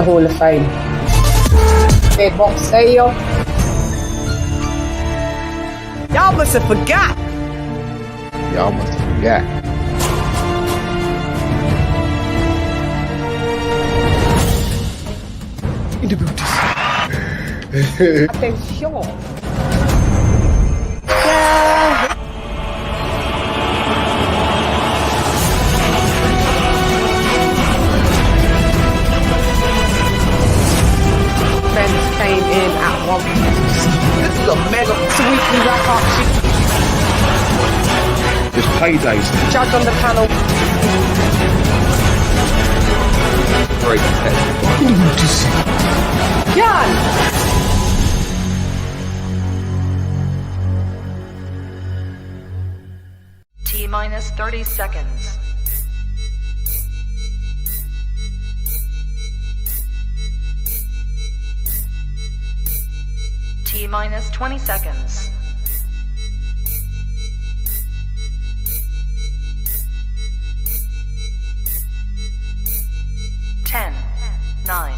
the Hall of Fame. Big boxeo. Y'all must have forgot. Y'all must have forgot. Atención. Friends came in at 1. This is a mega. It's a weekly wrap-up. Just paydays. Judge on the panel. Very competitive. Jan! T-minus 30 seconds. T-minus 20 seconds. Ten, 9,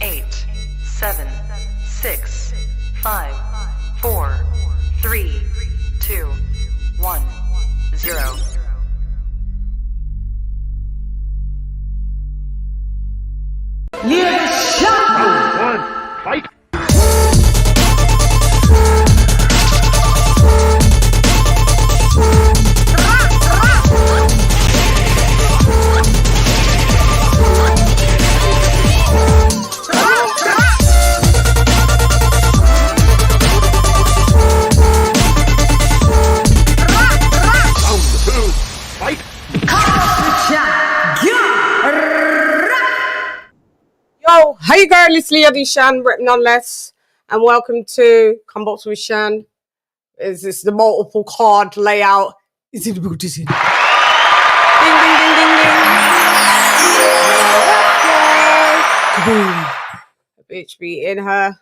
8, 7, 6, 5, 4, 3, 2, 1, 0. Fight. Yo, hey girl, it's Leah D. Shan, written nonetheless, and welcome to Come Box with Shan. Is this the multiple card layout? Is it about this? Ding, ding, ding, ding, ding. Boom. The bitch be in her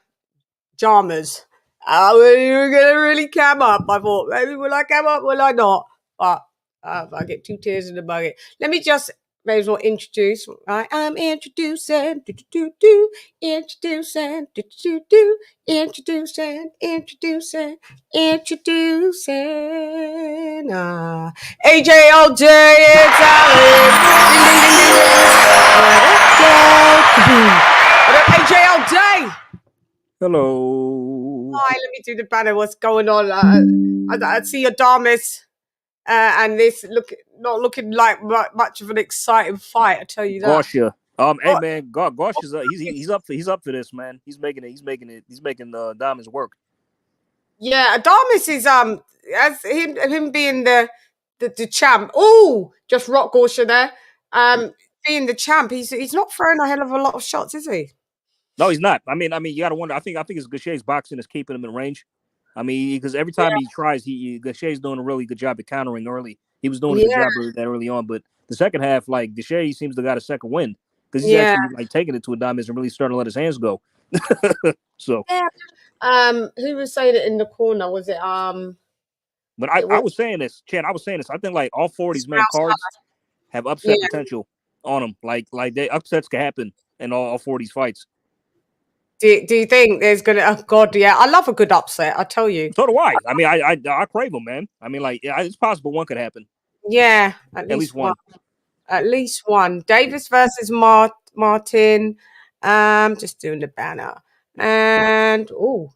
pajamas. We were gonna really cam up. I thought, maybe will I cam up, will I not? But I get 2 tears in the bucket. Let me just may as well introduce. I am introducing, introducing, introducing. AJ all day, it's Alex. What up, AJ all day? Hello. Hi, let me do the banner. What's going on? I see your damas. And this not looking like much of an exciting fight. I tell you that. Garcia. Hey man, Garcia's he's up for this, man. He's making the diamonds work. Yeah, Adamas is as him being the champ. Oh, just rock Garcia there. Being the champ, he's not throwing a hell of a lot of shots, is he? No, he's not. I mean, you gotta wonder. I think it's Garcia's boxing is keeping him in range. I mean, because every time he tries, Garcia's doing a really good job at countering early. He was doing a good job early on, but the second half, like Garcia seems to got a second wind because he's actually like taking it to Adamas and really starting to let his hands go. So, who was saying it in the corner? Was it But I was saying this, Chan. I was saying this. I think like all 4 of these main cards have upset potential on them. Like they upsets can happen in all 4 of these fights. Do you think there's gonna? Oh God, yeah, I love a good upset. I tell you. So do I. I mean, I crave them, man. I mean, like it's possible one could happen. Yeah, at least one. At least one. Davis versus Martin. Just doing the banner. And Bullshot.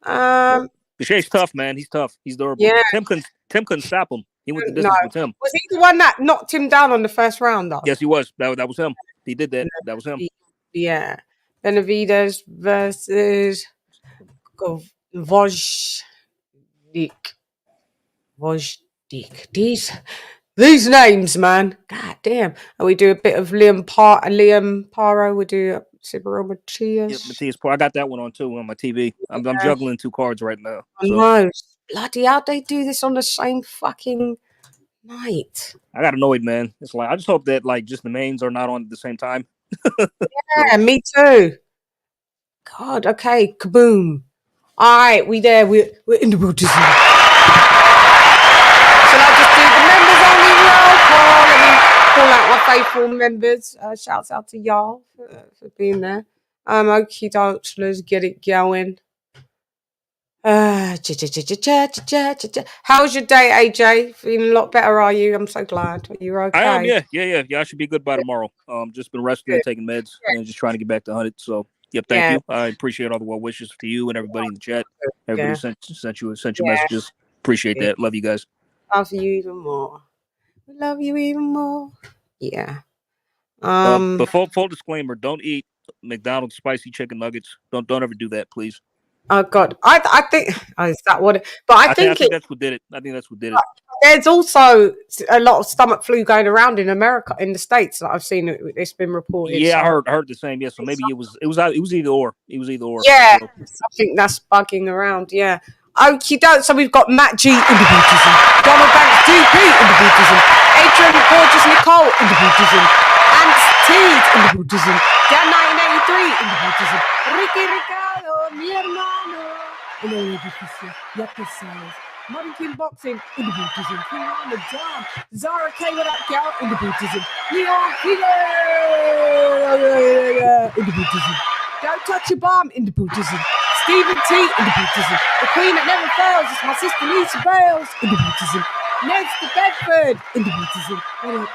Garcia's tough, man. He's tough. He's durable. Yeah. Tim couldn't stop him. He went the distance with him. Was he the one that knocked him down on the first round, though? Yes, he was. That was him. He did that. That was him. Yeah. Benavidez versus Gvozdyk. These names, man. God damn. And we do a bit of Liam Paro. We do Cibero Matias. Yeah, Matias Paro. I got that one on too on my TV. I'm juggling 2 cards right now. I know. Bloody hell, they do this on the same fucking night. I got annoyed, man. It's like I just hope that like just the mains are not on at the same time. Yeah, me too. God, okay, kaboom. All right, we're in the road. Shall I just do the members only roll call? Let me call out my faithful members. Shouts out to y'all for being there. Okie dokes, let's get it going. How's your day, AJ? Feeling a lot better, are you? I'm so glad. You're okay. I am, yeah. I should be good by tomorrow. Just been resting, taking meds, and just trying to get back to 100. So, yep, thank you. I appreciate all the well wishes to you and everybody in the chat. Everybody sent you messages. Appreciate that. Love you guys. Love you even more. We love you even more. Yeah. But full disclaimer: don't eat McDonald's spicy chicken nuggets. Don't ever do that, please. Oh God, I think is that what? But I think that's what did it. I think that's what did it. There's also a lot of stomach flu going around in America, in the States. That I've seen it's been reported. Yeah, so. I heard the same. Yeah, so maybe it was either or. It was either or. Yeah, so. I think that's bugging around. Yeah. Okie doke. So we've got Matt G in the Buddhism, Donald Banks GP in the Buddhism, Adrian Gorgeous Nicole in the Buddhism, Ants Tees in the Buddhism, Dan 1983 in the Buddhism, Ricky Ricardo, mi hermano, in the edificio, Yapisales, Modern King Boxing in the Buddhism, King Armour John, Zara K with that girl in the Buddhism, Leon Peter in the Buddhism, Don't Touch Your Bomb in the Buddhism, Stephen T in the Buddhism, the Queen that never fails is my sister Lisa Bales in the Buddhism, Ned's the Bedford in the Buddhism, what up,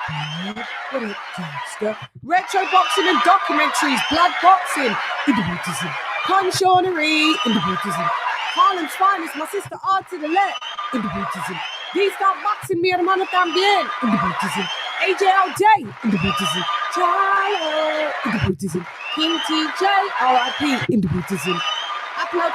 gangster, Retro Boxing and Documentaries, Blood Boxing in the Buddhism, Conchonnery in the Buddhism, Harlem's Finest, my sister R to the left in the Buddhism, D-Star Boxing, mi hermano también in the Buddhism, AJLJ in the Buddhism, Charlo in the Buddhism, King TJ, RIP in the Buddhism, Upload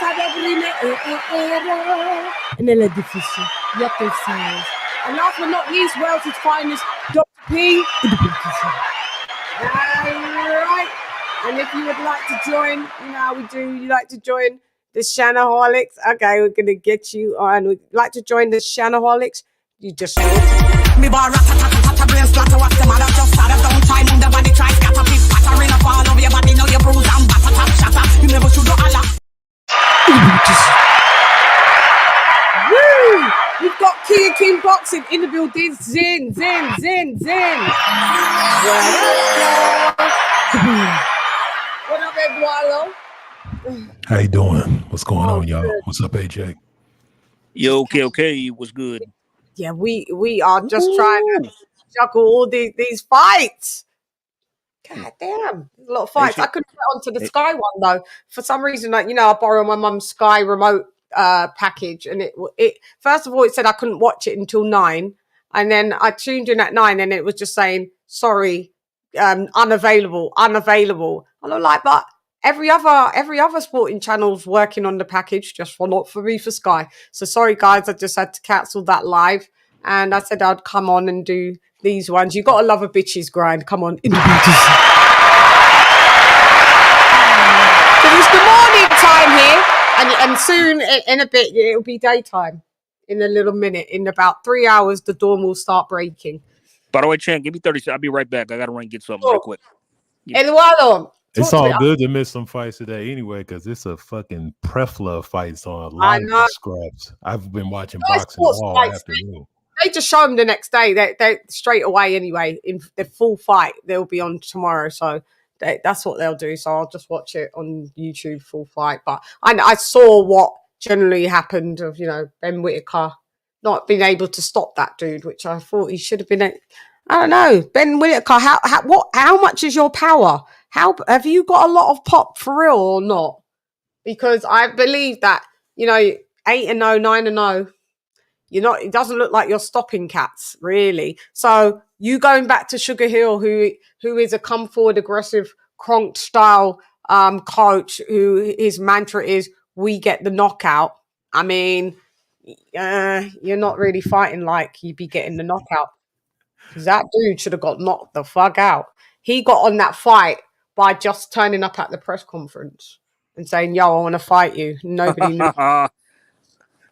en el edificio, ya te sabes. And last but not least, Wales' finest, Dr. P in the Buddhism. Alright. And if you would like to join, you know how we do, you like to join the CHANNAHOLICS. Okay, we're going to get you on. We'd like to join the CHANNAHOLICs. You just me bar rat brain splatter what's the matter just start don't time on the body try scatter pick pattering up all over your body now you bruise and batter tap shatter you never should do a lot. Woo! We've got King Boxing in the building. Zin. What up, Eduardo? How you doing? What's going on, y'all? Good. What's up, AJ? Yo, okay. What's good? Yeah, we are just trying to juggle all these fights. God damn, there's a lot of fights. I couldn't get onto the Sky one though. For some reason, like I borrow my mum's Sky remote package, and it first of all it said I couldn't watch it until 9, and then I tuned in at 9, and it was just saying sorry, unavailable. And I'm like, but every other sporting channel's working on the package, just not for me for Sky. So sorry guys, I just had to cancel that live, and I said I'd come on and do these ones. You gotta love a bitch's grind. Come on, in the bitches. So it's the morning time here, and soon in a bit it'll be daytime. In a little minute, in about 3 hours, the dawn will start breaking. By the way, Chan, give me 30 seconds. I'll be right back. I gotta run and get something real quick. Yeah. Eduardo. It's all good to miss some fights today anyway, because it's a fucking plethora of fights on a lot of scraps. I've been watching boxing all afternoon. They just show them the next day. They straight away anyway. In the full fight, they'll be on tomorrow. So that's what they'll do. So I'll just watch it on YouTube, full fight. But I saw what generally happened of, Ben Whittaker not being able to stop that dude, which I thought he should have been. I don't know. Ben Whittaker, how much is your power? Have you got a lot of pop for real or not? Because I believe that, 8-0, 9-0, it doesn't look like you're stopping cats, really. So you going back to Sugar Hill, who is a come forward, aggressive, Kronk style coach, who his mantra is, we get the knockout. I mean, you're not really fighting like you'd be getting the knockout. Because that dude should have got knocked the fuck out. He got on that fight by just turning up at the press conference and saying, yo, I want to fight you. Nobody knew.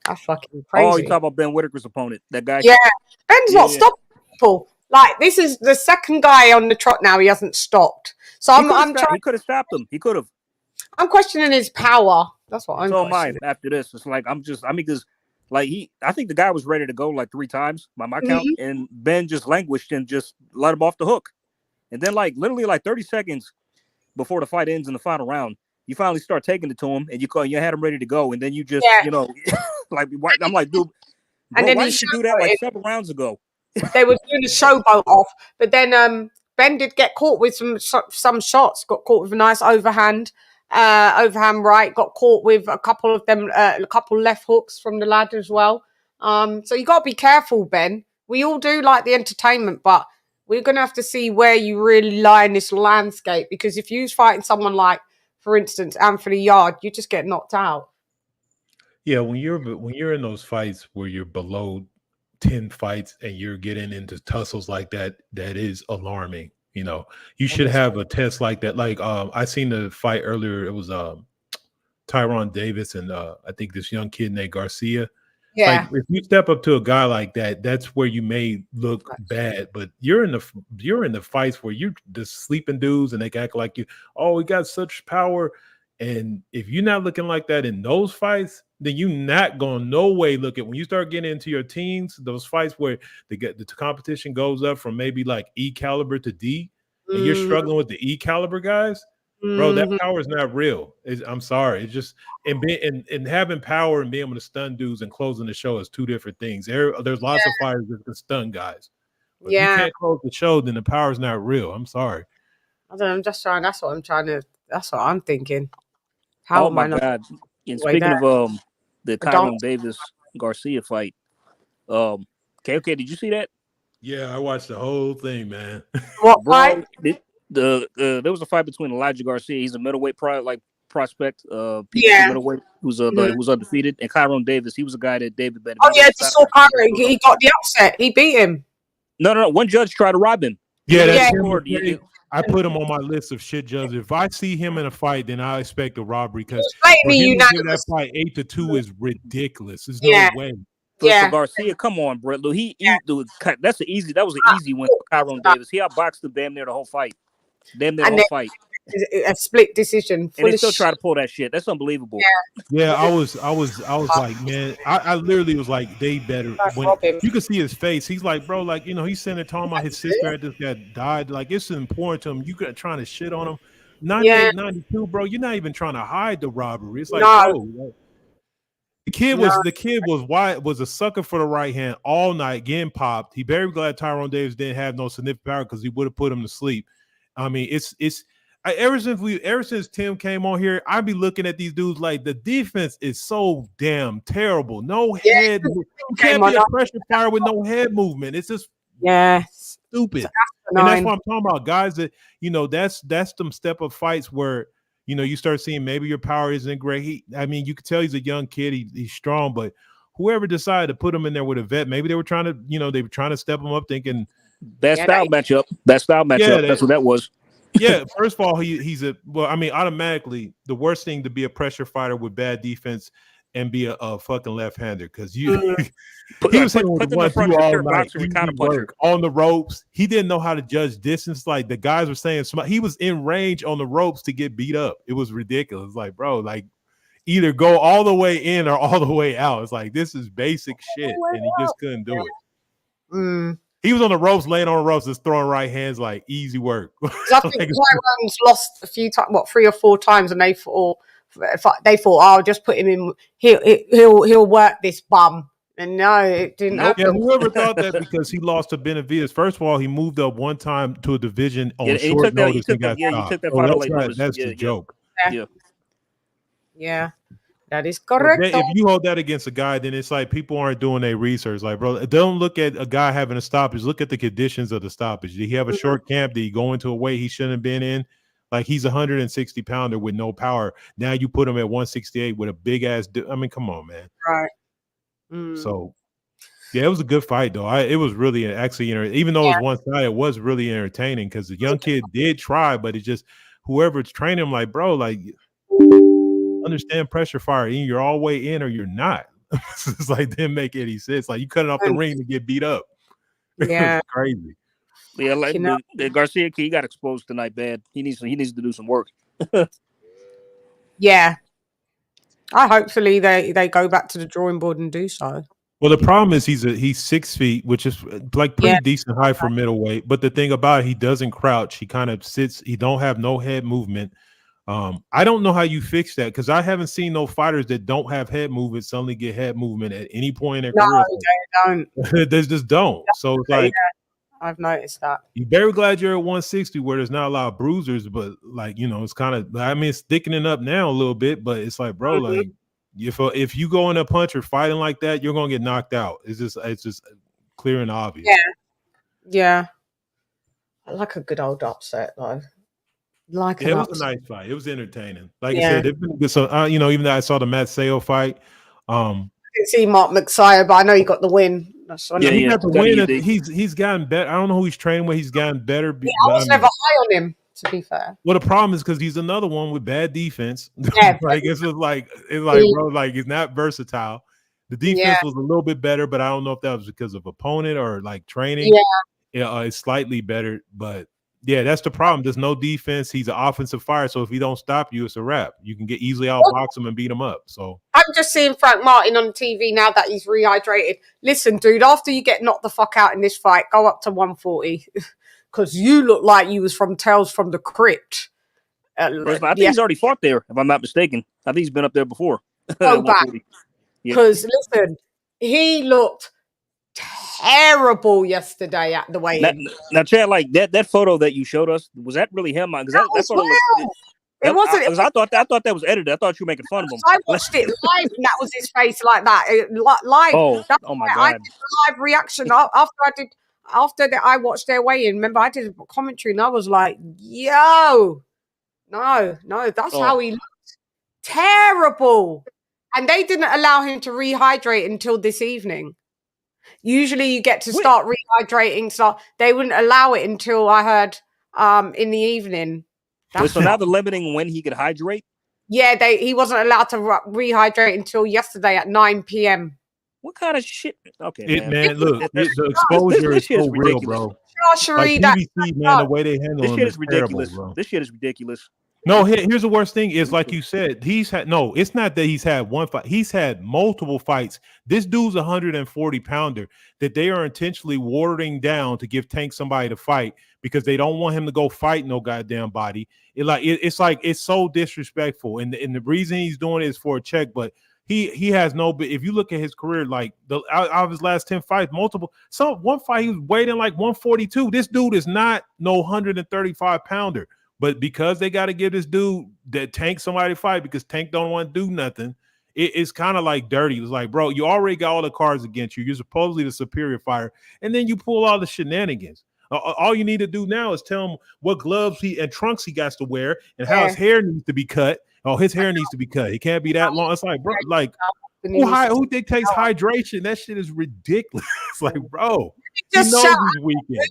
That's fucking crazy. Oh, you talk about Ben Whittaker's opponent, that guy? Yeah. Ben's not stopping people. Like, this is the second guy on the trot now. He hasn't stopped. So I'm trying. He could have stopped him. He could have. I'm questioning his power. That's what I'm questioning. After this. It's like, because I think the guy was ready to go like 3 times by my count, and Ben just languished and just let him off the hook. And then like literally like 30 seconds before the fight ends in the final round, you finally start taking it to him, and you had him ready to go, and then you just like I'm like, dude, bro, why did you do that like 7 rounds ago? They were doing a showboat off, but then Ben did get caught with some shots. Got caught with a nice overhand right. Got caught with a couple of them, a couple left hooks from the lad as well. So you got to be careful, Ben. We all do like the entertainment, but we're gonna have to see where you really lie in this landscape. Because if you're fighting someone like, for instance, Anthony Yard, you just get knocked out. Yeah, when you're in those fights where you're below 10 fights and you're getting into tussles like that, that is alarming. You know, you should have a test like that. Like I seen the fight earlier. It was Tyron Davis and I think this young kid named Garcia. Yeah. Like if you step up to a guy like that, that's where you may look bad. But you're in the fights where you're just sleeping dudes and they act like you, oh, we got such power. And if you're not looking like that in those fights, then you're not going no way look at when you start getting into your teens, those fights where the competition goes up from maybe like E caliber to D, and you're struggling with the E caliber guys, bro, that power is not real. I'm sorry. It's just and having power and being able to stun dudes and closing the show is two different things. There's lots of fighters that can stun guys. But if you can't close the show, then the power is not real. I'm sorry. I don't know, I'm just trying. That's what I'm thinking. How my God. And speaking of the Kyron Davis Garcia fight, okay, did you see that? Yeah, I watched the whole thing, man. What fight? There was a fight between Elijah Garcia. He's a middleweight prospect, middleweight who's undefeated, and Kyron Davis. He was a guy that David Benavidez. Oh yeah, just saw Kyron. He got the upset. He beat him. No. One judge tried to rob him. Yeah, I put him on my list of shit judges. If I see him in a fight, then I expect a robbery because that fight 8-2 is ridiculous. There's no way. For Garcia, come on, bro. That was an easy win for Kyron Davis. He outboxed him damn near the whole fight. A split decision. And they still try to pull that shit. That's unbelievable. Yeah, I was like, man, I literally was like, they better. When you can see his face, he's like, bro, like, you know, he's sitting there talking about his sister just got died. Like, it's important to him. You got trying to shit on him. 98, 92, bro. You're not even trying to hide the robbery. It's like, bro, the kid was a sucker for the right hand all night, getting popped. He very glad Tyron Davis didn't have no significant power because he would have put him to sleep. I mean, ever since Tim came on here, I be looking at these dudes like the defense is so damn terrible. No head, you can't be a pressure fire with no head movement. It's just stupid. And that's what I'm talking about, guys. That that's them step up fights where you start seeing maybe your power isn't great. I mean, you can tell he's a young kid. He's strong, but whoever decided to put him in there with a vet, maybe they were trying to step him up, thinking. Best style matchup. That's what that was. Yeah, first of all, automatically the worst thing to be a pressure fighter with bad defense and be a fucking left-hander because he was hitting with 1-2 all night. On the ropes. He didn't know how to judge distance. Like the guys were saying, he was in range on the ropes to get beat up. It was ridiculous. Like, bro, like either go all the way in or all the way out. It's like this is basic shit, and he just couldn't do it. He was on the ropes, laying on the ropes, just throwing right hands like easy work. I think Tyron's lost a few times, 3 or 4 times, and they thought, I'll just put him in. He'll work this bum, and no, it didn't happen. Yeah, whoever thought that because he lost to Benavidez. First of all, he moved up one time to a division on short notice and got stopped. That's the joke. Yeah. That is correct. If you hold that against a guy, then it's like people aren't doing their research. Like, bro, don't look at a guy having a stoppage. Look at the conditions of the stoppage. Did he have a short camp? Did he go into a weight he shouldn't have been in? Like, he's a 160 pounder with no power. Now you put him at 168 with a big ass. I mean, come on, man. Right. So, yeah, it was a good fight, though. It was really even though it was one side, it was really entertaining because the young kid did try, but it's just whoever's training him, like, bro, like. Understand pressure fire. Either you're all the way in or you're not. It's like didn't make any sense. Like you cut it off the ring to get beat up. Yeah, crazy. Yeah, like the Garcia kid, he got exposed tonight bad. He needs to do some work. Yeah, hopefully they go back to the drawing board and do so. Well, the problem is he's 6 feet, which is like pretty decent height for middleweight. But the thing about it, he doesn't crouch. He kind of sits. He don't have no head movement. I don't know how you fix that because I haven't seen no fighters that don't have head movement suddenly get head movement at any point in their career. They don't. They just don't. So it's like I've noticed that. You're very glad you're at 160 where there's not a lot of bruisers, but like it's kind of it's thickening up now a little bit, but it's like, bro, like if you go in a punch or fighting like that, you're gonna get knocked out. It's just clear and obvious. Yeah. I like a good old upset though. It was a nice fight. It was entertaining. Like I said, it's been good. So even though I saw the Matt Sale fight, I didn't see Mark McSire, but I know he got the win. He got the win. He's gotten better. I don't know who he's training with. He's gotten better. I was never high on him, to be fair. Well, the problem is because he's another one with bad defense. Like it's bro, like he's not versatile. The defense was a little bit better, but I don't know if that was because of opponent or like training. It's slightly better, but that's the problem. There's no defense. He's an offensive fighter, so if he don't stop you, it's a wrap. You can get easily outbox him and beat him up. So I'm just seeing Frank Martin on TV now that he's rehydrated. Listen, dude, after you get knocked the fuck out in this fight, go up to 140 because you look like you was from Tales from the Crypt. I think he's already fought there, if I'm not mistaken. I think he's been up there before. Go back because listen, he looked terrible yesterday at the weigh-in. Now, Chad, like that photo that you showed us, was that really him? Because that photo it wasn't. I thought that was edited. I thought you were making fun of him. I watched it live, and that was his face like that. Live. Oh my god! I did a live reaction after I watched their weigh-in. Remember, I did a commentary, and I was like, "Yo, no, that's how he looked. Terrible." And they didn't allow him to rehydrate until this evening. Usually you get to start rehydrating, so they wouldn't allow it until I heard in the evening. So now they're limiting when he could hydrate? Yeah, he wasn't allowed to rehydrate until yesterday at 9 p.m. What kind of shit? Okay, man, look, the exposure is so real, bro. Like PBC, man, the way they handle this shit is terrible, ridiculous. bro. This shit is ridiculous. No, here's the worst thing is, like you said, it's not that he's had one fight. He's had multiple fights. This dude's 140-pounder that they are intentionally watering down to give Tank somebody to fight because they don't want him to go fight no goddamn body. It's so disrespectful. And the reason he's doing it is for a check, but he has no, but if you look at his career, like out of his last 10 fights, one fight he was weighing like 142. This dude is not no 135-pounder. But because they got to give this dude that Tank somebody to fight because Tank don't want to do nothing, it's kind of like dirty. It's like, bro, you already got all the cards against you. You're supposedly the superior fighter, and then you pull all the shenanigans. All you need to do now is tell him what gloves and trunks he got to wear and how his hair needs to be cut. Oh, his hair needs to be cut. He can't be that long. It's like, bro, like who dictates hydration? That shit is ridiculous. It's like, bro, he knows he's weekend.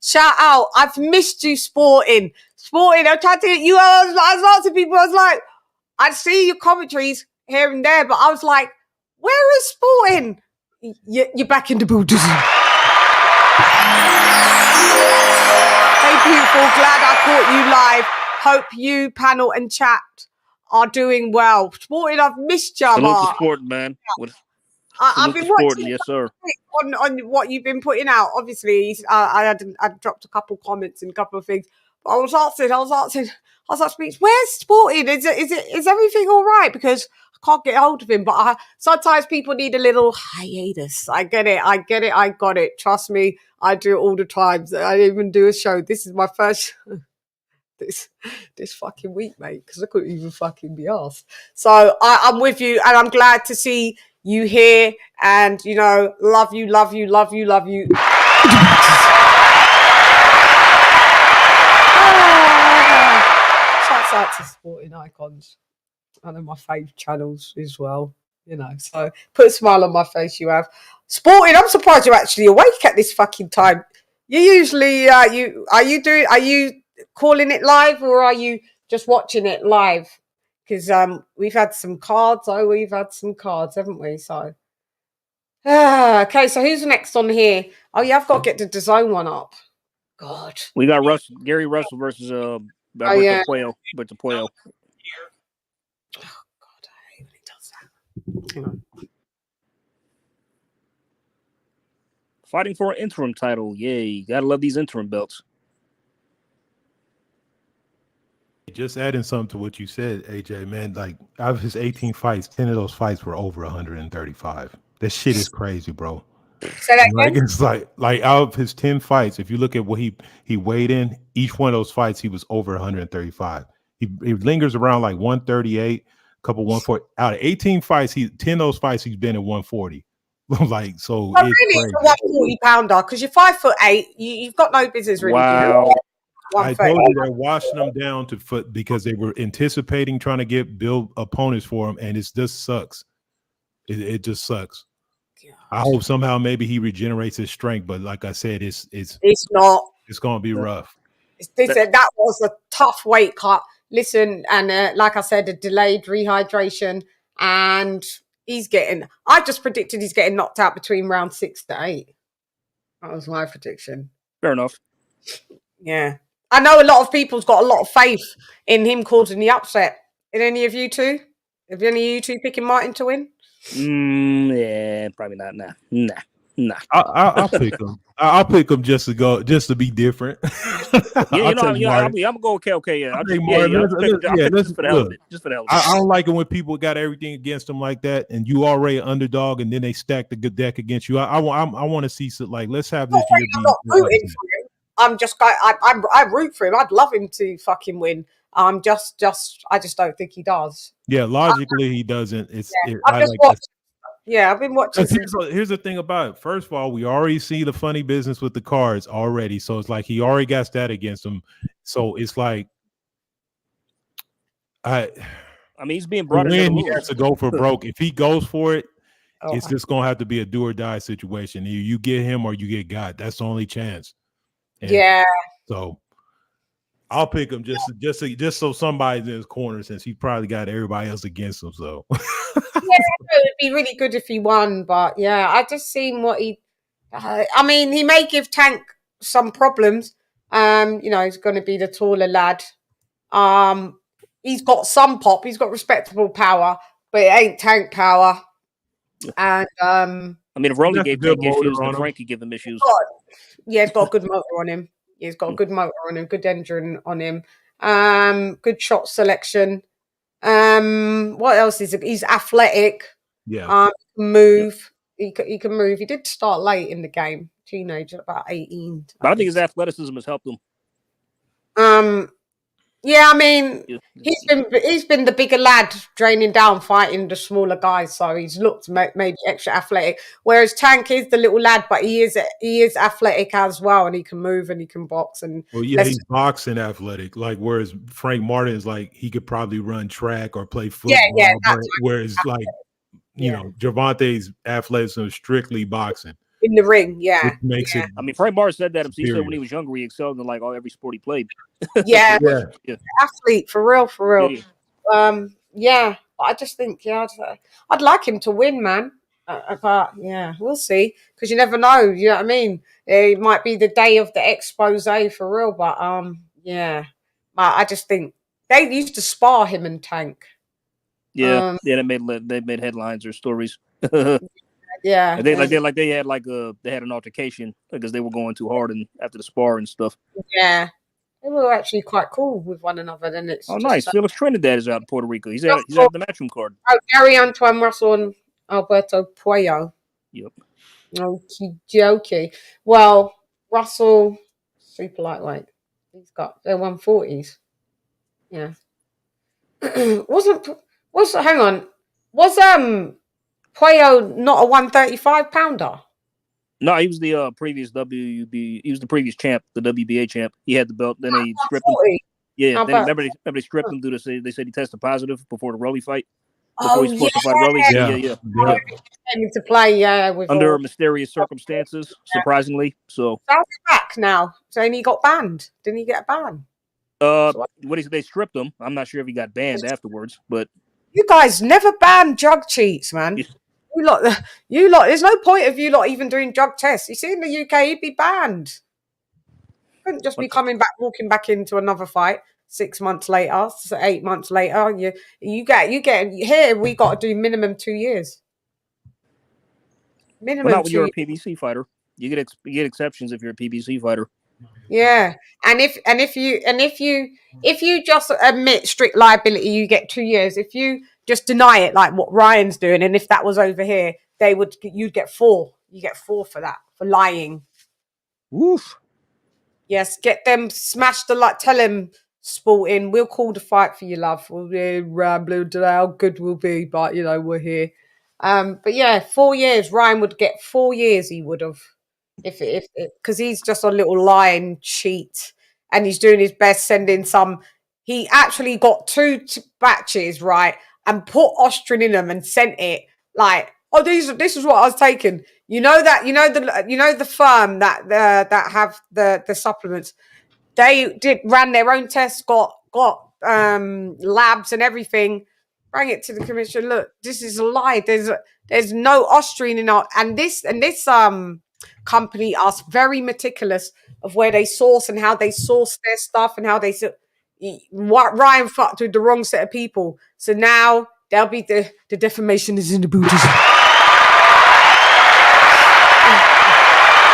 Shout out. I've missed you, Sporting. I tried to get you. I was lots of people. I was like, I see your commentaries here and there, but I was like, where is Sporting? You're back in the Buddhism. Hey, beautiful. Glad I caught you live. Hope you, panel and chat, are doing well. Sporting, I've missed you. Salute to Sporting, man. I've been watching yes, sir. on what you've been putting out. Obviously, I dropped a couple comments and a couple of things. But I was asking, Speech, where's Sporting? Is everything all right? Because I can't get hold of him. But sometimes people need a little hiatus. I get it. I got it. Trust me, I do it all the time. I even do a show. This is my first show this fucking week, mate, because I couldn't even fucking be asked. So I'm with you, and I'm glad to see you here, and love you. Shouts out to Sporting Icons, one of my fave channels as well. So put a smile on my face. You have Sporting. I'm surprised you're actually awake at this fucking time. You usually are you calling it live, or are you just watching it live? Because we've had some cards, haven't we? So okay, so who's next on here? Oh yeah, I've got to get the DAZN one up. God, we got Gary Russell versus Puello. But the Puello. Oh God, I hate when he does that. Hang on. Fighting for an interim title. Yay. Gotta love these interim belts. Just adding something to what you said, AJ, man, like out of his 18 fights, 10 of those fights were over 135. That shit is crazy, bro. Say that Like again? it's like out of his 10 fights, if you look at what he weighed in, each one of those fights, he was over 135. He lingers around like 138, a couple 140. Out of 18 fights, 10 of those fights, he's been at 140. Like, so Well, it's really, crazy. it's a 140 pounder because you're 5'8". You've got no business really Wow. doing it. I told you they're washing them down to foot because they were anticipating trying to build opponents for him, and it just sucks. It just sucks. I hope somehow maybe he regenerates his strength, but like I said, it's not. It's gonna be rough. That was a tough weight cut. Listen, and like I said, a delayed rehydration, and I just predicted he's getting knocked out between round 6 to 8. That was my prediction. Fair enough. Yeah. I know a lot of people's got a lot of faith in him causing the upset. In any of you two? Have any of you two picking Martin to win? Yeah, probably not. Nah. I'll pick him. I'll pick him just to be different. Yeah, I'm gonna go okay. Yeah, Just for the hell of it. I don't like it when people got everything against them like that, and you already underdog, and then they stack the good deck against you. I want to see let's have this year be. I'm not rooting for him. I root for him. I'd love him to fucking win. I just don't think he does. Yeah, logically he doesn't. I've been watching. Here's the thing about it. First of all, we already see the funny business with the cards already. So it's like he already got that against him. So it's like I mean, he's being brought in. He has to go for broke. If he goes for it, it's just gonna have to be a do or die situation. You get him or you get God. That's the only chance. And so I'll pick him just so somebody's in his corner, since he probably got everybody else against him. So it'd be really good if he won, but I just seen what he. I mean, he may give Tank some problems. He's going to be the taller lad. He's got some pop. He's got respectable power, but it ain't Tank power. And I mean, if Rolly gave Tank issues, then Frank could give him issues. He's got a good motor on him. He's got a good motor on him, good engine on him. Good shot selection. What else is it? He's athletic. Yeah. Move. He can move. He did start late in the game. Teenager, about 18. But I think his athleticism has helped him. I mean, he's been the bigger lad, draining down, fighting the smaller guys. So he's looked maybe extra athletic. Whereas Tank is the little lad, but he is athletic as well, and he can move and he can box. And he's boxing athletic. Like whereas Frank Martin is like he could probably run track or play football. Whereas Gervonta's athleticism is strictly boxing. In the ring, makes it. I mean, Frank Martin said that himself. He said when he was younger, he excelled in every sport he played. Athlete for real. I just think I'd like him to win, man. But we'll see, because you never know. You know what I mean? It might be the day of the expose for real, but I just think they used to spar him and Tank. They made headlines or stories. Yeah, they had an altercation because they were going too hard and after the spar and stuff. Yeah, they were actually quite cool with one another. Then it's nice. Felix Trinidad is out in Puerto Rico. He's at the matchroom card. Gary Antoine Russell and Alberto Puello. Yep. Okie dokie. Well, Russell, super lightweight. They're 140s. Yeah. Hang on. Was Puello not a 135 pounder? No, he was the previous WB. He was the previous champ, the WBA champ. He had the belt. Then they stripped him. Yeah, then remember they stripped him due to they said he tested positive before the Rolly fight. Before he was supposed to fight Rolly. Yeah. Came into play, with under mysterious circumstances, surprisingly. So back now. Saying he got banned. Didn't he get a ban? They stripped him. I'm not sure if he got banned afterwards, but you guys never ban drug cheats, man. You lot, there's no point of you lot even doing drug tests. You see, in the UK, he'd be banned. Couldn't just be walking back into another fight 6 months later, 8 months later. You get here. We got to do minimum 2 years. Minimum. not when you're a PBC fighter. You get exceptions if you're a PBC fighter. Yeah, and if you just admit strict liability, you get 2 years. If you just deny it, like what Ryan's doing, and if that was over here, you'd get 4. You get 4 for that, for lying. Woof. Yes, get them smash the like. Tell him, Sporting, we'll call the fight for you, love. We'll be rambling today. How good we'll be, but we're here. But yeah, 4 years. Ryan would get 4 years. He would have, if because he's just a little lying cheat, and he's doing his best sending some. He actually got 2 batches right and put Austrian in them and sent it like, oh, this is what I was taking. The firm that have the supplements. They ran their own tests, got labs and everything. Bring it to the commission. Look, this is a lie. There's no Austrian in our and this company are very meticulous of where they source and how they source their stuff and how they what Ryan fucked with the wrong set of people. So now there'll be the defamation is in the booties.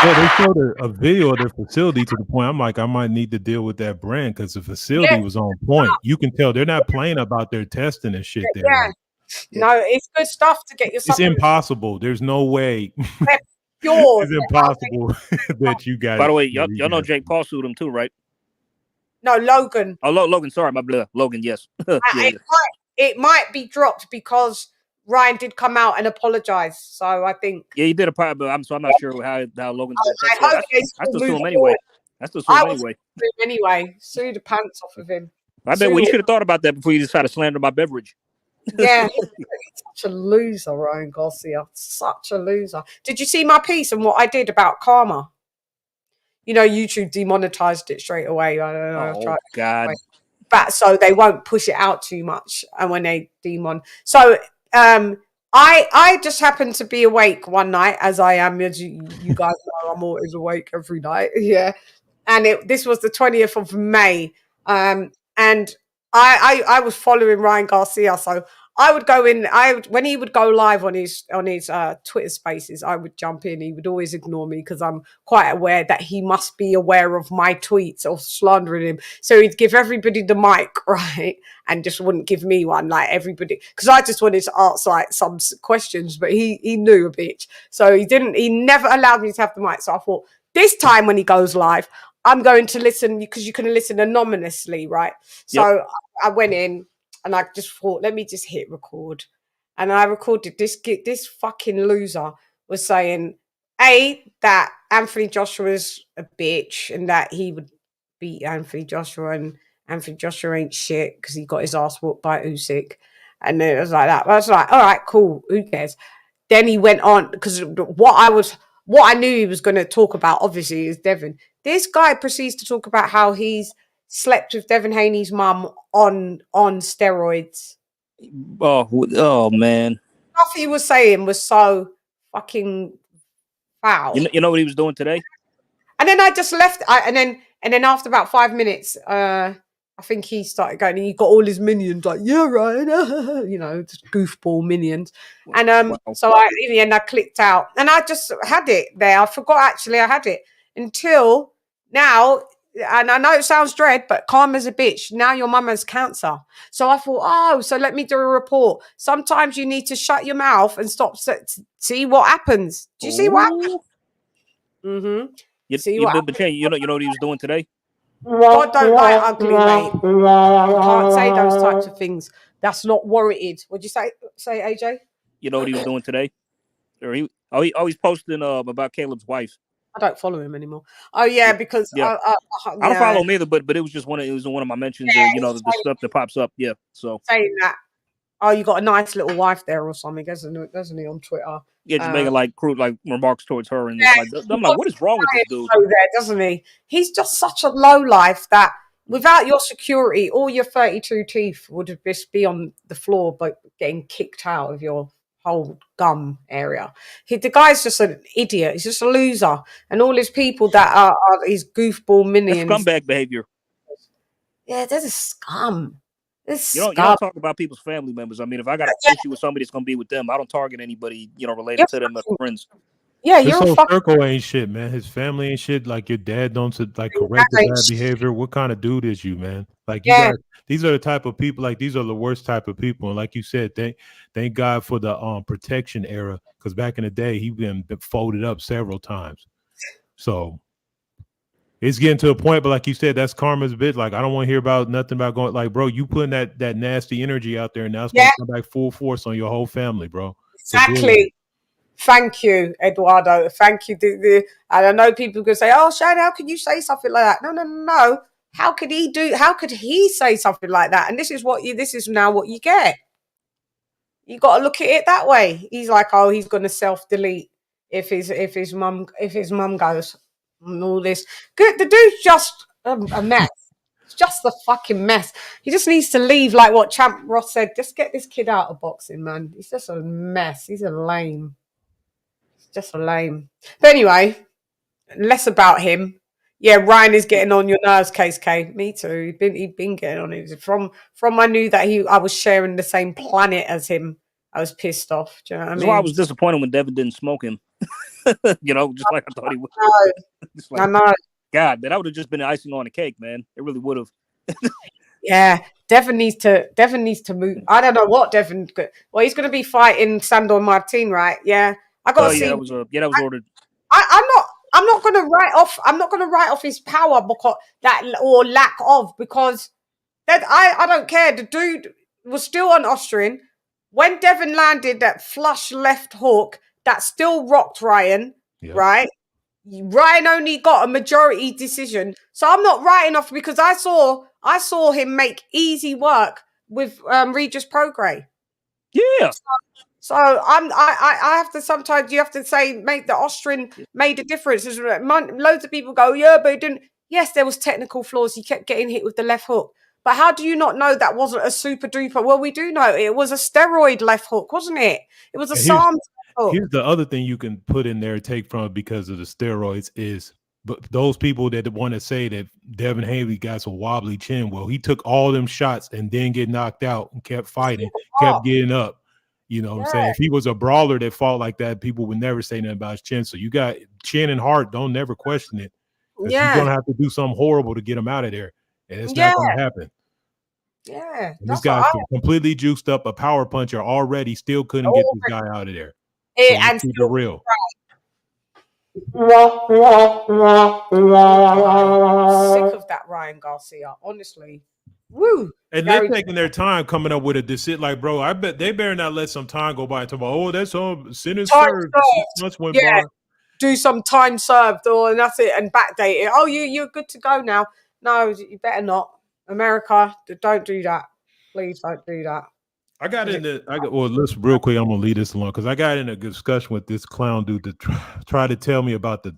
Well, they showed a video of their facility to the point I'm like, I might need to deal with that brand because the facility was on point. You can tell they're not playing about their testing and shit there. Yeah. No, it's good stuff to get your. It's impossible. There's no way. Pure. It's impossible that you got. By the way, y'all know Jake Paul sued him too, right? No, Logan. Oh, Logan. Sorry, my blood. Logan. Yes. It might be dropped because Ryan did come out and apologize. So I think. Yeah, he did a part, but I'm not sure how Logan's. I still sue him anyway. Anyway, sue the pants off of him. I bet you should have thought about that before you decided to slander my beverage. Yeah, he's such a loser, Ryan Garcia. Such a loser. Did you see my piece and what I did about karma? YouTube demonetized it straight away. I don't know. Oh, God. But so they won't push it out too much. And when they demon. So I just happened to be awake one night, as I am, as you guys know, I'm always awake every night. Yeah. And this was the 20th of May. And I was following Ryan Garcia, so I would go in. When he would go live on his Twitter Spaces, I would jump in. He would always ignore me because I'm quite aware that he must be aware of my tweets or slandering him. So he'd give everybody the mic, right, and just wouldn't give me one, like everybody, because I just wanted to ask like some questions, but he knew a bitch, so he didn't. He never allowed me to have the mic. So I thought this time when he goes live, I'm going to listen because you can listen anonymously, right? So I went in and I just thought, let me just hit record. And I recorded this fucking loser was saying, that Anthony Joshua's a bitch and that he would beat Anthony Joshua and Anthony Joshua ain't shit because he got his ass whooped by Usyk. And then it was like that. I was like, all right, cool, who cares? Then he went on because what I knew he was going to talk about, obviously, is Devin. This guy proceeds to talk about how he's slept with Devin Haney's mum on steroids. Oh man. Stuff he was saying was so fucking foul. You know what he was doing today? And then I just left. And then after about 5 minutes, I think he started going, and he got all his minions like, yeah, right, just goofball minions. And so in the end I clicked out, and I just had it there. I forgot actually I had it until now. And I know it sounds dread, but karma's a bitch. Now your mum has cancer. So I thought, so let me do a report. Sometimes you need to shut your mouth and stop. See what happens. Do you see what happens? Mm-hmm. You know what he was doing today? God don't like ugly, mate. You can't say those types of things. That's not warranted. What'd you say, AJ? You know what he was doing today? Or he's posting about Caleb's wife. I don't follow him anymore. Oh yeah, because I don't follow him either. But it was just one of my mentions. The stuff that pops up. Yeah. So saying that, you got a nice little wife there or something, doesn't he, on Twitter? Yeah, just making like crude remarks towards her, and I'm like, what is wrong with this dude? There, doesn't he? He's just such a low life that without your security, all your 32 teeth would just be on the floor, but getting kicked out of your whole gum area. The guy's just an idiot. He's just a loser, and all his people that are his goofball minions. That's scumbag behavior. Yeah, there's a scum. You don't talk about people's family members. I mean, if I got an issue with somebody, it's gonna be with them. I don't target anybody, related to them as friends. Yeah, His you're a whole fucking circle ain't shit, man. His family ain't shit. Like your dad don't like correct the bad behavior. What kind of dude is you, man? Like you guys, these are the type of people. Like these are the worst type of people. And like you said, thank God for the protection era, because back in the day he been folded up several times. So it's getting to a point, but like you said, that's karma's bit. Like I don't want to hear about nothing about going. Like, bro, you putting that nasty energy out there, and now it's gonna come back full force on your whole family, bro. Exactly. Thank you, Eduardo. Thank you. And I know people could say, "Oh, Shane, how can you say something like that?" No. How could he say something like that? And this is now what you get. You got to look at it that way. He's like, oh, he's going to self-delete if his mum goes and all this. Good, the dude's just a mess. It's just a fucking mess. He just needs to leave, like what Champ Ross said. Just get this kid out of boxing, man. He's just a mess. He's a lame. He's just a lame. But anyway, less about him. Yeah, Ryan is getting on your nerves, Case K. Me too. He'd been getting on it. From I knew that I was sharing the same planet as him. I was pissed off. Do you know what I mean? That's why I was disappointed when Devin didn't smoke him. You know, just like I thought he would. I know. God, that would have just been icing on the cake, man. It really would have. Yeah, Devin needs to move. I don't know what Devin. Well, he's going to be fighting Sandor Martin, right? Yeah, I got to see. That was ordered. I'm not going to write off his power because or lack of, because that I don't care. The dude was still on Austrian when Devin landed that flush left hook that still rocked Ryan. Yep. Right? Ryan only got a majority decision, so I'm not writing off, because I saw him make easy work with Regis Prograis. Yeah. So I have to, sometimes you have to say, mate, the Austrian made a difference. Loads of people go, yeah, but it didn't. Yes, there was technical flaws. He kept getting hit with the left hook. But how do you not know that wasn't a super duper? Well, we do know it was a steroid left hook, wasn't it? It was a Psalms left hook. Here's the other thing you can put in there, take from it because of the steroids is, but those people that want to say that Devin Haney got a wobbly chin, well, he took all them shots and then get knocked out and kept fighting, kept getting up. You know what I'm saying? If he was a brawler that fought like that, people would never say nothing about his chin. So you got chin and heart, don't never question it. You're going to have to do something horrible to get him out of there. And it's not going to happen. Yeah. And this guy's completely juiced up, a power puncher already, still couldn't get this guy out of there. So and keep it real. Sick of that Ryan Garcia, honestly. Woo. And they're taking their time coming up with a decision. Like, bro, I bet they better not let some time go by and talk about, oh, that's all sentence served. 6 months went by. Do some time served, and that's it, and backdate it. Oh, you're good to go now. No, you better not. America, don't do that. Please don't do that. Well, listen, real quick, I'm gonna leave this alone because I got in a discussion with this clown dude to try to tell me about the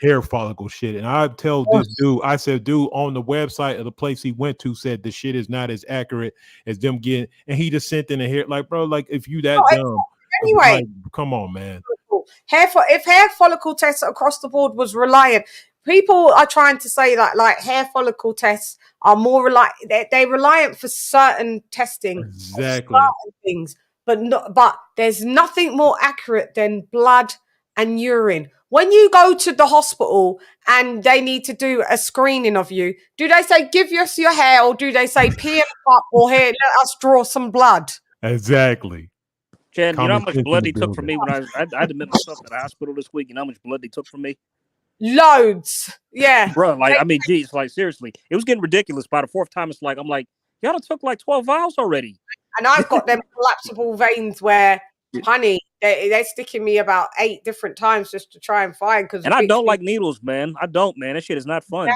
hair follicle shit. And I tell this dude, I said, dude, on the website of the place he went to said the shit is not as accurate as them getting, and he just sent in the hair. Like, bro, like if you that dumb. Anyway, like, come on, man. If hair follicle tests across the board was reliant, people are trying to say that like hair follicle tests are more reliant. They're reliant for certain testing, exactly, certain things, but there's nothing more accurate than blood and urine. When you go to the hospital and they need to do a screening of you, do they say give us your hair, or do they say pee in a cup, or here let us draw some blood? Exactly. Jen, you know how much blood they took from me when I had to admit myself to the hospital this week? You know how much blood they took from me? Loads. Yeah. Bro, like, I mean, geez, like, seriously. It was getting ridiculous. By the fourth time, it's like, I'm like, y'all took like 12 vials already. And I've got them collapsible veins where, honey, they're sticking me about 8 different times just to try and find. And I don't like needles, man. I don't, man. That shit is not fun.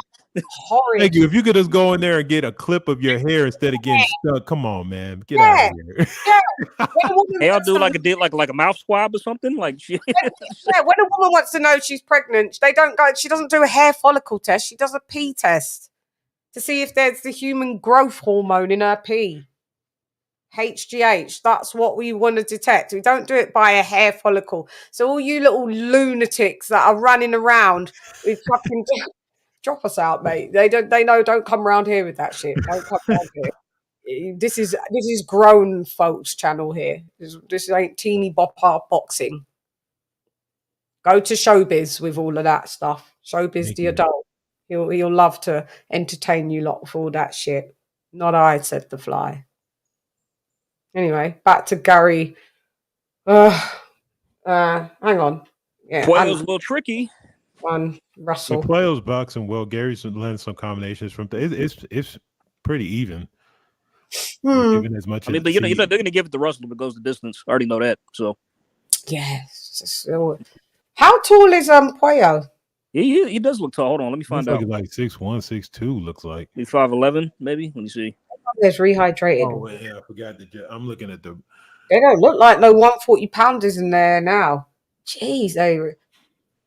Horrid. Thank you. If you could just go in there and get a clip of your hair instead of getting stuck, come on, man, get out of here. Hey, I'll do like a mouth swab or something, like shit. Yeah, when a woman wants to know she's pregnant, she doesn't do a hair follicle test. She does a pee test to see if there's the human growth hormone in her pee. HGH, that's what we want to detect. We don't do it by a hair follicle. So all you little lunatics that are running around with fucking drop us out, mate. They don't come around here with that shit. Don't come around here. This is grown folks channel here. This ain't teeny bopper boxing. Go to Showbiz with all of that stuff. Showbiz Thank the you. adult. He'll love to entertain you lot with all that shit. Not I, said the fly. Anyway, back to Gary. Hang on. Yeah, Puello's a little tricky. Russell. Puello's boxing well. Gary's learned some combinations from. It's pretty even. Even as much. I mean, but they're going to give it to Russell if it goes the distance. I already know that. So. Yes. How tall is Puello? He does look tall. Hold on, let me find out. Like 6'1", 6'2", looks like. He's 5'11", maybe. Let me see. There's rehydrated. Oh yeah, I forgot I'm looking at the. They don't look like no 140 pounders in there now. Jeez,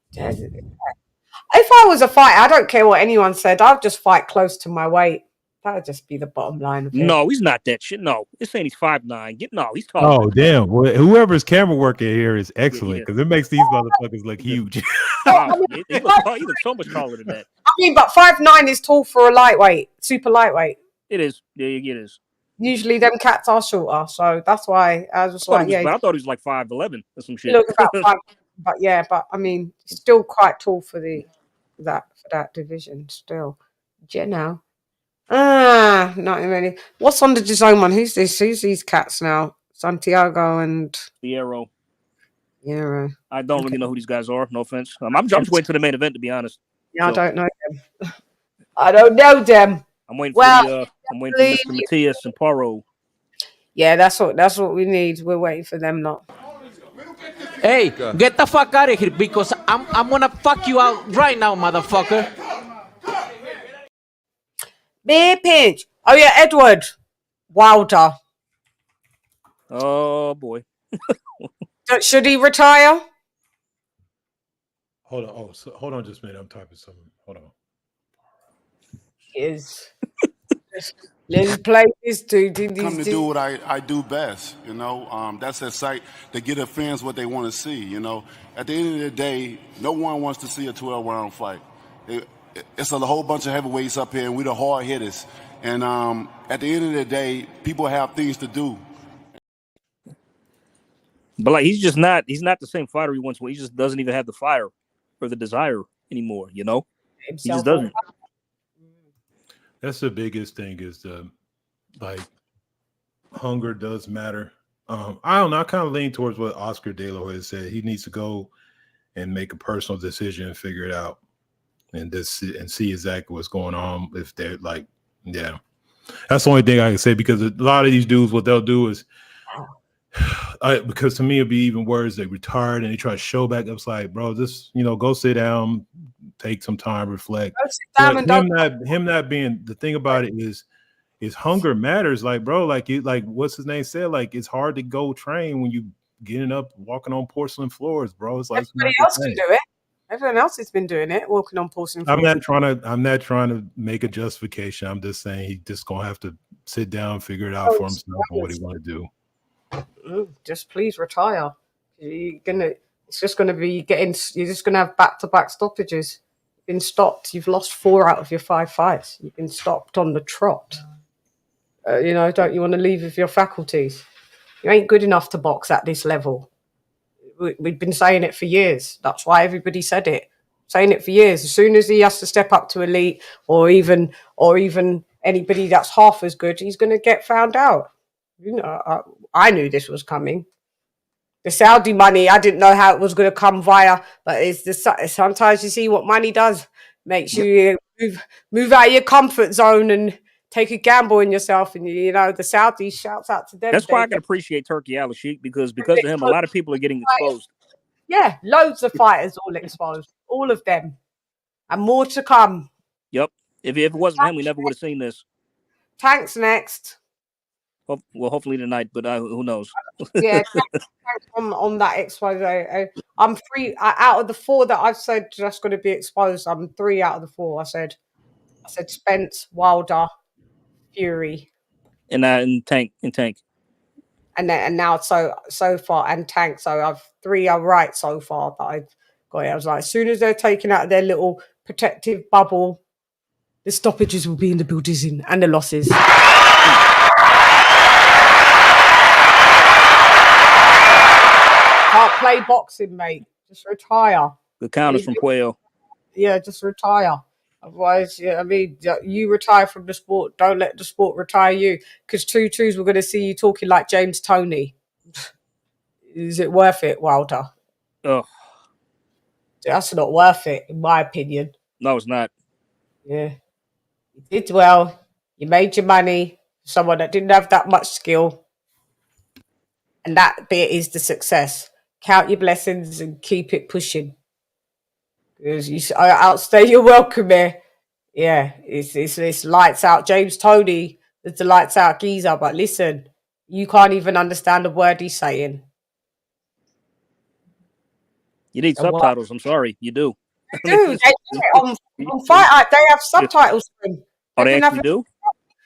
if I was a fighter, I don't care what anyone said. I'd just fight close to my weight. That would just be the bottom line of it. No, he's not that shit. No, it's saying he's 5'9". No, he's tall. Oh damn! Well, whoever's camera working here is excellent because it makes these motherfuckers look huge. He looks so much taller than that. I mean, but 5'9" is tall for a lightweight, super lightweight. It is. Yeah, it is. Usually, them cats are shorter, so that's why I was just I thought he was like 5'11" or some shit. Look about 5, but I mean, still quite tall for that division. Still, now. Not really. What's on the design one? Who's this? Who's these cats now? Santiago and Fierro. Yeah. I don't really know who these guys are. No offense. I'm just waiting to the main event, to be honest. Yeah, so. I don't know them. I don't know them. I'm waiting for Mr. Matias and Paro. Yeah, that's what we need. We're waiting for them not. Hey, get the fuck out of here because I'm gonna fuck you out right now, motherfucker. Beer pinch. Oh yeah, Edward Wilder. Oh boy. Should he retire? Hold on. Oh, hold on just a minute. I'm typing something. Hold on. Let's play this dude. Come to do what I do best, you know. That's a sight to get the fans what they want to see, you know. At the end of the day, no one wants to see a 12-round fight. It's a whole bunch of heavyweights up here, and we're the hard hitters. And at the end of the day, people have things to do. But like he's not the same fighter he once was. He just doesn't even have the fire or the desire anymore, you know? He just doesn't. That's the biggest thing is hunger does matter. I don't know. I kind of lean towards what Oscar De La Hoya said. He needs to go and make a personal decision and figure it out and see exactly what's going on. If they're like, yeah, that's the only thing I can say because a lot of these dudes, what they'll do is, because to me it'd be even worse. They retired and they try to show back. It's like, bro, just go sit down, take some time, reflect. Him not being the thing about it is hunger matters. Like, bro, like what's his name said, like it's hard to go train when you getting up, walking on porcelain floors, bro. It's like everybody else can do it. Everyone else has been doing it, walking on porcelain floors. I'm not trying to make a justification. I'm just saying he's just gonna have to sit down, figure it out for himself and what he want to do. Just please retire. It's just gonna be you're just gonna have back-to-back stoppages. You've been stopped. You've lost 4 out of your 5 fights. You've been stopped on the trot. Don't you want to leave with your faculties? You ain't good enough to box at this level. We've been saying it for years. That's why everybody said it. Saying it for years. As soon as he has to step up to elite, or even anybody that's half as good, he's going to get found out. I knew this was coming. The Saudi money, I didn't know how it was going to come via, but sometimes you see what money does. Makes you move out of your comfort zone and take a gamble in yourself. And the Saudis, shouts out to them. That's why I can appreciate Turkey Al-Sheikh because of him, a lot of people are getting exposed. Yeah, loads of fighters all exposed, all of them, and more to come. Yep. If it wasn't him, we never would have seen this. Tank's next. Well, hopefully tonight, but who knows? Yeah, on that expose. I'm 3 out of the 4 that I've said just going to be exposed. I'm 3 out of the 4. I said Spence, Wilder, Fury, and Tank, and now so far and Tank. So I've 3 are right so far that I've got it. I was like, as soon as they're taken out of their little protective bubble, the stoppages will be in the building and the losses. Can't play boxing, mate. Just retire. Good counters from Puello. Yeah, just retire. Otherwise, yeah, I mean, you retire from the sport. Don't let the sport retire you. Because 2-2s, we're going to see you talking like James Toney. Is it worth it, Wilder? Oh, that's not worth it, in my opinion. No, it's not. Yeah, you did well. You made your money. Someone that didn't have that much skill, and that bit is the success. Count your blessings and keep it pushing. Because you outstay your welcome here. Yeah, it's lights out. James Toney is the lights out geezer, but listen, you can't even understand a word he's saying. You need subtitles. I'm sorry, you do. Dude, on Fight they have subtitles for him. Oh, they actually do?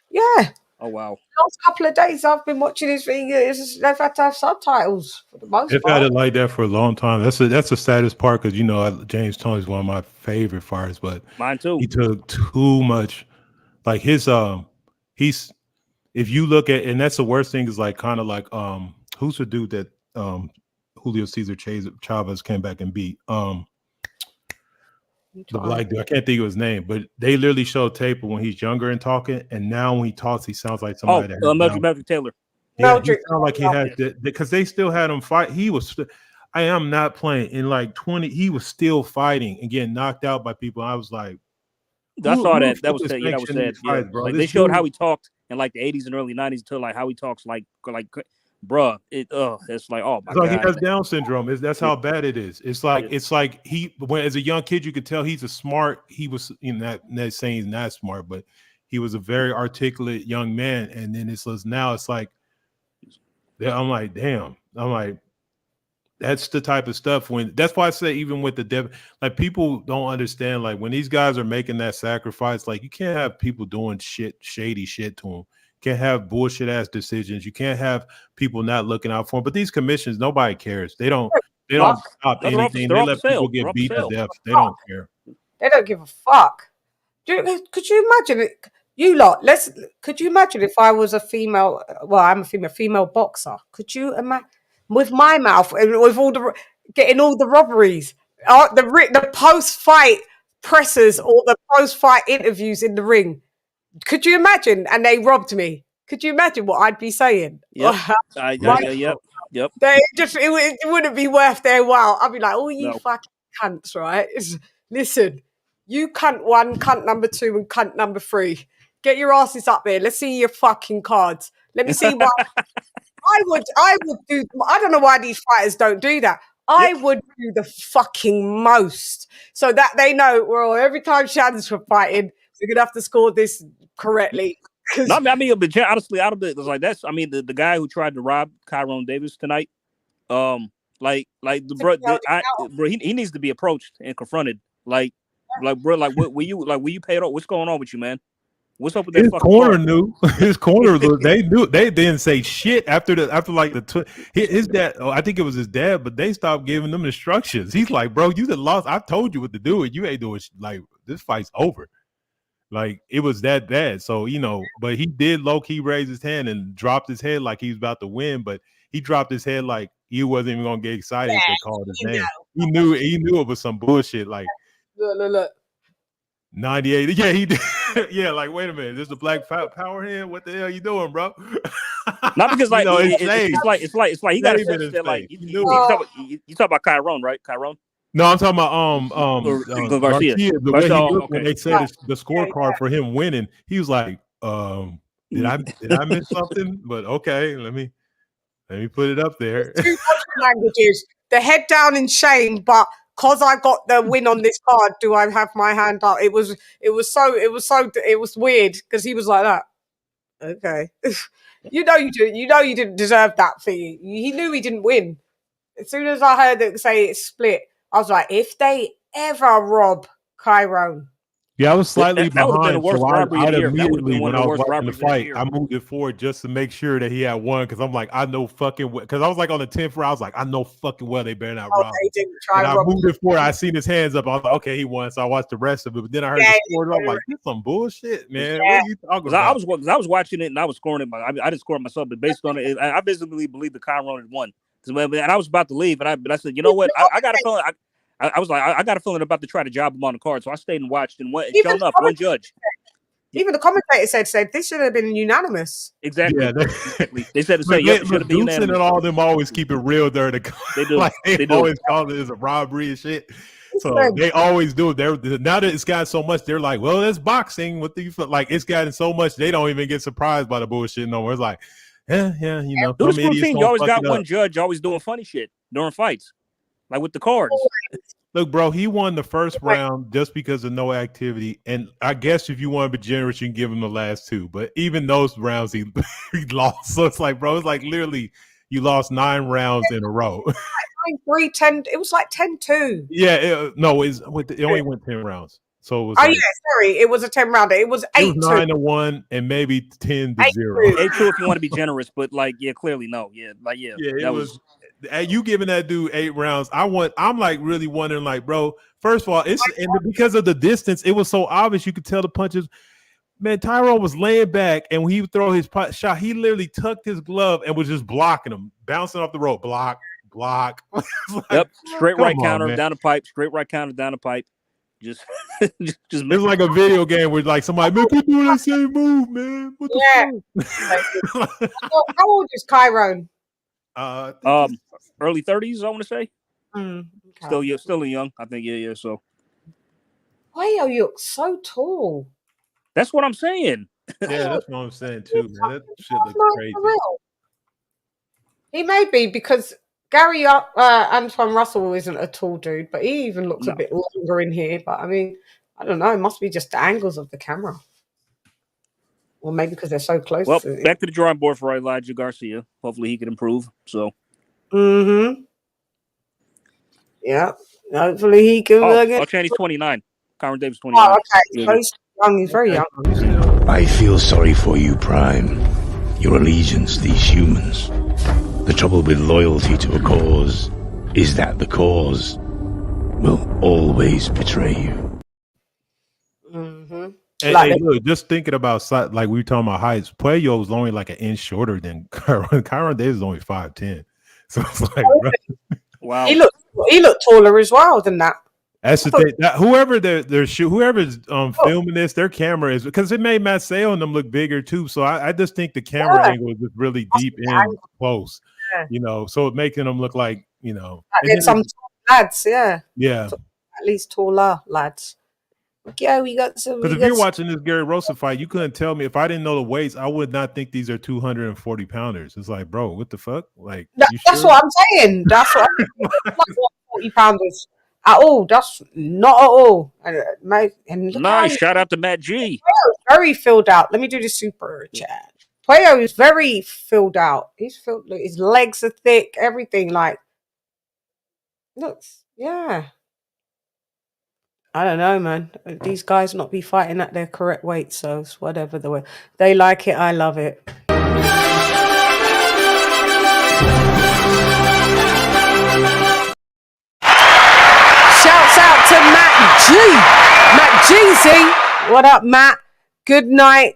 Yeah. Oh, wow. The last couple of days I've been watching his thing. They've had to have subtitles for the most part. They've had it like that for a long time. That's the saddest part because, you know, James Toney's one of my favorite fighters, but mine too. He took too much. Like his he's, if you look at, and that's the worst thing is like kind of like who's the dude that Julio Cesar Chavez came back and beat the black dude. I can't think of his name, but they literally showed tape of when he's younger and talking, and now when he talks, he sounds like somebody. Meldrick Taylor. Yeah, he sounded like he had because they still had him fight. He was. I am not playing in like 20. He was still fighting and getting knocked out by people. I was like, I saw that. That was sad. Yeah, that was sad. Yeah. Bro. Like they showed how he talked in like the 80s and early 90s to like how he talks like bruh. It's like, oh my God. He has Down syndrome. That's how bad it is. It's like when as a young kid you could tell he's he was not saying he's not smart, but he was a very articulate young man. And then now it's like I'm like, damn. I'm like, that's the type of stuff that's why I say even with the like people don't understand, like when these guys are making that sacrifice, like you can't have people doing shady shit to them. You can't have bullshit ass decisions. You can't have people not looking out for them. But these commissions, nobody cares. They don't stop anything. They let people get beat to death. They don't care. They don't give a fuck. Could you imagine it? You lot, could you imagine if I was a female? Well, I'm a female boxer. Could you imagine? With my mouth and with getting all the robberies, the post-fight pressers or the post-fight interviews in the ring. Could you imagine? And they robbed me. Could you imagine what I'd be saying? Yep. Yep. It wouldn't be worth their while. I'd be like, oh, you fucking cunts, right? Listen, you cunt one, cunt number two, and cunt number three. Get your asses up there. Let's see your fucking cards. Let me see what... I would do. I don't know why these fighters don't do that. I would do the fucking most so that they know, well, every time Shann's fighting, we're gonna have to score this correctly. No, I mean, but honestly, out of it, it's like that's. I mean, the guy who tried to rob Tyrone Davis tonight, bro, he needs to be approached and confronted. Like, bro, like, what were you paid off? What's going on with you, man? What's up with that? His corner knew. His corner, they knew. They didn't say shit after his dad. I think it was his dad, but they stopped giving them instructions. He's like, bro, you done lost. I told you what to do, and you ain't doing like this fight's over. Like it was that bad. So but he did low key raise his hand and dropped his head like he was about to win, but he dropped his head like he wasn't even gonna get excited if they called his name. He knew it was some bullshit. Like look. 98. Yeah, he did. Yeah, like, wait a minute. This is the black power hand? What the hell you doing, bro? Not because like it's like he got a sense that like you talk about Chiron, right? Chiron? No, I'm talking about Garcia. The way he looked when they said the scorecard for him winning, he was like, did I miss something? But okay, let me put it up there. Two languages. The head down in shame, but because I got the win on this card, do I have my hand up? It was weird because he was like that. Okay. you didn't deserve that thing. He knew he didn't win. As soon as I heard it say it's split, I was like, if they ever rob Chiron. Yeah, I was slightly behind. So I immediately, when I was watching the fight, I moved it forward just to make sure that he had won. Because I'm like, I know fucking well. Because I was like on the 10th round, I was like, I know fucking well they better not rob. And I moved it forward. I seen his hands up. I was like, okay, he won. So I watched the rest of it. But then I heard the score. I'm like, this some bullshit, man. What are you talking about? I was watching it and I was scoring it. I didn't score it myself, but based on it, I basically believe the Chiron had won. And I was about to leave, but I said, you know what? I got a feeling. I was like, I got a feeling they're about to try to job him on the card. So I stayed and watched. And sure enough, one judge. Even the commentator said this should have been unanimous. Exactly. Yeah, exactly. They said it should have been unanimous. And all of them always keep it real there. They do. Like, they do. always call it as a robbery and shit. So they always do. Now that it's gotten so much, they're like, well, that's boxing. What do you feel like? It's gotten so much, they don't even get surprised by the bullshit no more. It's like, yeah, you know. Do the thing. You always got one judge always doing funny shit during fights, like with the cards. Look, bro, he won the first round just because of no activity. And I guess if you want to be generous, you can give him the last two. But even those rounds, he lost. So it's like, bro, it's like literally you lost 9 rounds in a row. 3-10. It was like 10-2. Yeah, it only went 10 rounds. So it was sorry. It was a 10 rounder. It was 8-2. 9-1 and maybe 10-0. 8-2 if you want to be generous, but like, yeah, clearly no. Yeah, like that was you giving that dude 8 rounds. I'm like really wondering, like, bro, first of all, because of the distance, it was so obvious you could tell the punches. Man, Tyrone was laying back, and when he would throw his shot, he literally tucked his glove and was just blocking him, bouncing off the rope. Block. Like, yep, straight right counter down the pipe, straight right counter down the pipe. Just it's like a video game where like somebody, man, keep doing that same move, man. What the fuck? How old is Chiron? Early 30s, I want to say. Okay. Still young, I think. Yeah. So, Puello, you look so tall. That's what I'm saying. Yeah, that's what I'm saying too, man. That shit looks crazy. He may be because Gary Antoine Russell isn't a tall dude, but he even looks a bit longer in here. But I mean, I don't know. It must be just the angles of the camera. Or maybe because they're so close. Well, back to the drawing board for Elijah Garcia. Hopefully he can improve. So. Yeah. Hopefully he can. Chinny's 29. Cameron Davis 29. Oh, okay. So he's young. He's very young. I feel sorry for you, Prime. Your allegiance, these humans. The trouble with loyalty to a cause is that the cause will always betray you. Hey, look, just thinking about, like we were talking about heights, Puello was only like an inch shorter than Kyron Davis is only 5'10". So it's like, wow. He looked taller as well than that. That's the thing. Whoever's filming this, their camera is, because it made Matt Sale and them look bigger too. So I just think the camera angle is just really deep in close, you know. So it making them look like, you know, some lads, yeah, at least taller lads. Yeah, we got some. Because if you're watching this Gary Rosa fight, you couldn't tell me if I didn't know the weights. I would not think these are 240 pounders. It's like, bro, what the fuck? Like, that's what I'm saying. That's what I'm saying. Like 40 pounders at all. That's not at all. And nice shout out to Matt G. Very filled out. Let me do the super chat. Puello is very filled out. He's filled. His legs are thick. Everything like looks. Yeah. I don't know, man. These guys not be fighting at their correct weight, so it's whatever the way they like it. I love it. Shouts out to Matt G. Matt Jeezy. What up, Matt? Good night.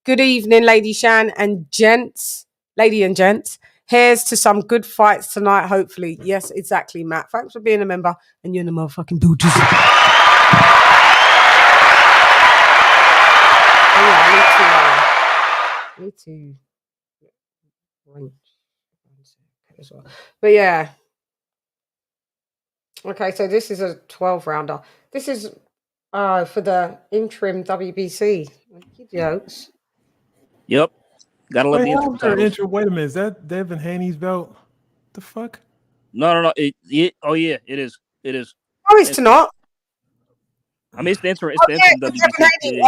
Good evening, Lady Shan and gents. Lady and gents. Here's to some good fights tonight, hopefully. Yes, exactly, Matt. Thanks for being a member, and you're in the motherfucking builders. Me too. But yeah. Okay, so this is a 12 rounder. This is for the interim WBC. Jokes. Yep. Gotta love the interim titles. Wait a minute, is that Devin Haney's belt? The fuck? No. Oh yeah, it is. It is. Oh, it's not. I mean, it's the interim. It's the interim WBC.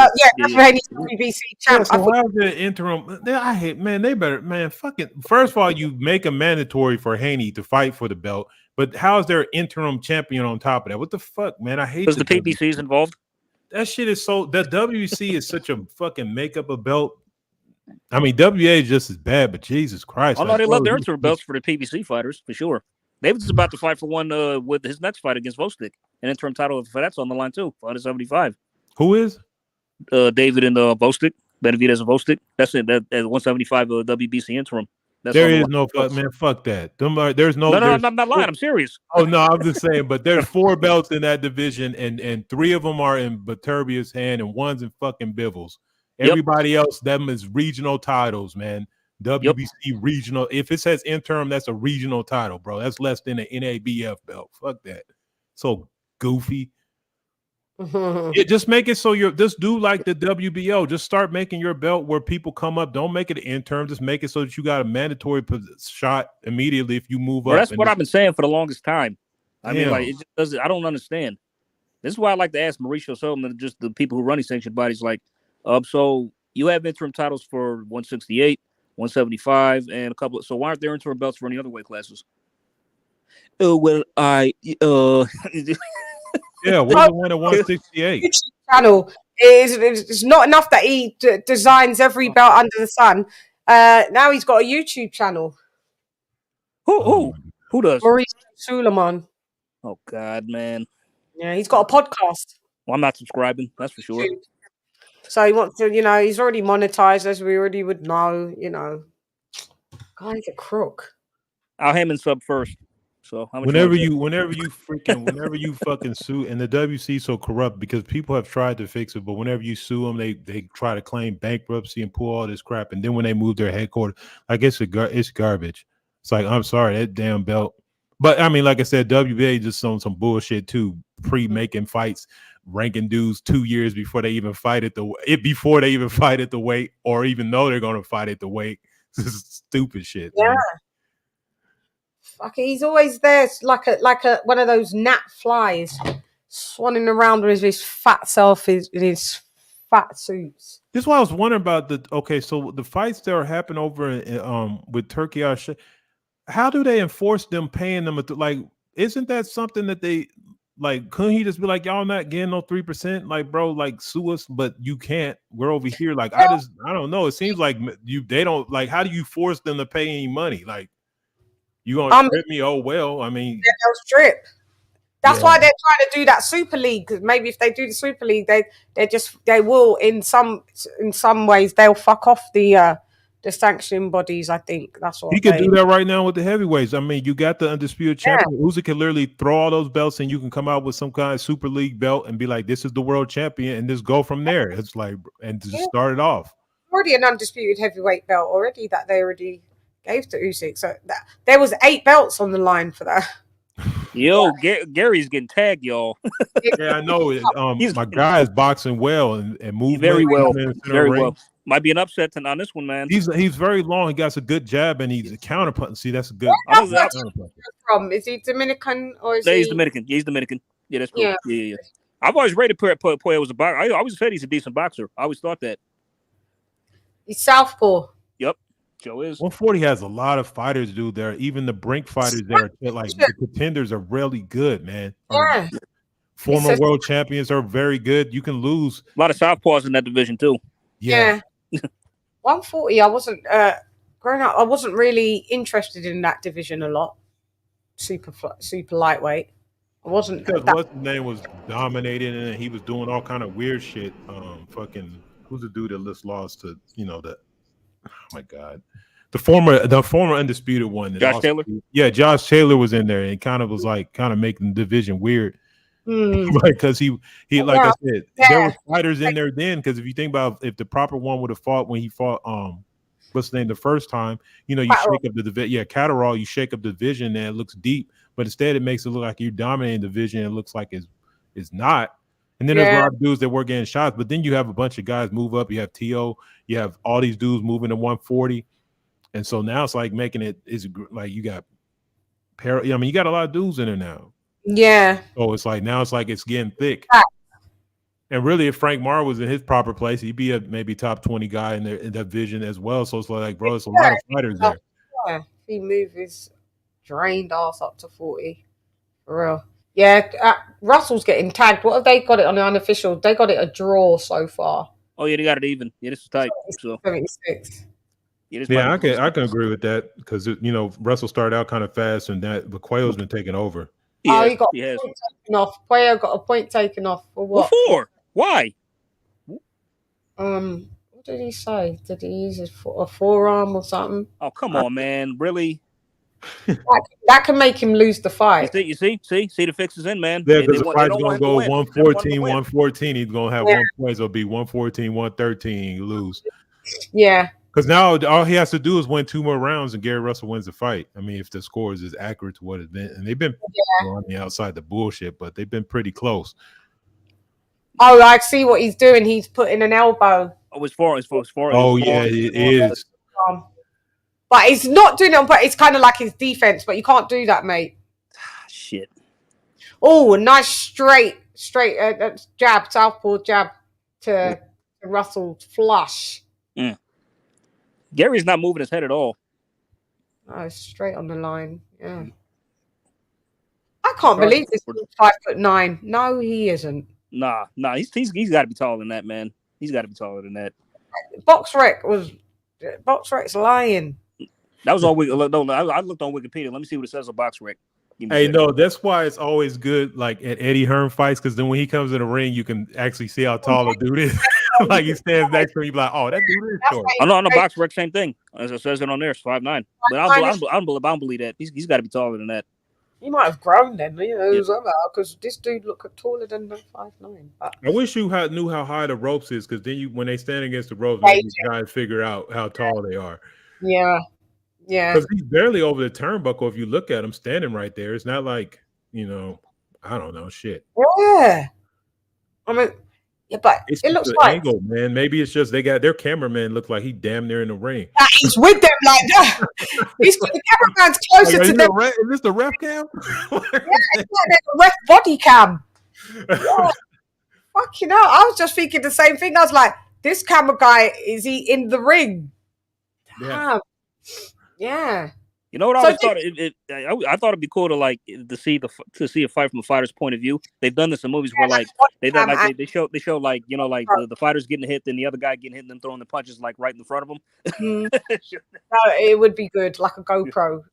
WBC champ. So why is the interim? I hate, man. They better, man. Fucking. First of all, you make a mandatory for Haney to fight for the belt, but how is there an interim champion on top of that? What the fuck, man? I hate. Because the PBC's involved. That shit is so. The WC is such a fucking makeup of belt. I mean, WA is just as bad, but Jesus Christ! Oh no, they love their interim belts for the PBC fighters for sure. David's about to fight for one with his next fight against Gvozdyk. An interim title for that's on the line too. 175. Who is? David and Gvozdyk. Benavidez and Gvozdyk. That's it. That 175 WBC interim. There is no fuck, man. Fuck that. There's no. No, I'm not lying. I'm serious. Oh no, I'm just saying. But there's 4 belts in that division, and 3 of them are in Beterbiev's hand, and 1's in fucking Bivens. Everybody else, them is regional titles, man. WBC regional. If it says interim, that's a regional title, bro. That's less than an NABF belt. Fuck that. So goofy. Just make it so just do like the WBO. Just start making your belt where people come up. Don't make it an interim. Just make it so that you got a mandatory shot immediately if you move up. That's what I've been saying for the longest time. I mean, like, it just doesn't. I don't understand. This is why I like to ask Mauricio Sullivan, just the people who run these sanctioned bodies, like, so you have interim titles for 168, 175, and a couple. So why aren't there interim belts for any other weight classes? Yeah, what's the one at 168? YouTube channel it's not enough that he designs every belt under the sun. Now he's got a YouTube channel. Who does? Mauricio Sullivan. Oh God, man. Yeah, he's got a podcast. Well, I'm not subscribing. That's for sure. So he wants to, he's already monetized, as we already would know. Guy's a crook. I'll Heyman sub first. So whenever you fucking sue, and the WC so corrupt because people have tried to fix it, but whenever you sue them, they try to claim bankruptcy and pull all this crap, and then when they move their headquarters, I guess it's garbage. It's like, I'm sorry, that damn belt. But I mean, like I said, WBA just on some bullshit too, pre-making fights, ranking dudes 2 years before they even fight at the weight, or even though they're going to fight at the weight. This is stupid shit. Yeah. Man. Fuck, he's always there, like a one of those gnat flies, swanning around with his fat self in his fat suits. This is why I was wondering about so the fights that are happening over in, with Turkey, how do they enforce them paying them? Like, isn't that something that they like? Couldn't he just be like, y'all not getting no 3%? Like, bro, like sue us, but you can't. We're over here. Like, I don't know. It seems like they don't like. How do you force them to pay any money? Like, you gonna strip me? Oh well, I mean, they'll strip. That's why they're trying to do that Super League. Because maybe if they do the Super League, they will in some ways they'll fuck off the sanctioning bodies. I think that's what he could do that right now with the heavyweights. I mean, you got the undisputed champion. Usyk can literally throw all those belts, and you can come out with some kind of Super League belt and be like, "This is the world champion," and just go from there. It's like, and just start it off. Already an undisputed heavyweight belt already that they already gave to Usyk. So there was 8 belts on the line for that. Yo, Gary's getting tagged, y'all. Yeah, I know. My guy is boxing well and moving very well. Very well. Might be an upset on this one, man. He's very long. He got a good jab and he's a counterpunch. See, that's a good. From is he Dominican or is he's Dominican? Yeah, he's Dominican. Yeah, that's cool. Yeah. I've always rated Puello as a boxer. I always said he's a decent boxer. I always thought that. He's southpaw. Yep. Joe is. 140 has a lot of fighters, dude. There, even the brink fighters that are like the contenders are really good, man. Yeah. Former world champions are very good. You can lose. A lot of southpaws in that division too. Yeah. 140. I wasn't growing up. I wasn't really interested in that division a lot. Super lightweight. I wasn't because what's his name was dominating and he was doing all kind of weird shit. Fucking who's the dude that just lost to that? Oh my god, the former undisputed one. Josh Taylor. Yeah, Josh Taylor was in there and kind of making the division weird. Because he like I said, there were fighters in there then. Because if you think about if the proper one would have fought when he fought what's the name the first time, you shake up the division. Yeah, Catterall, you shake up the division and it looks deep, but instead it makes it look like you're dominating the division. It looks like it's not. And then there's a lot of dudes that were getting shots, but then you have a bunch of guys move up. You have T.O., you have all these dudes moving to 140, and so now it's like making it is like you got you got a lot of dudes in there now. Yeah. So it's like now it's getting thick. And really, if Frank Marr was in his proper place, he'd be a maybe top 20 guy in that division as well. So it's like, bro, it's a lot of fighters there. Yeah, he moved his drained ass up to 40 for real. Yeah, Russell's getting tagged. What have they got it on the unofficial? They got it a draw so far. Oh yeah, they got it even. Yeah, this is tight. So 76. Yeah, I can agree with that because Russell started out kind of fast and that but Puello's been taking over. Yeah, he got a point taken off. Puello got a point taken off for what? For? Why? What What did he say? Did he use a forearm or something? Oh, come on, man. Really? That can make him lose the fight. You see the fix is in, man. Yeah, They because the don't fight's want going him to go to win. 114, 114. He's going to have 1 point. So it'll be 114, 113. You lose. Yeah. Because now all he has to do is win 2 more rounds and Gary Russell wins the fight. I mean, if the score is accurate to what it's been. And they've been on the outside the bullshit, but they've been pretty close. Oh, I see what he's doing. He's putting an elbow. Oh, it's for. Oh, yeah, it is. But he's not doing it, but it's kind of like his defense. But you can't do that, mate. Shit. Oh, a nice straight jab, southpaw jab to Russell's flush. Mm. Gary's not moving his head at all. Oh, straight on the line. Yeah. I can't believe this is 5'9". No, he isn't. Nah. He's got to be taller than that, man. He's got to be taller than that. BoxRec's lying. That was all. No, I looked on Wikipedia. Let me see what it says on BoxRec. Hey, no, that's why it's always good, like at Eddie Hearn fights, because then when he comes in the ring, you can actually see how tall a dude is. Like he stands next to him, you be like, "Oh, that dude is short." I know BoxRec, same thing. As it says it on there, it's 5'9". But I don't believe that. He's got to be taller than that. He might have grown then, because this dude looked taller than 5'9". I wish you knew how high the ropes is, because then when they stand against the ropes, maybe you guys figure out how tall they are. Yeah. Yeah. Because he's barely over the turnbuckle. If you look at him standing right there, it's not like, I don't know, shit. Yeah. I mean, yeah, but it looks the like angle, man. Maybe it's just they got their cameraman look like he damn near in the ring. He's with them like that. The cameraman's closer to them. Is this the ref cam? Yeah, it's like the ref body cam. Yeah. Fucking hell. I was just thinking the same thing. I was like, this camera guy, is he in the ring? Damn. Yeah. You know what I always thought? I thought it'd be cool to see a fight from a fighter's point of view. They've done this in movies where they show the fighters getting hit, then the other guy getting hit, and then throwing the punches like right in front of them. No, it would be good, like a GoPro.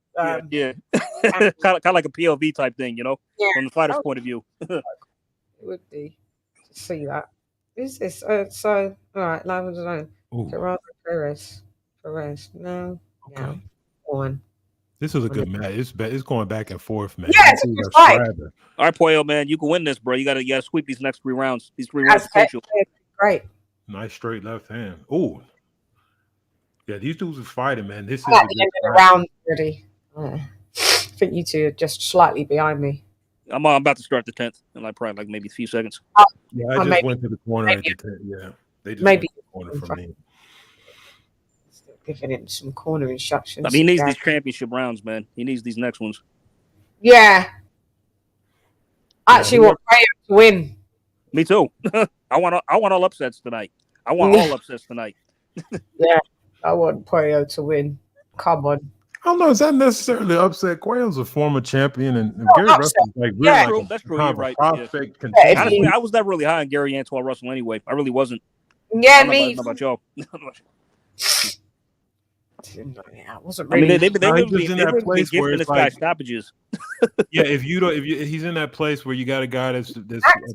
Yeah. kind of like a POV type thing, from the fighter's point of view. It would be to see that. Who's this? All right, Live on Perez. No. Okay. Yeah. On. This is a good match. It's going back and forth, man. Yeah, it's right. All right, Puello, man, you can win this, bro. You gotta sweep these next 3 rounds. These 3 rounds potential. Great. Nice straight left hand. Oh, yeah, these dudes are fighting, man. This is at the end of the round already. I think you two are just slightly behind me. I'm about to start the 10th in probably maybe a few seconds. Yeah, I just went to the corner at the 10th. Yeah, they just went to the corner from me. Giving him some corner instructions. I mean, he needs these championship rounds, man. He needs these next ones. Yeah. I actually want Puello to win. Me too. I want all upsets tonight. I want all upsets tonight. Yeah, I want Puello to win. Come on. I don't know. Is that necessarily upset? Quayle's a former champion, and Gary Russell's that's true. You're right. Prospect. Honestly, I was never really high on Gary Antoine Russell anyway. I really wasn't. Yeah, me. How about y'all? I wasn't really. They've been giving this guy stoppages. Yeah, if he's in that place where you got a guy that's a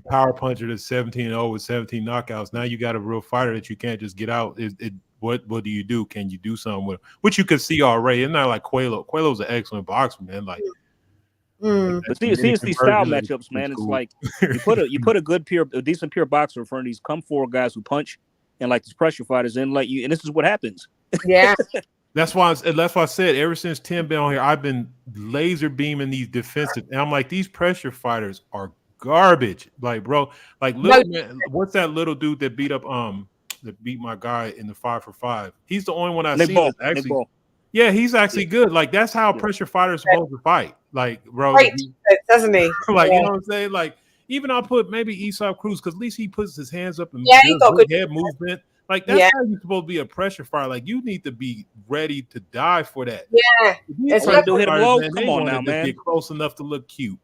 power puncher that's 17-0 with 17 knockouts. Now you got a real fighter that you can't just get out. What do you do? Can you do something with him? Which you could see already. It's not like Puello. Puello's an excellent boxer, man. But see, it's these style matchups, man. It's like you put a decent pure boxer in front of these come forward guys who punch and these pressure fighters and and this is what happens. Yeah. That's why I said ever since Tim been on here, I've been laser beaming these defensive, and I'm like, these pressure fighters are garbage. Bro, man, what's that little dude that beat up that beat my guy in the 5 for 5? He's the only one I've seen actually. Yeah, he's actually good. That's how pressure fighters are supposed to fight. Bro, great, doesn't he? You know what I'm saying? Even I'll put maybe Aesop Cruz, because at least he puts his hands up and he got good head movement. That's how you're supposed to be a pressure fighter. You need to be ready to die for that. Yeah. Hit him low. Come on now, man. Get close enough to look cute.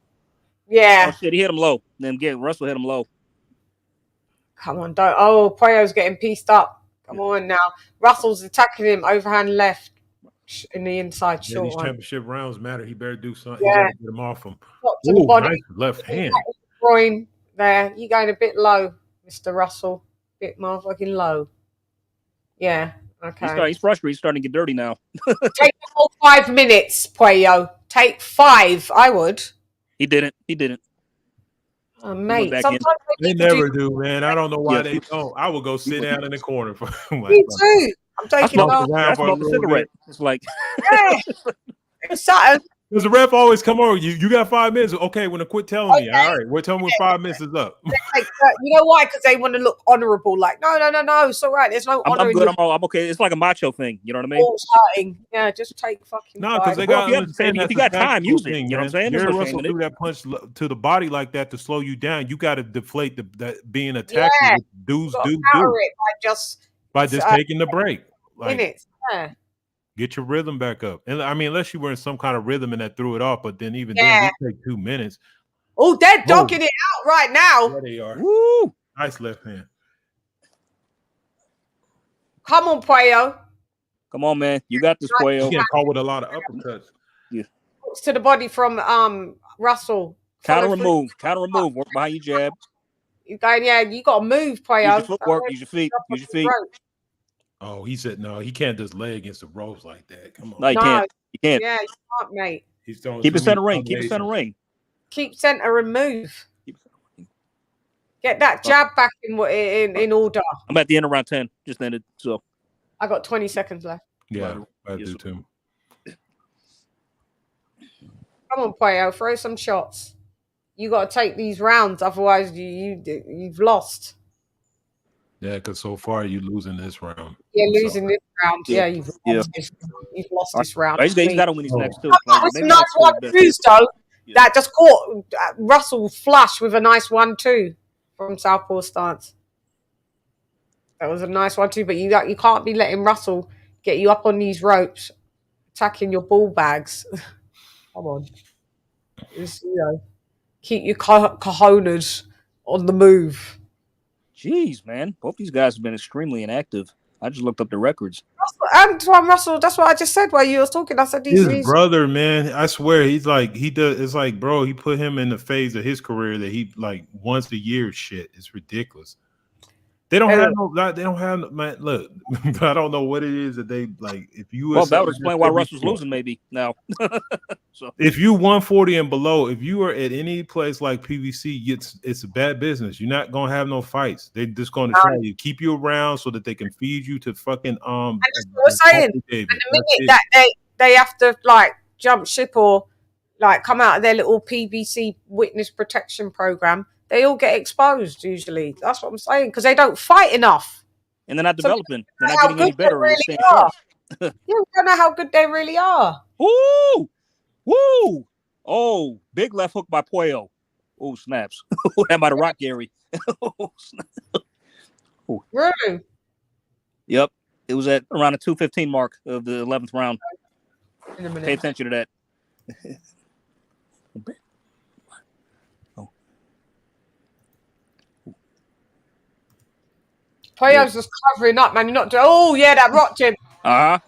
Yeah. Oh, shit, he hit him low. Then Russell hit him low. Come on, don't. Oh, Puello's getting pieced up. Come on now. Russell's attacking him overhand left in the inside short. These championship rounds matter. He better do something. Yeah. He better get him off him. To the body. Nice left hand. Groin there. You're going a bit low, Mr. Russell. Bit more fucking low. Yeah. Okay. He's frustrated. He's starting to get dirty now. Take the whole 5 minutes, Puello. Take 5. I would. He didn't. He didn't. Oh, mate. back Sometimes They never do, man. I don't know why Yeah. they don't. I would go sit down in the corner for Me too. I'm taking smoke off. I smoked a cigarette. It's like Yeah. It's something. Because the ref always come over. You got 5 minutes. Okay, when to quit telling me. All right, well, tell me when 5 minutes is up. Like, you know why? Because they want to look honourable. Like, no. It's all right. There's no honour. I'm good. I'm okay. It's like a macho thing. You know what I mean? Starting. Yeah, just take fucking. No, because they Well, got if you got time, use it. You know what I'm saying? Jerry There's no Russell shame in threw it. that punch to the body like that to slow you down. You got to deflate that being attacked. Yeah. Dudes Counter do it by just taking the break. Like, minutes. Yeah. get your rhythm back up. And I mean, unless you were in some kind of rhythm and that threw it off, but then even Yeah. then, it take 2 minutes. Oh, they're dogging it out right now. There they are. Woo! Nice left hand. Come on, Puello. Come on, man. You got this, Puello. He's getting caught with a lot of uppercuts. Hooks to the body from Russell. Counter remove. Work behind your jab. You going? Yeah, you got to move, Puello. Use your footwork. Use your feet. Use your feet. Oh, he said no. He can't just lay against the ropes like that. Come on. No, you can't. You can't. Yeah, you can't, mate. He's throwing Keep it too center many ring. Keep it center ring. Keep center and move. Get that jab back in order. I'm at the end of round 10. Just ended. So I got 20 seconds left. Yeah, I do too. Come on, Puello, throw some shots. You got to take these rounds, otherwise you've lost. Yeah, because so far you're losing this round. Yeah, losing this round. Yeah, you've lost this round. He's got to win these next two. That was a nice 1-2, though. That just caught Russell flush with a nice 1-2 from southpaw stance. That was a nice 1-2, but you can't be letting Russell get you up on these ropes, attacking your ball bags. Come on. Just, keep your cojones on the move. Jeez, man. Both these guys have been extremely inactive. I just looked up the records. Antoine Russell, that's what I just said while you were talking. I said his brother, man. I swear, he's like he does. It's like, bro, he put him in the phase of his career that he like once a year shit. It's ridiculous. They don't have no. They don't have man. Look, I don't know what it is that they like. If you that would explain why Russell's losing, maybe now. So if you 140 and below, if you are at any place like PVC, it's a bad business. You're not gonna have no fights. They're just gonna try to keep you around so that they can feed you to fucking I just was saying. And the minute that they have to like jump ship or like come out of their little PVC witness protection program, they all get exposed usually. That's what I'm saying, because they don't fight enough. And they're not developing. They're not getting any better. Really you don't know how good they really are. Woo! Woo! Oh, big left hook by Puello. Oh, snaps. That might have rocked Gary. Really? Yep. It was at around the 2:15 mark of the 11th round. In a minute. Pay attention to that. Puello's just covering up, man. You're not doing. Oh yeah, that rocked him. Oh,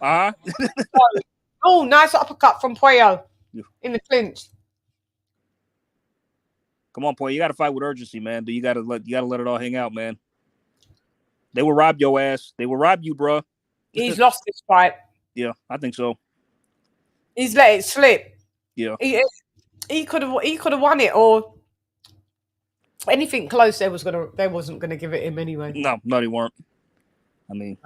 nice uppercut from Puello in the clinch. Come on, Puello. You got to fight with urgency, man. You got to let it all hang out, man. They will rob your ass. They will rob you, bro. He's lost this fight. Yeah, I think so. He's let it slip. Yeah, he could have won it, or anything close. They wasn't gonna give it him anyway. No, they weren't. I mean,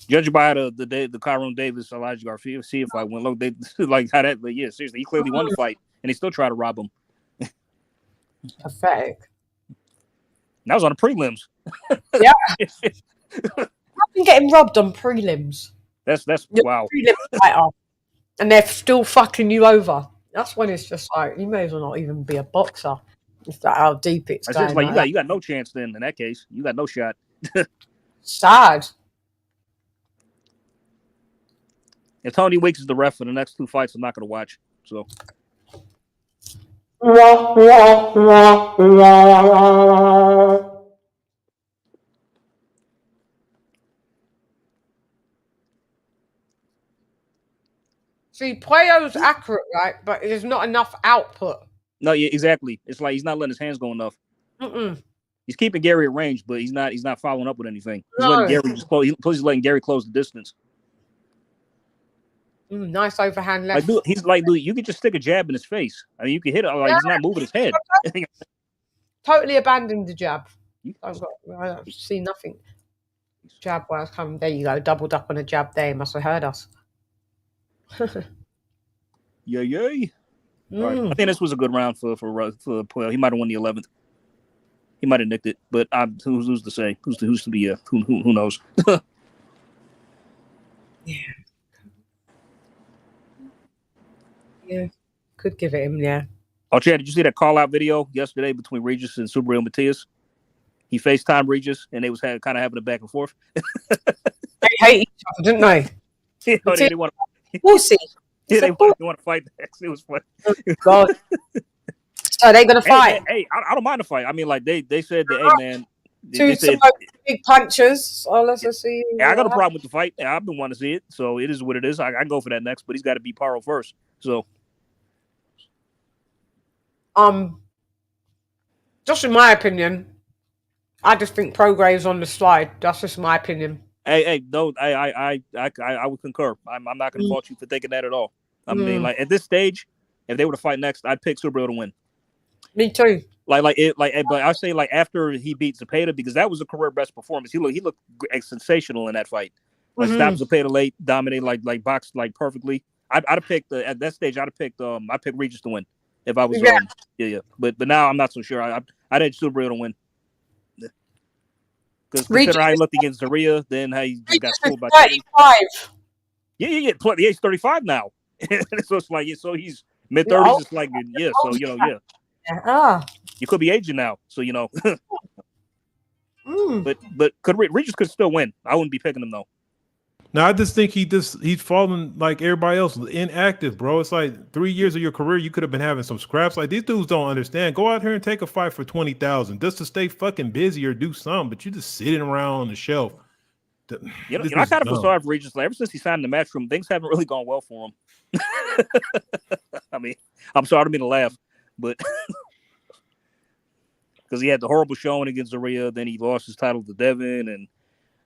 judging by the Kyron Davis Elijah Garcia fight, when look, they like how that. Yeah, seriously, he clearly won the fight, and they still try to rob him. Pathetic. That was on the prelims. Yeah, I've been getting robbed on prelims. That's wow. Prelims fighter, and they're still fucking you over. That's when it's just like you may as well not even be a boxer. It's like how deep it's going. Just like you got no chance then. In that case, you got no shot. Sad. If Tony Weeks is the ref for the next two fights, I'm not going to watch. So. See, Puello's accurate, right? But there's not enough output. No, yeah, exactly. It's like he's not letting his hands go enough. Mm-mm. He's keeping Gary at range, but he's not following up with anything. He's No. letting Gary just close. He's letting Gary close the distance. Nice overhand Like, left. dude, he's like, dude, you could just stick a jab in his face. I mean, you can hit it. Like, he's not moving his head. Totally abandoned the jab. I see nothing. Jab where I was coming. There you go. Doubled up on a jab there. He must have heard us. Yay. Right. I think this was a good round for Puello. He might have won the 11th. He might have nicked it, but who's to say? Who knows? Yeah, could give it him. Yeah. Oh, Chad, did you see that call out video yesterday between Regis and Subriel Matias? He FaceTimed Regis, and they was kind of having a back and forth. They hate each other, didn't they? You know, they want to. We'll see. Yeah, they want to fight next. It was fun. Oh, God. So they're gonna fight. Hey, I don't mind the fight. I mean, like they said that, hey man, Two big punchers. So let's just see. Yeah, I got a problem with the fight. I've been wanting to see it, so it is what it is. I go for that next, but he's got to beat Paro first. So, just in my opinion, I just think Prograve's on the slide. That's just my opinion. Hey, no, I would concur. I'm not going to fault you for thinking that at all. I mean, like at this stage, if they were to fight next, I'd pick Subriel to win. Me too. But I say like after he beat Zepeda, because that was a career best performance. He looked sensational in that fight. Like stopped Zepeda late, dominated like boxed like perfectly. I'd have picked at that stage. I'd pick Regis to win if I was But now I'm not so sure. I'd edge Subriel to win. Because consider how he looked against Zaria, then how he just got schooled by 35. Yeah. Plus, he's 35 now. So it's like, so he's mid 30s. It's like, So you could be aging now. So But Regis could still win. I wouldn't be picking him though. No, I just think he's fallen like everybody else, inactive, bro. It's like 3 years of your career, you could have been having some scraps. Like these dudes don't understand. Go out here and take a fight for 20,000 just to stay fucking busy or do something. But you just sitting around on the shelf. I kind of feel sorry for Regis. Like, ever since he signed in the Matchroom, things haven't really gone well for him. I mean, I'm sorry, I don't mean to laugh, but because he had the horrible showing against Zaria, then he lost his title to Devin, and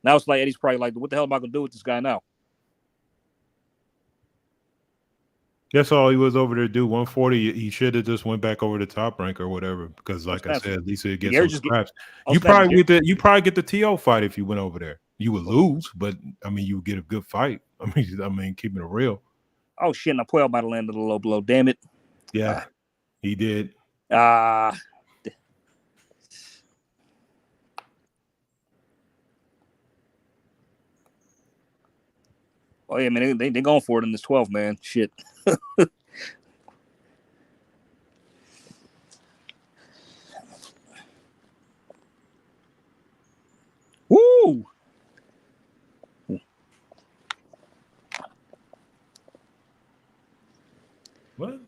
now it's like Eddie's probably like, what the hell am I going to do with this guy now? That's all he was over there to do. 140. He should have just went back over the Top Rank or whatever. Because, like I said, at least it gets some scraps. You probably get the TO fight if you went over there. You would lose, but I mean, you would get a good fight. I mean, keeping it real. Oh shit! Now Puello might have landed a low blow. Damn it. Yeah, he did. Oh yeah, man, they going for it in this 12, man. Shit. Woo! What?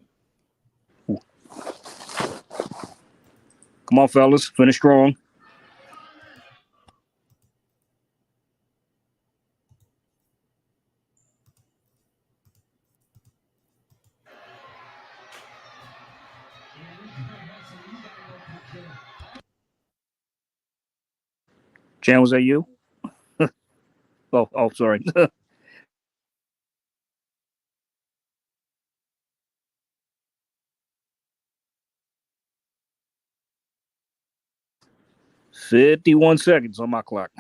Come on, fellas, finish strong. Chan, was that you? oh, sorry. "51 seconds on my clock."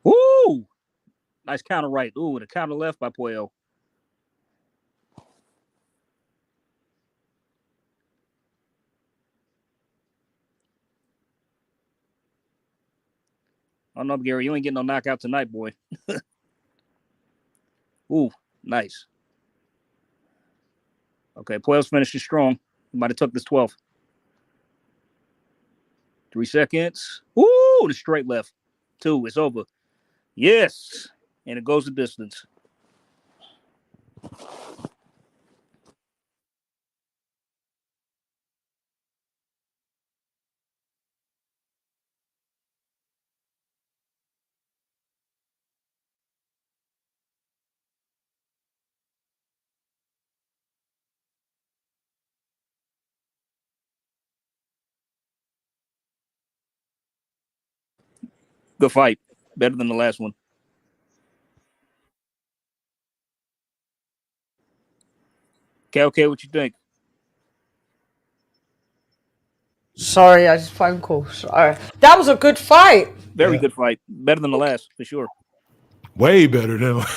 Woo! Nice counter right. Ooh, the counter left by Puello. I don't know, Gary. You ain't getting no knockout tonight, boy. Ooh, nice. Okay, Puello's finishing strong. He might have took this 12. 3 seconds. Ooh, the straight left. 2. It's over. Yes. And it goes the distance. Good fight. Better than the last one. Okay, what you think? Sorry, I just phone call. Sorry. That was a good fight. Very good fight. Better than the last, for sure. Way better than like,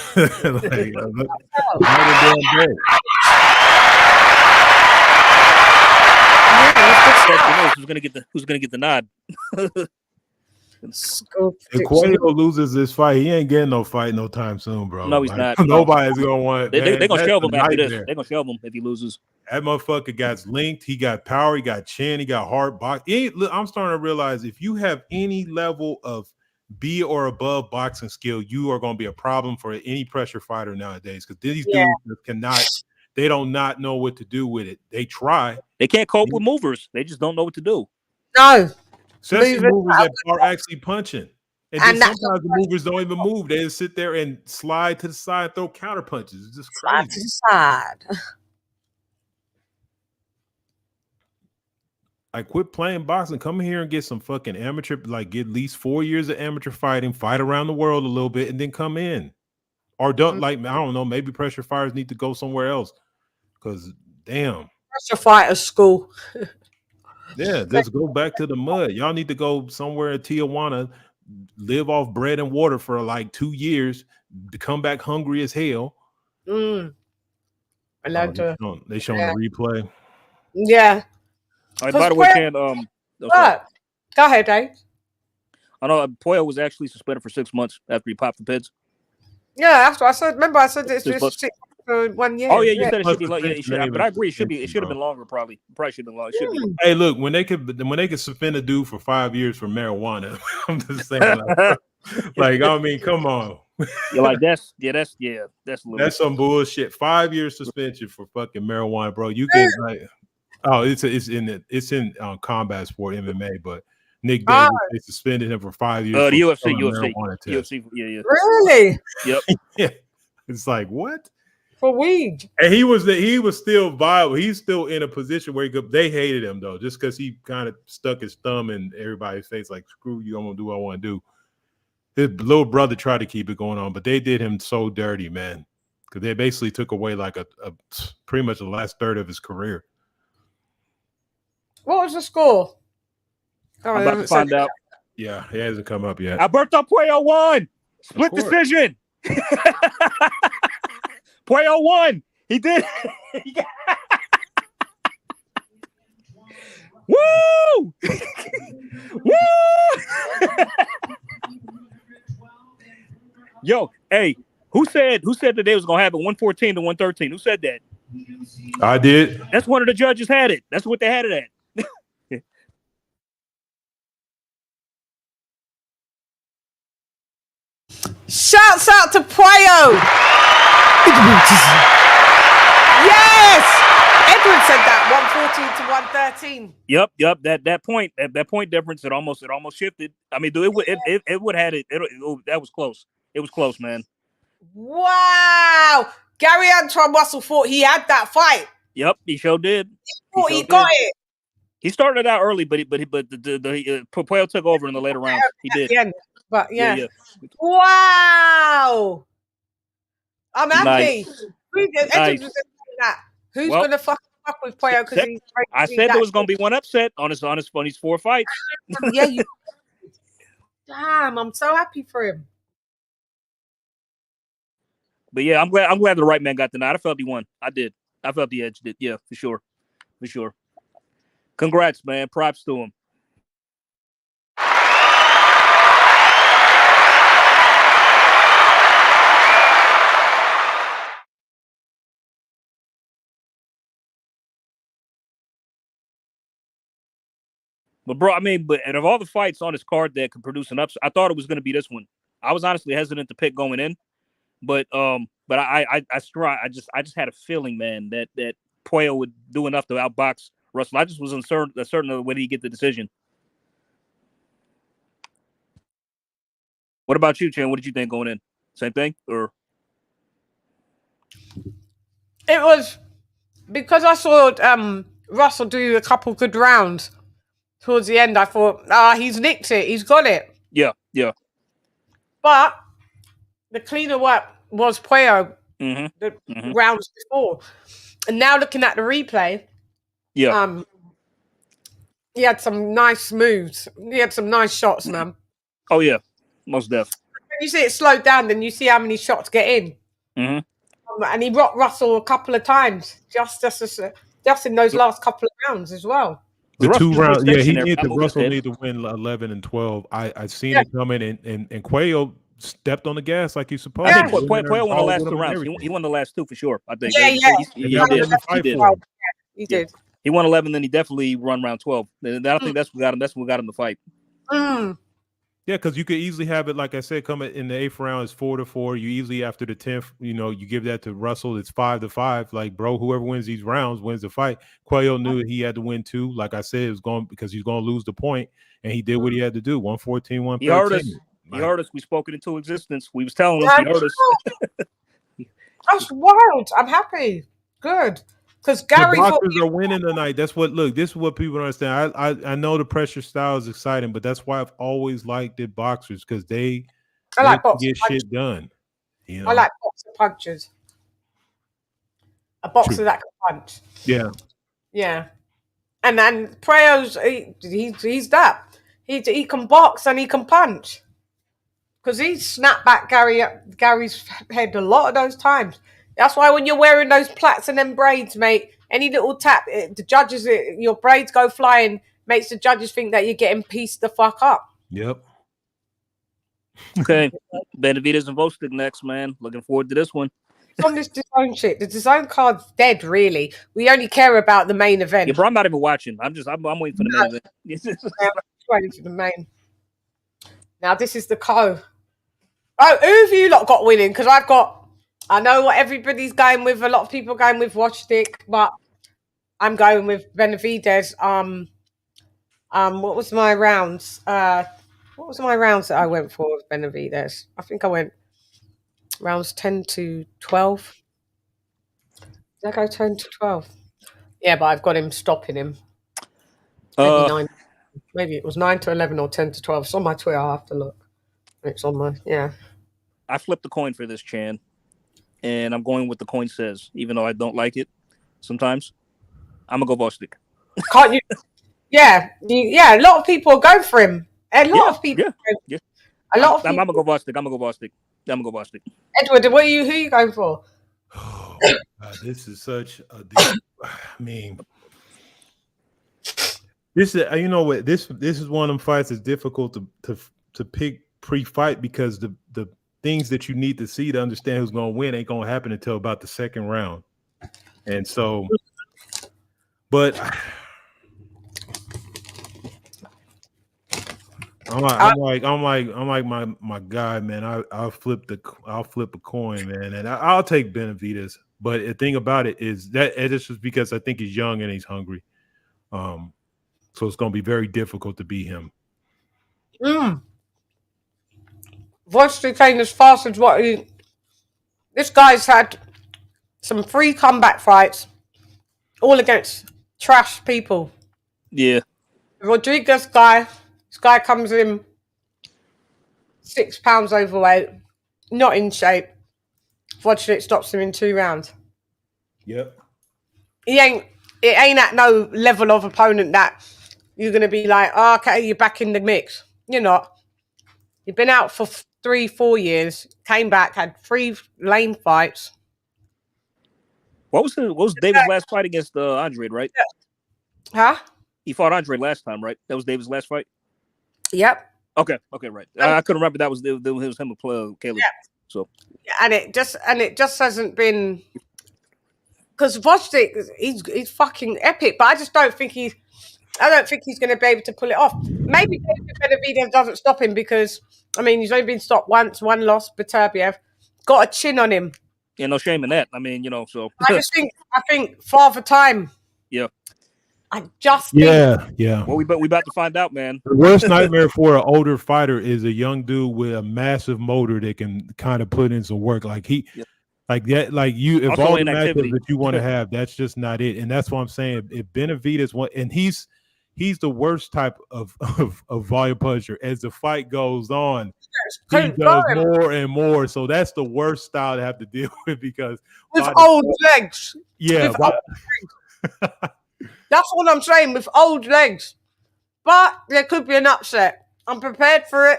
who's gonna get the nod. If Puello loses this fight, he ain't getting no fight no time soon, bro. No, he's not. Nobody's gonna want. They're gonna shelve him after this. They're gonna shelve him if he loses. That motherfucker got linked. He got power. He got chin. He got hard box. I'm starting to realize if you have any level of B or above boxing skill, you are going to be a problem for any pressure fighter nowadays. Because these dudes cannot. They don't not know what to do with it. They try. They can't cope with movers. They just don't know what to do. No. Especially movers that are actually punching. And then sometimes the movers don't even move. They just sit there and slide to the side and throw counter punches. It's just crazy. Slide to the side. I quit playing boxing. Come here and get some fucking amateur, like get at least 4 years of amateur fighting, fight around the world a little bit, and then come in. Or don't like, I don't know, maybe pressure fighters need to go somewhere else. Because damn. Pressure fighter school. Yeah, just go back to the mud. Y'all need to go somewhere in Tijuana, live off bread and water for like 2 years, to come back hungry as hell. They showing the replay. Yeah. All right, by the way, Chan, go ahead, Dave. I know Puello was actually suspended for 6 months after he popped the pits. Yeah, that's what I said. Remember, I said it's just 6 for 1 year. Oh yeah, you said it should be like but I agree. It should have been longer. Probably should have been longer. Hey, look, when they could suspend a dude for 5 years for marijuana, I'm just saying, like I mean, come on. You're like that's some bullshit. 5 years suspension for fucking marijuana, bro. You can like, oh, it's in combat sport MMA, but Nick Davis, they suspended him for 5 years. The UFC, yeah. Really? Yep. Yeah. It's like what? For weed. And he was still viable. He's still in a position where they hated him though, just because he kind of stuck his thumb in everybody's face, like screw you, I'm gonna do what I want to do. His little brother tried to keep it going on, but they did him so dirty, man. Because they basically took away like a pretty much the last third of his career. What was the score? I'm about to find out. Yeah, it hasn't come up yet. Alberto Puello won. Split decision. Puello won. He did. Woo! Woo! Yo, hey, who said that they was gonna have it 114 to 113? Who said that? I did. That's one of the judges had it. That's what they had it at. Shouts out to Puello. Yes, Edward said that 114 to 113. Yep. That point difference. It almost shifted. I mean, dude, it would have it. That was close. It was close, man. Wow, Gary Antoine Russell thought he had that fight. Yep, he sure did. He got it. He started out early, but the Puello took over in the later rounds. He did. But yeah. Wow. I'm happy. Nice. Who's gonna fuck with Puello? Because I said there was gonna be one upset on his 4 fights. Yeah. Damn, I'm so happy for him. But yeah, I'm glad the right man got the nod. I felt he won. I did. I felt the edge did. Yeah, for sure. Congrats, man. Props to him. But bro, I mean, but of all the fights on this card that could produce an upset, I thought it was going to be this one. I was honestly hesitant to pick going in, but I just had a feeling, man, that Puello would do enough to outbox Russell. I just was uncertain of whether he'd get the decision. What about you, Chan? What did you think going in? Same thing, or? It was because I saw Russell do a couple good rounds towards the end. I thought, he's nicked it. He's got it. Yeah. But the cleaner work was Puello the rounds before. And now looking at the replay, he had some nice moves. He had some nice shots, man. Oh yeah, most def. When you see it slowed down, then you see how many shots get in. And he rocked Russell a couple of times, just in those last couple of rounds as well. The 2 rounds, yeah, he needed Russell need to win 11 and 12. I seen it coming, and Puello stepped on the gas like he's supposed to. I think Puello won the last 2 rounds. He won the last 2 for sure. I think. He did. He won 11, then he definitely run round 12. And I think that's what got him. That's what got him to fight. Yeah, because you could easily have it, like I said, coming in the 8th round is 4-4. You easily after the 10th, you give that to Russell. It's 5-5. Like, bro, whoever wins these rounds wins the fight. Puello knew he had to win 2. Like I said, it was going because he's going to lose the point, and he did what he had to do. 114, 113. He heard us. He heard us. We spoke it into existence. We was telling him. He heard us. That's wild. I'm happy. Good. Because Gary the boxers are winning tonight. That's what. Look, this is what people don't understand. I know the pressure style is exciting, but that's why I've always liked the boxers because they like get shit done. I like boxer punches. A boxer that can punch. Yeah. And then Puello's he's that. He can box and he can punch. Because he snapped back Gary's head a lot of those times. That's why when you're wearing those plaits and them braids, mate, any little tap, the judges, your braids go flying, makes the judges think that you're getting pieced the fuck up. Yep. Okay. Benavidez and Gvozdyk next, man. Looking forward to this one. It's on this DAZN shit. The DAZN card's dead, really. We only care about the main event. Yeah, bro, I'm not even watching. I'm waiting for the main event. I'm waiting for the main. Now, this is the co. Oh, who have you lot got winning? Because I know what everybody's going with. A lot of people going with Gvozdyk, but I'm going with Benavidez. What was my rounds? What was my rounds that I went for with Benavidez? I think I went rounds 10 to 12. Did I go 10 to 12? Yeah, but I've got him stopping him. Maybe it was 9 to 11 or 10 to 12. It's on my Twitter. I'll have to look. It's on my, I flipped the coin for this, Chan. And I'm going with the coin says, even though I don't like it sometimes. I'm going to go Gvozdyk. Can't you? Yeah. A lot of people go for him. A lot of people. Yeah. A lot of people. I'm going to go Gvozdyk. I'm going to go Gvozdyk. Edward, who are you going for? Oh, God, this is such a deep, I mean, this is, you know what, this is one of them fights that's difficult to pick pre-fight because the things that you need to see to understand who's going to win ain't going to happen until about the 2nd round. And so, but I'm like my guy, man. I'll flip a coin, man, and I'll take Benavidez. But the thing about it is that it's just because I think he's young and he's hungry. So it's going to be very difficult to beat him. Gvozdyk ain't as fast as what he. This guy's had some free comeback fights, all against trash people. Yeah. Rodriguez guy. This guy comes in 6 pounds overweight, not in shape. Gvozdyk stops him in 2 rounds. Yep. It ain't at no level of opponent that you're gonna be like, oh, okay, you're back in the mix. You're not. You've been out for 3-4 years, came back, had 3 lame fights. What was David's last fight against Andre, right? Huh? He fought Andre last time, right? That was David's last fight? Yep. Okay, right. I couldn't remember that was him with Caleb. Yeah. So and it just hasn't been because Gvozdyk, he's fucking epic, but I just don't think he's going to be able to pull it off. Maybe David Benavidez doesn't stop him because I mean he's only been stopped once, 1 loss. Beterbiev got a chin on him. Yeah, no shame in that. I mean, so I think Father Time. Yeah. I just yeah. Well, we about to find out, man. The worst nightmare for an older fighter is a young dude with a massive motor that can kind of put in some work. Like like that, like you. If Also all the inactivity matchups that you want to have, that's just not it. And that's what I'm saying. If Benavidez and he's he's the worst type of volume puncher. As the fight goes on, he does more and more. So that's the worst style to have to deal with because with old legs. Yeah, with old legs. That's what I'm saying, with old legs. But there could be an upset. I'm prepared for it.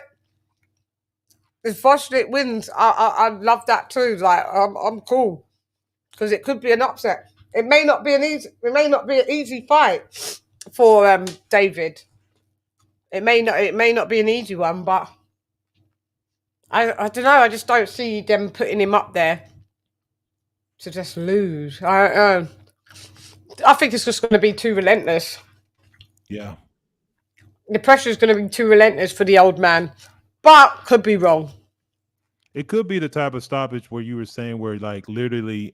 If Gvozdyk wins, I love that too. Like I'm cool because it could be an upset. It may not be an easy fight for David. It may not be an easy one, but I don't know. I just don't see them putting him up there to just lose. I think it's just going to be too relentless. Yeah. The pressure is going to be too relentless for the old man, but could be wrong. It could be the type of stoppage where you were saying where like literally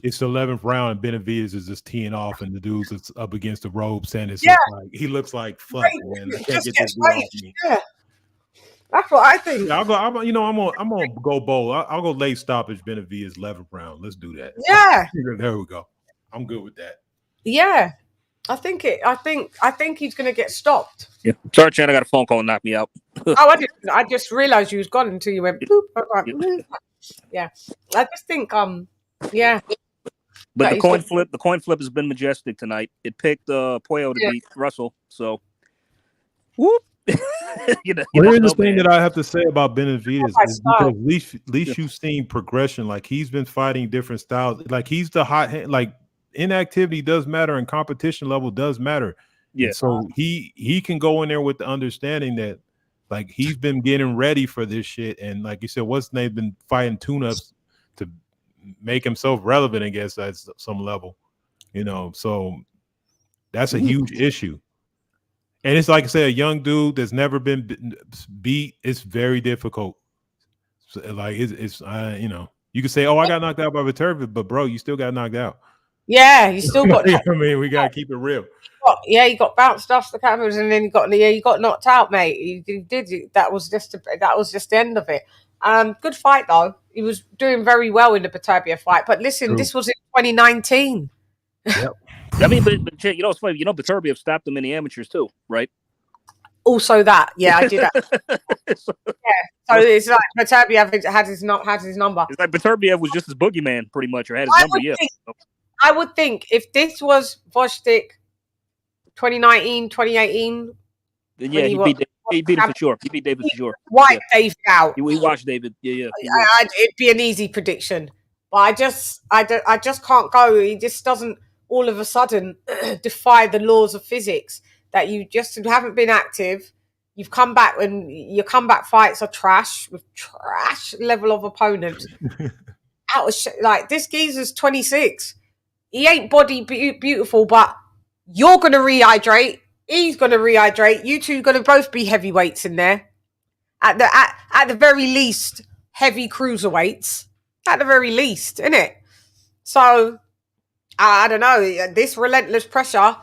it's the 11th round and Benavidez is just teeing off and the dude's up against the ropes and it's he looks like fuck, man. I can't get this dude off me. Yeah. That's what I think. Yeah, I'm gonna go bold. I'll go late stoppage Benavidez 11th round. Let's do that. Yeah. There we go. I'm good with that. Yeah. I think he's gonna get stopped. Yeah. Sorry, Chan, I got a phone call and knocked me out. I just realized you was gone until you went boop. Yeah. I just think yeah. But the coin flip has been majestic tonight. It picked Puello to beat Russell. So whoop. Here's the thing that I have to say about Benavidez is because at least you've seen progression. Like he's been fighting different styles. Like he's the hot hand. Like inactivity does matter and competition level does matter. Yeah. And so he can go in there with the understanding that like he's been getting ready for this shit. And like you said, what's his name been fighting tune-ups to make himself relevant, I guess, at some level. So that's a huge issue. And it's like I said, a young dude that's never been beat. It's very difficult. So, like it's you can say, "Oh, I got knocked out by Benavidez," but bro, you still got knocked out. Yeah, you still got. I mean, we gotta keep it real. You got bounced off the cameras, and then you got knocked out, mate. You did. That was just the end of it. Good fight though. He was doing very well in the Benavidez fight. But listen, this was in 2019. Yep. I mean, but it's funny. Benavidez stopped him in the amateurs too, right? Also that, yeah, I did that. So it's like Benavidez had his number. It's like Benavidez was just his boogeyman, pretty much, or had his number. I would think if this was Gvozdyk 2019, 2018. Then yeah, he beat him for sure. He beat David for sure. David out. He watched David. Yeah. It'd be an easy prediction, but I just can't go. He just doesn't all of a sudden defy the laws of physics that you just haven't been active. You've come back and your comeback fights are trash with trash level of opponents. Like this geezer's 26. He ain't body beautiful, but you're going to rehydrate. He's going to rehydrate. You two are going to both be heavyweights in there. At the very least, heavy cruiserweights. At the very least, innit? So, I don't know. This relentless pressure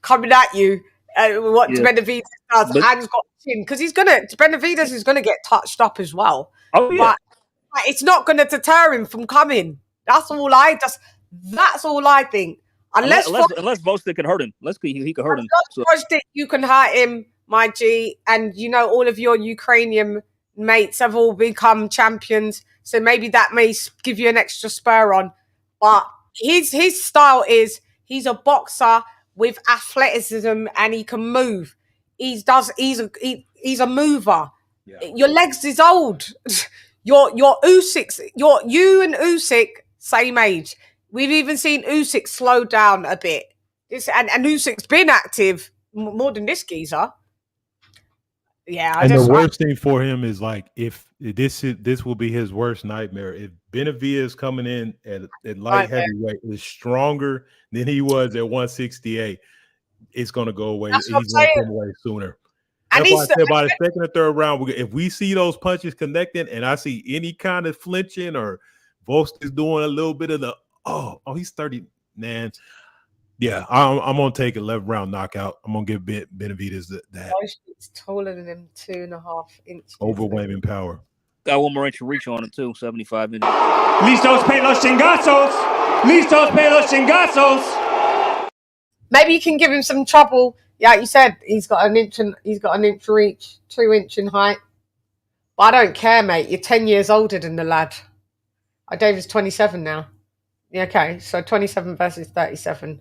coming at you. What Benavidez does, and he's got chin because Benavidez is going to get touched up as well. Oh yeah. But it's not going to deter him from coming. That's all I think. Unless Gvozdyk can hurt him. He can hurt him. Gvozdyk, you can hurt him, my G. And all of your Ukrainian mates have all become champions. So maybe that may give you an extra spur on. But his style is he's a boxer with athleticism and he can move. He's a mover. Yeah. Your legs is old. Your Usyk's, you and Usyk same age. We've even seen Usyk slow down a bit. And Usyk's been active more than this geezer. Yeah, the worst thing for him is like if this will be his worst nightmare. If Benavidez coming in at light heavyweight is stronger than he was at 168, it's gonna go away. He's gonna come away sooner. That's why I said by the second or third round, if we see those punches connecting and I see any kind of flinching or Gvozdyk is doing a little bit of the he's 30, man. Yeah, I'm gonna take 11th round knockout. I'm gonna give Benavidez that. It's taller than him, 2.5 inches. Overwhelming power. Got one more inch of reach on it too, 75 inches. Listos pe los chingazos. Listos pe los chingazos. Maybe you can give him some trouble. Yeah, you said he's got an inch reach, 2 inch in height. But I don't care, mate. You're 10 years older than the lad. David's 27 now. Yeah, okay, so 27 versus 37.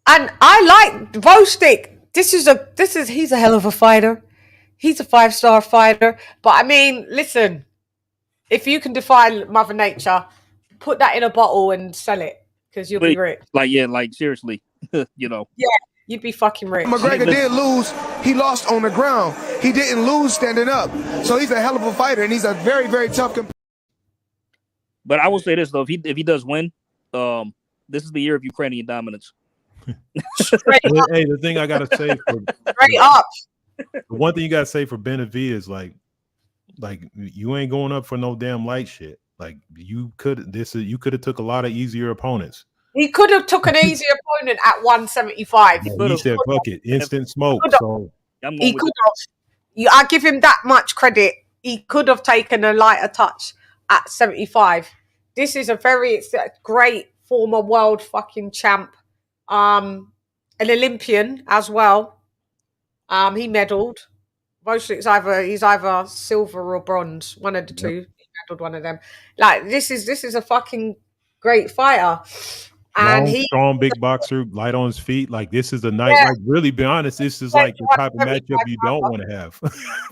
And I like Gvozdyk. He's a hell of a fighter. He's a 5-star fighter. But I mean, listen, if you can defy Mother Nature, put that in a bottle and sell it because you'll be rich. Like seriously, you know. Yeah, you'd be fucking rich. McGregor did lose. He lost on the ground. He didn't lose standing up. So he's a hell of a fighter, and he's a very, very tough competitor. But I will say this though: if he does win, this is the year of Ukrainian dominance. Hey, the thing I gotta say for straight up. The one thing you gotta say for Benavidez, like you ain't going up for no damn light shit. Like you could have took a lot of easier opponents. He could have took an easier opponent at 175. He said, "Fuck it, instant smoke." So he could have. I give him that much credit. He could have taken a lighter touch at 75. This is a great former world fucking champ, an Olympian as well. He medaled. Gvozdyk he's either silver or bronze, one of the two. He medaled one of them. Like this is a fucking great fighter. And long, strong, big boxer, light on his feet. Like this is a night. Yeah. Like really, be honest, this is like the type of matchup you don't want to have.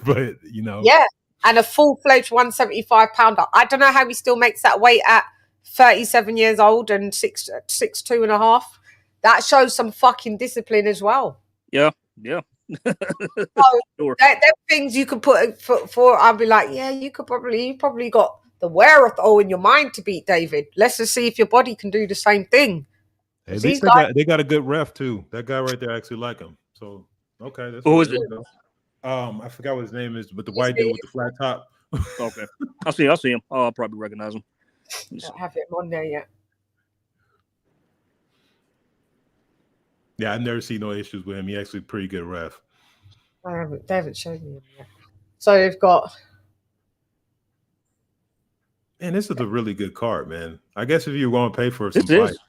But you know, yeah. And a full-fledged 175-pounder. I don't know how he still makes that weight at 37 years old and 6'2" and a half. That shows some fucking discipline as well. Yeah. So sure. They're things you could put for. I'd be like, yeah, you probably got the wherewithal in your mind to beat David. Let's just see if your body can do the same thing. Hey, they got a good ref too. That guy right there actually like him. So okay, that's who is it? I forgot what his name is, but the white dude with the flat top. Okay, I'll see him. Oh, I'll probably recognize him. I don't have him on there yet. Yeah, I've never seen no issues with him. He actually pretty good ref. They haven't shown me him yet. So they've got. Man, this is a really good card, man. I guess if you're going to pay for some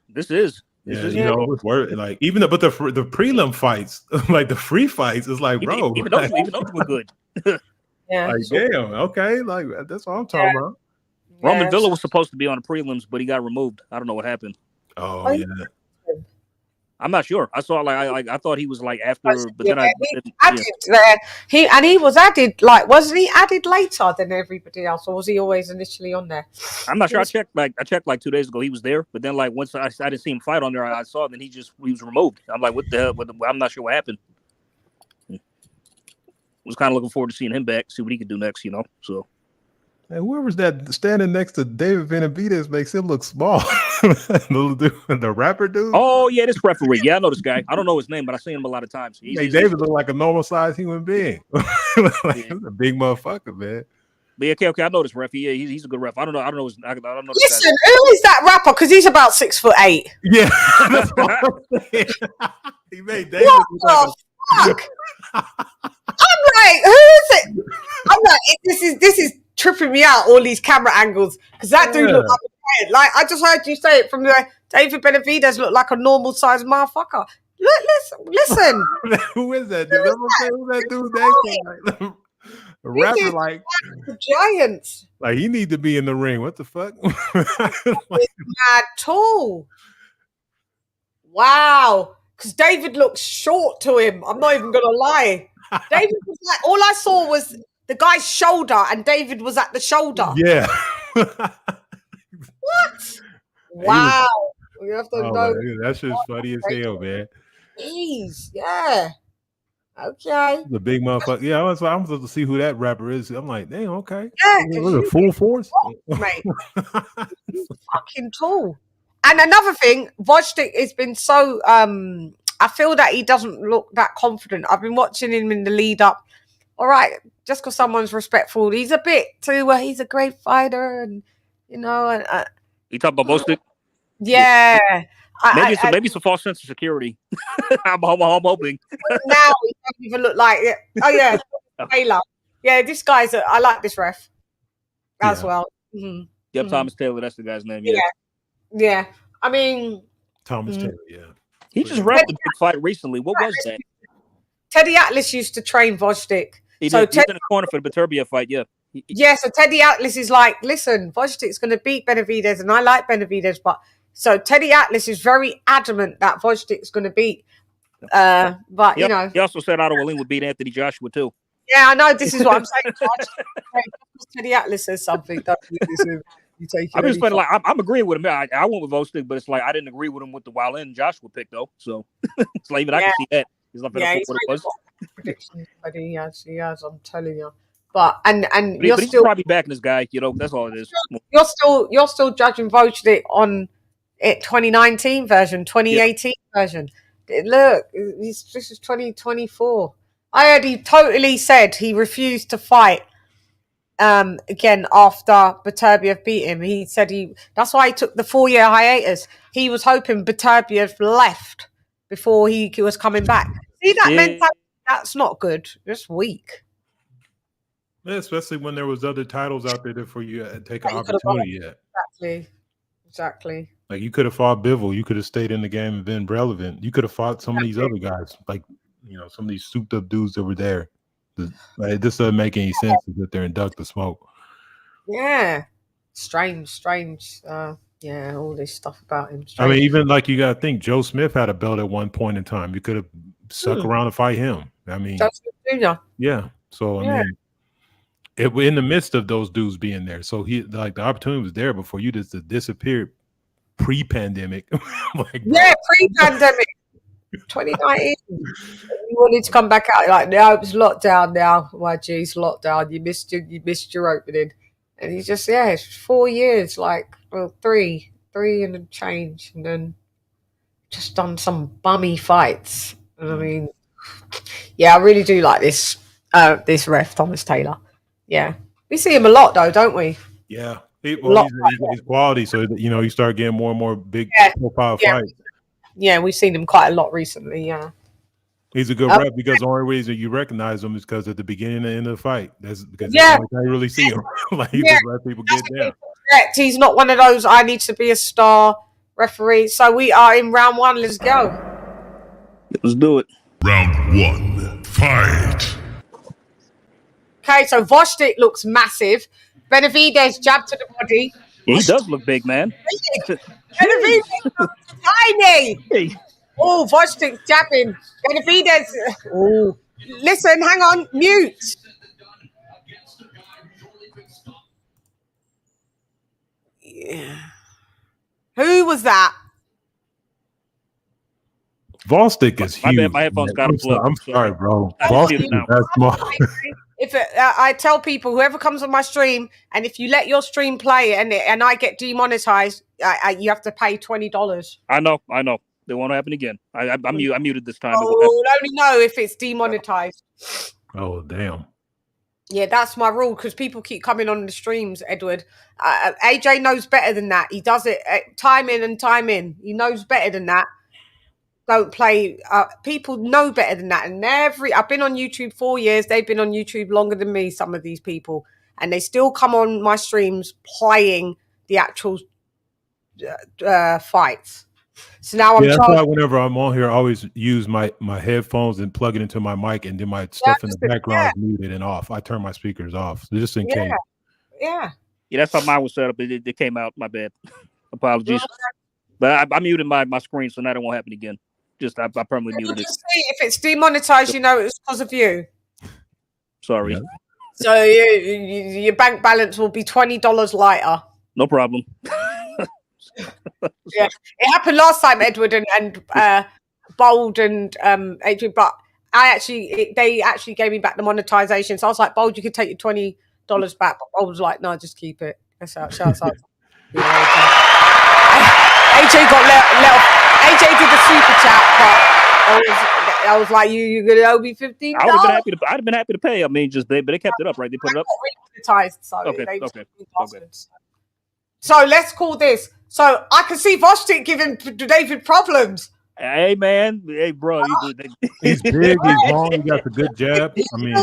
this is. You know, it's worth it. Like even but the prelim fights, like the free fights, is like, bro, even those were good. Yeah, like damn, okay, like that's what I'm talking about. Roman Villa was supposed to be on the prelims, but he got removed. I don't know what happened. Oh yeah, I'm not sure. I saw I thought he was like after, but then he was added. Like, wasn't he added later than everybody else, or was he always initially on there? I'm not sure. I checked like 2 days ago. He was there, but then like once I didn't see him fight on there, I saw. Then he was removed. I'm like, what the hell? I'm not sure what happened. Was kind of looking forward to seeing him back, see what he could do next. You know, so. Hey, whoever's that standing next to David Benavidez makes him look small. Little dude, the rapper dude. Oh yeah, this referee. Yeah, I know this guy. I don't know his name, but I've seen him a lot of times. David look like a normal sized human being. He's a big motherfucker, man. But okay, I know this ref. Yeah, he's a good ref. I don't know. Listen, who is that rapper? Because he's about 6'8". Yeah, that's what I'm saying. He made David look like I'm like, who is it? I'm like, this is tripping me out, all these camera angles, because that dude looked like I just heard you say it from the David Benavidez looked like a normal sized motherfucker. Listen. Who is that dude? Who's that dude? Like, a rapper like the Giants. Like he need to be in the ring. What the fuck? Mad tall. Wow. Because David looks short to him. I'm not even gonna lie. David was like, all I saw was the guy's shoulder, and David was at the shoulder. Yeah. What? Wow. You have to know. Man, that shit's funny as hell, man. Jeez, yeah. Okay. The big motherfucker. Yeah, I'm supposed to see who that rapper is. I'm like, damn, okay. Yeah. Was it full force? Mate. Fucking tall. And another thing, Gvozdyk has been so I feel that he doesn't look that confident. I've been watching him in the lead up. All right, just because someone's respectful, he's a bit too. He's a great fighter, and you know. You talking about Gvozdyk? Yeah. Maybe it's a false sense of security. I'm hoping. Now he doesn't even look like it. Oh yeah, Taylor. Yeah, this guy's. I like this ref as well. Mm-hmm. Yep, Thomas Taylor. That's the guy's name. Yeah. I mean, Thomas Taylor. Yeah. He just wrapped a big fight recently. What was that? Teddy Atlas used to train Gvozdyk. He so did. He's in the corner for the Beterbiev fight. Yeah. Yeah. So Teddy Atlas is like, listen, Gvozdyk's going to beat Benavidez, and I like Benavidez, but so Teddy Atlas is very adamant that Gvozdyk's going to beat. But you know, he also said Otto Wallin would beat Anthony Joshua too. Yeah, I know. This is what I'm saying. Teddy Atlas says something. You take I'm just like I'm agreeing with him. I went with Gvozdyk, but it's like I didn't agree with him with the Wallin Joshua pick though. So it's like even I can see that. He's not going to what it was. Predictions, but he has. I'm telling you. But and but he's probably backing this guy. You know, that's all it is. You're still judging Gvozdyk on it 2019 version, 2018 version. Look, this is 2024. I heard he totally said he refused to fight again after Beterbiev beat him. He said that's why he took the 4-year hiatus. He was hoping Beterbiev left before he was coming back. See that mentality? That's not good. It's weak. Yeah, especially when there was other titles out there for you to take an opportunity at. Exactly. Like you could have fought Bivol, you could have stayed in the game and been relevant. You could have fought some of these other guys, like some of these souped up dudes that were there. Like, this doesn't make any sense to sit there and duck the smoke. Yeah, strange. Yeah, all this stuff about him. I mean, even like you got to think, Joe Smith had a belt at one point in time. You could have stuck around to fight him. I mean, yeah. So I mean, in the midst of those dudes being there, so the opportunity was there before you just disappeared pre-pandemic. Pre-pandemic, 2019. You wanted to come back out like now it's lockdown now. My geez, lockdown. You missed your opening, and he's just it's 4 years, like three and a change, and then just done some bummy fights. And I mean, I really do like this ref Thomas Taylor. Yeah, we see him a lot though, don't we? Yeah, he's quality. So you start getting more and more big profile fights. Yeah, we've seen him quite a lot recently. Yeah, he's a good rep because the only reason you recognize him is because at the beginning and end of the fight. That's because I really see him. Like he just let people get down. Correct. He's not one of those. I need to be a star referee. So we are in round 1. Let's go. Let's do it. Round 1, fight. Okay, so Gvozdyk looks massive. Benavidez jab to the body. Yeah, he does look big, man. Benavidez looks tiny. Oh, Gvozdyk jabbing. Benavidez. Oh, listen, hang on, mute. Yeah. Who was that? Gvozdyk is huge. My headphones got a plug. I'm sorry, bro. Gvozdyk is that small. I tell people, whoever comes on my stream, and if you let your stream play and I get demonetized, you have to pay $20. I know. It won't happen again. I muted this time. We'll only know if it's demonetized. Oh, damn. Yeah, that's my rule because people keep coming on the streams, Edward. AJ knows better than that. He does it time in and time in. He knows better than that. Don't play. People know better than that. And I've been on YouTube 4 years. They've been on YouTube longer than me, some of these people. And they still come on my streams playing the actual fights. So now I'm that's why whenever I'm on here, I always use my headphones and plug it into my mic, and then my stuff in the background is muted and off. I turn my speakers off just in case. Yeah, that's how mine was set up. It came out. My bad. Apologies. But I muted my screen, so now it won't happen again. Just I permanently muted it. If it's demonetized, it's because of you. Sorry. Yeah. So your bank balance will be $20 lighter. No problem. Yeah, it happened last time, Edward and Bold and Adrian, but they actually gave me back the monetization. So I was like, Bold, you could take your $20 back, but Bold was like, no, just keep it. That's how AJ got let off. AJ did the super chat, but I was like, you're gonna owe me $15. I'd have been happy to pay. I mean, but they kept it up, right? They put it up. Monetized, so okay. So let's call this. So I can see Gvozdyk giving David problems. Hey man, hey bro, He's big, he's long, he got the good jab. I mean,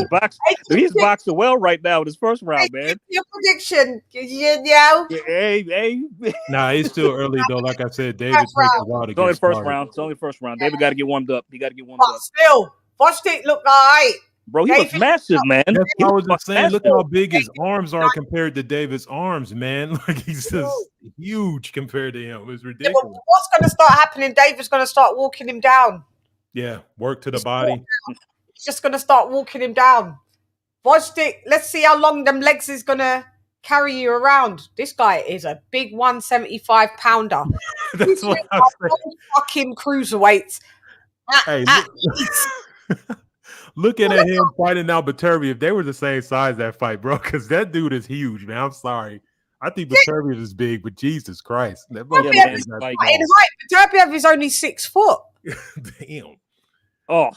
he's boxing well right now in his first round, man. Your prediction, you know? Hey. Nah, it's still early though. Like I said, David takes a while to it's only get first started. round. It's only first round. David got to get warmed up. He got to get warmed up. Still, Gvozdyk look alright. Bro, he looks massive, man. That's He what I looks was just saying. Look massive. how big his arms are compared to David's arms, man. Like he's just huge compared to him. It's ridiculous. Yeah, what's going to start happening? David's going to start walking him down. Yeah, work to the body. He's just going to start walking him down. Gvozdyk, let's see how long them legs is going to carry you around. This guy is a big 175-pounder. That's what I said. Fucking cruiserweights. Hey, looking at him fighting now Beterbiev, they were the same size that fight, bro. Because that dude is huge, man. I'm sorry. I think Beterbiev is big, but Jesus Christ, that Beterbiev is in height. Beterbiev is only 6 foot. Damn. Oh,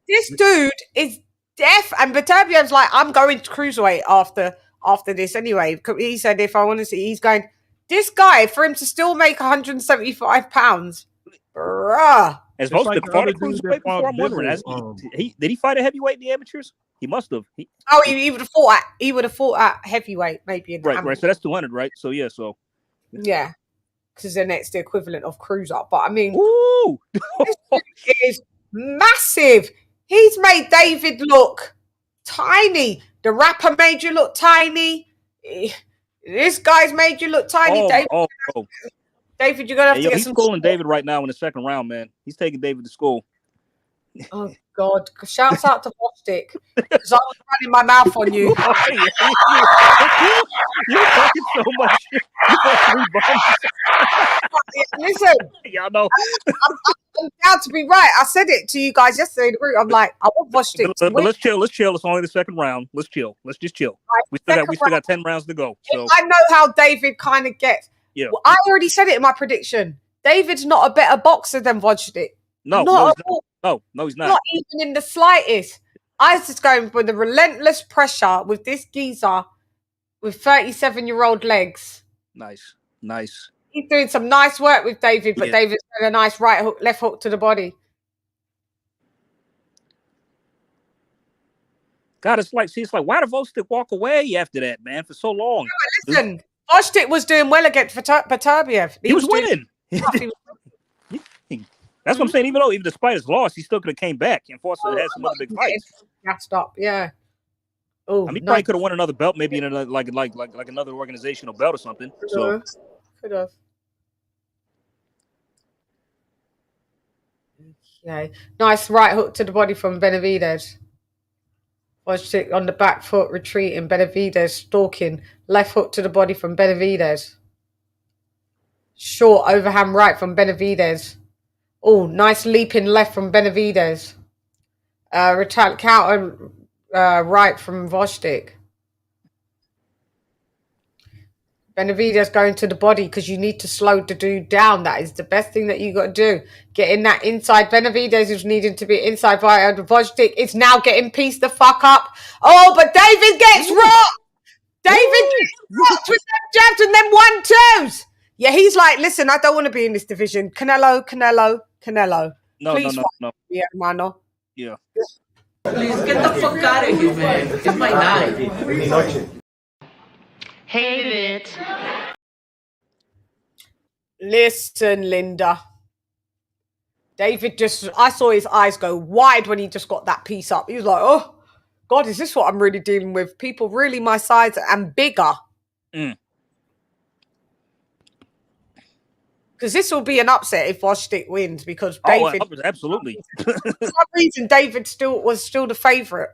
this dude is deaf, and Beterbiev's like, I'm going to cruiserweight after this anyway. He said if I want to see, he's going. This guy, for him to still make 175 pounds, bruh. As most of the cruiserweight before, I'm wondering, did he fight a heavyweight in the amateurs? He must have. He would have fought at. He would have fought at heavyweight, maybe. In the right. So that's 200, right? So yeah, yeah, because then it's the equivalent of cruiser. But I mean, ooh, this is massive. He's made David look tiny. The rapper made you look tiny. This guy's made you look tiny, David. David, you're gonna have to get he's some. schooling David right now in the second round, man. He's taking David to school. Oh God! Shouts out to Gvozdyk because I was running my mouth on you. You're talking so much. Listen, y'all know. I'm down to be right. I said it to you guys yesterday in the group. I'm like, I want Gvozdyk. But let's chill. It's only the second round. Let's chill. Let's just chill. We still got 10 rounds to go. So I know how David kind of gets. Yeah, well, I already said it in my prediction. David's not a better boxer than Gvozdyk. No, he's not. Not even in the slightest. I was just going for the relentless pressure with this geezer with 37-year-old legs. Nice. He's doing some nice work with David, but David's got a nice right hook, left hook to the body. God, it's like why did Gvozdyk walk away after that, man, for so long? No, listen, Gvozdyk was doing well against Beterbiev. He was winning. That's what I'm saying. Even despite his loss, he still could have came back and forced to have some other big fights. Gassed up, yeah. Oh, I mean, he probably could have won another belt, maybe in another like another organizational belt or something. So could have. Okay, nice right hook to the body from Benavidez. Gvozdyk on the back foot, retreating. Benavidez stalking. Left hook to the body from Benavidez. Short overhand right from Benavidez. Oh, nice leaping left from Benavidez. Counter right from Gvozdyk. Benavidez going to the body because you need to slow the dude down. That is the best thing that you got to do. Get in that inside. Benavidez is needing to be inside by Gvozdyk. It's now getting pieced the fuck up. Oh, but David gets rocked. David gets rocked with them jabs and them 1-2s. Yeah, he's like, listen, I don't want to be in this division. Canelo. No. Yeah, mano. Yeah. Please get the fuck out of here, man. It's my night. Hate it. Listen, Linda. David I saw his eyes go wide when he just got that piece up. He was like, oh, God, is this what I'm really dealing with? People really my size and bigger. Because this will be an upset if Gvozdyk wins because David... absolutely. For some reason, David was still the favourite.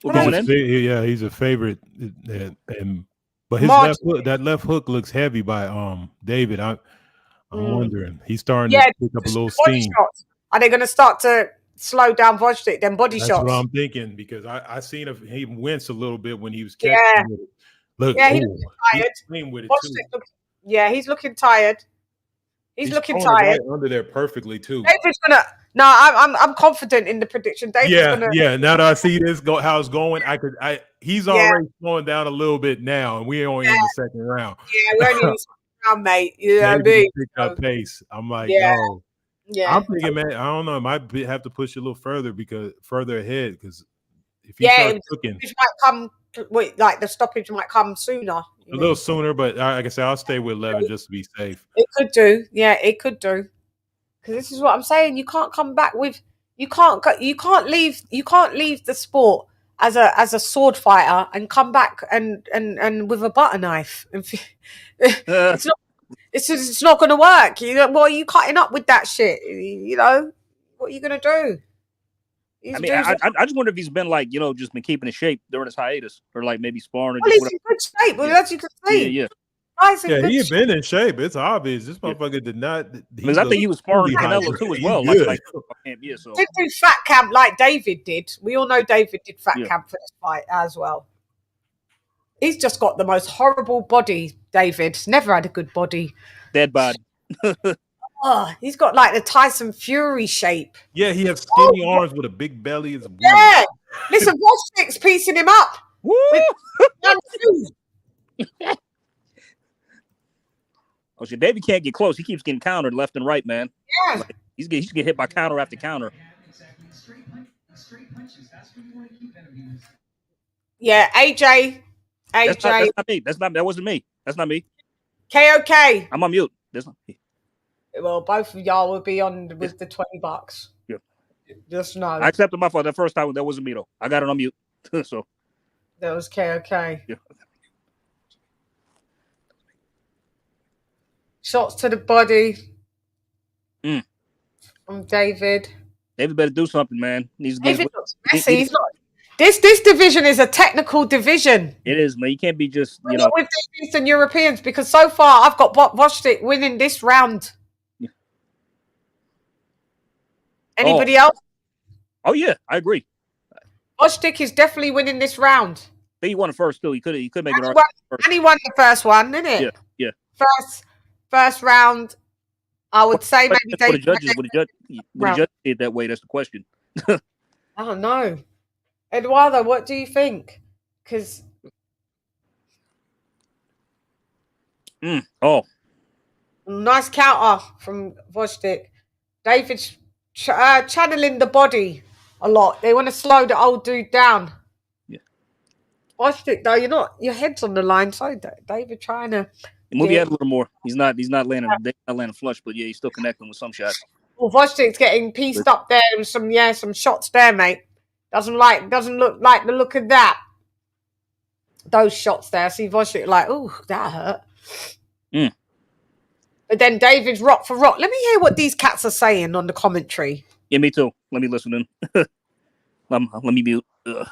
He's a favorite. But his left hook looks heavy by David. I'm wondering. He's starting to pick up a little steam. Shots. Are they going to start to slow down Gvozdyk, then body shots? That's what I'm thinking because I seen him wince a little bit when he was catching it. Look, he looks tired. With it too. He's looking tired. He's looking tired. Right under there perfectly too. David's gonna. No, I'm confident in the prediction. David's gonna. Now that I see this how it's going, he's already slowing down a little bit now, and we're only in the second round. Yeah, we're only in the second round, mate. You know what I mean? Pick up pace. I'm like, Yeah. I'm thinking, man, I don't know. It might have to push it a little further further ahead because if he starts cooking, the stoppage might come sooner. A little sooner, but like I said, I'll stay with 11 just to be safe. It could do, yeah, it could do. Because this is what I'm saying. You can't come back with. You can't leave the sport as a sword fighter and come back and with a butter knife. It's not going to work. What are you cutting up with that shit? What are you going to do? I mean, I just wonder if he's been just been keeping in shape during his hiatus, or like maybe sparring. Well, he's in good shape. Well, as you can see, yeah. He had been in shape. It's obvious. This motherfucker did not. Because I think he was sparring Canelo too as well. So. Didn't do fat camp like David did. We all know David did fat camp for this fight as well. He's just got the most horrible body. David's never had a good body. Dead body. He's got like the Tyson Fury shape. Yeah, he has skinny arms with a big belly. It's weird. Yeah. Listen, Gvozdyk piecing him up. Woo! Oh shit, David can't get close. He keeps getting countered left and right, man. Yeah. Like, he's getting hit by counter after counter. Yeah, AJ. That's not me. That wasn't me. That's not me. KOK. I'm on mute. That's not me. Well, both of y'all will be on with the $20. Yeah. Just know. I accepted my fault. The first time that wasn't me though. I got it on mute. So that was KOK. Yeah. Shots to the body. From David. David better do something, man. David looks messy. He's not. This division is a technical division. It is, man. You can't be just with the Eastern Europeans, because so far I've got Gvozdyk winning this round. Yeah. Anybody else? Oh yeah, I agree. Gvozdyk is definitely winning this round. I think he won the first too. He could make it. And he won the first one, didn't it? Yeah. First round. I would say maybe David. Would the judge see it that way? That's the question. I don't know. Eduardo, what do you think? Because nice counter from Gvozdyk. David's channeling the body a lot. They want to slow the old dude down. Yeah. Gvozdyk, though, your head's on the line. So David trying to move your head a little more. He's not landing flush, but yeah, he's still connecting with some shots. Well, Gvozdyk's getting pieced up there with some shots there, mate. Doesn't look like the look of that. Those shots there. See Gvozdyk like, oh, that hurt. But then David's rock for rock. Let me hear what these cats are saying on the commentary. Yeah, me too. Let me listen in. let me mute. Ugh.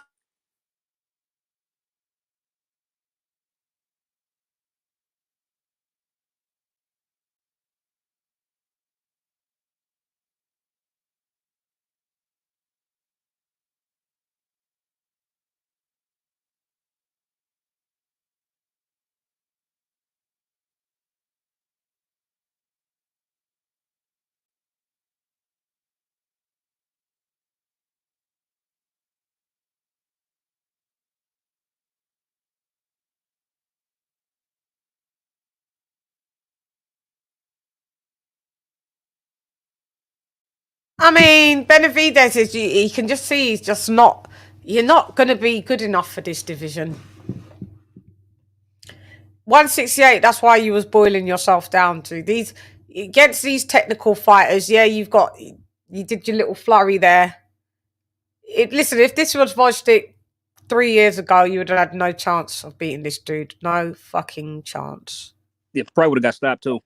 I mean, Benavidez is, you can just see he's just not, you're not going to be good enough for this division. 168, that's why you was boiling yourself down to these, against these technical fighters. Yeah, you did your little flurry there. Listen, if this was Gvozdyk 3 years ago, you would have had no chance of beating this dude. No fucking chance. Yeah, probably would have got stopped too.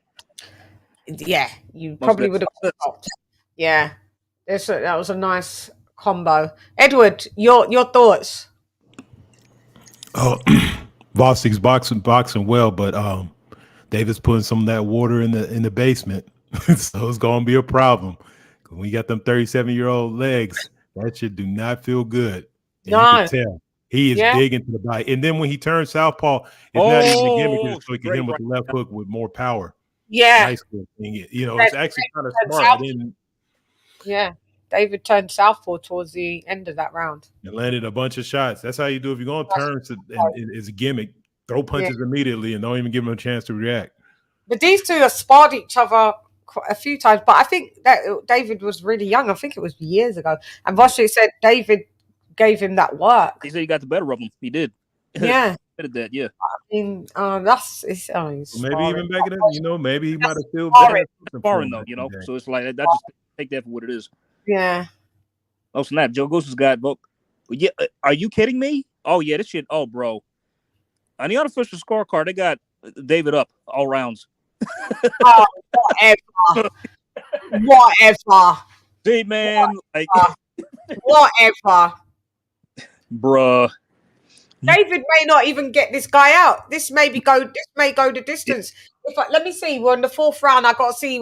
Yeah, you probably would have stopped. Yeah. That was a nice combo. Edward, your thoughts? Oh, Gvozdyk's boxing well, but David's putting some of that water in the basement, so it's gonna be a problem. When you got them 37-year-old legs, that shit do not feel good. And you can tell he is big into the bite. And then when he turns southpaw, it's not even a gimmick. It's like him with the left hook with more power. Yeah, nice thing. It's actually kind of smart. Yeah, David turned southpaw towards the end of that round. And landed a bunch of shots. That's how you do. If you're going to turn it's a gimmick, throw punches immediately and don't even give them a chance to react. But these two have sparred each other quite a few times, but I think that David was really young. I think it was years ago. And Gvozdyk said David gave him that work. He said he got the better of him. He did. Yeah. Did that, yeah. I mean, that's maybe even back in the, maybe he might have still been sparring though, So it's like that. Just take that for what it is. Yeah. Oh snap! Joe Goose's got vote. Yeah, are you kidding me? Oh yeah, this shit. Oh bro, on the unofficial scorecard, they got David up all rounds. Oh, whatever. Whatever. See, man, like whatever. Bruh. David may not even get this guy out. This may go the distance. Let me see. We're in the 4th round. I got to see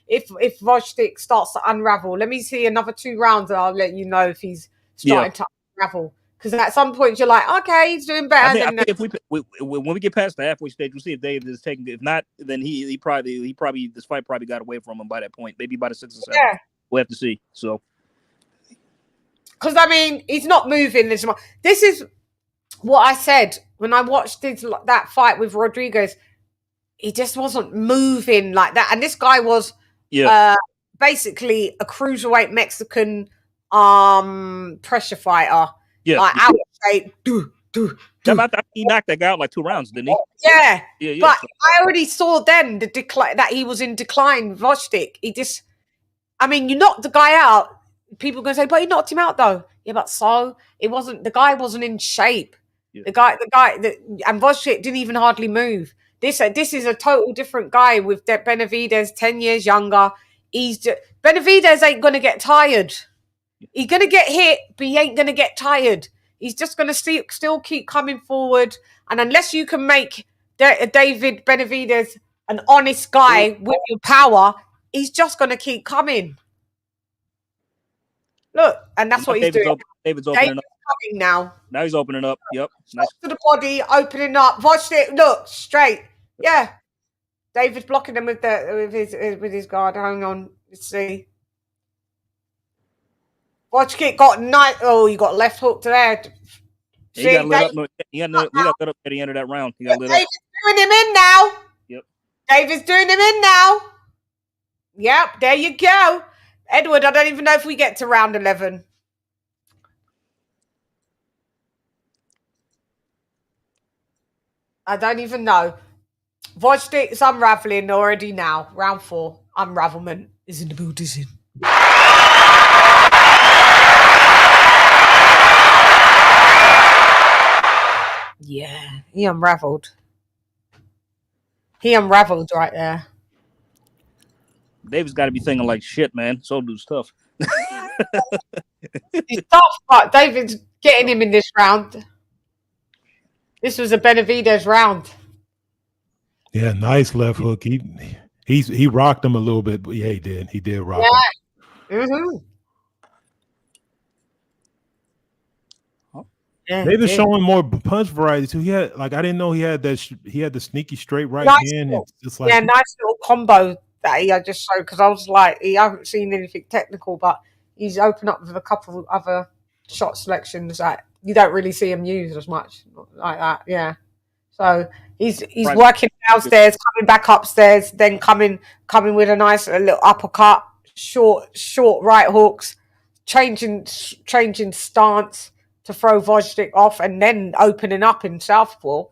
if Gvozdyk starts to unravel. Let me see another 2 rounds, and I'll let you know if he's starting to unravel. Because at some point you're like, okay, he's doing better. I think if when we get past the halfway stage, we'll see if David is taking. If not, then he probably this fight probably got away from him by that point. Maybe by the 6th or 7th. Yeah. We'll have to see. So, because I mean, he's not moving as much. This is what I said when I watched that fight with Rodriguez. He just wasn't moving like that. And this guy was basically a cruiserweight Mexican pressure fighter. Yeah. Like out shape. He knocked that guy out like 2 rounds, didn't he? Yeah. But I already saw then the decline that he was in decline, Gvozdyk. I mean, you knocked the guy out. People are gonna say, but he knocked him out though. Yeah, but the guy wasn't in shape. Yeah. The guy and Gvozdyk didn't even hardly move. This is a total different guy with Benavidez, 10 years younger. Benavidez ain't gonna get tired. He's gonna get hit, but he ain't gonna get tired. He's just gonna still keep coming forward. And unless you can make David Benavidez an honest guy with your power, he's just gonna keep coming. Look, and that's what he's doing. David's opening up. Coming now. Now he's opening up. Yep. Nice. To the body, opening up. Watch it. Look straight. Yeah. David's blocking him with his guard. Hang on. Let's see. Watch kick got night. Oh, you got left hook to there. He got lit up. He got lit up at the end of that round. He got lit up. David's doing him in now. Yep. David's doing him in now. Yep. There you go. Edward, I don't even know if we get to round 11. I don't even know. Gvozdyk's unraveling already now. Round 4. Unravelment is in the building. Yeah, he unraveled. He unraveled right there. David's got to be thinking like, shit, man. So dude's tough. He's tough, but David's getting him in this round. This was a Benavidez round. Yeah, nice left hook. He rocked him a little bit, but yeah, he did. He did rock him. Mm-hmm. Yeah, David's showing more punch variety too. He had I didn't know he had that. He had the sneaky straight right hand. It's like nice little combo that he just showed, because I was like, he haven't seen anything technical, but he's opened up with a couple of other shot selections that you don't really see him use as much like that. Yeah, so he's working downstairs, coming back upstairs, then coming with a nice little uppercut, short right hooks, changing stance to throw Gvozdyk off, and then opening up in southpaw.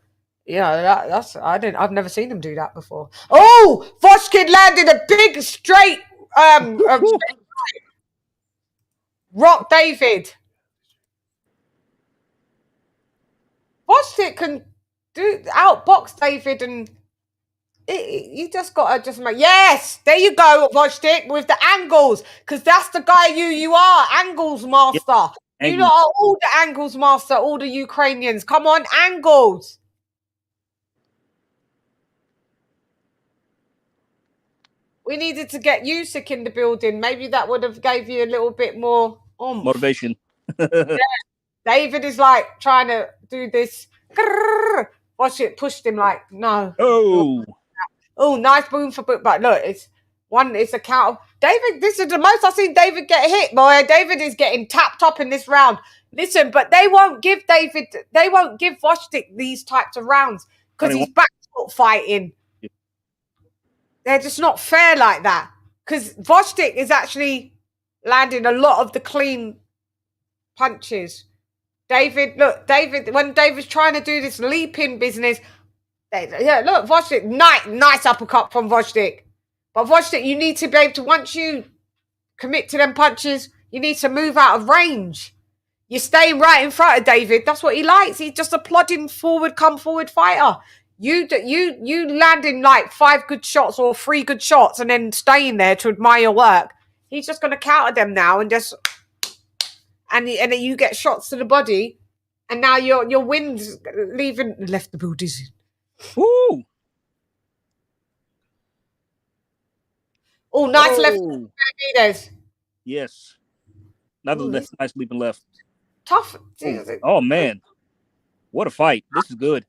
Yeah, I've never seen him do that before. Oh, Gvozdyk landed a big straight rock David. Gvozdyk can outbox David, and you just got to make. Yes, there you go, Gvozdyk, with the angles, because that's the guy you are, angles master. Yep. You know, all the angles master, all the Ukrainians. Come on, angles. We needed to get Usyk in the building. Maybe that would have gave you a little bit more motivation. Yeah. David is like trying to do this. Watch it, pushed him like, no. Oh, nice boom for boot. But look, it's a count. David, this is the most I've seen David get hit, boy. David is getting tapped up in this round. Listen, but they won't give Gvozdyk these types of rounds because he's back fighting. They're just not fair like that. because Gvozdyk is actually landing a lot of the clean punches. David, when David's trying to do this leaping business, look, Gvozdyk, nice uppercut from Gvozdyk. But Gvozdyk, you need to be able to, once you commit to them punches, you need to move out of range. You're staying right in front of David. That's what he likes. He's just a plodding forward, come forward fighter. You landing like 5 good shots or 3 good shots and then staying there to admire your work. He's just going to counter them now and just, and then you get shots to the body, and now your wind's left the boot dizzy. Woo! Oh, nice left. Benavidez. Yes. Another nice leaping left. Tough. Oh man, what a fight! This is good.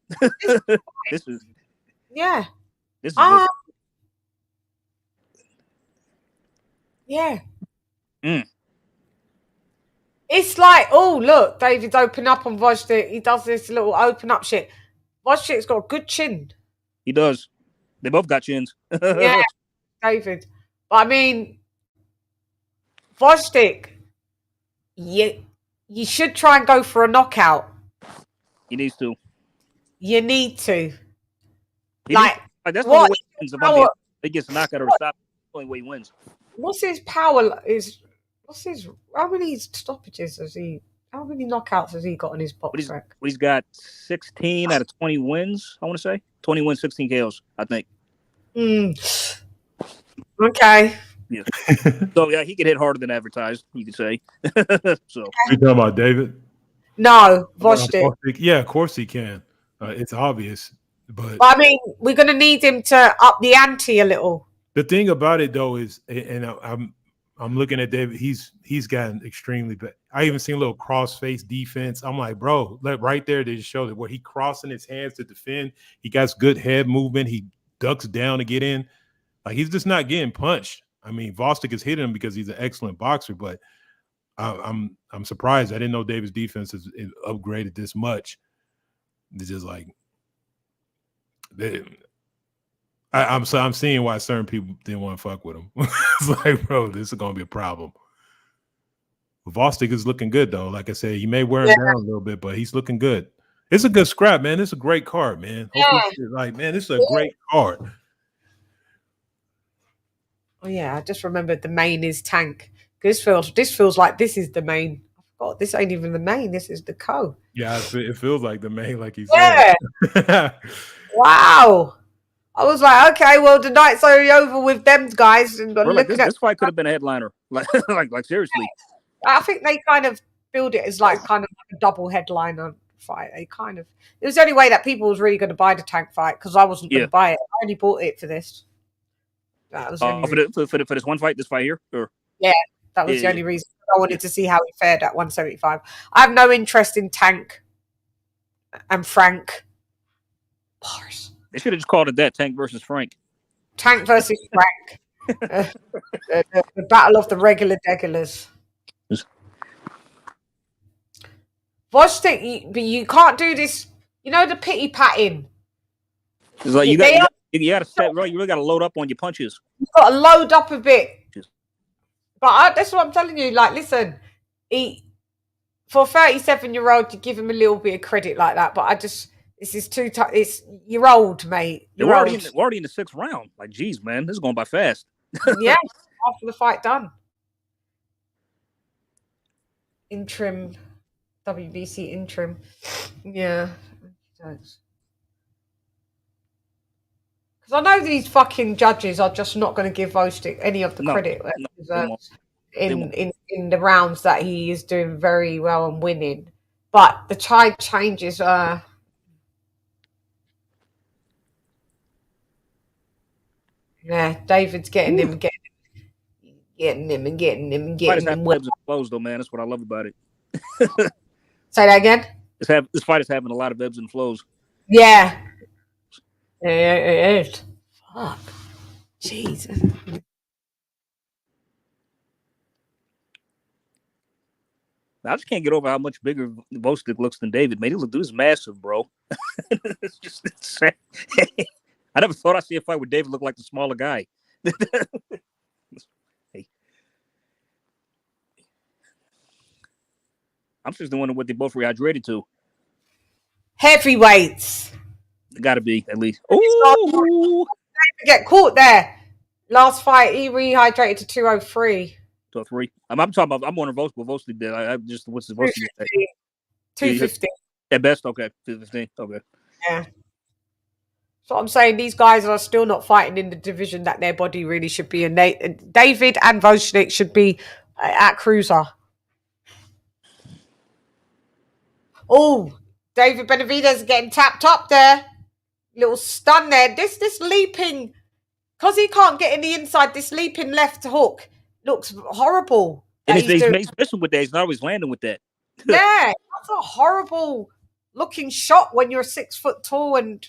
This is yeah. This is good. Yeah. It's like, oh look, David's open up on Gvozdyk. He does this little open up shit. Gvozdyk's got a good chin. He does. They both got chins. Yeah, David. But I mean, Gvozdyk, you should try and go for a knockout. He needs to. You need to. That's the only way he wins. If he gets a knockout or stop, that's the only way he wins. What's his power? How many stoppages has he? How many knockouts has he got on his box track? He's got 16 out of 20 wins. I want to say 20 wins, 16 KOs. I think. Okay. Yeah. So yeah, he can hit harder than advertised. You could say. So you talking about David? No, Gvozdyk. Yeah, of course he can. It's obvious, but I mean, we're going to need him to up the ante a little. The thing about it though is, and I'm looking at David. He's gotten extremely bad. I even seen a little cross-face defense. I'm like, bro, right there they just showed it where he crossing his hands to defend. He got good head movement. He ducks down to get in. Like he's just not getting punched. I mean, Gvozdyk is hitting him because he's an excellent boxer, but I'm surprised. I didn't know David's defense is upgraded this much. It's just like I'm seeing why certain people didn't want to fuck with him. It's like, bro, this is gonna be a problem. Gvozdyk is looking good though. Like I said, he may wear him down a little bit, but he's looking good. It's a good scrap, man. It's a great card, man. Like, man, this is a great card. Oh yeah, I just remembered the main is Tank. This feels like this is the main. I forgot this ain't even the main. This is the co. Yeah, it feels like the main, like he said. Yeah. Wow. I was like, okay, well, the night's already over with them guys. And this fight could have been a headliner. Like seriously. I think they kind of build it as like kind of like a double headliner fight. It was the only way that people was really going to buy the Tank fight because I wasn't going to buy it. I only bought it for this. That was for this one fight, this fight here? Or? Yeah, that was the only reason. I wanted to see how he fared at 175. I have no interest in Tank and Frank. Bars. They should have just called it that, Tank versus Frank. Tank versus Frank. The battle of the regulars. Gvozdyk, but you can't do this. You know the pity patting. It's like you got to set right. You really got to load up on your punches. You've got to load up a bit. But that's what I'm telling you. Like, listen, for a 37-year-old, you give him a little bit of credit like that. But this is too tough. You're old, mate. We're already in the 6th round. Like, geez, man, this is going by fast. Yeah, after the fight done. Interim, WBC interim. Yeah. Because I know these fucking judges are just not going to give Gvozdyk any of the credit that he deserves in the rounds that he is doing very well and winning. But the tide changes. Yeah, David's getting him, getting him. Flows, though, man. That's what I love about it. Say that again. This fight is having a lot of ebbs and flows. Yeah. Yeah, it is. Fuck. Jesus. I just can't get over how much bigger Gvozdyk looks than David. Man, dude is massive, bro. It's just insane. I never thought I'd see a fight where David looked like the smaller guy. I'm just wondering what they both rehydrated to. Heavyweights. Got to be at least. Ooh, get caught there. Last fight, he rehydrated to 203. 203. I'm talking about. I'm wondering what Gvozdyk did. I just what's the Gvozdyk? 250. At best, okay. 215. Okay. Yeah. So I'm saying these guys are still not fighting in the division that their body really should be in. David and Gvozdyk should be at cruiser. Oh, David Benavidez getting tapped up there. Little stun there. This leaping, because he can't get in the inside, this leaping left hook looks horrible. And he's missing with that. He's not always landing with that. Yeah, that's a horrible looking shot when you're 6 foot tall, and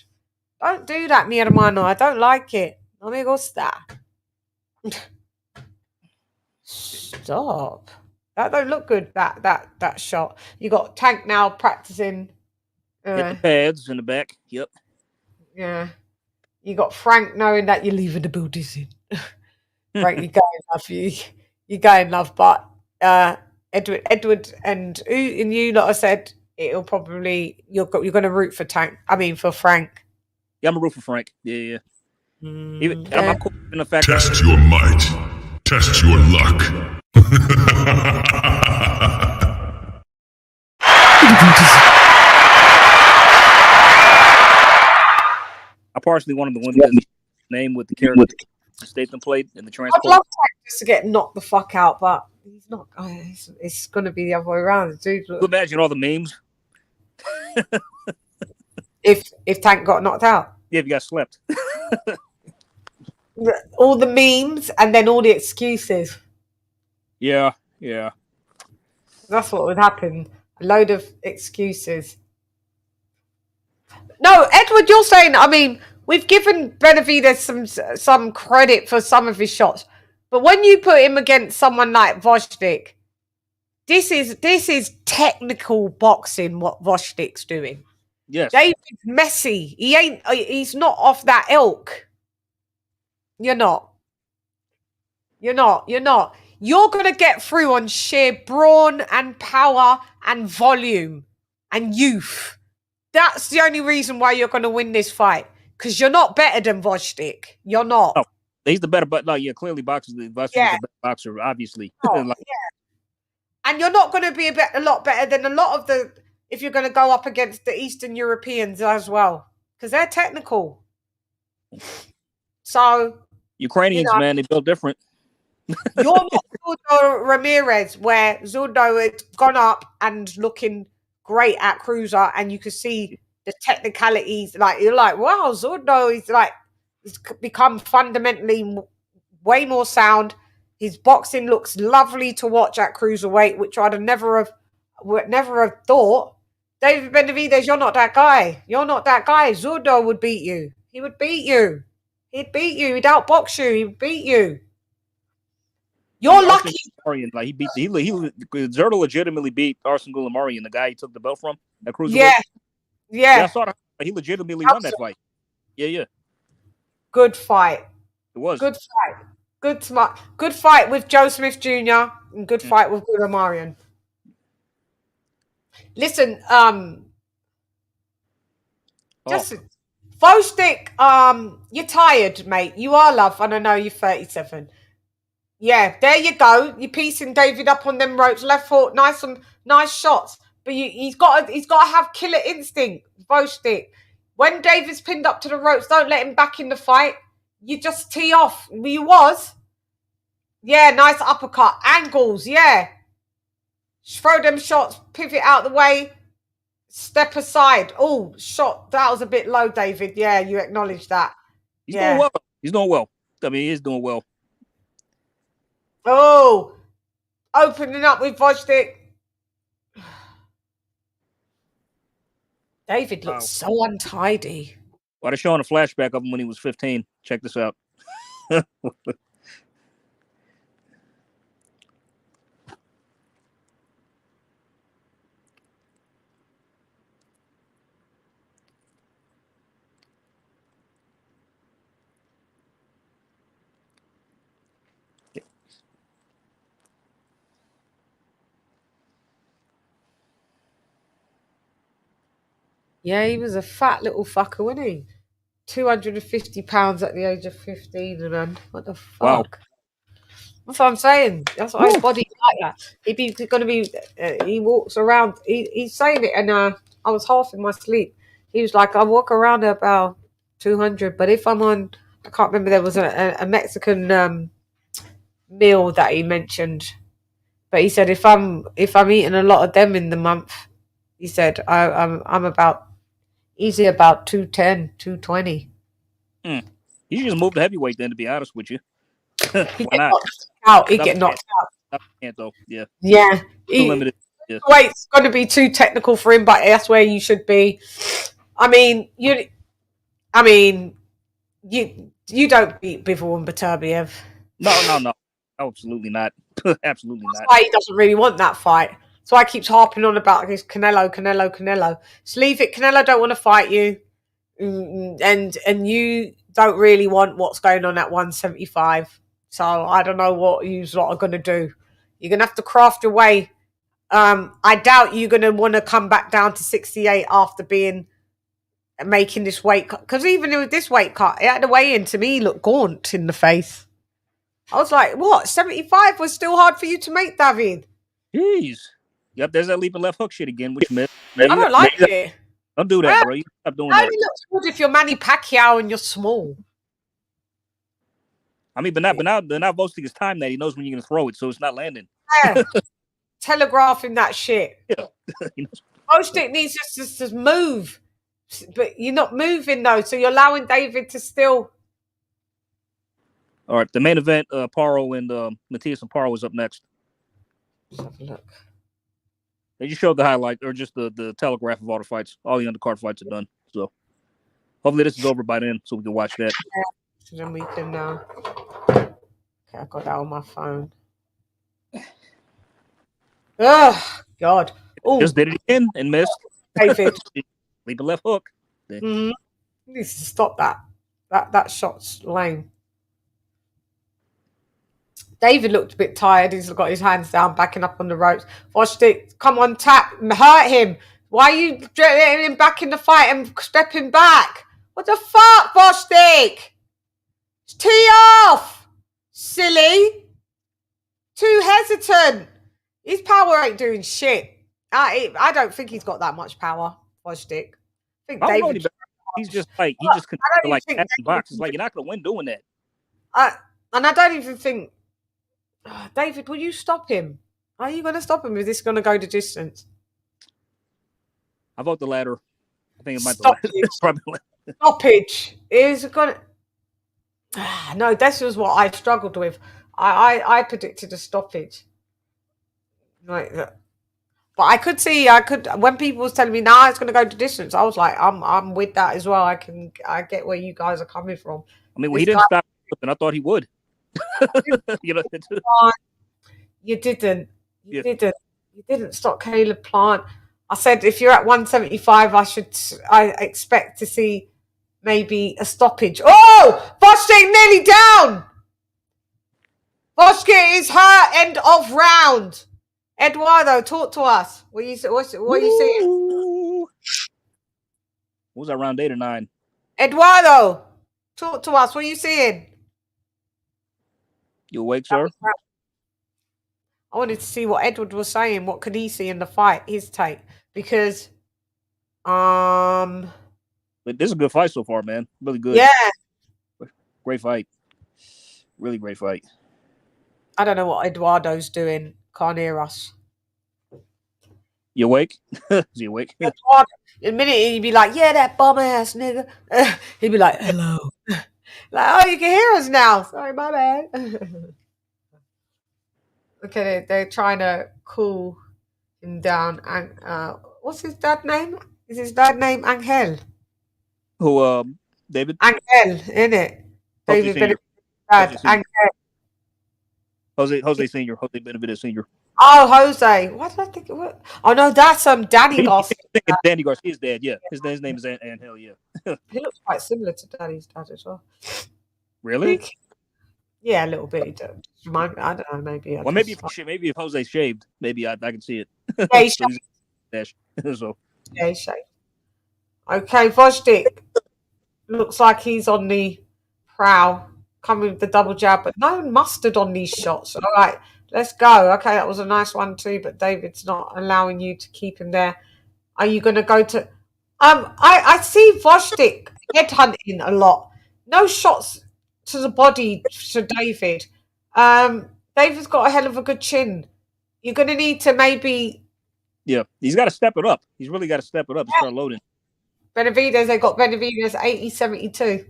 don't do that, mi hermano. I don't like it. No me gusta. Stop. That don't look good, that shot. You got Tank now practicing. Get the pads in the back. Yep. Yeah. You got Frank knowing that you're leaving the building soon. Frank, you go in love. You go in love, but Edward and you lot have said it'll probably you're going to root for for Frank. Yeah, I'm a root for Frank. Yeah. I'm cool in the fact test your might, test your luck. I partially wanted to win his name with the character Statham played in the transport. I'd love Frank to get knocked the fuck out, but he's not. It's going to be the other way around, dude. Imagine all the memes. if Tank got knocked out. Yeah, if you got slept. All the memes and then all the excuses. Yeah. That's what would happen. A load of excuses. No, Edward, you're saying, we've given Benavidez some credit for some of his shots. But when you put him against someone like Gvozdyk, this is technical boxing, what Gvozdyk's doing. Yes. David's messy. He's not off that ilk. You're not. You're going to get through on sheer brawn and power and volume and youth. That's the only reason why you're going to win this fight. Because you're not better than Gvozdyk. You're not. Oh, he's the better, but clearly Gvozdyk is the better boxer, obviously. Yeah. And you're not going to be a lot better than a lot of if you're going to go up against the Eastern Europeans as well. Because they're technical. So Ukrainians, man, they built different. You're not Zurdo Ramirez, where Zurdo had gone up and looking great at cruiser, and you could see the technicalities. Like you're like, wow, Zurdo is it's become fundamentally way more sound. His boxing looks lovely to watch at cruiserweight, which I'd never have thought. David Benavidez, you're not that guy. You're not that guy. Zurdo would beat you. He would beat you. He'd beat you. He'd outbox you. He'd beat you. You're lucky. Zurdo legitimately beat Arsen Goulamarian, the guy he took the belt from at cruiserweight. Yeah. I saw that. He legitimately won that fight. Yeah. Good fight. It was good fight. Good fight with Joe Smith Jr. and good fight with Goulamarian. Listen, Gvozdyk, you're tired, mate. You are, love, and I know you're 37. Yeah, there you go. You're piecing David up on them ropes, left foot, nice shots. But he's got to have killer instinct, Gvozdyk. When David's pinned up to the ropes, don't let him back in the fight. You just tee off. You was. Yeah, nice uppercut. Angles, yeah. Throw them shots, pivot out the way, step aside. Oh, shot. That was a bit low, David. Yeah, you acknowledge that. He's doing well. He's doing well. He is doing well. Oh, opening up with Gvozdyk. David looks so untidy. Well, they're showing a flashback of him when he was 15. Check this out. Yeah, he was a fat little fucker, wasn't he? 250 pounds at the age of 15, and man, what the Wow. fuck? That's what I'm saying. That's why his body like that. He's gonna be. He walks around. He's saying it, and I was half in my sleep. He was like, I walk around at about 200, but if I'm on, I can't remember. There was a Mexican meal that he mentioned, but he said if I'm eating a lot of them in the month, he said I'm about easy about 210, 220. You should just move to heavyweight then, to be honest with you. Why not? He get knocked out. Can't though. Yeah. Yeah. Limited. Yeah. Weight's going to be too technical for him, but that's where you should be. I mean, you don't beat Bivol and Beterbiev. No. Absolutely not. Absolutely not. That's why he doesn't really want that fight. So I keeps harping on about his Canelo. Just leave it. Canelo don't want to fight you, and you don't really want what's going on at 175. So I don't know what you lot are going to do. You're going to have to craft your way. I doubt you're going to want to come back down to 68 after making this weight cut. Because even with this weight cut, at the weigh-in, to me, looked gaunt in the face. I was like, what? 75 was still hard for you to make, David? Jeez. Yep, there's that leaping left hook shit again, which I don't like it. Don't do that, bro. You stop doing that. It only looks good if you're Manny Pacquiao and you're small. I mean, but now Gvozdyk is time that he knows when you're going to throw it, so it's not landing. Yeah. Telegraphing that shit. Yeah. Gvozdyk needs to just move. But you're not moving, though, so you're allowing David to still... All right, the main event, Paro and Matias and Paro is up next. Let's have a look. They just showed the highlight, or just the telegraph of all the fights. All the undercard fights are done. So hopefully this is over by then, so we can watch that. So then we can... Okay, I got that on my phone. Oh, God. Ooh. Just did it again and missed. David. Leap a left hook. Mm-hmm. He needs to stop that. That shot's lame. David looked a bit tired. He's got his hands down, backing up on the ropes. Gvozdyk, come on, tap, hurt him. Why are you getting him back in the fight and stepping back? What the fuck, Gvozdyk? Tee off, silly. Too hesitant. His power ain't doing shit. I don't think he's got that much power, Gvozdyk. I think David. He's just like box. It's like you're not gonna win doing that. And I don't even think. David, will you stop him? Are you going to stop him? Is this going to go the distance? I vote the latter. I think it might be stoppage. Is going to... No, this was what I struggled with. I predicted a stoppage. Like that. But I could when people was telling me, it's going to go the distance, I was like, I'm with that as well. I get where you guys are coming from. I mean, he didn't stop, and I thought he would. You didn't. You didn't stop Caleb Plant. I said if you're at 175, I expect to see maybe a stoppage. Oh, Gvozdyk nearly down. Gvozdyk is hurt. End of round. Eduardo, talk to us. What are you seeing? What was that, round 8 or 9? Eduardo, talk to us. What are you seeing? You awake, sir? I wanted to see what Edward was saying. What could he see in the fight? His take, because but this is a good fight so far, man. Really good. Yeah, great fight. Really great fight. I don't know what Eduardo's doing. Can't hear us. You awake? Is he awake? Eduardo, in a minute he'd be like, "Yeah, that bum ass nigga." He'd be like, "Hello." Like, oh, you can hear us now. Sorry, my bad. Okay, they're trying to cool him down. And what's his dad's name? Is his dad's name Angel? Who? David. Angel, isn't it? David Benavidez' dad. Angel. Jose Senior. Jose Benavidez Senior. Oh, Jose. What did I think it was? Oh no, that's Danny Garcia. Danny Garcia's dad. Yeah, his name is Angel. Yeah. He looks quite similar to Danny's dad as well. Really? Yeah, a little bit. He does. I don't know. Maybe. Maybe if Jose shaved, maybe I can see it. Yeah, he's shaved. So. Yeah, he's shaved. Okay, Gvozdyk looks like he's on the prowl, coming with the double jab, but no mustard on these shots. All right, let's go. Okay, that was a nice one too, but David's not allowing you to keep him there. Are you going to go to... I see Gvozdyk headhunting a lot. No shots to the body to David. David's got a hell of a good chin. You're going to need to maybe... Yeah, he's got to step it up. He's really got to step it up and start loading. Benavidez, they got Benavidez 80-72.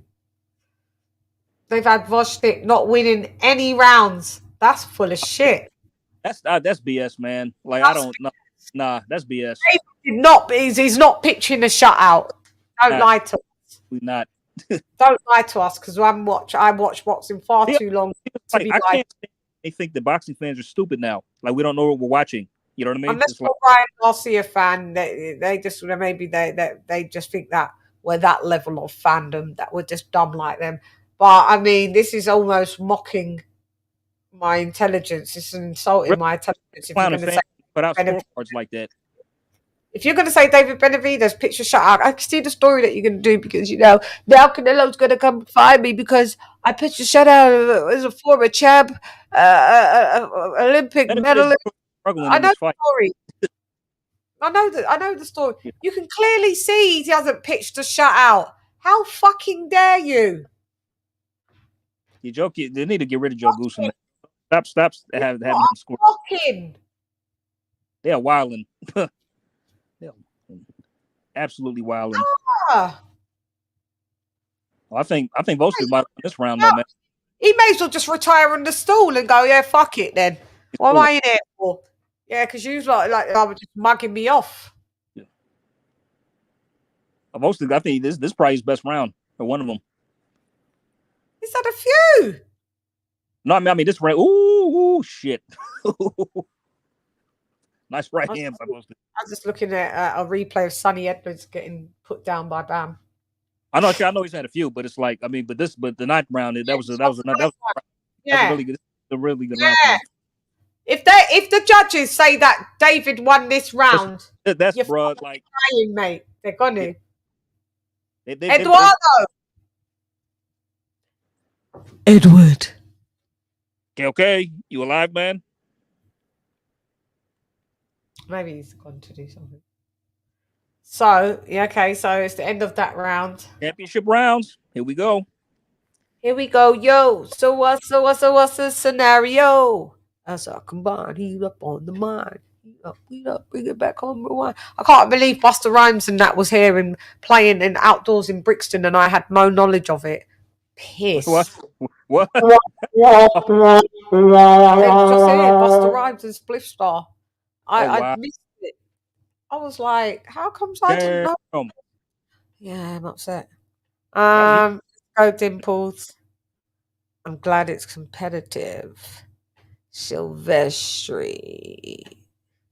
They've had Gvozdyk not winning any rounds. That's full of shit. That's BS, man. Like, I don't know. Nah, that's BS. He's not pitching a shutout. Don't lie to us. We're not. Don't lie to us, because I watch boxing far too long to be I can't think they think the boxing fans are stupid now. Like, we don't know what we're watching. You know what I mean? Unless you're a Ryan Garcia fan, they just maybe they just think that we're that level of fandom, that we're just dumb like them. But I mean, this is almost mocking my intelligence. It's insulting my intelligence. If you're going to say put out scorecards like that. If you're going to say David Benavidez pitch a shutout, I can see the story that you're going to do, because now Canelo's going to come find me because I pitched a shutout as a former champ, Olympic medalist. I know the story. I know the story. You can clearly see he hasn't pitched a shutout. How fucking dare you? You joke. They need to get rid of Joe Goose. Stop having him score. They are wilding. Absolutely wilding. Ah. Well, I think Gvozdyk might win this round, though, man. He may as well just retire on the stool and go, yeah, fuck it then. What am I in here for? Yeah, because you like I was just mugging me off. Yeah. Gvozdyk, I think this probably his best round, or one of them. He's had a few. No, I mean this round. Ooh, shit. Nice right hand by Gvozdyk. I was just looking at a replay of Sonny Edwards getting put down by Bam. I know he's had a few, but it's like, I mean, but the ninth round, that was a really good round. If the judges say that David won this round, that's bro, like crying, mate. They're gonna. Eduardo. Edward. Okay, you alive, man? Maybe he's gone to do something. So, yeah, okay, so it's the end of that round. Championship rounds. Here we go. Yo. So what's the scenario? As I combine, heat up on the mind. Heat up, bring it back home, rewind. I can't believe Busta Rhymes and that was here and playing in outdoors in Brixton, and I had no knowledge of it. Piss. What? It was just here, Busta Rhymes and Spliff Star. I missed it. I was like, how comes I didn't know? Yeah, I'm upset. Go Dimples. I'm glad it's competitive. Silvestri.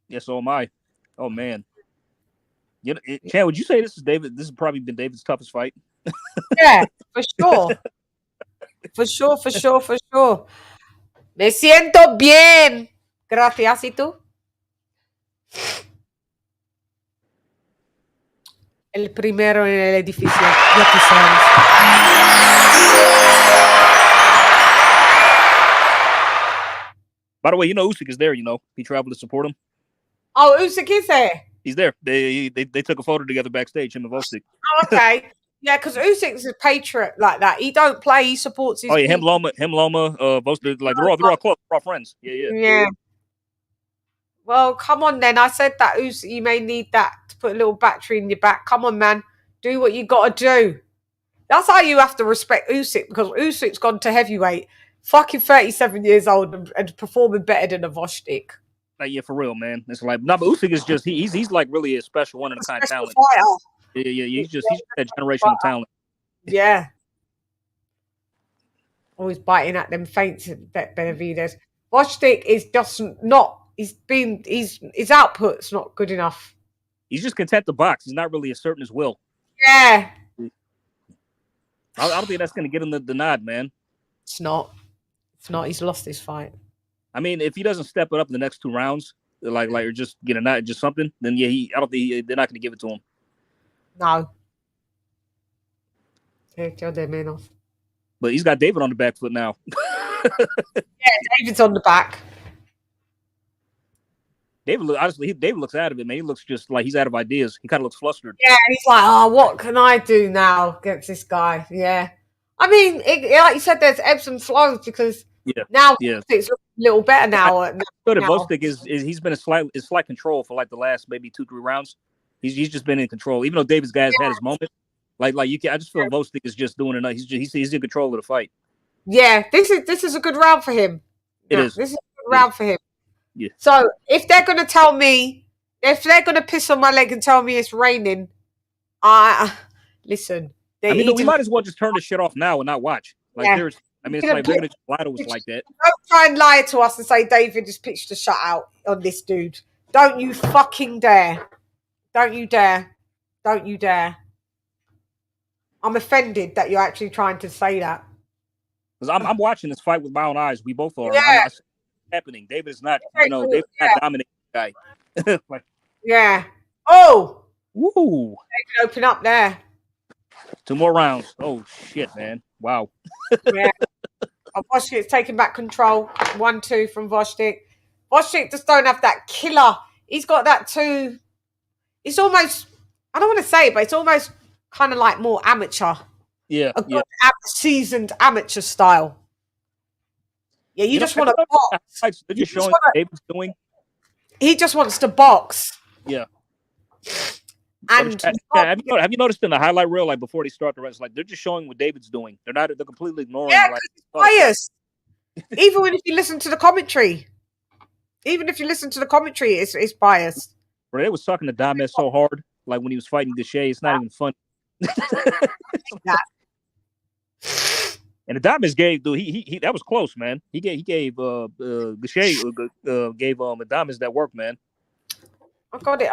Yes, so am I. Oh man. You know, Chan, would you say this has probably been David's toughest fight? Yeah, for sure. For sure. Me siento bien. Gracias, ¿y tú? El primero en el edificio. Ya tú sabes. By the way, you know Usyk is there. You know he traveled to support him. Oh, Usyk is there. He's there. They took a photo together backstage. Him and Gvozdyk. Oh, okay. Yeah, because Usyk's a patriot like that. He don't play. He supports his. Oh yeah, him Loma, Gvozdyk. Like they're all close. They're all friends. Yeah. Well, come on then. I said that Usyk, you may need that to put a little battery in your back. Come on, man. Do what you got to do. That's how you have to respect Usyk, because Usyk's gone to heavyweight, fucking 37 years old and performing better than a Gvozdyk. Like, yeah, for real, man. It's like, no, but Usyk is just he's like really a special one of a kind of talent. Fighter. Yeah. He's that generational talent. Yeah. Always biting at them feints, Benavidez. Gvozdyk is just not. His output's not good enough. He's just content to box. He's not really asserting his will. Yeah. I don't think that's going to get him the nod, man. It's not. He's lost his fight. I mean, if he doesn't step it up in the next two rounds, or just get a nod, just something, then yeah, I don't think they're not going to give it to him. No. Echo de menos. But he's got David on the back foot now. Yeah, David's on the back. David looks out of it, man. He looks just like he's out of ideas. He kind of looks flustered. Yeah, he's like, oh, what can I do now against this guy? Yeah. I mean, like you said, there's ebbs and flows because now it's a little better now. I feel that Gvozdyk is he's been in slight control for like the last maybe 2-3 rounds. He's just been in control, even though David's guys had his moment. I just feel Gvozdyk is just doing enough. He's in control of the fight. Yeah, this is a good round for him. This is a good round for him. Yeah. So if they're gonna tell me, if they're gonna piss on my leg and tell me it's raining, listen. We might as well just turn this shit off now and not watch. It's like they're gonna just lie to us like that. Don't try and lie to us and say David has pitched a shutout on this dude. Don't you fucking dare. Don't you dare. Don't you dare. I'm offended that you're actually trying to say that. Because I'm watching this fight with my own eyes. We both are. Yeah. It's happening. David is not, David's not dominating the guy. Yeah. Oh. Woo. They can open up there. 2 more rounds. Oh shit, man. Wow. Yeah. Gvozdyk is taking back control. 1-2 from Gvozdyk. Gvozdyk just don't have that killer. He's got that too. It's almost, I don't want to say it, but it's almost kind of like more amateur. Yeah. A good seasoned amateur style. Yeah, you just want to box. They're just showing what David's doing. He just wants to box. Yeah. And have you noticed in the highlight reel, like before they start the rest, like they're just showing what David's doing. They're completely ignoring. Yeah, because it's biased. Even if you listen to the commentary, it's biased. Bro, they was sucking the Dames so hard, like when he was fighting Gvozdyk, it's not even funny. And the Dames gave, dude, he that was close, man. He gave Gvozdyk gave Dames that work, man. I got it.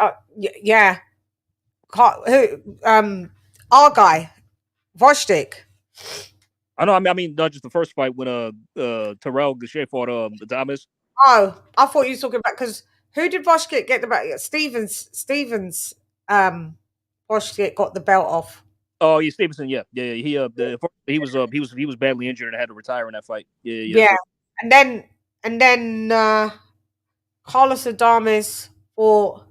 Yeah. Our guy, Gvozdyk. I know. I mean, not just the first fight when Terrell Gvozdyk fought Dames. Oh, I thought you were talking about, because who did Gvozdyk get the belt? Stevens. Gvozdyk got the belt off. Oh yeah, Stevenson. Yeah. He was badly injured and had to retire in that fight. Yeah. And then Carlos Adames fought,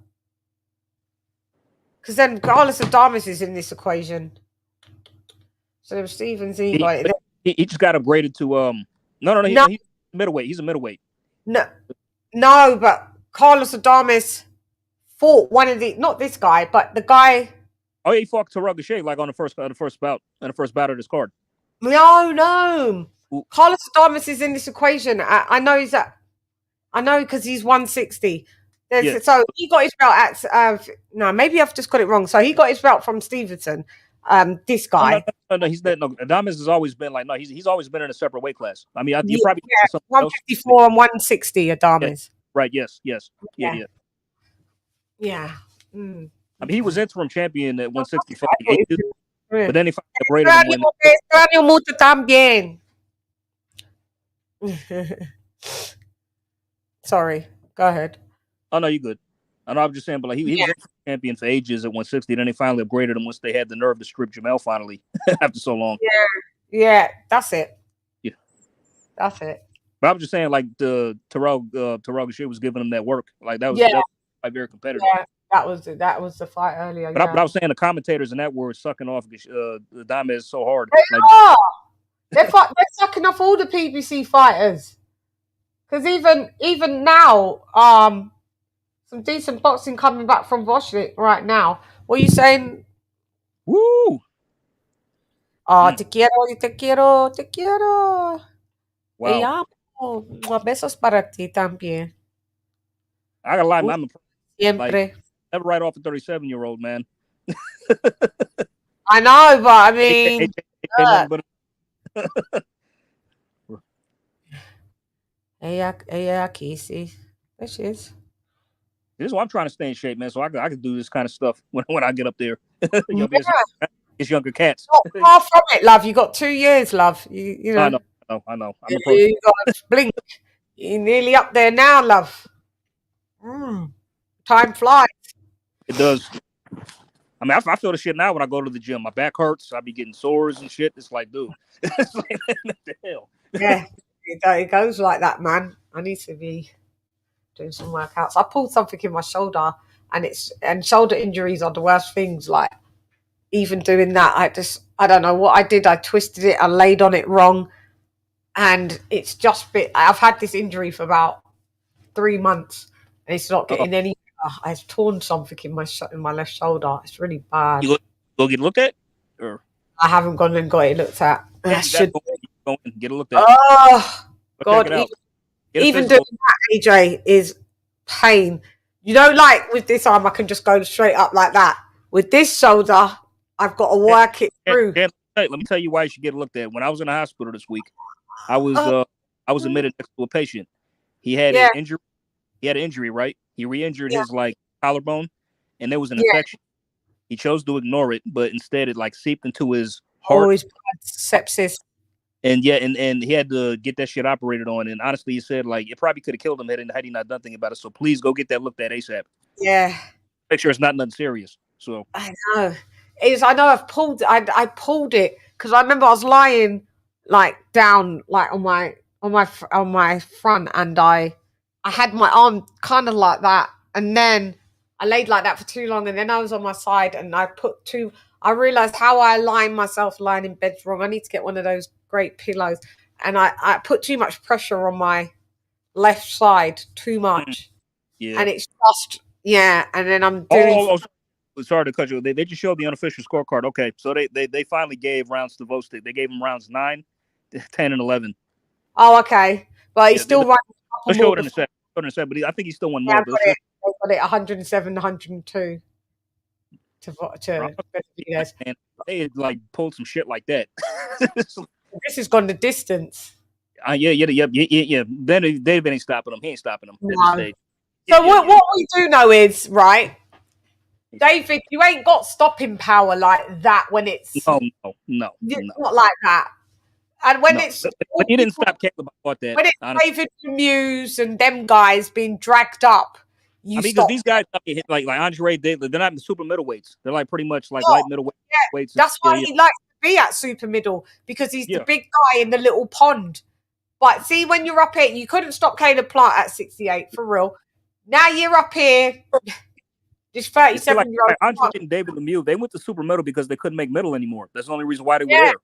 because then Carlos Adames is in this equation. So there was Stevens. He just got upgraded to he's middleweight. He's a middleweight. No, but Carlos Adames fought one of the, not this guy, but the guy. Oh yeah, he fought Terrell Gvozdyk like on the first bout of this card. No. Ooh. Carlos Adames is in this equation. I know because he's 160. So he got his belt at no, maybe I've just got it wrong. So he got his belt from Stevenson. This guy. No, he's not. No, Adames has always been like, no, he's always been in a separate weight class. I mean, you probably 154 and 160 Adames. Yeah. Right. Yes. Yeah. Mm. I mean, he was interim champion at 165, but then he upgraded him. Mucho también. Sorry, go ahead. Oh no, you good. I know. I'm just saying, but like he was champion for ages at 160. Then they finally upgraded him once they had the nerve to strip Jamel finally after so long. Yeah, that's it. Yeah, that's it. But I was just saying, like the Terrell Gvozdyk was giving him that work. Like that was like very competitive. Yeah, that was the fight earlier. But I was saying the commentators in that were sucking off Dames so hard. They're sucking off all the PBC fighters. Because even now, some decent boxing coming back from Gvozdyk right now. What are you saying? Woo! Te quiero. Wow. Besos para ti también. I gotta lie, man. I'm Siempre. Never write off a 37-year-old, man. I know, but I mean... Ella aquí, sí. There she is. This is why I'm trying to stay in shape, man, so I can do this kind of stuff when I get up there. It's younger cats. Not far from it, love. You got 2 years, love. You know. I know. You got to blink. You're nearly up there now, love. Time flies. It does. I mean, I feel the shit now when I go to the gym. My back hurts. I be getting sores and shit. It's like, dude, it's like, what the hell? Yeah, it goes like that, man. I need to be doing some workouts. I pulled something in my shoulder, and shoulder injuries are the worst things. Like, even doing that, I don't know what I did. I twisted it. I laid on it wrong, and it's just I've had this injury for about 3 months, and it's not getting any. I've torn something in my left shoulder. It's really bad. You go get looked at, or I haven't gone and got it looked at. I should go and get it looked at. Oh God! Even doing that, AJ, is pain. You know, like with this arm, I can just go straight up like that. With this shoulder, I've got to work it through. Let me tell you why you should get looked at. When I was in the hospital this week, I was admitted next to a patient. He had an injury. He had an injury, right? He re-injured his collarbone, and there was an infection. He chose to ignore it, but instead it seeped into his heart. Always sepsis. And and he had to get that shit operated on. And honestly, he said it probably could have killed him had he not done anything about it. So please go get that looked at ASAP. Yeah. Make sure it's not nothing serious. So I know. I know I've pulled I pulled it because I remember I was lying down on my front, and I had my arm kind of like that, and then I laid like that for too long, and then I was on my side, and I realized how I align myself lying in bed wrong. I need to get one of those great pillows, and I put too much pressure on my left side, too much. Yeah. And it's just and then I'm doing sorry to cut you. They just showed the unofficial scorecard. Okay, so they finally gave rounds to Gvozdyk. They gave him rounds 9, 10, and 11. Oh, okay. But he's still running. Let's show it in a second. But I think he still won more. I got it 107, 102 to Benavidez. And they had pulled some shit like that. This has gone the distance. Yeah. Then David ain't stopping him. He ain't stopping him at this stage. So what we do know is, right, David, you ain't got stopping power like that when it's no. Not like that. And when but he didn't stop Caleb about that. When it's David Lemieux and them guys being dragged up, because these guys get hit like Andre, they're not in the super middleweights. They're pretty much light middleweight weights. That's why he likes to be at super middle, because he's the big guy in the little pond. But see, when you're up here, you couldn't stop Caleb Plant at 68 for real. Now you're up here. This 37-year-old Andre and David Lemieux, they went to super middle because they couldn't make middle anymore. That's the only reason why they were there.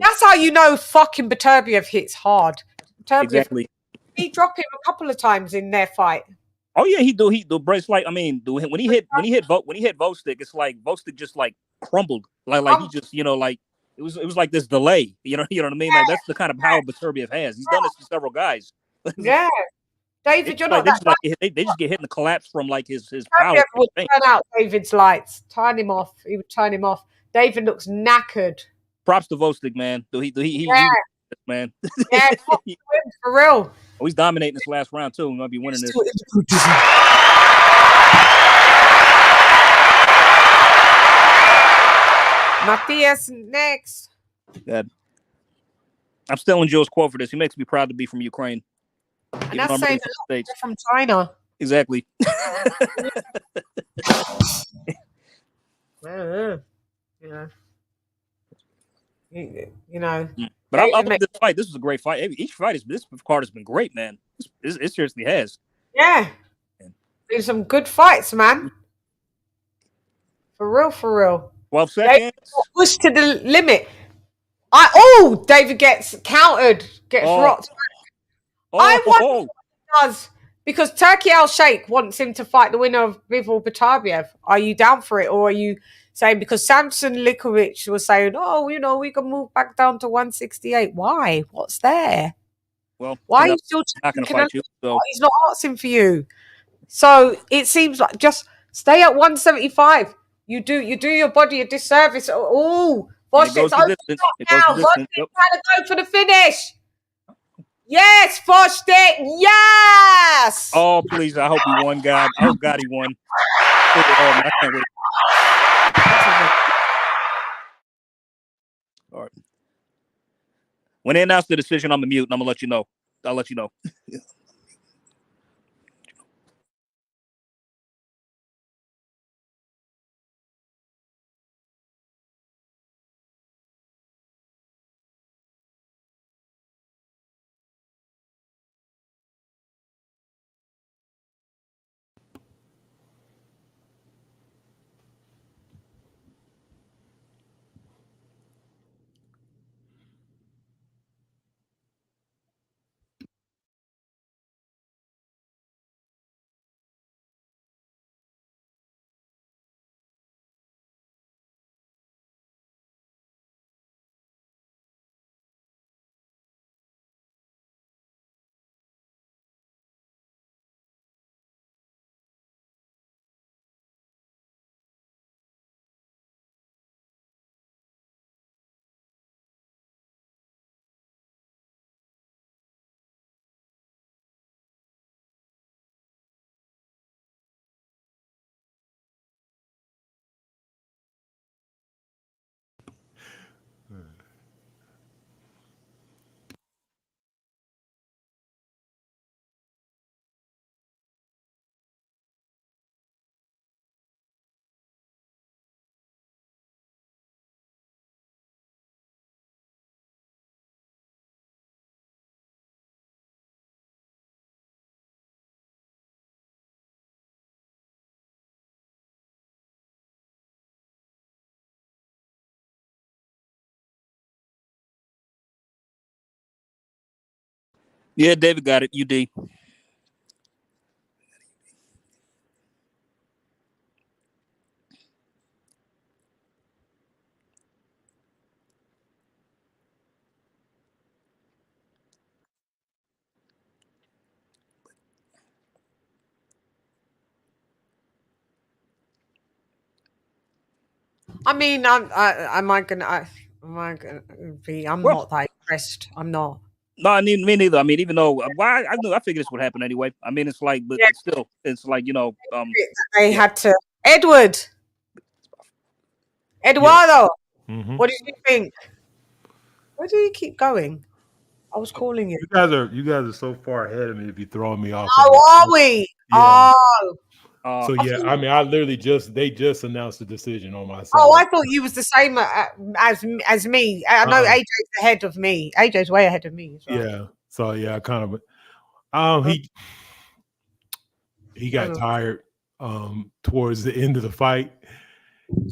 That's how you know fucking Beterbiev hits hard. Exactly. He dropped him a couple of times in their fight. Oh yeah, he do. But it's when he hit Gvozdyk, it's like Gvozdyk just crumbled. He just it was like this delay. You know what I mean? That's the kind of power Beterbiev has. He's done this to several guys. Yeah. David, you're not they just get hit in the collapse from his power. Would turn out David's lights, turn him off. He would turn him off. David looks knackered. Props to Gvozdyk, man. He man. Yeah, for real. Oh, he's dominating this last round too. He might be winning this. Matthias next. God. I'm stealing Joe's quote for this. He makes me proud to be from Ukraine. And that's saying a lot from China. Exactly. Yeah. You know. But I love this fight. This was a great fight. Each fight this card has been great, man. It seriously has. Yeah. There's some good fights, man. For real. 12 seconds. Pushed to the limit. David gets countered, gets rocked. I wonder what he does, because Turkey Al-Sheikh wants him to fight the winner of Bivol Beterbiev. Are you down for it, or are you saying because Samson Likovic was saying, we can move back down to 168? Why? What's there? Well, why are you still not going to fight you? So. He's not asking for you. So it seems like just stay at 175. You do your body a disservice. Gvozdyk trying to go for the finish. Yes, Gvozdyk. Yes. Oh, please. I hope he won, God. Oh, God, he won. I can't wait. All right. When they announce the decision, I'm a mute, and I'm going to let you know. I'll let you know. Yeah, David got it. UD. I mean, am I gonna be? I'm Well, not that impressed. I'm not. No, I mean, me neither. I mean, even though I knew, I figured this would happen anyway. I mean, it's like, but Yeah. still, it's like, you know, They had to. Eduardo, Mhm. what did you think? Where do you keep going? I was calling you. You guys are so far ahead of me. If you throwing me off. How are we? Yeah. Oh. So yeah, I mean, I literally they just announced the decision on my side. Oh, I thought you was the same as me. I know AJ's ahead of me. AJ's way ahead of me as well. Yeah. So yeah, I kind of he got tired towards the end of the fight.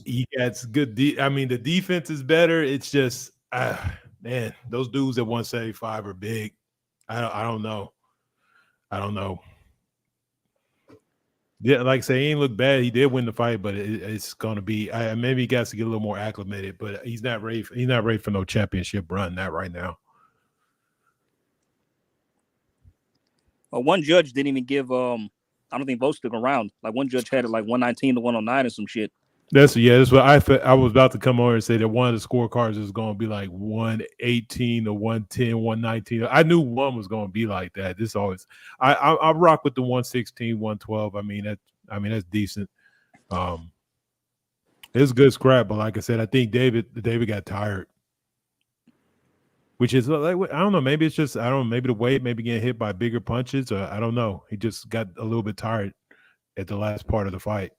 He got good. I mean, the defense is better. It's just man, those dudes at 175 are big. I don't know. Yeah, like I say, he ain't look bad. He did win the fight, but it's gonna be. Maybe he got to get a little more acclimated. But he's not ready. He's not ready for no championship run. Not right now. One judge didn't even give. I don't think Gvozdyk around. Like one judge had it like 119 to 109 or some shit. That's what I was about to come over and say that one of the scorecards is going to be like 118 to 110, 119. I knew one was going to be like that. This always I rock with the 116, 112. I mean that's decent. It's good scrap, but like I said, I think David got tired. Which is like, I don't know, maybe it's just maybe the weight, maybe getting hit by bigger punches, or I don't know. He just got a little bit tired at the last part of the fight.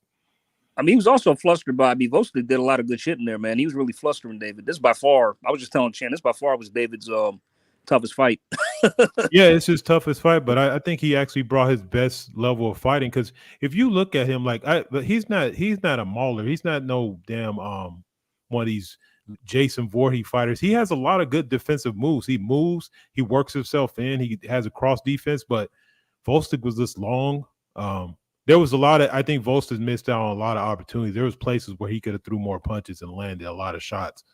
I mean, he was also flustered by Gvozdyk did a lot of good shit in there, man. He was really flustering David. This by far, I was just telling Chan, this by far was David's toughest fight. Yeah, it's his toughest fight, but I think he actually brought his best level of fighting. Because if you look at him, like he's not a mauler. He's not no damn one of these Jason Voorhees fighters. He has a lot of good defensive moves. He moves, he works himself in, he has a cross defense, but Gvozdyk was this long. There was a lot of, I think Gvozdyk missed out on a lot of opportunities. There was places where he could have threw more punches and landed a lot of shots.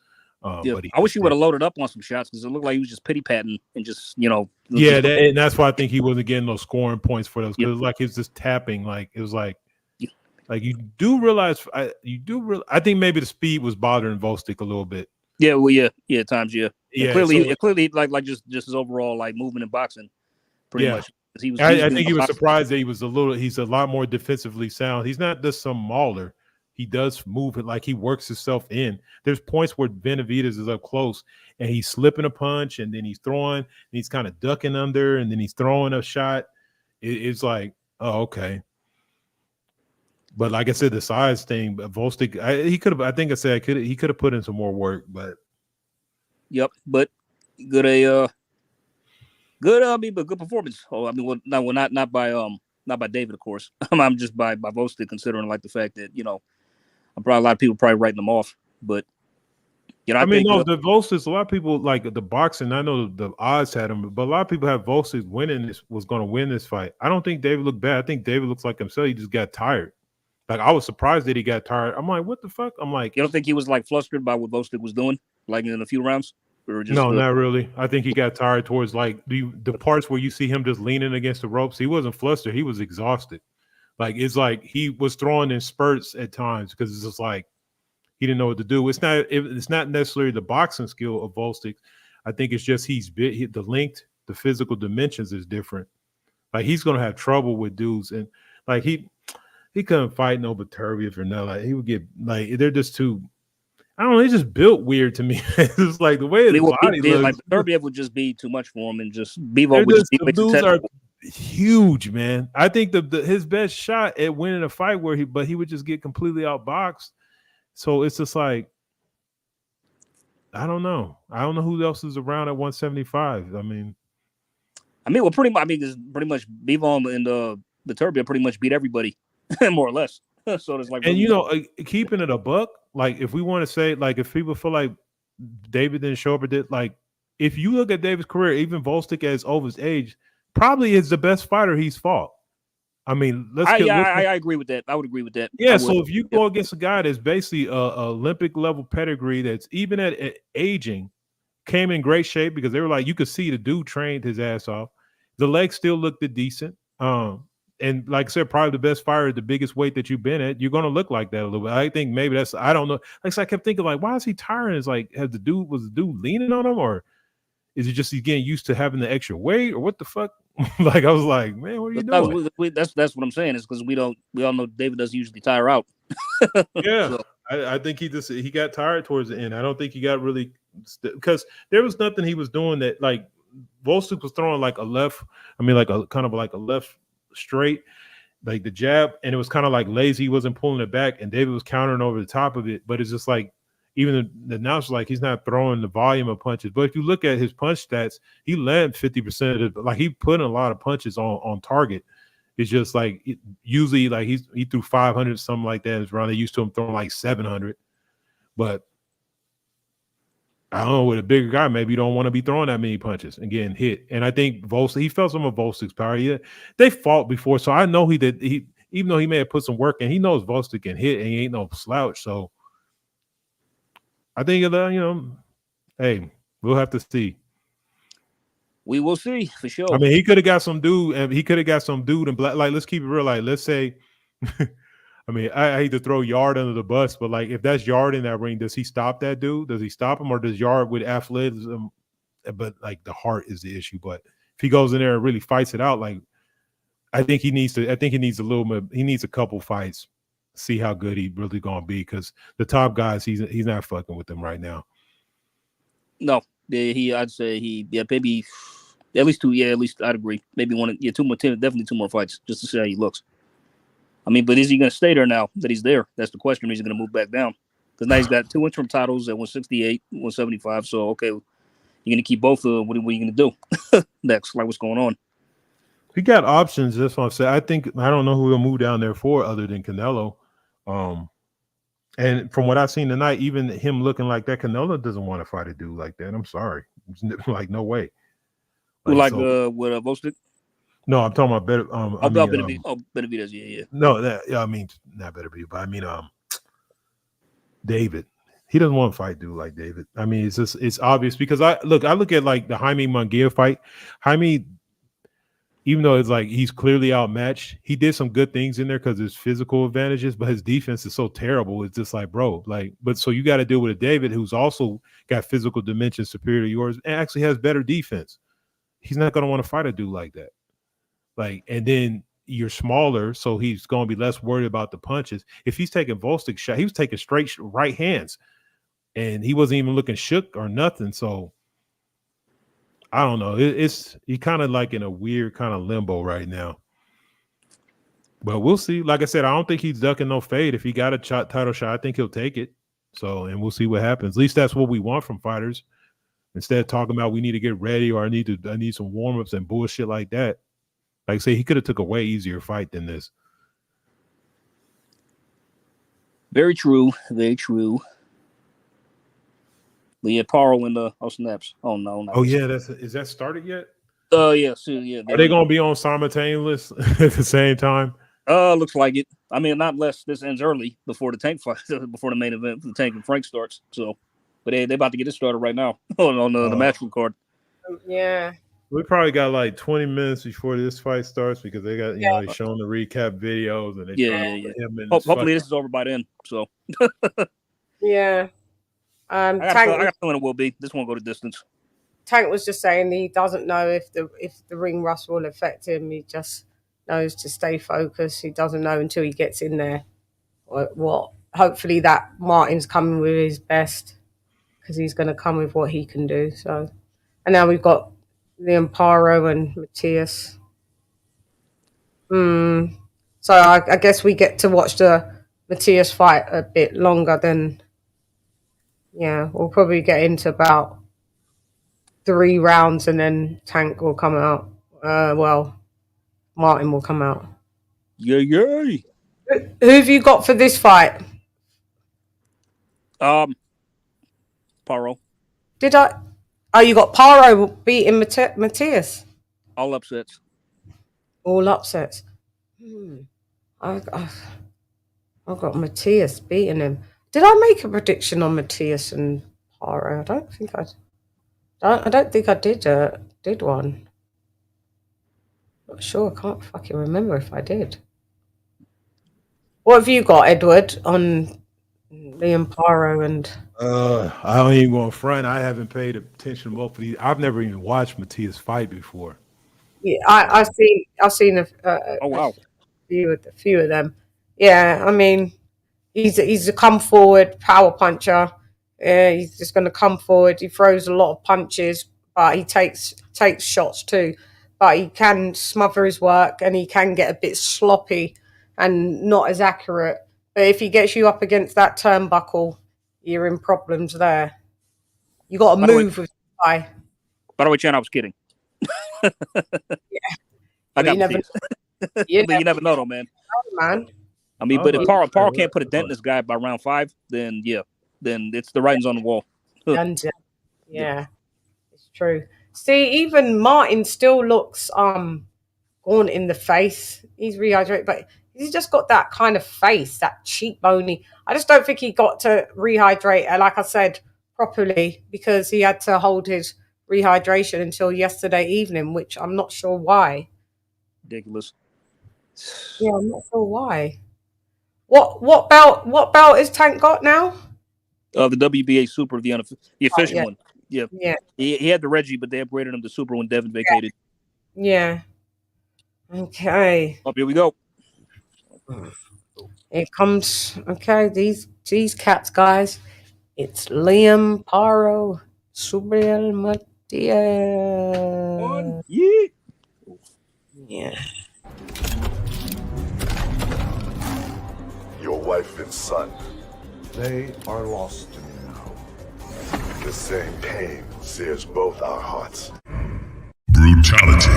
Yeah, but I wish he would have loaded up on some shots because it looked like he was just pity patting and just, you know. Yeah, and that's why I think he wasn't getting those scoring points for those. Because it was like he was just tapping. Like it was like you do realize, I think maybe the speed was bothering Gvozdyk a little bit. Yeah, well, yeah, at times, yeah. Yeah, clearly, like just his overall like movement in boxing, pretty much. I think he was surprised that he's a lot more defensively sound. He's not just some mauler. He does move it, like he works himself in. There's points where Benavidez is up close and he's slipping a punch and then he's throwing, and he's kind of ducking under and then he's throwing a shot. It's like, oh, okay. But like I said, the size thing, Gvozdyk, he could have. I think I said he could have put in some more work, but yep. But good performance. Oh, I mean, not by David, of course. I'm just by Gvozdyk, considering like the fact that, you know, a lot of people probably writing them off, but you know, I think the Gvozdyk, a lot of people like the boxing. I know the odds had him, but a lot of people have Gvozdyk was going to win this fight. I don't think David looked bad. I think David looks like himself. He just got tired. Like I was surprised that he got tired. I'm like, what the fuck? I'm like, you don't think he was like flustered by what Gvozdyk was doing, like in a few rounds? Or just no, not really. I think he got tired towards like the parts where you see him just leaning against the ropes. He wasn't flustered. He was exhausted. Like it's like he was throwing in spurts at times because it's just like he didn't know what to do. It's not necessarily the boxing skill of Gvozdyk. I think it's just the length, the physical dimensions is different. Like he's gonna have trouble with dudes, and like he couldn't fight no Beterbiev or nothing. Like he would get like they're just too. I don't know. He just built weird to me. It's like the way his body looks. Like Beterbiev would just be too much for him, and just Bivol would just be dudes are huge, man. I think his best shot at winning a fight but he would just get completely outboxed. So it's just like I don't know. I don't know who else is around at 175. I mean, well, pretty much Bivol and Beterbiev pretty much beat everybody, more or less. So it's like, and you know, keeping it a buck. Like if we want to say, like if people feel like David didn't show up or did, like if you look at David's career, even Gvozdyk as over his age, probably is the best fighter he's fought. I mean, I agree with that. I would agree with that. Yeah, so if you go against a guy that's basically a Olympic level pedigree, that's even at aging, came in great shape because they were like, you could see the dude trained his ass off. The legs still looked decent. And like I said, probably the best fighter at the biggest weight that you've been at, you're gonna look like that a little bit. I think maybe that's, I don't know. Like I kept thinking, like, why is he tiring? It's like, was the dude leaning on him, or is it just he's getting used to having the extra weight, or what the fuck? Like I was like, man, what are you doing? That's what I'm saying. Is because we all know David doesn't usually tire out. Yeah, so. I think he got tired towards the end. I don't think he got really, because there was nothing he was doing that, like, Gvozdyk was throwing like a left. I mean, like a kind of like a left straight, like the jab, and it was kind of like lazy. He wasn't pulling it back, and David was countering over the top of it. But it's just like, even the announcer, like, he's not throwing the volume of punches. But if you look at his punch stats, he landed 50% of it. Like, he put in a lot of punches on target. It's just like, usually, like, he threw 500, something like that. It's around, they used to him throwing like 700. But I don't know, with a bigger guy, maybe you don't want to be throwing that many punches and getting hit. And I think Gvozdyk, he felt some of Gvozdyk's power. They fought before, so I know even though he may have put some work in, he knows Gvozdyk can hit, and he ain't no slouch. So I think, hey, we'll have to see. We will see for sure. I mean, he could have got some dude, and in black. Like, let's keep it real. Like, let's say, I mean, I hate to throw Yard under the bus, but like, if that's Yard in that ring, does he stop that dude? Does he stop him, or does Yard with athleticism? But like, the heart is the issue. But if he goes in there and really fights it out, like, I think he needs a little bit. He needs a couple fights, see how good he really gonna be. Because the top guys, he's not fucking with them right now. No, I'd say maybe at least two. Yeah, at least I'd agree. Maybe two more, definitely two more fights just to see how he looks. I mean, but is he going to stay there now that he's there? That's the question. Is he going to move back down? Because now he's got 2 interim titles at 168, 175. So, okay, you're going to keep both of them. What are you going to do next? Like, what's going on? He got options. That's what I'm saying. I don't know who he'll move down there for other than Canelo. And from what I've seen tonight, even him looking like that, Canelo doesn't want to fight a dude like that. I'm sorry. Like, no way. With Gvozdyk? No, I'm talking about better. Benavidez, yeah. No, I mean, not better be, but I mean, David. He doesn't want to fight dude like David. I mean, it's obvious because I look at like the Jaime Munguia fight. Jaime, even though it's like he's clearly outmatched, he did some good things in there because his physical advantages, but his defense is so terrible. It's just like, bro, like, but so you got to deal with a David who's also got physical dimensions superior to yours and actually has better defense. He's not going to want to fight a dude like that. Like, and then you're smaller, so he's going to be less worried about the punches. If he's taking Gvozdyk shot, he was taking straight right hands, and he wasn't even looking shook or nothing. So I don't know. He's kind of like in a weird kind of limbo right now. But we'll see. Like I said, I don't think he's ducking no fade. If he got a title shot, I think he'll take it. So, and we'll see what happens. At least that's what we want from fighters. Instead of talking about we need to get ready or I need some warm-ups and bullshit like that. Like I say, he could have took a way easier fight than this. Very true. Very true. Leah Parle and snaps. Oh no. Oh yeah, is that started yet? Yeah. So yeah. Are they gonna be on simultaneous at the same time? Looks like it. I mean, not unless this ends early before the Tank fight, before the main event, the Tank and Frank starts. So, but they about to get it started right now on the match card. Yeah. We probably got like 20 minutes before this fight starts because they got they showing the recap videos and hopefully this is over by then. So yeah, I got a feeling it will be. This won't go to distance. Tank was just saying he doesn't know if the ring rust will affect him. He just knows to stay focused. He doesn't know until he gets in there what. Hopefully that Martin's coming with his best because he's going to come with what he can do. So, and now we've got the Amparo and Matthias. So I guess we get to watch the Matthias fight a bit longer than. Yeah, we'll probably get into about 3 rounds and then Tank will come out. Martin will come out. Yay. Who have you got for this fight? Paro. Did I? Oh, you got Paro beating Matthias. All upsets. All upsets. I've got Matthias beating him. Did I make a prediction on Matthias and Paro? I don't think I did one. Not sure. I can't fucking remember if I did. What have you got, Edward, on Liam Paro and? I don't even want to front. I haven't paid attention to both of these. I've never even watched Matthias fight before. Yeah, I've seen Oh wow. a few of them. Yeah, I mean, he's a come forward power puncher. He's just going to come forward. He throws a lot of punches, but he takes shots too. But he can smother his work, and he can get a bit sloppy and not as accurate. But if he gets you up against that turnbuckle, you're in problems there. You got to move with the guy. By the way, Chan, I was kidding. Yeah, I got never, but you never know, though, man. Man. I mean, but if Paro can't put a dent in this guy by round 5, then it's the writing's on the wall. Yeah, it's true. See, even Martin still looks gaunt in the face. He's rehydrated, but he's just got that kind of face, that cheekbony. I just don't think he got to rehydrate, like I said, properly, because he had to hold his rehydration until yesterday evening, which I'm not sure why. Ridiculous. Yeah, I'm not sure why. What belt is Tank got now? The WBA Super, the official one. Yeah. He had the Reggie, but they upgraded him to Super when Devin vacated. Yeah. Okay. Up here we go. It comes. Okay, these cats, guys. It's Liam Paro, Subriel Matias. Yeah. Your wife and son, they are lost to me now. The same pain sears both our hearts. Brutality.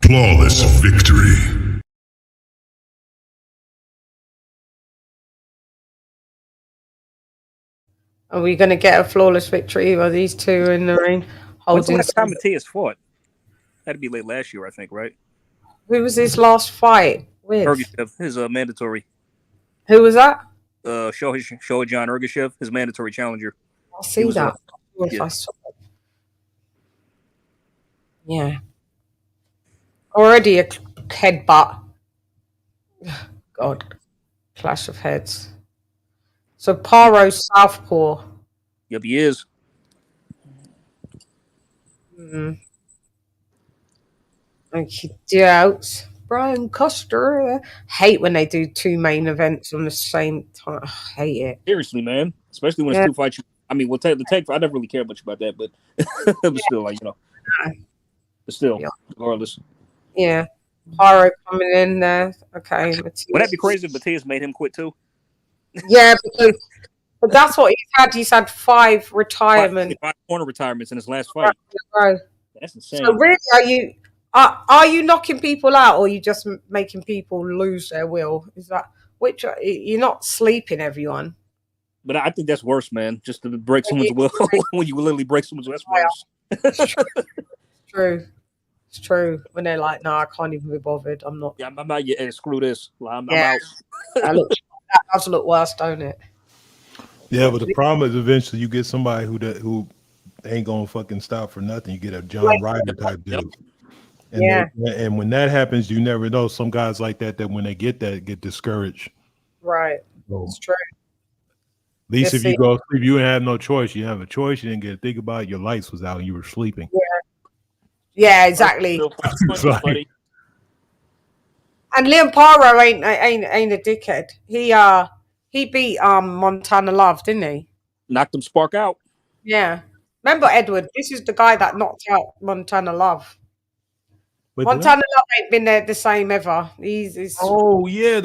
Flawless victory. Are we going to get a flawless victory? Are these two in the ring? When's the last time Matthias fought? Had to be late last year, I think, right? Who was his last fight with? Ergashev, his mandatory. Who was that? Shohei John Ergashev, his mandatory challenger. I see that. I saw it. Yeah. Already a headbutt. God. Clash of heads. So Paro's southpaw. Yep, he is. Out. Brian Custer. Hate when they do 2 main events on the same time. I hate it. Seriously, man. Especially when it's 2 fights. I mean, the take. I never really care much about that, but but still, like, you know. But still, regardless. Yeah. Paro coming in there. Okay. Would that be crazy if Matthias made him quit too? Yeah, but that's what he's had. He's had 5 retirements. 5 corner retirements in his last fight. That's insane. So really, are you knocking people out, or are you just making people lose their will? Is that which? You're not sleeping everyone. But I think that's worse, man. Just to break someone's will when you literally break someone's will, that's worse. It's true. When they're like, "No, I can't even be bothered. I'm not." Yeah, I'm out. Yeah, screw this. I'm out. That does look worse, don't it? Yeah, but the problem is eventually you get somebody who ain't gonna fucking stop for nothing. You get a John Ryder type dude. And when that happens, you never know. Some guys like that when they get discouraged. Right. So, it's true. At least if you go sleep, you didn't have no choice. You have a choice. You didn't get to think about it. Your lights was out and you were sleeping. Yeah, exactly. And Liam Paro ain't a dickhead. He beat Montana Love, didn't he? Knocked him spark out. Yeah. Remember, Edward, this is the guy that knocked out Montana Love. Montana Love ain't been there the same ever. He's oh yeah,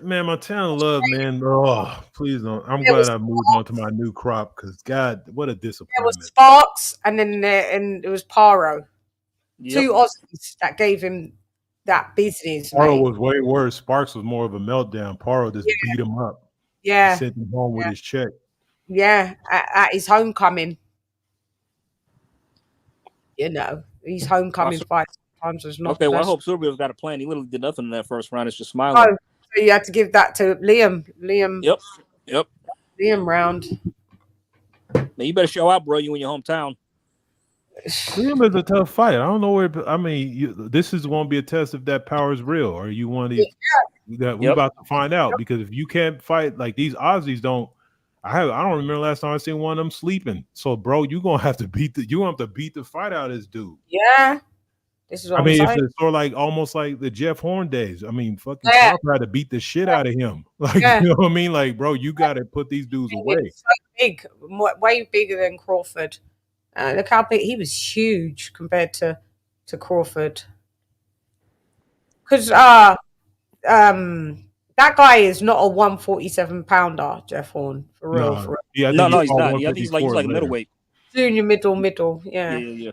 man, Montana Love, man. Oh, please don't. I'm glad I moved on to my new crop because God, what a disappointment. There was Sparks, and then it was Paro. Yep. 2 Aussies that gave him that business. Paro was way worse. Sparks was more of a meltdown. Paro just beat him up. Yeah, sent him home with his check. Yeah, at his homecoming. You know, these homecoming fights sometimes is not Okay, the well, I best. hope Surville's got a plan. He literally did nothing in that first round. It's just Oh, smiling. so you had to give that to Liam. Yep. Liam round. Now you better show out, bro. You in your hometown. Liam is a tough fight. I don't know where. I mean, this is going to be a test if that power is real, or you want to. We're about to find out because if you can't fight like these Aussies don't. I don't remember last time I seen one of them sleeping. So, bro, you're gonna have to beat the fight out of this dude. Yeah. This is what I mean, saying. it's sort of like almost like the Jeff Horn days. I mean, fucking Crawford had to beat the shit out of him. Like, you know what I mean? Like, bro, you got to put these dudes away. So big, way bigger than Crawford. Look how big he was. Huge compared to Crawford. Because that guy is not a 147-pounder, Jeff Horn, for real. No, for real. yeah, No, he's not. Yeah, he's like a middleweight. Junior, middle. Yeah. Yeah.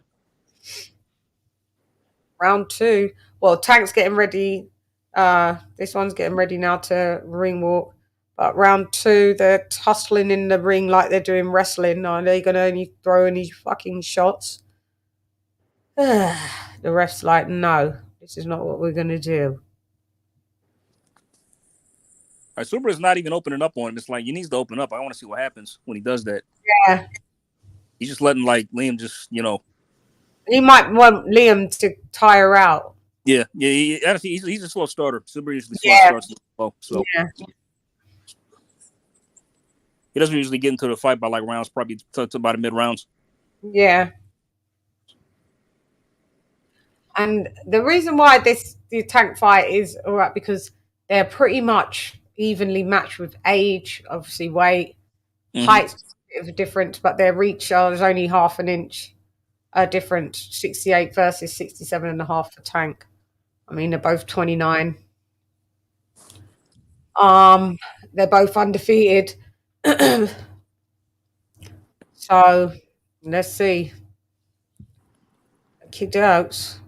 Round 2. Well, Tank's getting ready. This one's getting ready now to ring walk. But round 2, they're tussling in the ring like they're doing wrestling. Are they going to only throw any fucking shots? The ref's like, no, this is not what we're going to do. All right, Super is not even opening up on him. It's like, he needs to open up. I want to see what happens when he does that. Yeah. He's just letting, like, Liam just, you know. He might want Liam to tire out. Yeah. He's a slow starter. Super usually starts slow. So. Yeah. He doesn't usually get into the fight by, like, rounds, probably to about the mid-rounds. Yeah. And the reason why the Tank fight is all right, because they're pretty much evenly matched with age, obviously weight, height's a bit of a difference, but their reach is only half an inch different. 68 versus 67.5 for Tank. I mean, they're both 29. They're both undefeated. So let's see. Kicked out.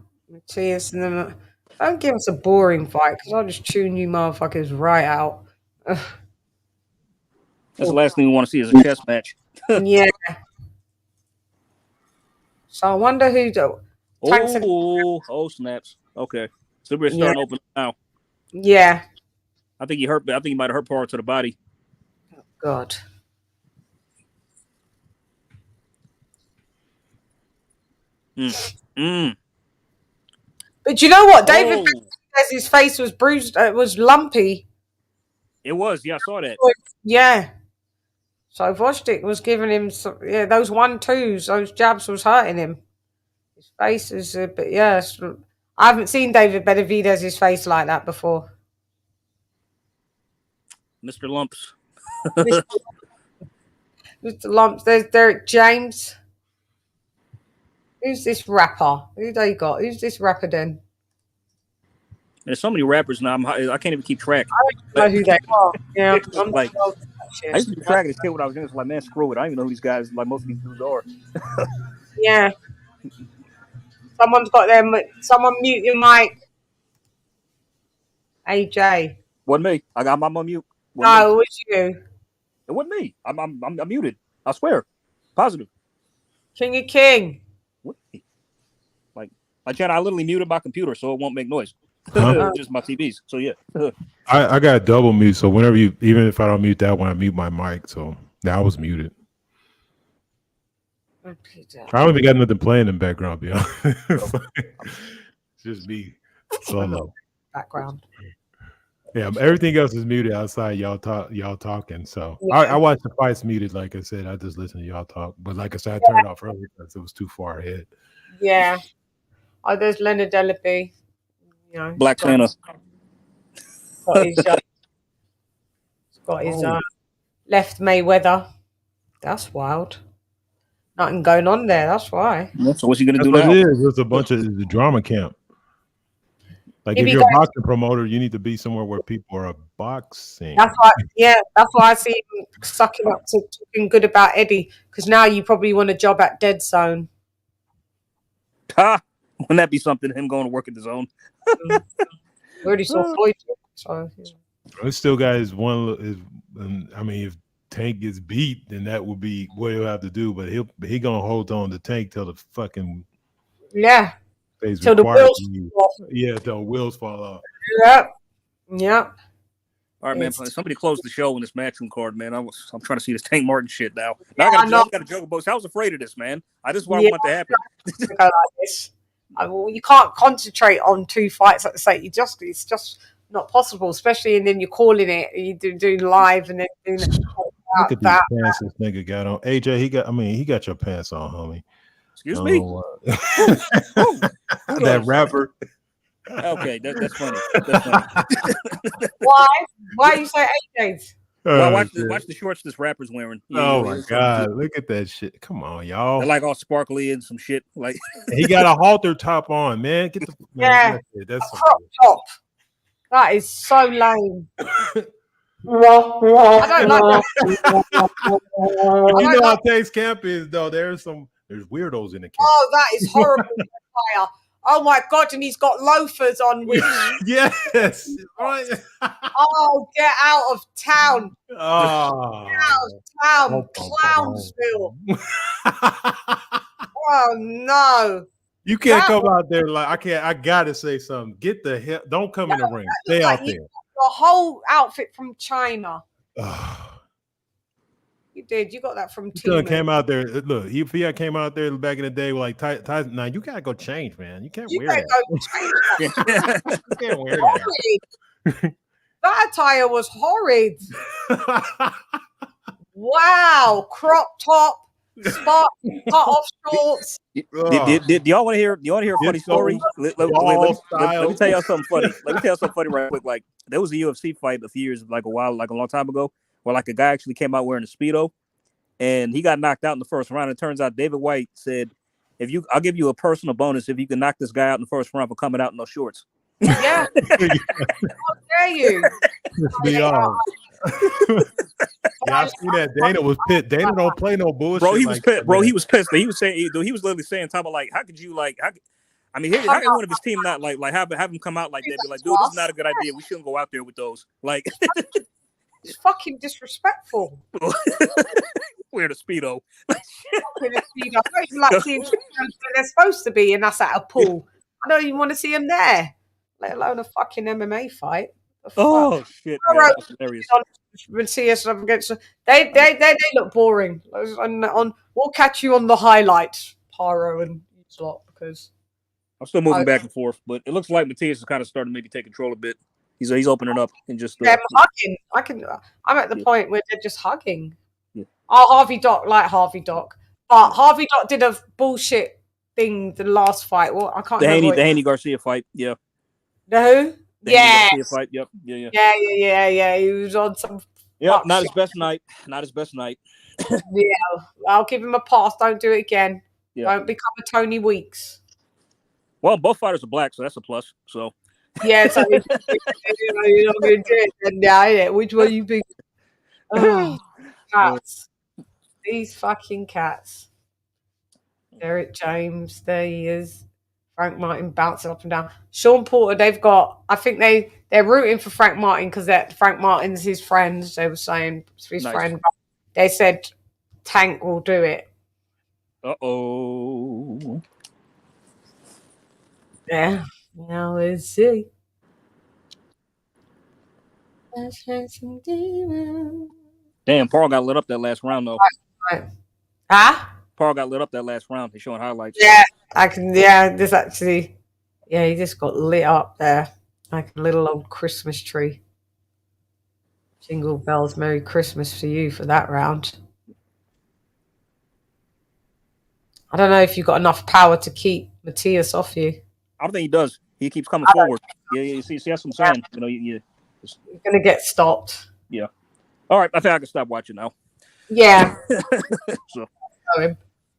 Cheers, and then don't give us a boring fight because I'll just tune you motherfuckers right out. That's the last thing we want to see is a chess match. Yeah. So I wonder who do. Oh, snaps. Okay. Super starting to open now. Yeah. I think he might have hurt part to the body. Oh, God. But you know what? David says his face was bruised. It was lumpy. It was. Yeah, I saw that. Yeah. So Gvozdyk was giving him those 1-2s, those jabs was hurting him. His face is a bit, I haven't seen David Benavidez's face like that before. Mr. Lumps. Mr. Lumps. There's Derek James. Who's this rapper? Who they got? Who's this rapper then? There's so many rappers now. I can't even keep track. I don't know who they are. Yeah, like, I used to be tracking this kid when I was young. It's like, man, screw it. I don't even know who these guys, like most of these dudes are. Yeah. Someone's got them. Someone mute your mic. AJ. Wasn't me. I'm on mute. No, it was you. It wasn't me. I'm muted. I swear. Positive. King of King. Like Jen, I literally muted my computer so it won't make noise. Just my TVs. So yeah. I got double mute, so whenever even if I don't mute that one, I mute my mic. So now I was muted. I don't even got nothing playing in the background, be honest. It's just me solo. Background. Yeah, everything else is muted outside. Y'all talking. So I watched the fights muted. Like I said, I just listen to y'all talk. But like I said, I turned it off earlier because it was too far ahead. Yeah. Oh, there's Leonard Delaby. You know, Black Santa. Got his left Mayweather. That's wild. Nothing going on there. That's why. So what's he gonna do now? It's a bunch of the drama camp. Like if you're a boxing promoter, you need to be somewhere where people are boxing. That's why. Yeah, that's why I see him sucking up to talking good about Eddie. Because now you probably want a job at Dead Zone. Wouldn't that be something? Him going to work at the Zone. We already saw Floyd. So, It still got his one. I mean, if Tank gets beat, then that would be what he'll have to do. But he gonna hold on to Tank till the fucking Yeah. Phase Till the required wheels from you. fall off. Yeah, the wheels fall off. Yep. Yep. All right, man. It's- Somebody close the show in this matchroom card, man. I'm trying to see this Tank Martin shit now. Yeah, Now I know. I got a joke about. I was afraid of this, man. This is what I Yeah. want to happen. Go like this. You can't concentrate on 2 fights at the same. It's just not possible, especially and then you're calling it. You doing live and then doing Look at these pants this nigga got on. AJ, he got your pants on, homie. Excuse me. That rapper. Okay, that's funny. That's funny. Why you say AJ's? Well, watch the shorts this rapper's wearing. Oh my god, look at that shit! Come on, y'all. They're like all sparkly and some shit. Like he got a halter top on, man. Get the that's a crop top. That is so lame. I don't like that. You know how Tate's camp is though. There's weirdos in the camp. Oh, that is horrible. Oh my god, and he's got loafers on. Which yes. Oh, get out of town. Oh, town, Clownsville. Oh no. You can't come out there like I gotta say something. Get the hell, don't come in the ring. Stay out there. The whole outfit from China. You did. You got that from He came out there. Look, if he came out there back in the day with like Tyson, now you gotta go change, man. You can't wear that. You can't wear that. That attire was horrid. Wow, crop top, cut off shorts. Do y'all want to hear? Do you want to hear a funny story? Let me tell y'all something funny. Let me tell you something funny right quick. Like there was a UFC fight a few years, like a long time ago, where like a guy actually came out wearing a Speedo, and he got knocked out in the first round. It turns out David White said, I'll give you a personal bonus if you can knock this guy out in the first round for coming out in those shorts." Yeah. How dare you? Yeah, I see that. Dana was pissed. Dana don't play no bullshit. Bro, he was pissed. Bro, he was pissed. He was saying, he was literally saying, "Talking about like, how could you like, how can one of his team not like have him come out like that? Be like, dude, this is not a good idea. We shouldn't go out there with those. Like, it's fucking disrespectful. Wear the Speedo. Like they're supposed to be, and that's at a pool. I don't even want to see him there, let alone a fucking MMA fight. Oh shit! Man, that's hilarious. They look boring. We'll catch you on the highlights, Pyro and slot, because I'm still moving back and forth, but it looks like Matias is kind of starting to maybe take control a bit. He's opening up and just hugging. I'm at the point where they're just hugging. Yeah. Oh, Harvey Doc, but Harvey Doc did a bullshit thing the last fight. Well, I can't remember the Haney Garcia fight. Yeah. The who? Yeah. Fight. Yep. Yeah. He was on some. Yep. Not his best night. Not his best night. Yeah. I'll give him a pass. Don't do it again. Yeah. Don't become a Tony Weeks. Well, both fighters are black, so that's a plus. So. Yeah. So you're not going to do it then now, yeah. Which one you pick? Oh, cats. These fucking cats. Derek James, there he is. Frank Martin bouncing up and down. Sean Porter, I think they're rooting for Frank Martin because Frank Martin's his friend. They were saying his friend. They said Tank will do it. Uh-oh. Yeah. Now let's see. Damn, Paul got lit up that last round though. Right. Huh? Paul got lit up that last round. He's showing highlights. Yeah, this actually. Yeah, he just got lit up there like a little old Christmas tree. Jingle bells, Merry Christmas for you for that round. I don't know if you've got enough power to keep Matias off you. I don't think he does. He keeps coming forward. Yeah. You see, that's what I'm saying. You know, you're gonna get stopped. Yeah. All right, I think I can stop watching now. Yeah.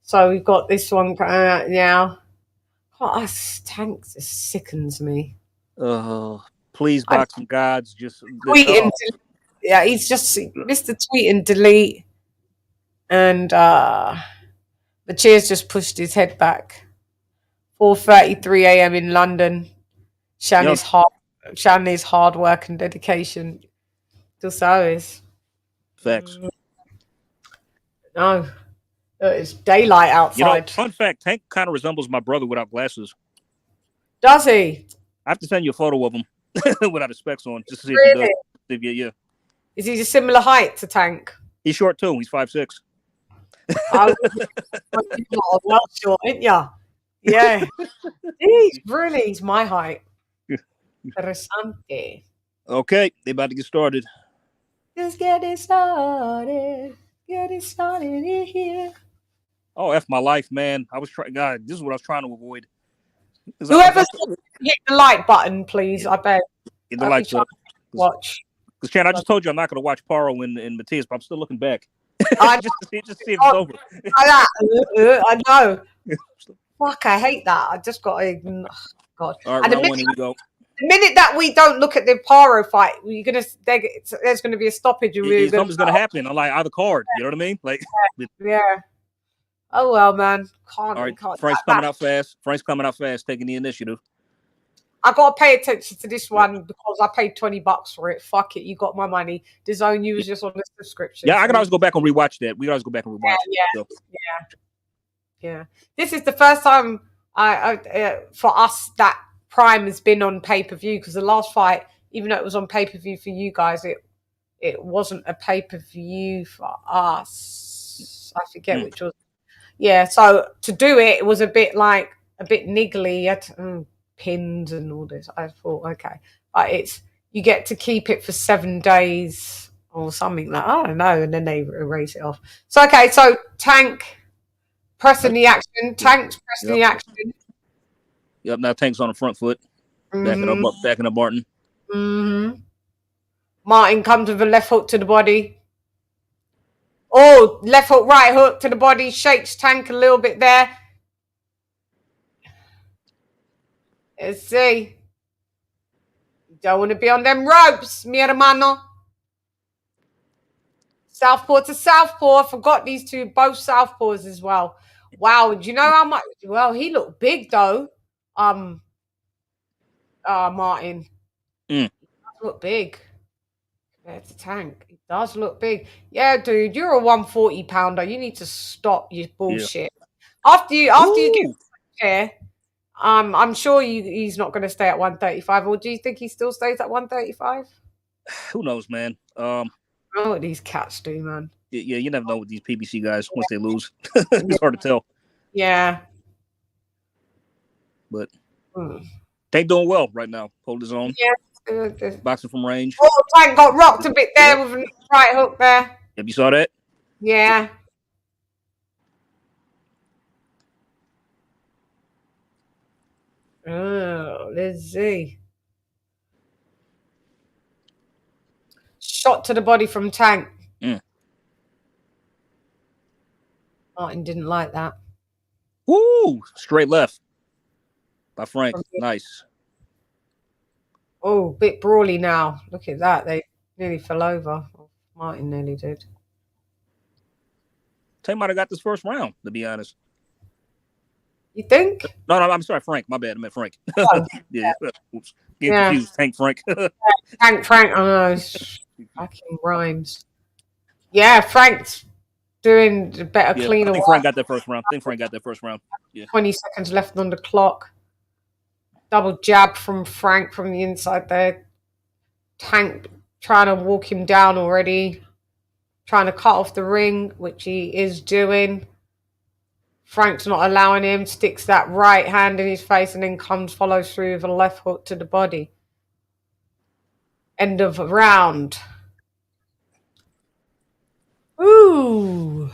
So we've got this one now. Oh, Tank just sickens me. Please, boxing gods, just tweet yeah, he's just Mr. Tweet and delete, and Matias just pushed his head back. 4:33 a.m. in London. Shannah's hard work and dedication. Still so is. Facts. No. It's daylight outside. Fun fact: Tank kind of resembles my brother without glasses. Does he? I have to send you a photo of him without his specs on, just to see Really? if he does. Yeah. Is he a similar height to Tank? He's short too. He's 5'6". Well short, ain't ya? Yeah. He's my height. Interesante. Okay, they about to get started. Just get it started. Get it started in here. Oh, F my life, man. I was trying. God, this is what I was trying to avoid. Whoever hit the like button, please. I bet. Get the likes up. Watch. Because Chan, I just told you I'm not going to watch Paro and Matias, but I'm still looking back. just to see if it's over. I know. Fuck, I hate that. I just got to. Oh, God. All right, round one, here we go. The minute that we don't look at the Paro fight, there's going to be a stoppage. Something's going to happen on like either card. You know what I mean? Like, yeah. Oh well, man. All right, Frank's coming out fast. Frank's coming out fast, taking the initiative. I got to pay attention to this one because I paid $20 for it. Fuck it, you got my money. DAZN, you was just on the subscription. Yeah, I can always go back and rewatch that. We can always go back and rewatch it. Yeah. This is the first time for us that Prime has been on pay-per-view, because the last fight, even though it was on pay-per-view for you guys, it wasn't a pay-per-view for us. I forget which was. Yeah, so to do it was a bit niggly. Pins and all this. I thought, okay, but you get to keep it for 7 days or something like, I don't know, and then they erase it off. So okay, so Tank pressing the action. Tank's pressing the action. Yep, now Tank's on the front foot, backing up Martin. Martin comes with a left hook to the body. Oh, left hook, right hook to the body, shakes Tank a little bit there. Let's see. You don't want to be on them ropes, mi hermano. Southpaw to southpaw. I forgot these two, both southpaws as well. Wow, do you know how much? Well, he looked big though. Martin. He does look big compared to Tank. He does look big. Yeah, dude, you're a 140 pounder. You need to stop your bullshit. Yeah. After you get there. I'm sure he's not going to stay at 135, or do you think he still stays at 135? Who knows, man? I know what these cats do, man. Yeah, you never know with these PBC guys once they lose. It's hard to tell. Yeah. But Tank doing well right now. Hold his own. Yeah. Boxing from range. Oh, Tank got rocked a bit there with a right hook there. Have you saw that? Yeah. Oh, let's see. Shot to the body from Tank. Martin didn't like that. Woo! Straight left by Frank. Nice. Oh, bit brawly now. Look at that. They nearly fell over. Martin nearly did. Tank might have got this first round, to be honest. You think? No, I'm sorry, Frank. My bad. I meant Frank. Oh, yeah. Oops. Getting confused. Tank Frank. Tank Frank. Oh, no. Fucking rhymes. Yeah, Frank's doing the better, cleaner. I think Frank got that first round. Yeah. 20 seconds left on the clock. Double jab from Frank from the inside there. Tank trying to walk him down already. Trying to cut off the ring, which he is doing. Frank's not allowing him, sticks that right hand in his face and then follows through with a left hook to the body. End of round. Ooh.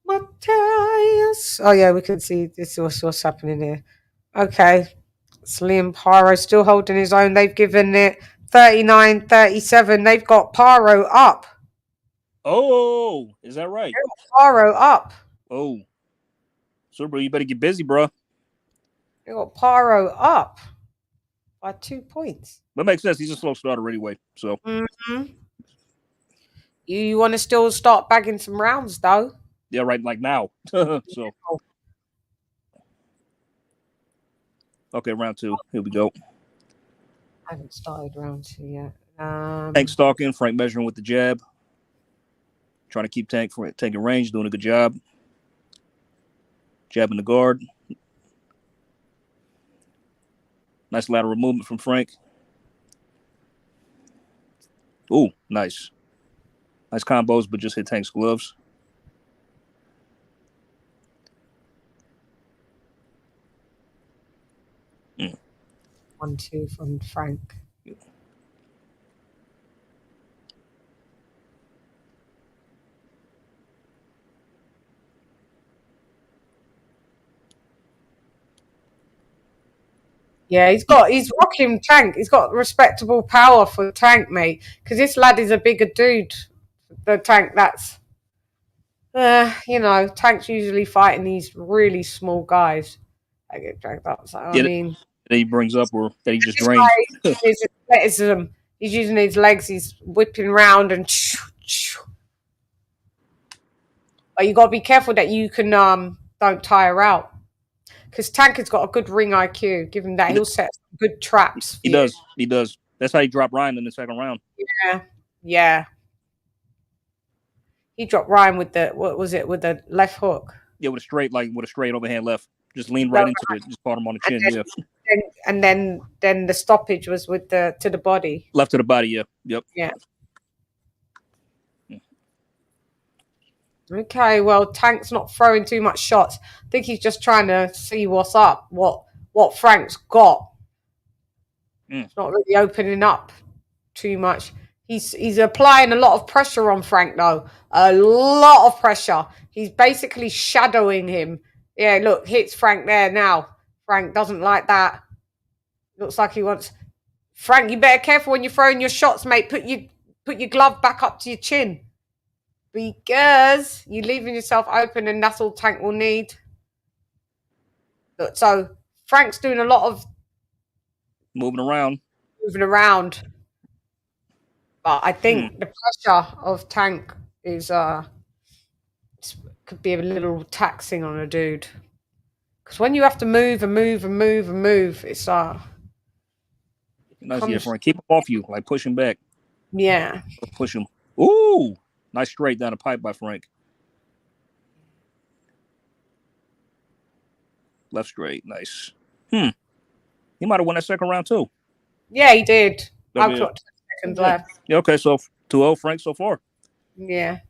Matthias. Oh yeah, we can see this is what's happening here. Okay. It's Liam Paro still holding his own. They've given it 39-37. They've got Paro up. Oh, is that right? Paro up. Oh. So, bro, you better get busy, bro. They got Paro up by 2 points. That makes sense. He's a slow starter anyway. So you want to still start bagging some rounds, though? Yeah, right. Like now. So. Okay, round 2. Here we go. I haven't started round 2 yet. Tank stalking, Frank measuring with the jab. Trying to keep Tank from taking range, doing a good job. Jabbing the guard. Nice lateral movement from Frank. Ooh, nice. Nice combos, but just hit Tank's gloves. 1-2 from Frank. Yeah, he's rocking Tank. He's got respectable power for Tank, mate. Because this lad is a bigger dude. The Tank, that's, Tank's usually fighting these really small guys. I get dragged up. So, I mean, that he brings up or that he just drains. His athleticism. He's using his legs. He's whipping around and. But you got to be careful that you can don't tire out. Because Tank has got a good ring IQ. Given that, he'll set good traps. He does. He does. That's how he dropped Ryan in the second round. Yeah. He dropped Ryan with the with the left hook. Yeah, with a straight overhand left. Just leaned right into it. Just caught him on the chin. And then the stoppage was with to the body. Left to the body. Yeah. Yep. Yeah. Okay, well, Tank's not throwing too much shots. I think he's just trying to see what's up, what Frank's got. It's not really opening up too much. He's applying a lot of pressure on Frank, though. A lot of pressure. He's basically shadowing him. Yeah, look, hits Frank there now. Frank doesn't like that. Looks like he wants... Frank, you better careful when you're throwing your shots, mate. Put your glove back up to your chin. Because you're leaving yourself open and that's all Tank will need. So Frank's doing a lot of moving around. But I think the pressure of Tank is could be a little taxing on a dude. Because when you have to move and move and move and move, it's nice, Frank. Keep him off you, like push him back. Yeah. Push him. Ooh. Nice straight down the pipe by Frank. Left straight. Nice. He might have won that second round, too. Yeah, he did. I've got 2 seconds left. Yeah, okay, so 2-0 Frank so far. Yeah.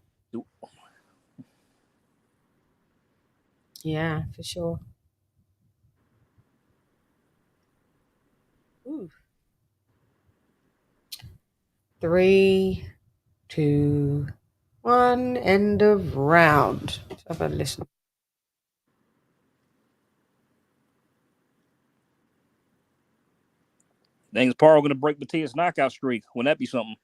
Yeah, for sure. Ooh. 3, 2, 1, end of round. Let's have a listen. Dang, is Paro going to break Batia's knockout streak? Wouldn't that be something?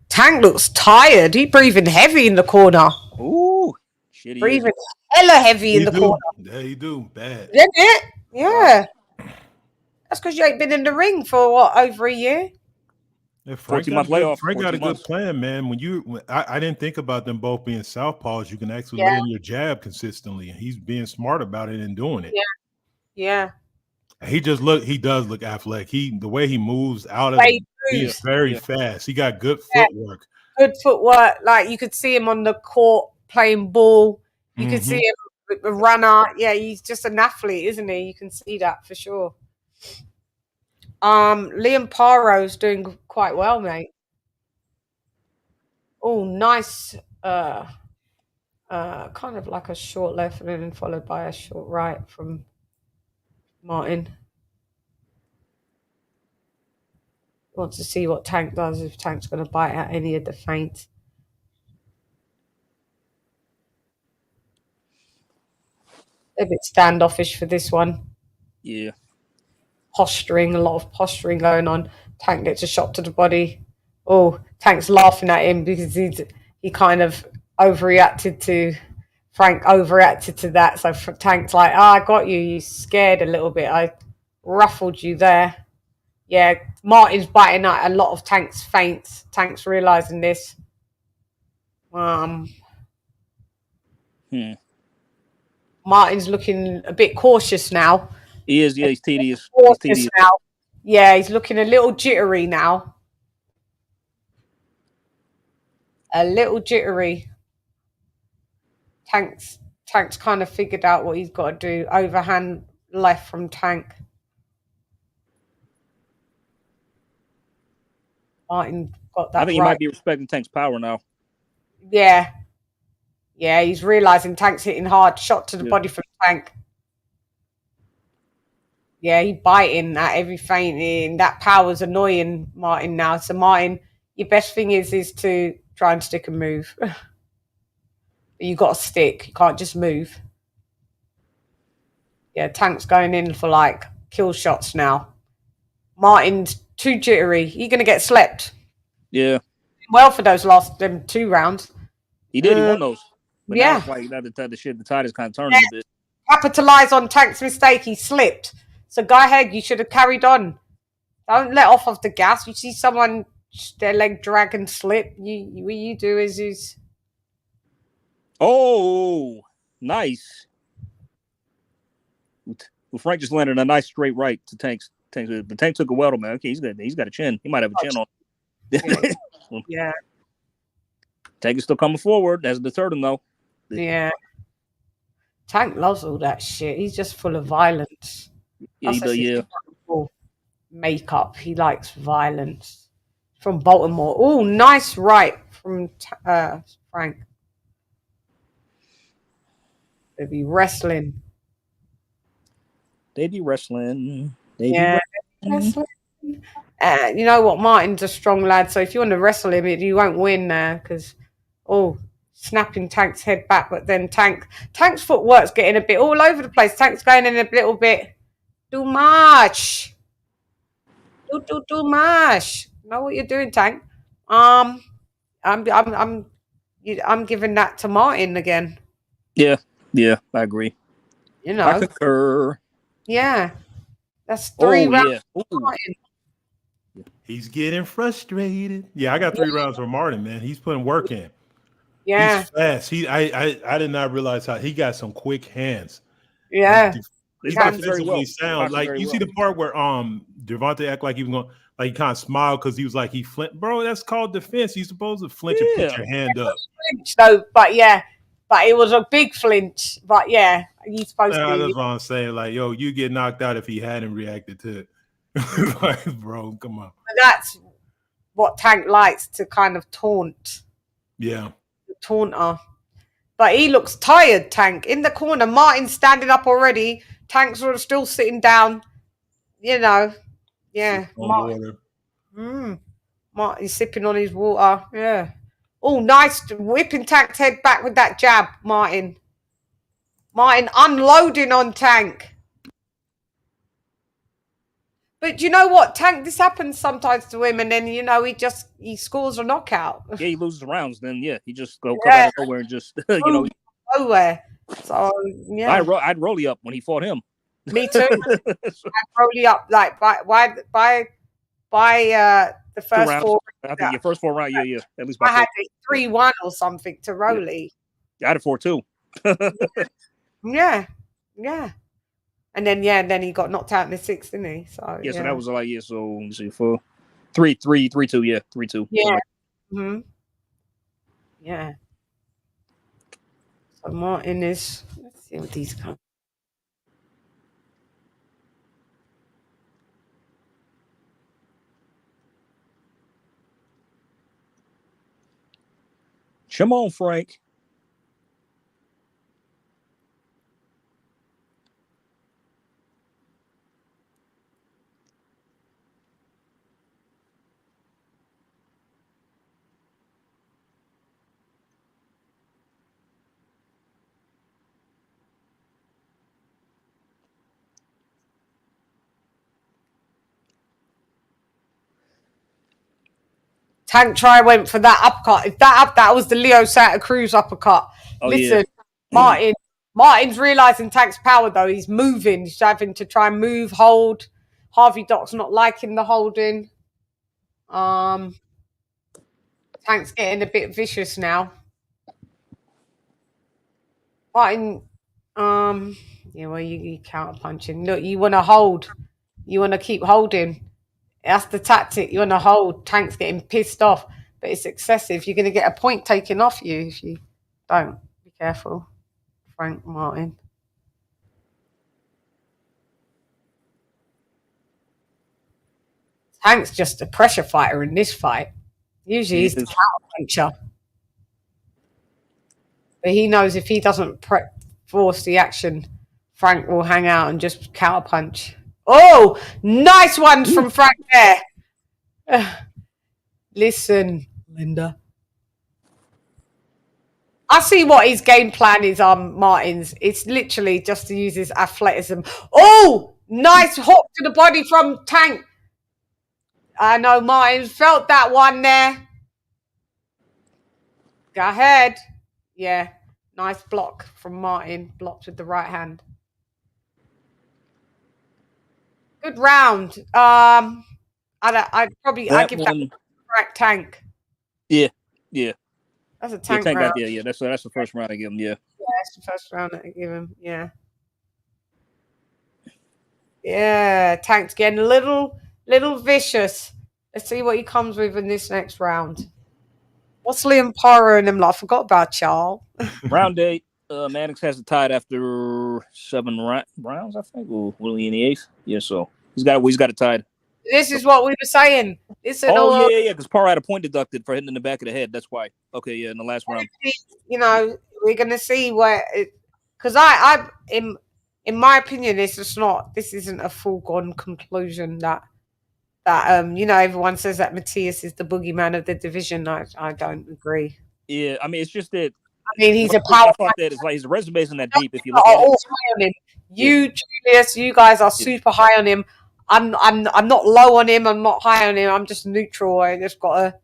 Tank looks tired. He's breathing heavy in the corner. Ooh, shit. Breathing hella heavy in the corner. Yeah, you do. Bad. Isn't it? Yeah. That's because you ain't been in the ring for, over a year? Yeah, Frank got a good plan, man. I didn't think about them both being southpaws. You can actually lay in your jab consistently. He's being smart about it and doing it. Yeah. He does look athletic. The way he moves out of it, he's very fast. He got good footwork. Good footwork. Like you could see him on the court playing ball. You could see him with the runner. Yeah, he's just an athlete, isn't he? You can see that for sure. Liam Paro's doing quite well, mate. Oh, nice. Kind of like a short left and then followed by a short right from Martin. Want to see what Tank does, if Tank's going to bite at any of the feints. A bit standoffish for this one. Yeah. Posturing, a lot of posturing going on. Tank gets a shot to the body. Oh, Tank's laughing at him because he kind of overreacted to Frank, overreacted to that. So Tank's like, I got you. You scared a little bit. I ruffled you there. Yeah, Martin's biting out a lot of Tank's feints. Tank's realizing this. Martin's looking a bit cautious now. He is, yeah, he's tedious. He's tedious now. Yeah, he's looking a little jittery now. A little jittery. Tank's kind of figured out what he's got to do. Overhand left from Tank. Martin got that. I think he might be respecting Tank's power now. Yeah. Yeah, he's realizing Tank's hitting hard. Shot to the body from Tank. Yeah, he's biting at every feint. That power's annoying Martin now. So Martin, your best thing is to try and stick and move. You got to stick. You can't just move. Yeah, Tank's going in for like kill shots now. Martin's too jittery. You're going to get slept. Yeah. Well, for those last 2 rounds. He did. He won those. But yeah. Now it's like the tide is kind of turning a bit. Capitalize on Tank's mistake. He slipped. So go ahead. You should have carried on. Don't let off of the gas. You see someone their leg drag and slip. What you do is. Oh, nice. Frank just landed a nice straight right to Tank's. But Tank took a well, man. Okay, he's good. He's got a chin. He might have a chin on. Yeah. Tank is still coming forward. That's deterred him, though. Yeah. Tank loves all that shit. He's just full of violence. Yeah, he does, yeah. Makeup. He likes violence. From Baltimore. Oh, nice right from Frank. They'll be wrestling. They be wrestling. Wrestling. You know what? Martin's a strong lad, so if you want to wrestle him, you won't win there because, snapping Tank's head back. But then Tank's footwork's getting a bit all over the place. Tank's going in a little bit too much. Too much. You know what you're doing, Tank? I'm giving that to Martin again. Yeah, I agree. You know, I concur. Yeah, that's 3 rounds. Yeah. Martin. He's getting frustrated. Yeah, I got 3 rounds for Martin, man. He's putting work in. Yeah, he's fast. I did not realize how he got some quick hands. Yeah, he's defensively sound. Like you see the part where Devontae act like he was going, like he kind of smiled because he was like he flinched. Bro, that's called defense. You're supposed to flinch and put your hand up. So, but it was a big flinch. But yeah, he's supposed to. That's what I'm saying. Like, yo, you get knocked out if he hadn't reacted to it. Like, bro, come on. But that's what Tank likes to kind of taunt. Yeah. The taunter. But he looks tired, Tank. In the corner, Martin's standing up already. Tank's sort of still sitting down. You know. Yeah. Martin's sipping on his water. Yeah. Oh, nice. Whipping Tank's head back with that jab, Martin. Martin unloading on Tank. But you know what, Tank, this happens sometimes to him, and then, he scores a knockout. Yeah, he loses rounds, then, he just come out of nowhere and just, Nowhere. So, yeah. I'd roll you up when he fought him. Me too. I'd roll you up, like, by the first 4. I think your first 4 rounds, yeah. At least I had it 3-1 or something to Rolly. I had it 4-2. Yeah. And then he got knocked out in the 6th, didn't he? So so that was like so let me see 4, 3-2, 3-2. Yeah. Mm-hmm. Yeah. So Martin is. Let's see what these come. Come on, Frank. Tank went for that uppercut. If that was the Leo Santa Cruz uppercut. Listen, Martin's realizing Tank's power though. He's moving. He's having to try and move, hold Harvey Doc's not liking the holding. Tank's getting a bit vicious now. Martin, yeah, well, you counter punching. Look, you want to hold. You want to keep holding. That's the tactic. You want to hold. Tank's getting pissed off, but it's excessive. You're going to get a point taken off you if you don't. Be careful, Frank Martin. Tank's just a pressure fighter in this fight. Usually he's the counter puncher. But he knows if he doesn't force the action, Frank will hang out and just counter punch. Oh, nice ones from Frank there. Listen, Linda. I see what his game plan is on Martin's. It's literally just to use his athleticism. Oh, nice hook to the body from Tank. I know Martin felt that one there. Go ahead. Yeah, nice block from Martin. Blocked with the right hand. Good round. I'd give that a crack Tank. Yeah. That's a Tank Tank round. Yeah, that's the first round I give him. Yeah, that's the first round I give him. Yeah. Yeah, Tank's getting a little vicious. Let's see what he comes with in this next round. What's Liam Parra and him like? I forgot about Charles. Round 8. Mannix has it tied after 7 rounds, I think. Or Willie in the 8th. Yeah, so he's got it tied. This is what we were saying. Yeah. Because Parra had a point deducted for hitting in the back of the head. That's why. Okay, yeah, in the last round. You know, we're gonna see where it, because I in my opinion, it's just not. This isn't a foregone conclusion that you know, everyone says that Matthias is the boogeyman of the division. I don't agree. Yeah, I mean, it's just that. I mean, he's a power. I thought that it's like his resume isn't that deep. If you look at it, high on him. You, Julius, you guys are super high on him. I'm not low on him. I'm not high on him. I'm just neutral. I just gotta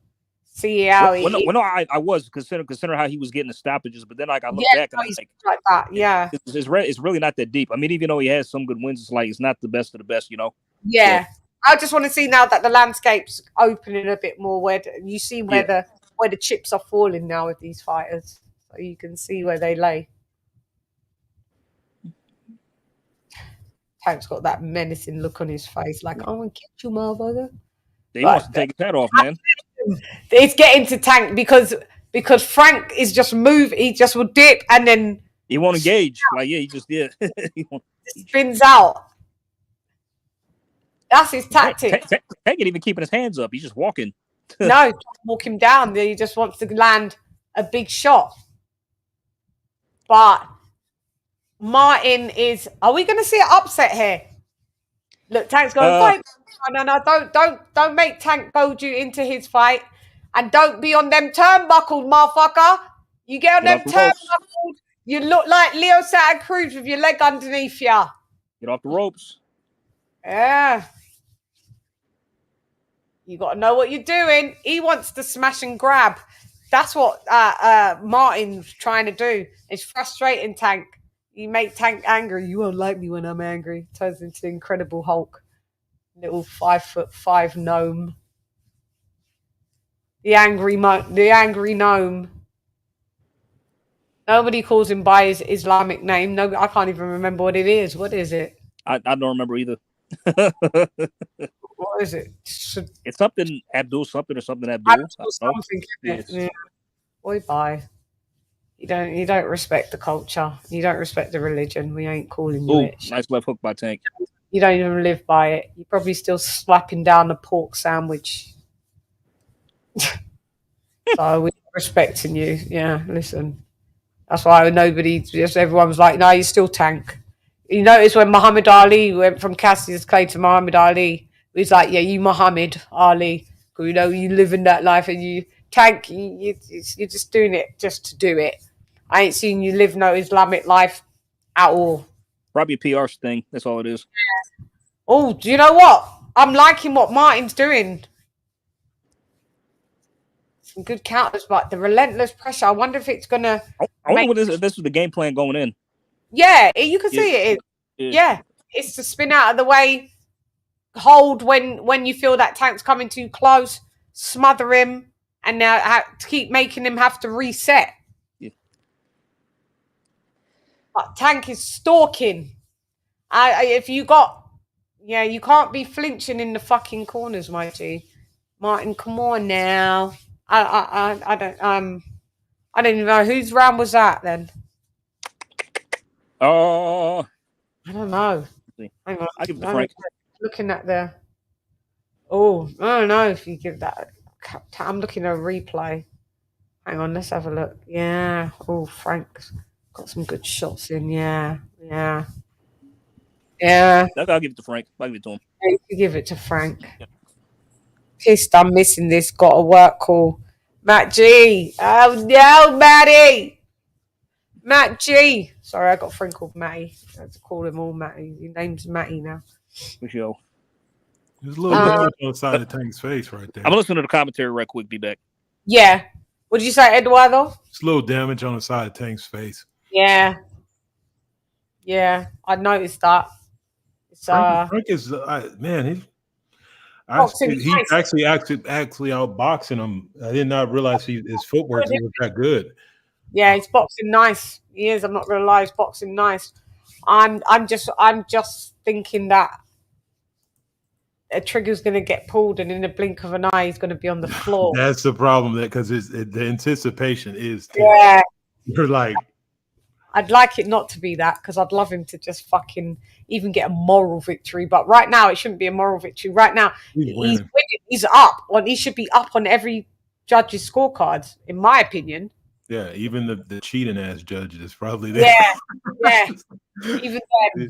see how he. I was consider how he was getting the stoppages, but then like I look back and I'm like that. Yeah, it's really not that deep. I mean, even though he has some good wins, it's like it's not the best of the best, you know. Yeah, so, I just want to see now that the landscape's opening a bit more, where you see where the chips are falling now with these fighters, so you can see where they lay. Tank's got that menacing look on his face, like, "I'm gonna catch you, motherfucker." He wants to take his head off, man. It's getting to Tank because Frank is just he just will dip and then he won't engage. Like, yeah, he just he spins out. That's his tactic. Tank ain't even keeping his hands up. He's just walking. No, just walk him down. He just wants to land a big shot. But Martin is. Are we going to see an upset here? Look, Tank's going fight. No, don't make Tank goad you into his fight, and don't be on them turnbuckled, motherfucker. You get on them turnbuckled, you look like Leo Santa Cruz with your leg underneath you. Get off the ropes. Yeah. You got to know what you're doing. He wants to smash and grab. That's what Martin's trying to do. It's frustrating Tank. You make Tank angry. You won't like me when I'm angry. Turns into the Incredible Hulk. Little 5'5" gnome. The angry gnome. Nobody calls him by his Islamic name. No, I can't even remember what it is. What is it? I don't remember either. What is it? It's something Abdul something or something Abdul. Something. Yeah. Boy, bye. You don't respect the culture. You don't respect the religion. We ain't calling you it. Nice left hook by Tank. You don't even live by it. You're probably still slapping down the pork sandwich. So we're respecting you. Yeah, listen. That's why everyone's like, no, you're still Tank. You notice when Muhammad Ali went from Cassius Clay to Muhammad Ali, he's like, yeah, you Muhammad Ali. You know, you live in that life and you Tank, you're just doing it just to do it. I ain't seen you live no Islamic life at all. Probably a PR thing. That's all it is. Yeah. Oh, do you know what? I'm liking what Martin's doing. Some good counters, but the relentless pressure. I wonder if it's gonna. I wonder if this was the game plan going in. Yeah, you can see it. Yeah, it's to spin out of the way. hold when you feel that Tank's coming too close, smother him, and now keep making him have to reset. Yeah. But Tank is stalking. If you got, you can't be flinching in the fucking corners, my G. Martin, come on now. I don't even know whose round was that then. Oh, I don't know. Hang on. I give it to Frank. Looking at the. Oh, I don't know if you give that. I'm looking at a replay. Hang on, let's have a look. Yeah. Oh, Frank's got some good shots in. Yeah. I'll give it to Frank. I'll give it to him. You can give it to Frank. Pissed I'm missing this. Got a work call. Matt G. Oh no, Matty. Matt G. Sorry, I got a friend called Matty. I had to call him all Matty. His name's Matty now. For sure. There's a little damage on the side of Tank's face right there. I'm gonna listen to the commentary right quick. Be back. Yeah. What did you say, Eduardo? It's a little damage on the side of Tank's face. Yeah. Yeah, I noticed that. It's Frank is man. He's actually outboxing him. I did not realize his footwork was that good. Yeah, he's boxing nice. He is. I'm not gonna lie, he's boxing nice. I'm just thinking that a trigger's gonna get pulled, and in the blink of an eye, he's gonna be on the floor. That's the problem. That because the anticipation is. Yeah. You're like. I'd like it not to be that because I'd love him to just fucking even get a moral victory. But right now, it shouldn't be a moral victory. Right now, he's winning. He's up. He should be up on every judge's scorecards, in my opinion. Yeah, even the cheating ass judge is probably there. Yeah. Even them.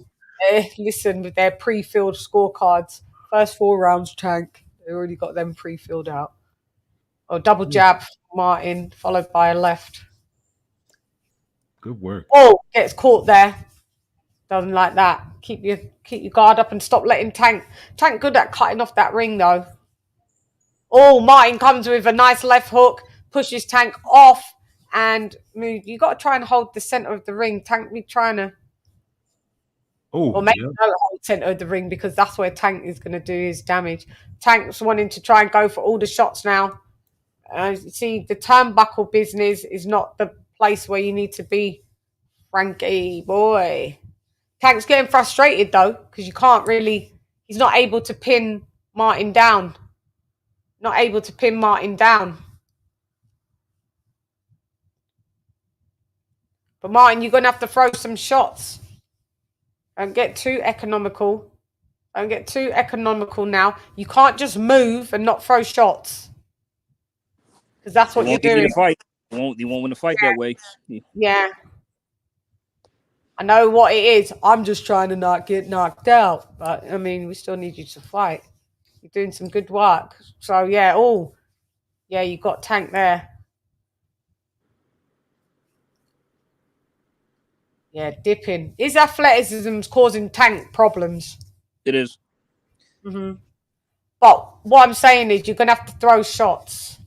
Listen, with their pre-filled scorecards, first 4 rounds, Tank. They already got them pre-filled out. Oh, double jab, Martin, followed by a left. Good work. Oh, gets caught there. Doesn't like that. Keep your guard up and stop letting Tank. Tank good at cutting off that ring though. Oh, Martin comes with a nice left hook, pushes Tank off and move. You got to try and hold the center of the ring. Tank be trying to. Or maybe don't hold the center of the ring because that's where Tank is going to do his damage. Tank's wanting to try and go for all the shots now. You see, the turnbuckle business is not the place where you need to be, Frankie boy. Tank's getting frustrated though because you can't really. He's not able to pin Martin down. Not able to pin Martin down. But Martin, you're gonna have to throw some shots. Don't get too economical. Don't get too economical now. You can't just move and not throw shots because that's what you're doing. You won't win the fight that way. Yeah. I know what it is. I'm just trying to not get knocked out. But, I mean, we still need you to fight. You're doing some good work. So, yeah. Oh, yeah, you got Tank there. Yeah, dipping. His athleticism's causing Tank problems. It is. Mm-hmm. But what I'm saying is you're going to have to throw shots.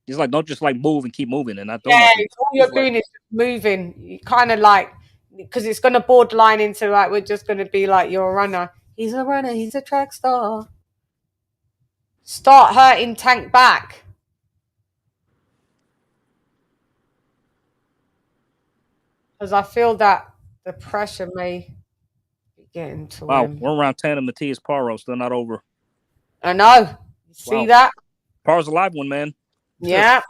He's like, don't just like move and keep moving. And I don't. Yeah, all you're doing is moving. You kind of like, because it's going to borderline into like, we're just going to be like, you're a runner. He's a runner. He's a track star. Start hurting Tank back. Because I feel that the pressure may be getting to him. We're around 10 and Matias Paro still not over. I know. You see that? Paro's a live one, man. Yeah.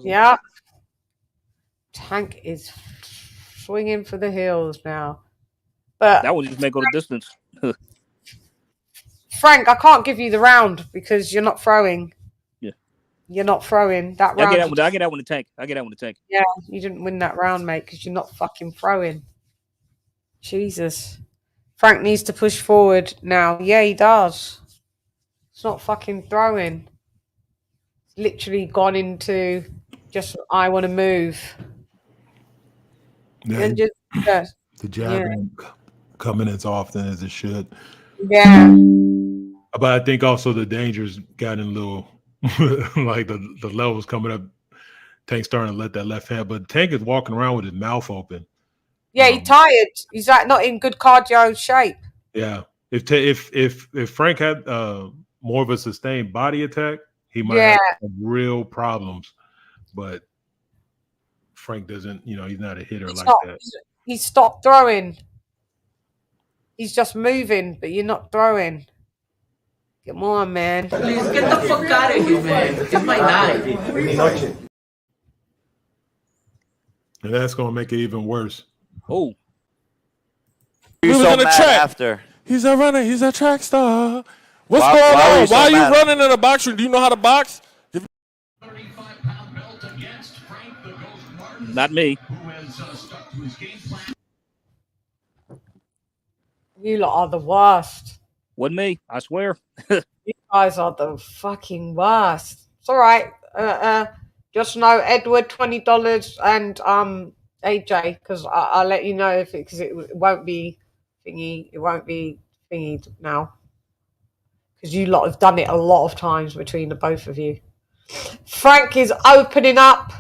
Yeah. Tank is swinging for the hills now. But that one just may go the distance. Frank, I can't give you the round because you're not throwing. Yeah. You're not throwing that round. I get that one to Tank. Yeah, you didn't win that round, mate, because you're not fucking throwing. Jesus. Frank needs to push forward now. Yeah, he does. It's not fucking throwing. Literally gone into just I want to move. Yeah, and just, the jab ain't coming as often as it should. Yeah. But I think also the danger's gotten a little like the levels coming up. Tank's starting to let that left hand, but Tank is walking around with his mouth open. Yeah, he's tired. He's like not in good cardio shape. Yeah. If Frank had more of a sustained body attack, he might have some real problems. But Frank doesn't, he's not a hitter that. He stopped throwing. He's just moving, but you're not throwing. Come on, man. Please get the fuck out of here, man. It's my night. And that's gonna make it even worse. Oh. You're so mad after. He's a runner. He's a track star. What's going on? Why are you running in a box ring? Do you know how to box? Not me. You lot are the worst. Wasn't me, I swear. You guys are the fucking worst. It's all right. Just know Edward $20 and AJ, because I'll let you know if because it won't be thingy. It won't be thingy now because you lot have done it a lot of times between the both of you. Frank is opening up,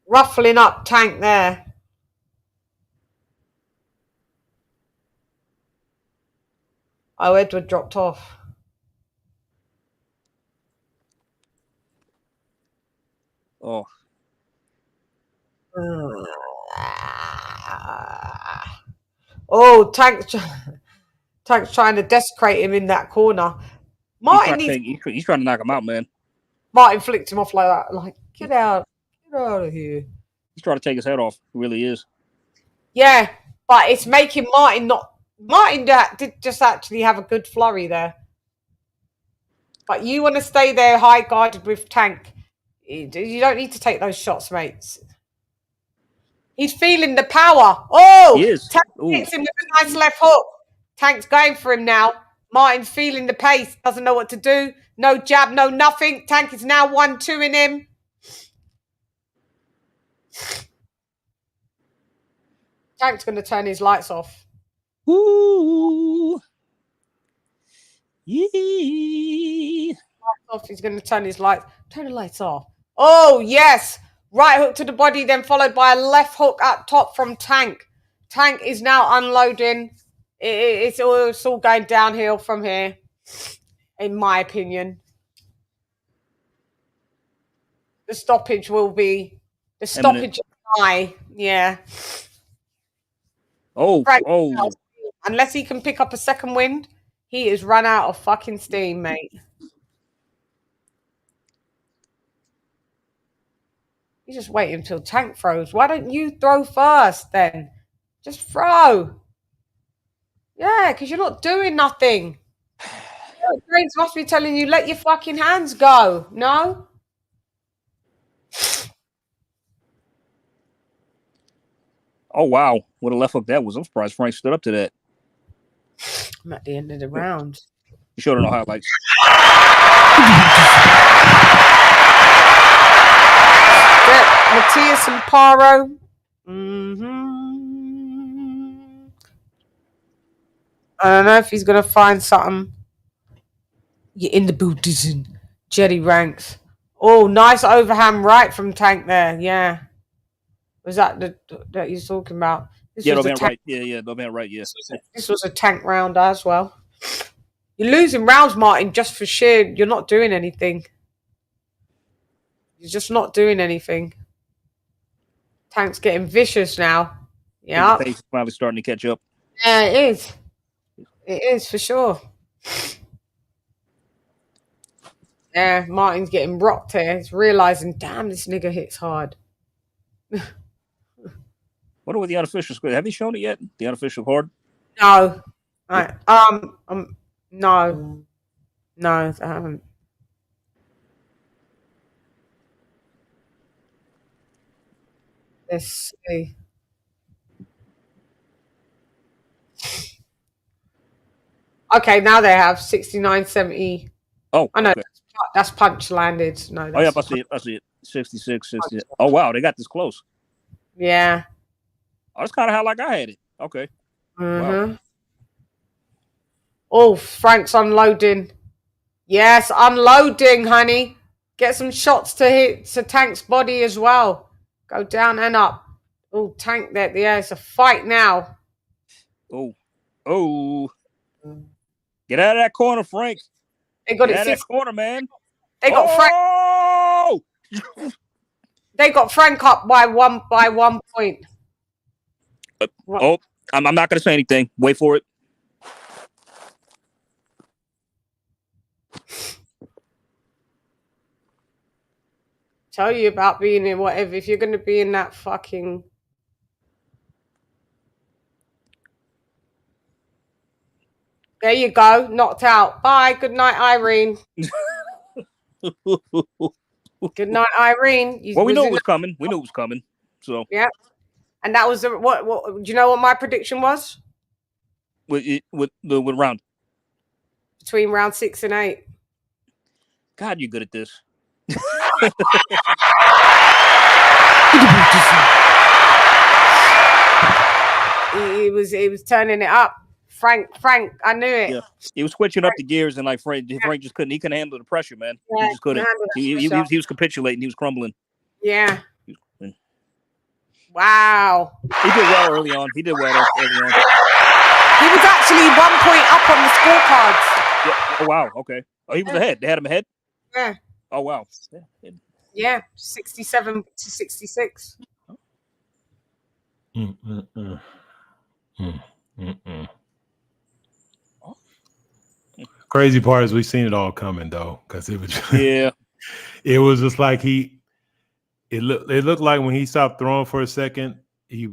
ruffling up Tank there. Oh, Edward dropped off. Oh. Oh, Tank's trying to desecrate him in that corner. Martin, he's trying to knock him out, man. Martin flicked him off like that. Like, get out of here. He's trying to take his head off. He really is. Yeah, but it's making Martin not. Martin did just actually have a good flurry there. But you want to stay there high guarded with Tank. You don't need to take those shots, mates. He's feeling the power. Oh, he is. Tank hits him with a nice left hook. Tank's going for him now. Martin's feeling the pace. Doesn't know what to do. No jab, no nothing. Tank is now 1-2 in him. Tank's going to turn his lights off. Ooh. Yee. Off. He's going to turn his lights. Turn the lights off. Oh, yes. Right hook to the body, then followed by a left hook up top from Tank. Tank is now unloading. It's all going downhill from here, in my opinion. The stoppage will be... The stoppage is high. Yeah. Oh, Unless he can pick up a second wind, he is run out of fucking steam, mate. You just wait until Tank throws. Why don't you throw first then? Just throw. Yeah, because you're not doing nothing. Your brains must be telling you, let your fucking hands go. No? Oh, wow. What a left hook that was. I'm surprised Frank stood up to that. I'm at the end of the round. You sure don't know highlights. Matias and Paro. I don't know if he's going to find something. You're in the Buddhism. Jerry ranks. Oh, nice overhand right from Tank there. Yeah. Was that that you're talking about? Yeah, no man right. Yeah, no man right. Yes. This was a Tank round as well. You're losing rounds, Martin, just for sheer. You're not doing anything. You're just not doing anything. Tank's getting vicious now. Yeah. The pace is finally starting to catch up. Yeah, it is. It is for sure. Yeah, Martin's getting rocked here. He's realizing, damn, this nigga hits hard. What are the unofficial score? Have you shown it yet? The unofficial card? No. Right. No. No, I haven't. Let's see. Okay, now they have 69.70. Oh, I know. Okay. That's punch landed. No. Oh, yeah, I see it. 66, 60. Oh, wow, they got this close. Yeah. Oh, that's kind of how like I had it. Okay. Wow. Oh, Frank's unloading. Yes, unloading, honey. Get some shots to hit to Tank's body as well. Go down and up. Oh, Tank there. Yeah, it's a fight now. Oh. Oh. Get out of that corner, Frank. They got Get it out of that corner, man. They got Frank. They got Frank up by one point. Oh, I'm not going to say anything. Wait for it. Tell you about being in whatever. If you're going to be in that fucking. There you go. Knocked out. Bye. Good night, Irene. Good night, Irene. Well, we knew it was coming. We knew it was coming. So yeah, and that was what? Do you know what my prediction was? With round between round 6 and 8. God, you're good at this. He was turning it up. Frank, I knew it. Yeah, he was switching up the gears, and like Frank just couldn't. He couldn't handle the pressure, man. Yeah, he just couldn't. He was capitulating. He was crumbling. Yeah. Wow. He did well early on. He was actually 1 point up on the scorecards. Yeah. Oh wow. Okay. Oh, he was ahead. They had him ahead. Yeah. Oh wow. Yeah. 67 to 66. Crazy part is we've seen it all coming though, because it was it was just like it looked like when he stopped throwing for a second, he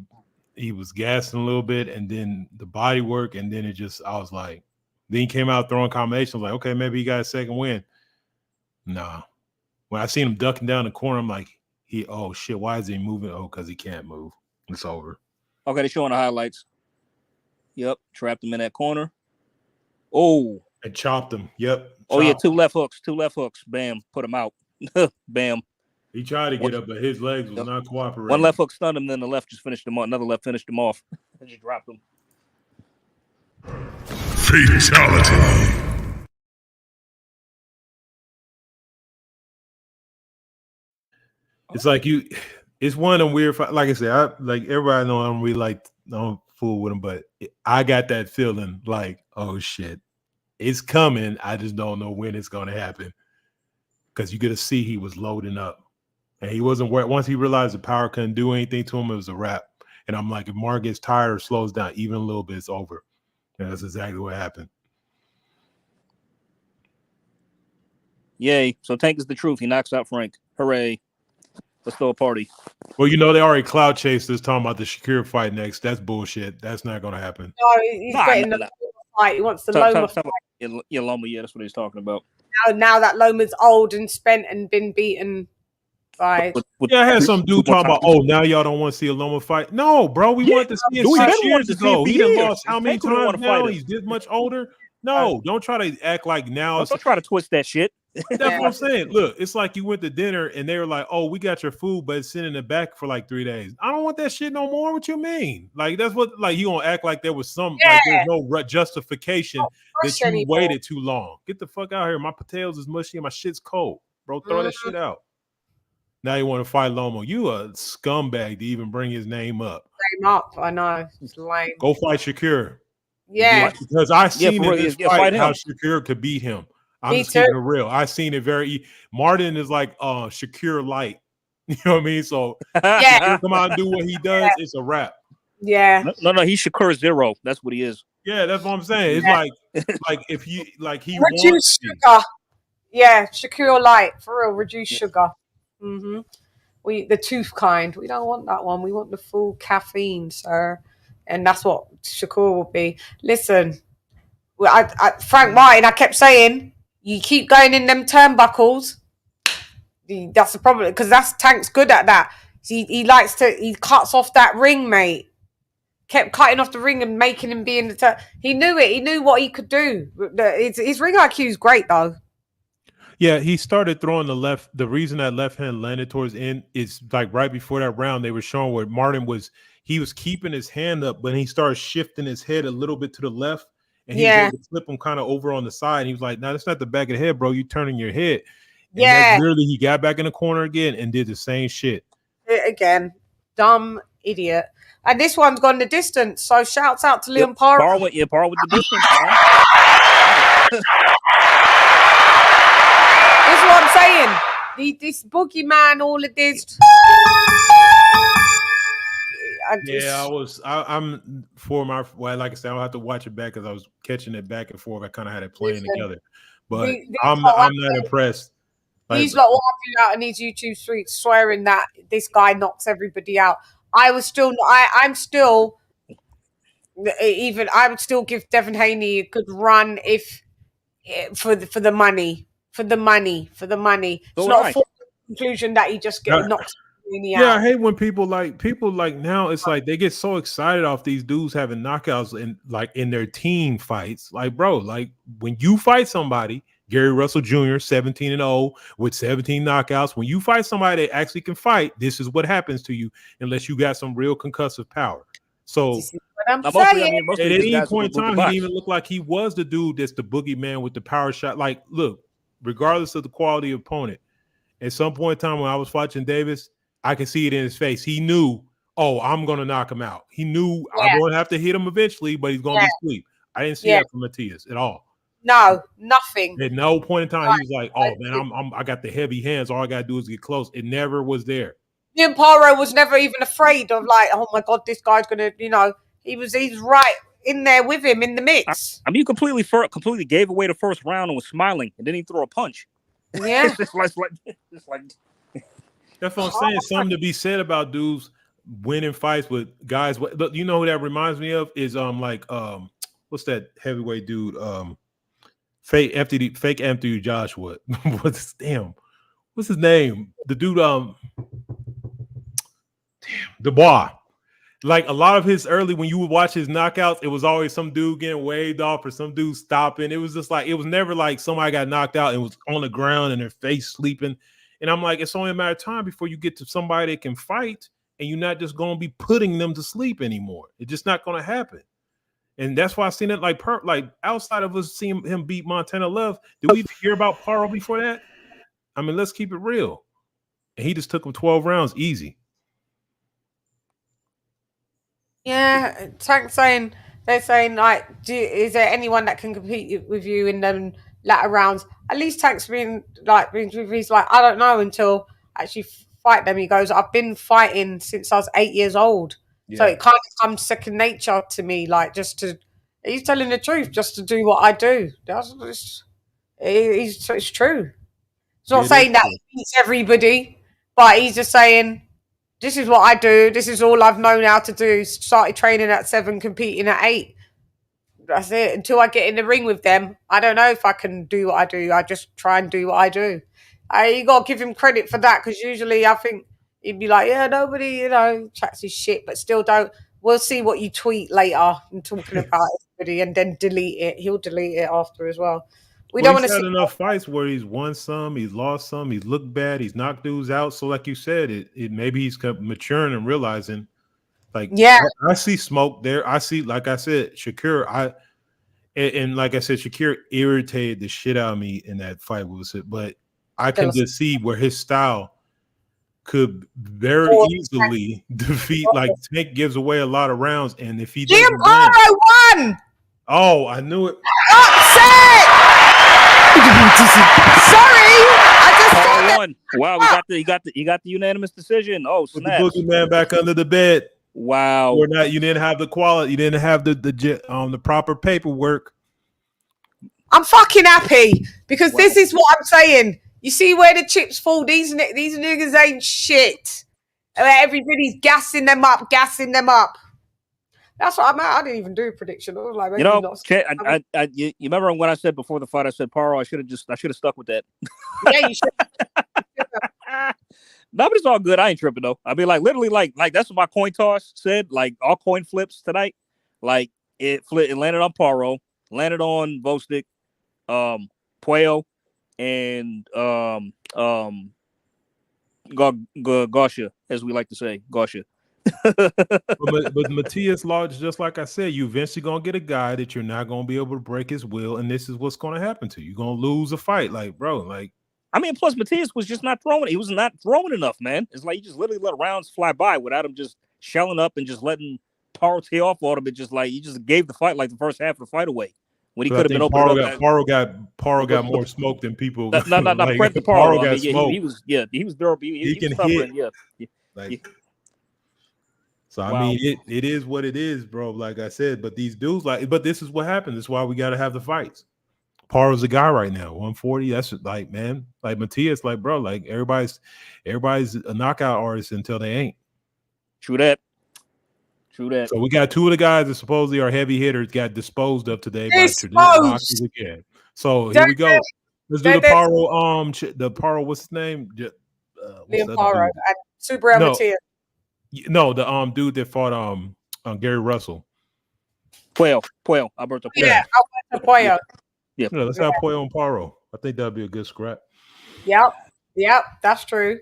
was gassing a little bit, and then the body work, and then I was like, then he came out throwing combinations. I was like, okay, maybe he got a second win. Nah. When I seen him ducking down the corner, I'm like, oh shit, why is he moving? Oh, because he can't move. It's over. Okay, they're showing the highlights. Yep, trapped him in that corner. Oh. And chopped him. Yep. Oh yeah, two left hooks. Bam, put him out. Bam. He tried to get up, but his legs was not cooperating. One left hook stunned him, then the left just finished him off. Another left finished him off. And just dropped him. Fatality. It's like it's one of them weird. Like I said, everybody know I'm really don't fool with him, but I got that feeling like, oh shit, it's coming. I just don't know when it's going to happen, because you get to see he was loading up, and he wasn't. Once he realized the power couldn't do anything to him, it was a wrap. And I'm like, if Mark gets tired or slows down even a little bit, it's over. And that's exactly what happened. Yay! So Tank is the truth. He knocks out Frank. Hooray! Let's throw a party. Well, they already cloud chased us talking about the Shakir fight next. That's bullshit. That's not going to happen. No, he's getting the fight. He wants the Loma fight. Yeah, Loma. Yeah, that's what he's talking about. Now that Loma's old and spent and been beaten by. I had some dude talking about, oh, now y'all don't want to see a Loma fight. No, bro, we wanted to see it 6 years ago. He done lost how many times now? He's this much older. No, don't try to act like now. Don't try to twist that shit. That's what I'm saying. Look, it's like you went to dinner and they were like, oh, we got your food, but it's sitting in the back for like 3 days. I don't want that shit no more. What you mean? Like, that's what, like, you gonna act like there was some, like, there's no justification that you waited too long. Get the fuck out here. My potatoes is mushy and my shit's cold. Bro, throw that shit out. Now you want to fight Lomo. You a scumbag to even bring his name up. I know. It's lame. Go fight Shakir. Yeah. Because I seen in this fight how Shakir could beat him. I'm just keeping it real. I seen it Martin is like Shakir light. You know what I mean? So Shakir come out and do what he does, it's a wrap. Yeah. No, he's Shakir Zero. That's what he is. Yeah, that's what I'm saying. It's like if you like he reduce sugar. Yeah, Shakir light for real. Reduce sugar. Mm-hmm. The tooth kind. We don't want that one. We want the full caffeine, sir. And that's what Shakur will be. Listen, Frank Martin, I kept saying, you keep going in them turnbuckles. That's the problem, because Tank's good at that. He cuts off that ring, mate. Kept cutting off the ring and making him be in the turn. He knew it. He knew what he could do. His ring IQ is great, though. Yeah, he started throwing the left. The reason that left hand landed towards the end is like right before that round, they were showing where Martin was keeping his hand up, but he started shifting his head a little bit to the left, and he was able to flip him kind of over on the side. And he was like, "No, that's not the back of the head, bro. You turning your head." And literally, he got back in the corner again and did the same shit again. Dumb idiot. And this one's gone the distance. So shouts out to Liam Parra. Parra with the distance, man. This is what I'm saying. This boogeyman, all of this. I'm for my, well, like I said, I'll have to watch it back because I was catching it back and forth. I kind of had it playing together, but I'm not impressed. He's like walking out in these YouTube streets swearing that this guy knocks everybody out. I would still give Devin Haney a good run if for the money. It's not a full conclusion that he just gets knocked. Yeah, I hate when people like now. It's like they get so excited off these dudes having knockouts in their team fights. Like, bro, like when you fight somebody, Gary Russell Jr. 17-0 with 17 knockouts. When you fight somebody that actually can fight, this is what happens to you unless you got some real concussive power. So at any point in time, he didn't even look like he was the dude that's the boogeyman with the power shot. Like, look, regardless of the quality of opponent, at some point in time when I was watching Davis, I could see it in his face. He knew, oh, I'm going to knock him out. He knew I'm going to have to hit him eventually, but he's going to be asleep. I didn't see that from Matias at all. No, nothing. At no point in time, he was like, oh, man, I got the heavy hands. All I got to do is get close. It never was there. Liam Parra was never even afraid of like, oh, my God, this guy's going to, he's right in there with him in the mix. I mean, you completely gave away the first round and was smiling and didn't even throw a punch. Yeah. It's like that's what I'm saying. Something to be said about dudes winning fights with guys. You know who that reminds me of is what's that heavyweight dude? Fake Anthony Joshua. What's his name? The dude Dubois. Like a lot of his early, when you would watch his knockouts, it was always some dude getting waved off or some dude stopping. It was just like, it was never like somebody got knocked out and was on the ground and their face sleeping. And I'm like, it's only a matter of time before you get to somebody that can fight and you're not just going to be putting them to sleep anymore. It's just not going to happen. And that's why I seen it like outside of us seeing him beat Montana Love. Did we even hear about Parra before that? I mean, let's keep it real. And he just took him 12 rounds easy. Yeah, Tank's saying, they're saying like, is there anyone that can compete with you in them latter rounds? At least Tank's he's like, I don't know until I actually fight them. He goes, I've been fighting since I was 8 years old. Yeah. So it kind of comes second nature to me, like he's telling the truth, just to do what I do. It's true. He's not saying that he beats everybody, but he's just saying, this is what I do. This is all I've known how to do. Started training at 7, competing at 8. That's it. Until I get in the ring with them, I don't know if I can do what I do. I just try and do what I do. You got to give him credit for that, because usually I think he'd be like, yeah, nobody, chats his shit, but still don't. We'll see what you tweet later and talking about everybody, and then delete it. He'll delete it after as well. We don't want to see enough fights where he's won some, he's lost some, he's looked bad, he's knocked dudes out. So, like you said, it maybe he's maturing and realizing, like, I see smoke there. I see, like I said, Shakur. Like I said, Shakur irritated the shit out of me in that fight. But I can just see where his style could very easily defeat. Like Tank gives away a lot of rounds, and if he Jim won. Oh, I knew it. Upset. Sorry, I just won. Wow, you got the unanimous decision. Oh, snap. Put the boogeyman back under the bed. Wow. Or not, you didn't have the quality, you didn't have the proper paperwork. I'm fucking happy because this is what I'm saying. You see where the chips fall? These niggas ain't shit. Everybody's gassing them up. That's what I'm at. I didn't even do a prediction. I was like, you remember when I said before the fight, I said Parra, I should have stuck with that. Yeah, you should. No, but it's all good. I ain't tripping though. I mean, like literally, like that's what my coin toss said. Like all coin flips tonight, like it landed on Parra, landed on Gvozdyk, Puello, and Garcia, as we like to say, Garcia. but Matias Lodge, just like I said, you eventually gonna get a guy that you're not gonna be able to break his will, and this is what's gonna happen to you. You're gonna lose a fight, like bro, like. I mean, plus Matias was just not throwing. He was not throwing enough, man. It's like he just literally let rounds fly by without him just shelling up and just letting Paro tee off on him. It just like he just gave the fight like the first half of the fight away when he could have been opened up. Paro got more smoke than people. Not credit to Paro. I mean, he was durable. He can hit. So I mean, it is what it is, bro. Like I said, but these dudes but this is what happens. That's why we got to have the fights. Paro's a guy right now, 140. That's like, man, like Matias, like, bro, like everybody's a knockout artist until they ain't. True that. So we got two of the guys that supposedly are heavy hitters got disposed of today by traditional boxers again. So here we go. Let's do the Paro. The Paro. What's his name? Liam Paro and Super Matias. No, the dude that fought Gary Russell. Puello, Alberto Puello. Yeah, Alberto Puello. Yeah, let's have Puello and Paro. I think that'd be a good scrap. Yep, that's true.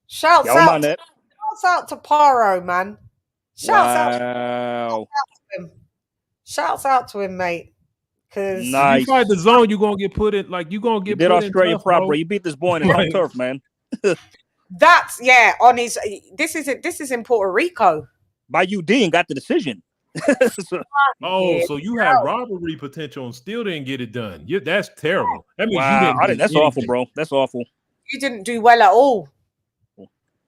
Shouts out to Paro, man. Shouts out to him, mate. Because if you fight the zone, you're gonna get put in. Like you're gonna get. You did Australia proper. You beat this boy in his home turf, man. That's on his. This is in Puerto Rico. By UD and got the decision. So you had robbery potential and still didn't get it done. That's terrible. That means you didn't. That's awful, bro. That's awful. You didn't do well at all.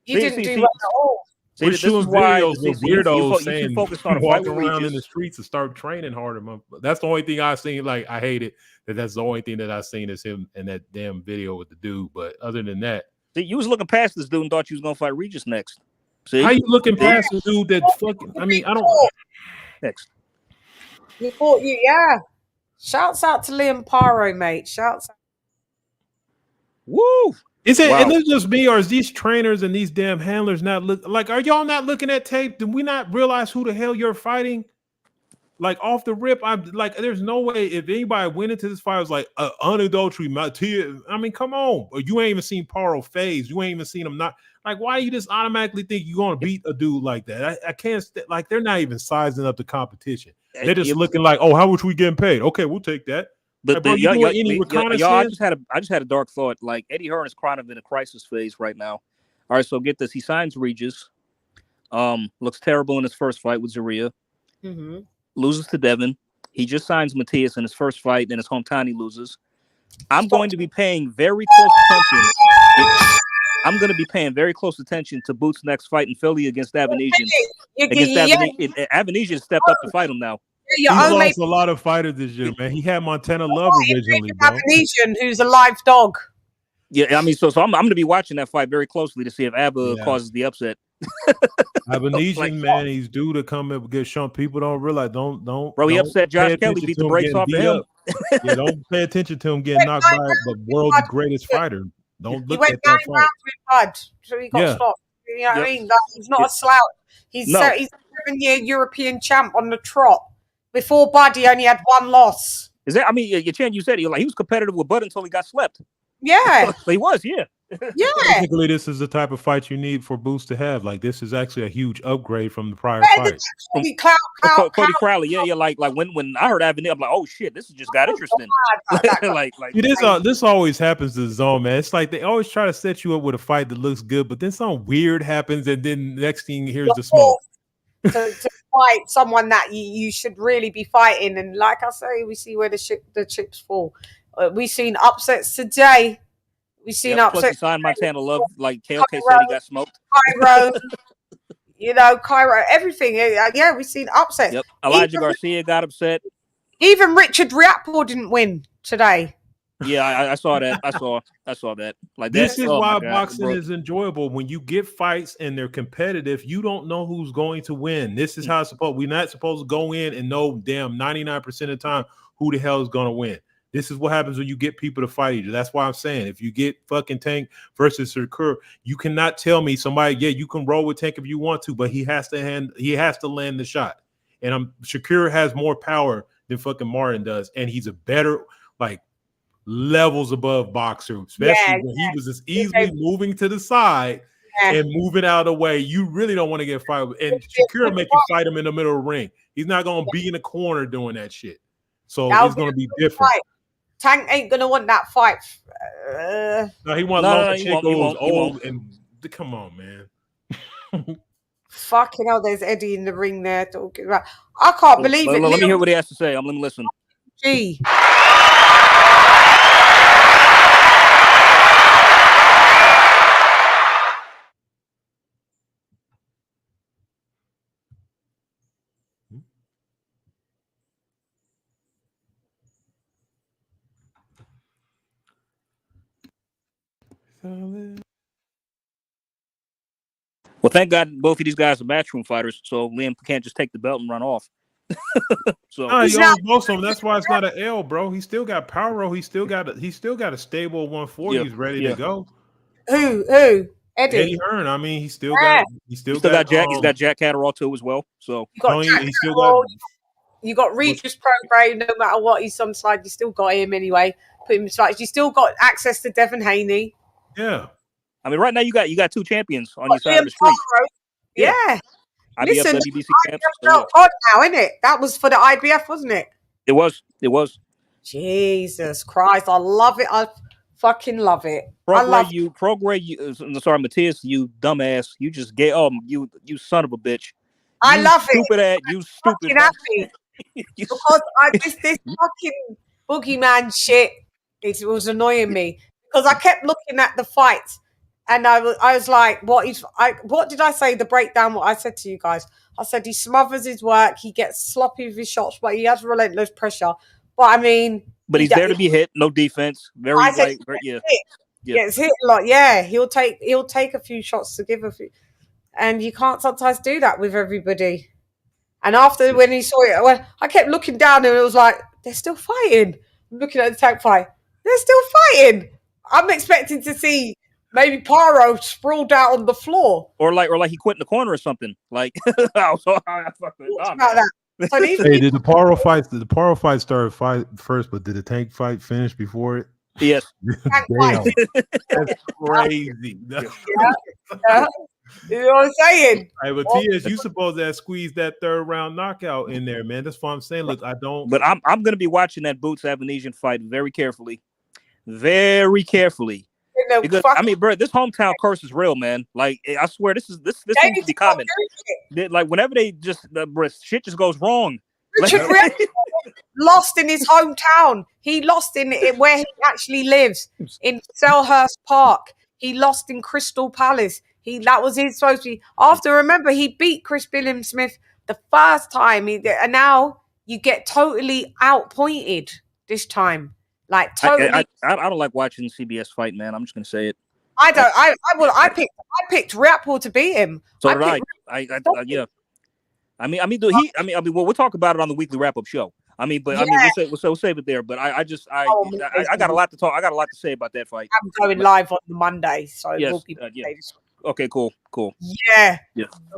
You didn't do well at all. See, we're shooting videos with weirdos saying walk around in the streets and start training harder. That's the only thing I've seen. Like I hate it that's the only thing that I've seen is him in that damn video with the dude. But other than that, see, you was looking past this dude and thought you was gonna fight Regis next. See, how you looking past the dude that fucking? I mean, I don't. Next. He fought you, yeah. Shouts out to Liam Paro, mate. Shouts out. Woo! Is it just me, or is these trainers and these damn handlers not look like? Are y'all not looking at tape? Did we not realize who the hell you're fighting? Like off the rip, I'm like, there's no way if anybody went into this fight was like unadulterated Matias. I mean, come on, you ain't even seen Paro phase. You ain't even seen him not. Like, why you just automatically think you're gonna beat a dude like that? I can't. Like, they're not even sizing up the competition. They're just looking like, oh, how much we getting paid? Okay, we'll take that. But like, bro, I just had a dark thought. Like Eddie Hearn is kind of in a crisis phase right now. All right, so get this: he signs Regis. Looks terrible in his first fight with Zaria. Mm-hmm. Loses to Devin. He just signs Matias in his first fight. In his hometown, he loses. I'm going to be paying very close attention. I'm going to be paying very close attention to Boots' next fight in Philly against Avanesian. Avanesian stepped up to fight him now. He's lost a lot of fighters this year, man. He had Montana Love originally, bro. Avanesian, who's a live dog. Yeah, I mean, so I'm going to be watching that fight very closely to see if Abba causes the upset. Avanesian, man, he's due to come and get shown. People don't realize, don't. Bro, he upset Josh Kelly, beat the brakes off of him. Yeah, don't pay attention to him getting knocked by the world's greatest fighter. Don't look at that fight. He went 9 rounds with Bud, so he got stopped. You know what I mean? Like, he's not a slouch. He's a 7-year European champ on the trot. Before Bud, he only had 1 loss. Is that? I mean, you said he was competitive with Bud until he got slept. Yeah, he was. Yeah. Basically, this is the type of fight you need for Boots to have. Like, this is actually a huge upgrade from the prior fight. Cody Crowley, yeah. Like when I heard Avenue, I'm like, oh shit, this has just got interesting. This always happens to the zone, man. It's like they always try to set you up with a fight that looks good, but then something weird happens, and then next thing here's the smoke. to fight someone that you should really be fighting, and like I say, we see where the chips fall. We've seen upsets today. We've seen upsets. Plus he signed Montana Love, like KOK said he got smoked. Cairo, everything. Yeah, we've seen upsets. Yep. Elijah Garcia got upset. Even Richard Riappo didn't win today. Yeah, I saw that. I saw that. Like this is why boxing is enjoyable. When you get fights and they're competitive, you don't know who's going to win. This is how it's supposed. We're not supposed to go in and know 99% of the time who the hell is going to win. This is what happens when you get people to fight each other. That's why I'm saying if you get fucking Tank versus Shakur, you cannot tell me somebody, you can roll with Tank if you want to, but he has to land the shot. And Shakur has more power than fucking Martin does, and he's a better levels above boxer, especially when he was just easily moving to the side and moving out of the way. You really don't want to get fired. And Shakur make you fight him in the middle of the ring. He's not going to be in the corner doing that shit. So it's going to be different. Tank ain't gonna want that fight. No, he wants Lomachenko's old and come on, man. Fucking hell, there's Eddie in the ring there talking about. I can't believe it. Let me hear what he has to say. I'm going to listen. Gee. Well, thank God both of these guys are matchroom fighters, so Liam can't just take the belt and run off. So no, he owns most of them. That's why it's not an L, bro. He still got power. He still got a stable 140. He's ready to go. Who? Eddie Hearn. I mean, he's still got Jack. He's got Jack Catterall too as well. So you got Jack Catterall, you got Regis Prograis. No matter what he's on side, you still got him anyway. Put him aside. You still got access to Devin Haney. Yeah. I mean, right now you got two champions on your side of the street. Yeah. Listen, WBC champs. God now, isn't it? That was for the IBF, wasn't it? It was. Jesus Christ, I love it. I fucking love it. Sorry, Matthias, you dumbass. You just gave you son of a bitch. I love it. You stupid. Happy. Because this fucking boogeyman shit, it was annoying me because I kept looking at the fights. And I was like, what did I say? The breakdown, what I said to you guys. I said he smothers his work, he gets sloppy with his shots, but he has relentless pressure. But I mean, he's there to be hit, no defense. Gets hit a lot. Yeah, he'll take a few shots to give a few, and you can't sometimes do that with everybody. And after when he saw it, I kept looking down and it was like they're still fighting. I'm looking at the tag fight, they're still fighting. I'm expecting to see. Maybe Paro sprawled out on the floor, or like he quit in the corner or something. Like, the Paro fight started first, but did the Tank fight finish before it? Yes. Damn, that's crazy. Yeah. You know what I'm saying? Hey, but T.S., you supposed to have squeezed that third round knockout in there, man. That's what I'm saying. Look, I don't. But I'm going to be watching that Boots Avanesian fight very carefully. Very carefully. Because I mean, bro, this hometown curse is real, man. Like, I swear, this seems to be common. Like, whenever they just shit just goes wrong. Richard lost in his hometown. He lost in where he actually lives in Selhurst Park. He lost in Crystal Palace. That was his supposed to be. After, remember, he beat Chris Billiam-Smith the first time, and now you get totally outpointed this time. Like totally, I don't like watching CBS fight, man. I'm just gonna say it. I don't. I picked Rapport to beat him. So did I. Yeah. I mean, we'll talk about it on the weekly wrap up show. I mean, but we'll save it there. But I got a lot to talk. I got a lot to say about that fight. I'm going live on the Monday, so yes, we'll be okay, cool. Yeah.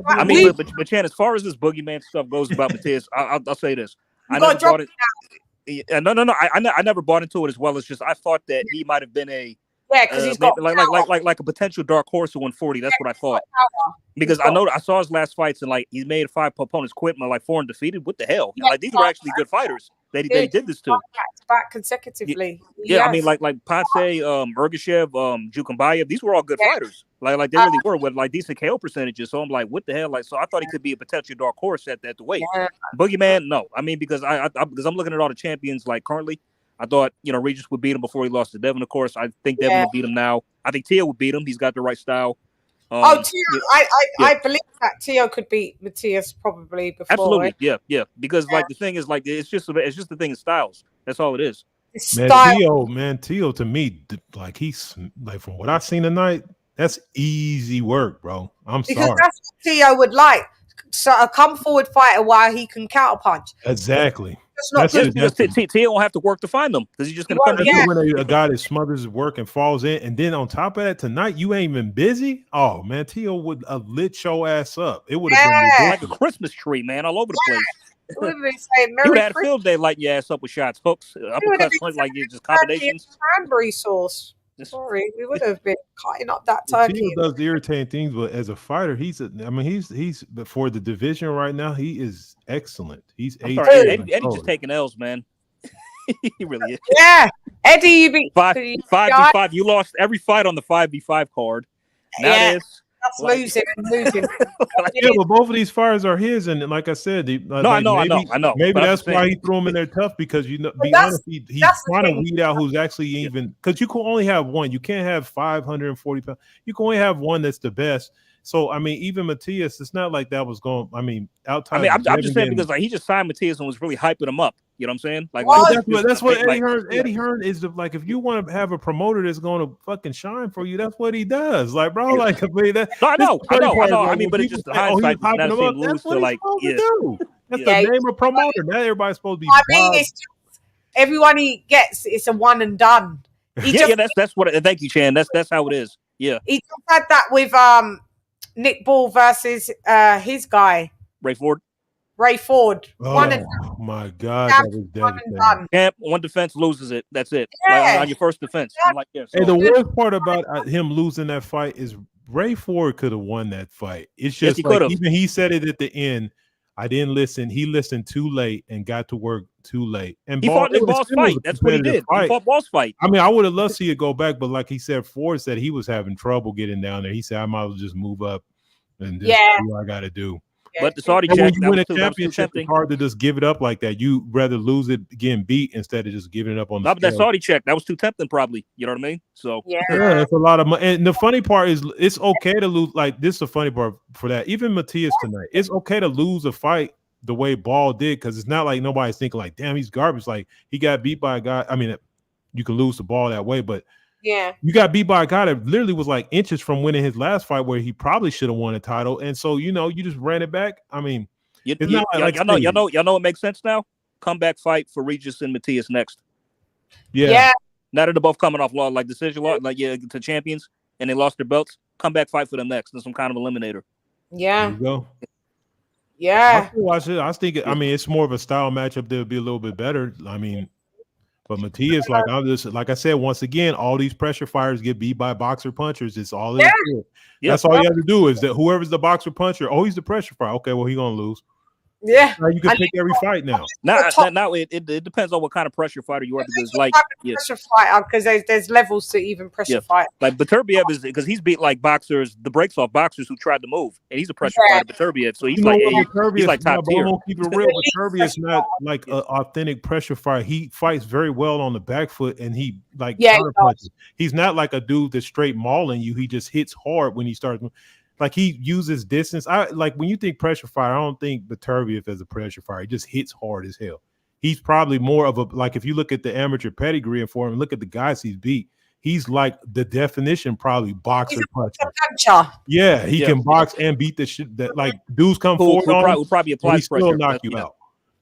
I mean, but Chan, as far as this boogeyman stuff goes about Matthias, I'll say this. I never bought it. No. I never bought into it as well. It's just I thought that he might have been because he's got like a potential dark horse at 140. That's what I thought. Because I saw his last fights and like he made 5 opponents quit, and like 4 undefeated. What the hell? Like these were actually good fighters. They did this to. Back consecutively. Yeah, I mean like Pace, Ergashev, Jukambayev. These were all good fighters. Like they really were with like decent KO percentages. So I'm like, what the hell? Like, so I thought he could be a potential dark horse at the weight. Yeah. Boogeyman, no. I mean, because because I'm looking at all the champions like currently. I thought Regis would beat him before he lost to Devin. Of course, I think Devin will beat him now. I think Tio would beat him. He's got the right style. Tio, I believe that Tio could beat Matthias probably before. Absolutely, yeah. Because like the thing is like it's just the thing of styles. That's all it is. Tio to me, like he's like from what I've seen tonight, that's easy work, bro. Because sorry. That's what Tio would like. So a come forward fighter while he can counterpunch. Exactly. Tio won't have to work to find them because he's just going to come. When a guy that smothers his work and falls in, and then on top of that, tonight you ain't even busy. Oh man, Tio would have lit your ass up. It would have been like a Christmas tree, man, all over the place. You would have had a field day lighting your ass up with shots, hooks, uppercuts, like just combinations. Cranberry sauce. Sorry, we would have been cutting up that turkey. Tio does irritating things, but as a fighter, he's for the division right now. He is excellent. He's Eddie just taking L's, man. He really is. Yeah, Eddie, you beat 5v5. You lost every fight on the 5v5 card. Now losing and losing. Yeah, but both of these fires are his, and like I said, I know. Maybe that's why he threw him in there tough because be honest, he's trying to weed out who's actually even because you can only have one. You can't have 540 pounds. You can only have one that's the best. So I mean, even Matias, it's not like that was going. I mean, outside. I'm just saying because like he just signed Matias and was really hyping him up. You know what I'm saying? Like, that's what Eddie Hearn. Eddie Hearn is like, if you want to have a promoter that's going to fucking shine for you, that's what he does. Like, bro, like I mean, I know. I mean, but it's just the hindsight. That's what he's supposed to do. That's the name of promoter. Now everybody's supposed to be. I mean, it's just, everyone he gets, it's a one and done. That's what. Thank you, Chan. That's how it is. Yeah. He just had that with Nick Ball versus his guy Ray Ford. Oh my God, that was devastating. Camp, one defense loses it. That's it. Yeah. Like, on your first defense. Hey, the worst part about him losing that fight is Ray Ford could have won that fight. It's just even he said it at the end. I didn't listen. He listened too late and got to work too late. And he fought in Ball's fight. That's what he did. He fought Ball's fight. I mean, I would have loved to see it go back, but like he said, Ford said he was having trouble getting down there. He said, I might as well just move up and just do what I got to do. But the Saudi check, when you win a championship, it's hard to just give it up like that. You rather lose it getting beat instead of just giving it up on the but that Saudi check, that was too tempting, probably. You know what I mean? So yeah, that's a lot of money. And the funny part is, it's okay to lose. Like, this is the funny part for that. Even Matias tonight, it's okay to lose a fight the way Ball did, because it's not like nobody's thinking like, damn, he's garbage. Like, he got beat by a guy. I mean, you can lose the Ball that way, but you got beat by a guy that literally was like inches from winning his last fight, where he probably should have won a title. And so, you just ran it back. I mean, y'all know what makes sense now? Comeback fight for Regis and Matias next. Yeah. Now that they're both coming off like decision loss, to champions, and they lost their belts. Comeback fight for them next. There's some kind of eliminator. Yeah. There you go. Yeah. I was thinking, I mean, it's more of a style matchup that would be a little bit better. I mean, but Matias, like I said, once again, all these pressure fighters get beat by boxer punchers. It's all that's all you have to do is that whoever's the boxer puncher, he's the pressure fighter. Okay, well, he's gonna lose. Yeah, you can pick every fight now. Now it depends on what kind of pressure fighter you are, because pressure fighter, because there's levels to even pressure fight. Like Beterbiev is, because he's beat like boxers, the breaks off boxers who tried to move, and he's a pressure fighter, Beterbiev. So he's like top tier. Keep it real. Beterbiev is not like an authentic pressure fighter. He fights very well on the back foot, and he counter punches. He's not like a dude that's straight mauling you. He just hits hard when he starts. Like, he uses distance. When you think pressure fighter, I don't think Beterbiev as a pressure fighter. He just hits hard as hell. He's probably more of a, like, if you look at the amateur pedigree and for him, look at the guys he's beat. He's like the definition, probably boxer puncher. Yeah, he can box and beat the shit that, like, dudes come forward on him. Will probably apply pressure. Still knock you out.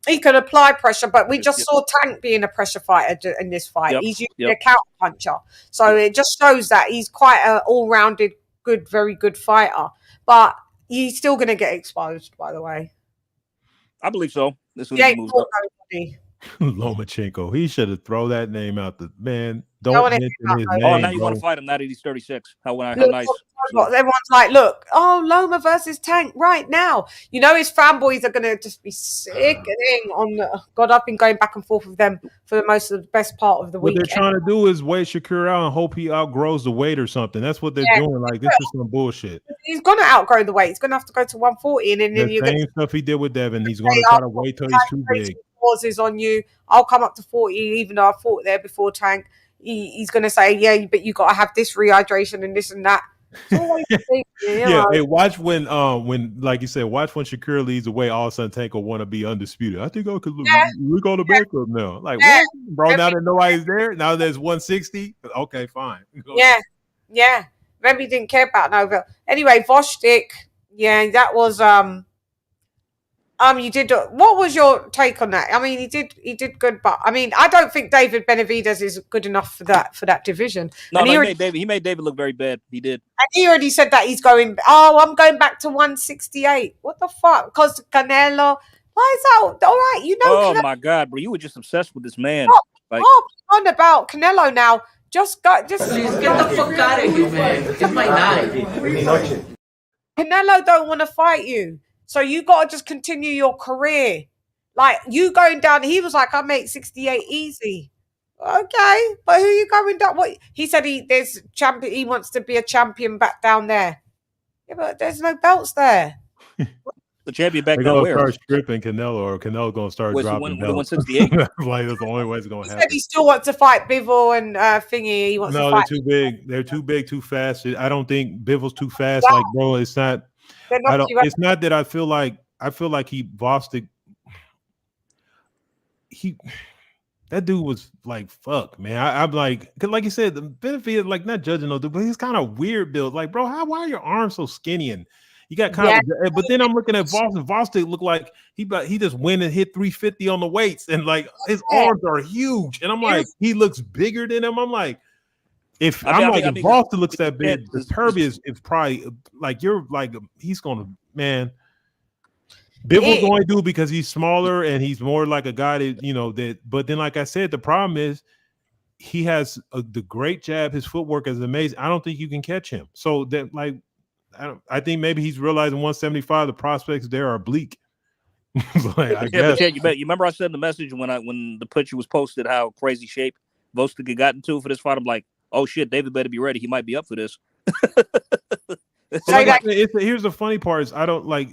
He could apply pressure, but we just saw Tank being a pressure fighter in this fight. He's usually a counter puncher, so it just shows that he's quite an all-rounded, good, very good fighter, but he's still going to get exposed, by the way. I believe so. Lomachenko, he should have thrown that name out. The man, don't mention his name. Oh, now you want to fight him now that he's 36. How nice. Everyone's like, look, Loma versus Tank right now. His fanboys are going to just be sickening on the... God, I've been going back and forth with them for the best part of the week. What they're trying to do is wait Shakur out and hope he outgrows the weight or something. That's what they're doing. Like, this is some bullshit. He's going to outgrow the weight. He's going to have to go to 140. And then the same stuff he did with Devin. He's going to try to wait till he's too big. Pauses on you. I'll come up to 40, even though I fought there before Tank. He's going to say, yeah, but you got to have this rehydration and this and that. Hey, watch when like you said, watch when Shakur leads away, all of a sudden Tank will want to be undisputed. I think we're going to bankrupt now. Like, what? Bro, now that nobody's there, now there's 160. Okay, fine. Yeah. Maybe didn't care about Nova. Anyway, Gvozdyk, that was you did. What was your take on that? I mean, he did good, but I mean, I don't think David Benavidez is good enough for that division. No, he made David look very bad. He did. And he already said that he's going. I'm going back to 168. What the fuck? Because Canelo. Why is that all right? Oh Canelo, my God, bro! You were just obsessed with this man. On about Canelo now. Just get the fuck out of here, man. It's my night. Canelo don't want to fight you. So you got to just continue your career. Like, you going down, he was like, I make 68 easy. Okay, but who are you going down? What he said, he wants to be a champion back down there. Yeah, but there's no belts there. The champion back They're down gonna where? start stripping Canelo, or Canelo gonna start What's the dropping one- belts. the 168? Like that's the only way it's gonna He happen. said he still wants to fight Bivol and Thingy. He wants to No, fight. they're too big. They're too big, too fast. I don't think Bivol's too fast. Like, bro, it's not. I don't. It's not that I feel like he Gvozdyk. That dude was like, fuck, man. I'm like, cause like you said, the Benavidez, like not judging no dude, but he's kind of weird build. Like, bro, why are your arms so skinny? And you got kind of, but then I'm looking at Gvozdyk. Gvozdyk look like he just went and hit 350 on the weights, and like his arms are huge. And I'm like, he looks bigger than him. I'm like, if Gvozdyk looks that big, the Kirby is probably like he's gonna, man. Bivol's going to do because he's smaller and he's more like a guy that, but then, like I said, the problem is he has the great jab. His footwork is amazing. I don't think you can catch him. So that, like, I think maybe he's realizing 175, the prospects there are bleak. I guess. But you remember I said in the message when the picture was posted how crazy shape Gvozdyk had gotten to for this fight. I'm like, oh shit, David better be ready. He might be up for this. Here's the funny part is I don't like,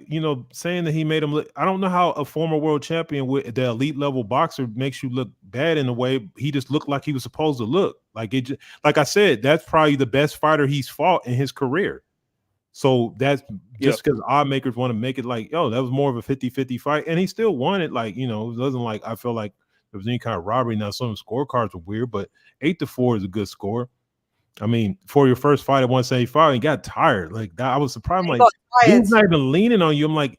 saying that he made him look. I don't know how a former world champion with the elite level boxer makes you look bad in a way. He just looked like he was supposed to look. Like like I said, that's probably the best fighter he's fought in his career. So that's just because odd makers want to make it like, that was more of a 50-50 fight. And he still won it. Like, it wasn't like I feel like there was any kind of robbery. Now some of the scorecards were weird, but 8-4 is a good score. I mean, for your first fight at 175, he got tired. Like that, I was surprised. I'm like, he's not even leaning on you. I'm like,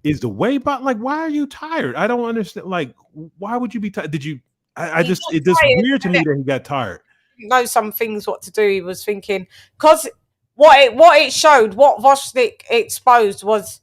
is the weight about like, why are you tired? I don't understand. Like, why would you be tired? Did you? It's just weird to me that he got tired. He knows some things what to do. He was thinking because what it showed, what Gvozdyk exposed was,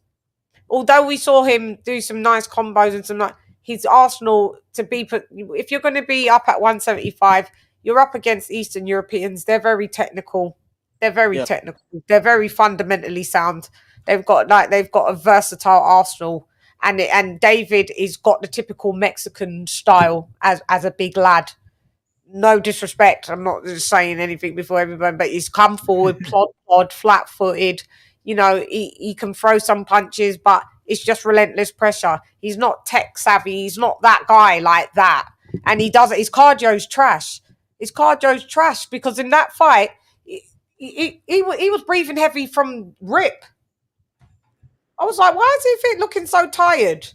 although we saw him do some nice combos and some like his arsenal to be put. If you're going to be up at 175. You're up against Eastern Europeans. They're very technical. Technical. They're very fundamentally sound. They've got a versatile arsenal, and David is got the typical Mexican style as a big lad. No disrespect. I'm not just saying anything before everyone, but he's come forward, plod, flat-footed. He can throw some punches, but it's just relentless pressure. He's not tech savvy. He's not that guy like that, and he does it. His cardio's trash. His cardio's trash because in that fight, he was breathing heavy from rip. I was like, why is he looking so tired?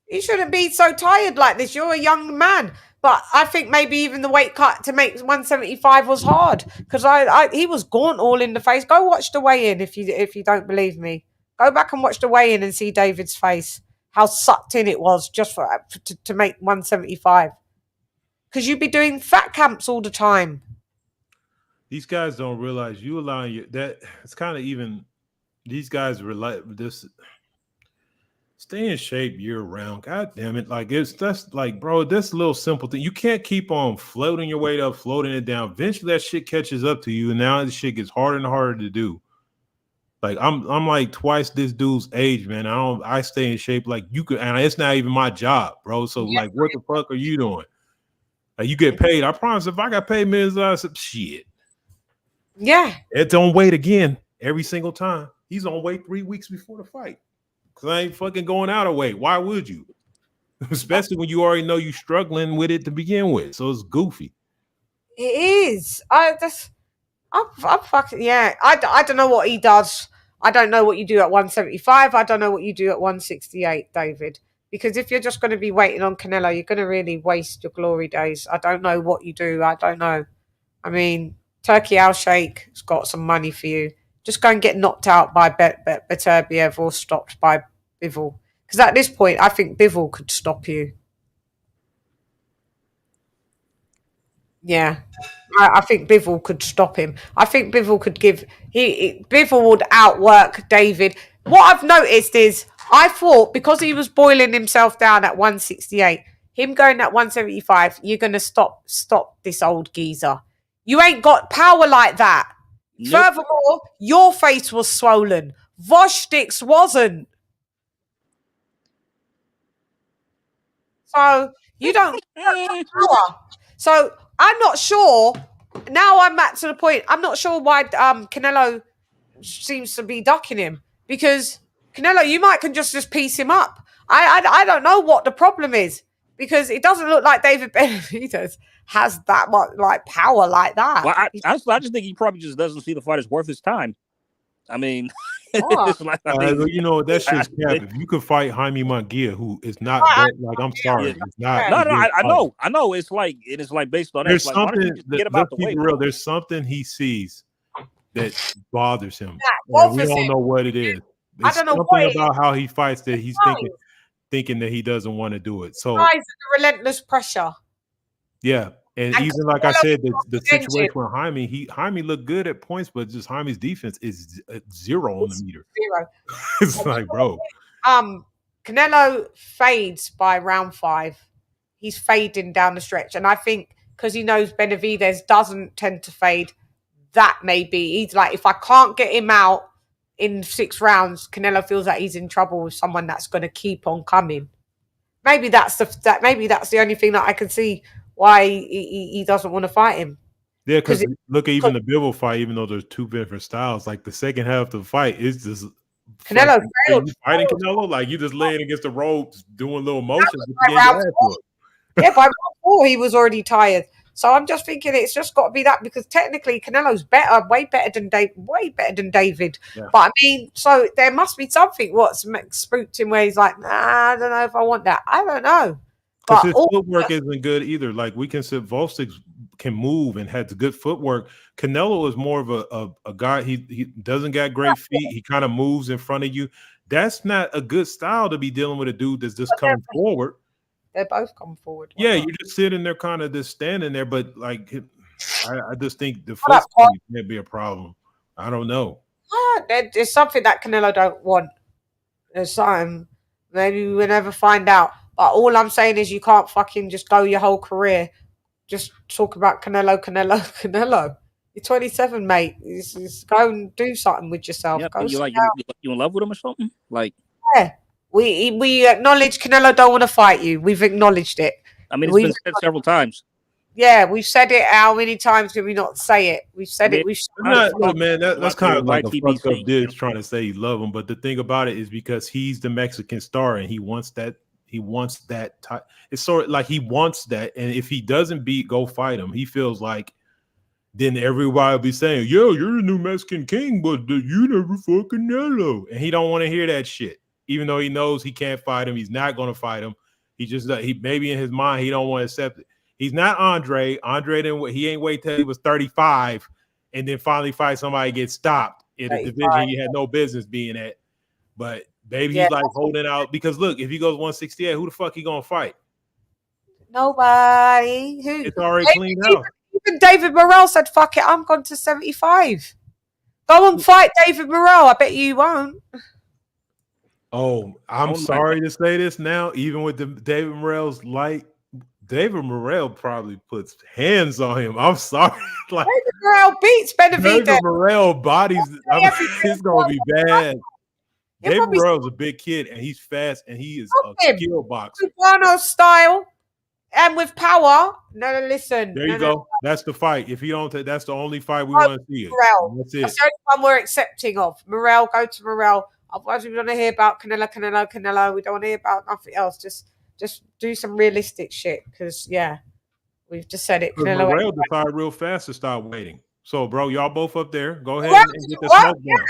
He shouldn't be so tired like this. You're a young man. But I think maybe even the weight cut to make 175 was hard because he was gaunt all in the face. Go watch the weigh-in if you don't believe me. Go back and watch the weigh-in and see David's face. How sucked in it was just to make 175. Because you'd be doing fat camps all the time. These guys don't realize you allowing that. It's kind of even. These guys this. Stay in shape year round. God damn it! Like that's like, bro. This little simple thing. You can't keep on floating your weight up, floating it down. Eventually, that shit catches up to you, and now this shit gets harder and harder to do. Like I'm like twice this dude's age, man. I stay in shape like you could, and it's not even my job, bro. So like, what the fuck are you doing? Like you get paid. I promise if I got paid millions of dollars, shit. Yeah. It's on weight again every single time. He's on weight 3 weeks before the fight. Because I ain't fucking going out of weight. Why would you? Especially when you already know you're struggling with it to begin with. So it's goofy. It is. I'm fucking, yeah. I don't know what he does. I don't know what you do at 175. I don't know what you do at 168, David. Because if you're just going to be waiting on Canelo, you're going to really waste your glory days. I don't know what you do. I don't know. I mean, Turkey Al Sheikh has got some money for you. Just go and get knocked out by Beterbiev or stopped by Bivol. Because at this point, I think Bivol could stop you. Yeah. I think Bivol could stop him. I think Bivol could Bivol would outwork David. What I've noticed is I thought because he was boiling himself down at 168, him going at 175, you're going to stop this old geezer. You ain't got power like that. Nope. Furthermore, your face was swollen. Gvozdyk's wasn't. So you don't have power. So I'm not sure. Now I'm back to the point. I'm not sure why Canelo seems to be ducking him because Canelo, you might can just piece him up. I don't know what the problem is because it doesn't look like David Benavidez has that much like power like that. Well, I just think he probably just doesn't see the fight as worth his time. I mean, it's like, you know, that's just cap. If you could fight Jaime Munguia, who is not like, I'm sorry, it's not. No, I know. It's like based on there's that. something. Like, get about the way, real. There's something he sees that bothers him. Yeah, we don't know what it is. There's I don't know something about how he fights that he's thinking that he doesn't want to do it. So the relentless pressure. Yeah. And even like I said, the situation with Jaime looked good at points, but just Jaime's defense is 0 on the meter. 0. It's like, bro. Canelo fades by round 5. He's fading down the stretch. And I think because he knows Benavidez doesn't tend to fade, that may be. He's like, if I can't get him out in 6 rounds, Canelo feels like he's in trouble with someone that's going to keep on coming. Maybe that's the only thing that I can see why he doesn't want to fight him. Yeah, because look at even the Bivol fight, even though there's 2 different styles, like the second half of the fight is just Canelo fighting Canelo, like you just laying against the ropes, doing little motions. Yeah, by round 4 he was already tired. So I'm just thinking it's just got to be that because technically Canelo's better, way better than David. Yeah. But I mean, so there must be something what's spooked him where he's like, nah, I don't know if I want that. I don't know. Because his footwork isn't good either. Like we can say Gvozdyk can move and has good footwork. Canelo is more of a guy. He doesn't got great feet. He kind of moves in front of you. That's not a good style to be dealing with a dude that's just coming forward. They're both coming forward. Yeah, you're just sitting there, kind of just standing there. But like, I just think the foot speed may be a problem. I don't know. There's something that Canelo don't want. There's something. Maybe we'll never find out. But all I'm saying is you can't fucking just go your whole career. Just talk about Canelo. You're 27, mate. Just go and do something with yourself. Yeah, go you in love with him or something? Like, yeah. We acknowledge Canelo don't want to fight you. We've acknowledged it. I mean, it's been said several times. Yeah, we've said it. How many times can we not say it? We've said it. We've look, man, that's kind of like a fucked up dude trying to say you love him. But the thing about it is because he's the Mexican star and he wants that. He wants that. It's sort of like he wants that. And if he doesn't go fight him. He feels like then everybody will be saying, yo, you're the new Mexican king, but you never fought Canelo. And he don't want to hear that shit. Even though he knows he can't fight him, he's not going to fight him. He just maybe in his mind he don't want to accept it. He's not Andre. He ain't wait till he was 35 and then finally fight somebody get stopped in a division he had no business being at. But baby, he's like holding out because look, if he goes 168, who the fuck he gonna fight? Nobody. It's already cleaned out. Even David Morrell said, "Fuck it, I'm gone to 75. Go and fight David Morrell. I bet you won't." Oh, I'm sorry to say this now. Even with the David Morrell's light, David Morrell probably puts hands on him. I'm sorry. Like David Morrell beats Benavidez. David Morrell bodies. It's gonna be bad. David Morrell's a big kid and he's fast and he is a skill boxer. Cubano style and with power. No, listen. There you go. That's the fight. If you don't take, that's the only fight we want to see. Morrell. That's it. That's the only one we're accepting of. Morrell, go to Morrell. Otherwise, we don't want to hear about Canelo. We don't want to hear about nothing else. Just do some realistic shit because, yeah, we've just said it. Canelo Morrell decided real fast to stop waiting. So, bro, y'all both up there. Go ahead and get the smoke down.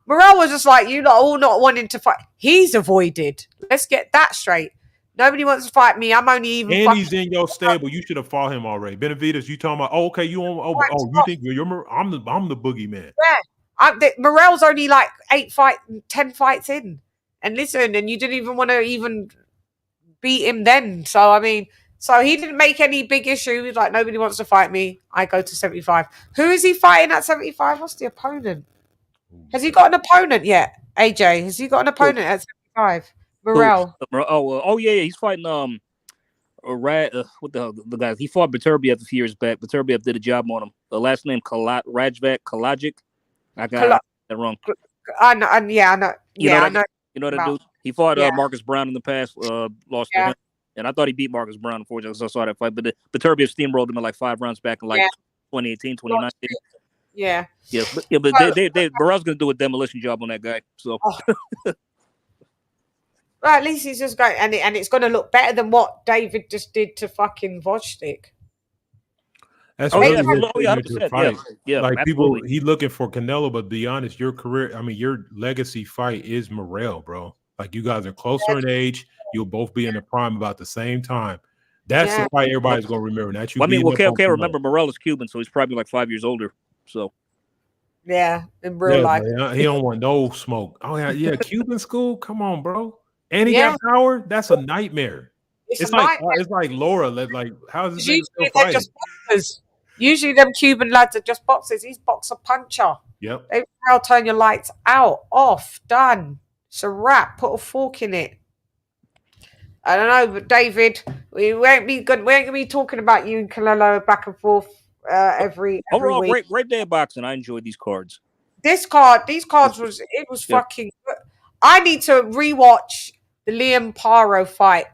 Morrell was just like, you lot all not wanting to fight. He's avoided. Let's get that straight. Nobody wants to fight me. I'm only even. And he's in your stable. You should have fought him already. Benavidez, you talking about? Oh, okay, you on? You think I'm the boogeyman? Yeah, Morrell's only like 10 fights in, and listen, and you didn't even want to even beat him then. So I mean, so he didn't make any big issue. He's like, nobody wants to fight me. I go to 75. Who is he fighting at 75? What's the opponent? Has he got an opponent yet? AJ, has he got an opponent at 75? Morrell. Yeah, he's fighting what the hell, the guys? He fought Beterbiev a few years back. Beterbiev did a job on him. The last name Rajvat Kalajic. I got that wrong. I know. I know. I know that dude. He fought Marcus Brown in the past. Lost to him, and I thought he beat Marcus Brown. Unfortunately, so I saw that fight. But Beterbiev steamrolled him in like 5 rounds back in 2018, 2019. Yeah. Yeah, but Burrell's gonna do a demolition job on that guy. So. Well, at least he's just going, and it's going to look better than what David just did to fucking Gvozdyk. That's really his 100%, signature fight. Yeah, like absolutely. people, he looking for Canelo, but to be honest, your career, I mean, your legacy fight is Morrell, bro. Like you guys are closer in age. You'll both be in the prime about the same time. That's the fight everybody's gonna remember. Not you. I mean, okay. Remember, Morrell is Cuban, so he's probably like 5 years older. So. Yeah, in real life, man, he don't want no smoke. Oh yeah, Cuban school. Come on, bro. And he got power. That's a nightmare. It's like Laura. Like, how is this usually still they're fighting? just boxers. Usually, them Cuban lads are just boxers. He's boxer puncher. Yep. They'll turn your lights out, off, done. It's a wrap. Put a fork in it. I don't know, but David, we ain't gonna be talking about you and Canelo back and forth every overall week. great day of boxing. I enjoyed these cards. These cards was fucking good. I need to rewatch the Liam Paro fight.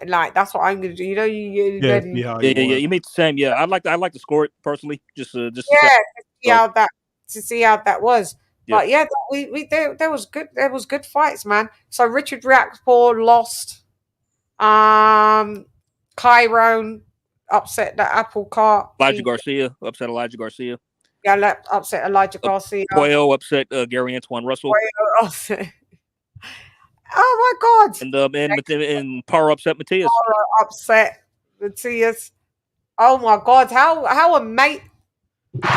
Like that's what I'm gonna do. You know, you made the same. Yeah, I'd like to score it personally. Just to see how that was. Yeah. But yeah, there was good fights, man. So Richard Riakporhe lost. Chiron upset the apple cart. Elijah Garcia upset Elijah Garcia. Yeah, upset Elijah Garcia. Puello upset Gary Antoine Russell. Puello upset. Oh my God! And Paro upset Matias. Paro upset Matias. Oh my God! How a mate. Amazing.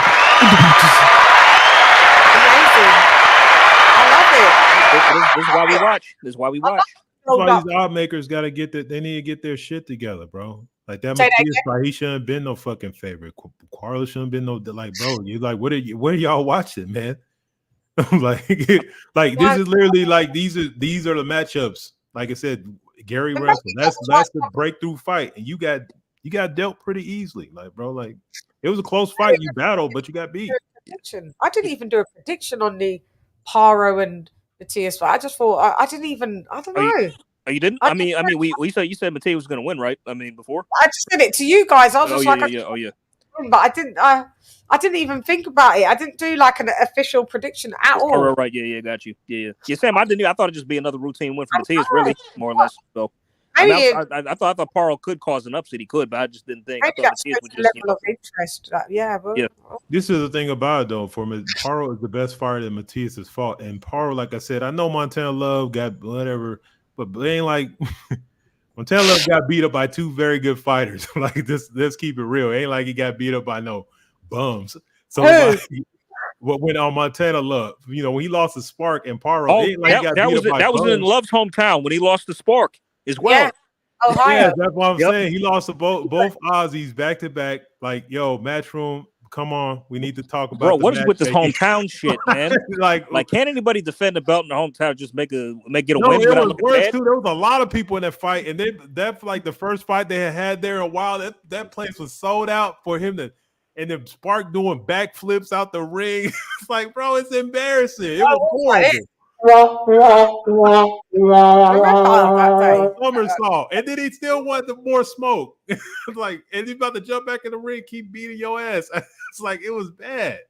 I love it. This is why we watch. That's why these odd makers got to they need to get their shit together, bro. Like that Matias fight, he shouldn't have been no fucking favorite. Carlos shouldn't have been no, like, bro, you like, what are y'all watching, man? like this is literally like these are the matchups. Like I said, Gary Russell, that's the breakthrough fight, and you got dealt pretty easily, like, bro. Like it was a close fight, you battled, but you got beat. I didn't even do a prediction on the Paro and Matias fight. I just thought I didn't even. I don't know. You didn't? I mean, you said Matias was going to win, right? I mean, before I just did it to you guys. I was just yeah. But I didn't even think about it. I didn't do like an official prediction at all. Oh, right. Yeah, got you. Yeah. Sam, I thought it'd just be another routine win for Matias, really, more or less. So I thought Paro could cause an upset. He could, but I just didn't think. Maybe that's the level of interest. This is the thing about it, though. For me, Paro is the best fighter that Matias has fought, and Paro, like I said, I know Montana Love got whatever, but it ain't like Montana Love got beat up by two very good fighters. Like this, let's keep it real. It ain't like he got beat up by no bums. So what went on Montana Love? You know, when he lost the Spark and Paro, that was in Love's hometown when he lost the Spark as well. Yeah. Ohio. Yeah, that's what I'm saying. He lost to both Aussies back to back. Like, yo, Matchroom, come on, we need to talk about. Bro, what is with this hometown shit, man? like, can't anybody defend the belt in the hometown? Just make it a win. It was worse too. There was a lot of people in that fight, and that's like the first fight they had there in a while. That place was sold out for him to. And the Spark doing backflips out the ring. It's like, bro, it's embarrassing. It was horrible. Somersault. And then he still wanted more smoke. Like, and he's about to jump back in the ring, keep beating your ass. It's like, it was bad.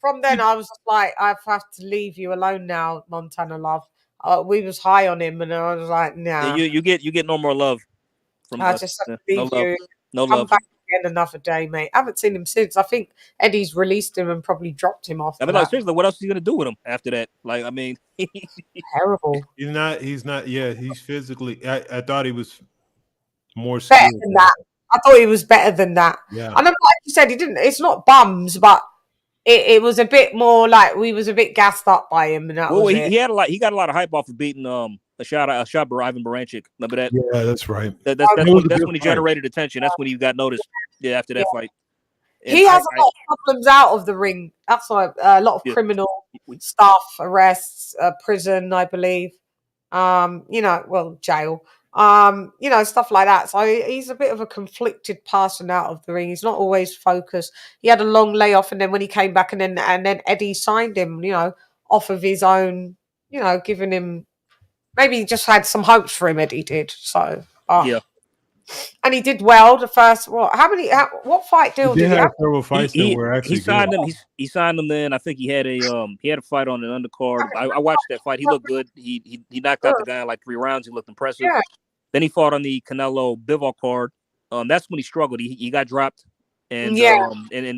From then, I was like, I have to leave you alone now, Montana Love. We was high on him, and I was like, nah. Yeah, you get no more love from us. I just have to leave you. No love. Another day, mate. I haven't seen him since. I think Eddie's released him and probably dropped him off. I mean, like, seriously, what else is he gonna do with him after that? Like, I mean, terrible. He's not. Yeah, he's physically. I thought he was more better than that. I thought he was better than that. Yeah. I know, like you said, he didn't. It's not bums, but it was a bit more like we was a bit gassed up by him. And that was he had a lot. He got a lot of hype off of beating a shot by Ivan Baranchyk. Remember that? Yeah, that's right. That's when he generated attention. That's when he got noticed. Yeah, after that fight. And he has a lot of problems out of the ring. That's why a lot of criminal stuff, arrests, prison, I believe. Jail. Stuff like that. So he's a bit of a conflicted person out of the ring. He's not always focused. He had a long layoff, and then when he came back, and then Eddie signed him, off of his own, giving him, maybe he just had some hopes for him. Eddie did. So yeah. And he did well. The first what fight deal He did he have? several fights that were actually he signed good. him. He signed him. Then I think he had a fight on an undercard. I watched that fight. He looked good. He knocked out the guy in like 3 rounds. He looked impressive. Yeah. Then he fought on the Canelo Bivol card. That's when he struggled. He got dropped and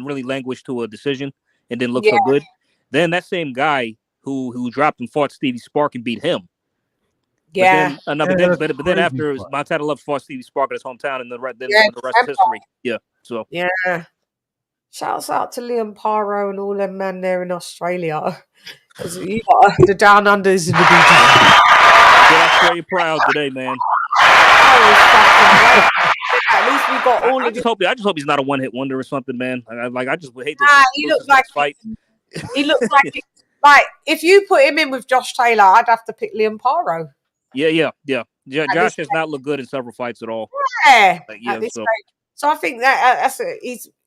really languished to a decision and didn't look so good. Then that same guy who dropped and fought Stevie Spark and beat him. Yeah. But then after Montana Love fought Stevie Spark in his hometown, and the rest is history. Yeah. So Shouts out to Liam Paro and all them men there in Australia. Because you got the down unders in the BT. Get Australia proud today, man. At least we got all I of just hope he's not a one-hit wonder or something, man. I just would hate to he looks like fight. He looks like like if you put him in with Josh Taylor, I'd have to pick Liam Paro. Yeah. Josh has not looked good in several fights at all. Yeah. So I think that's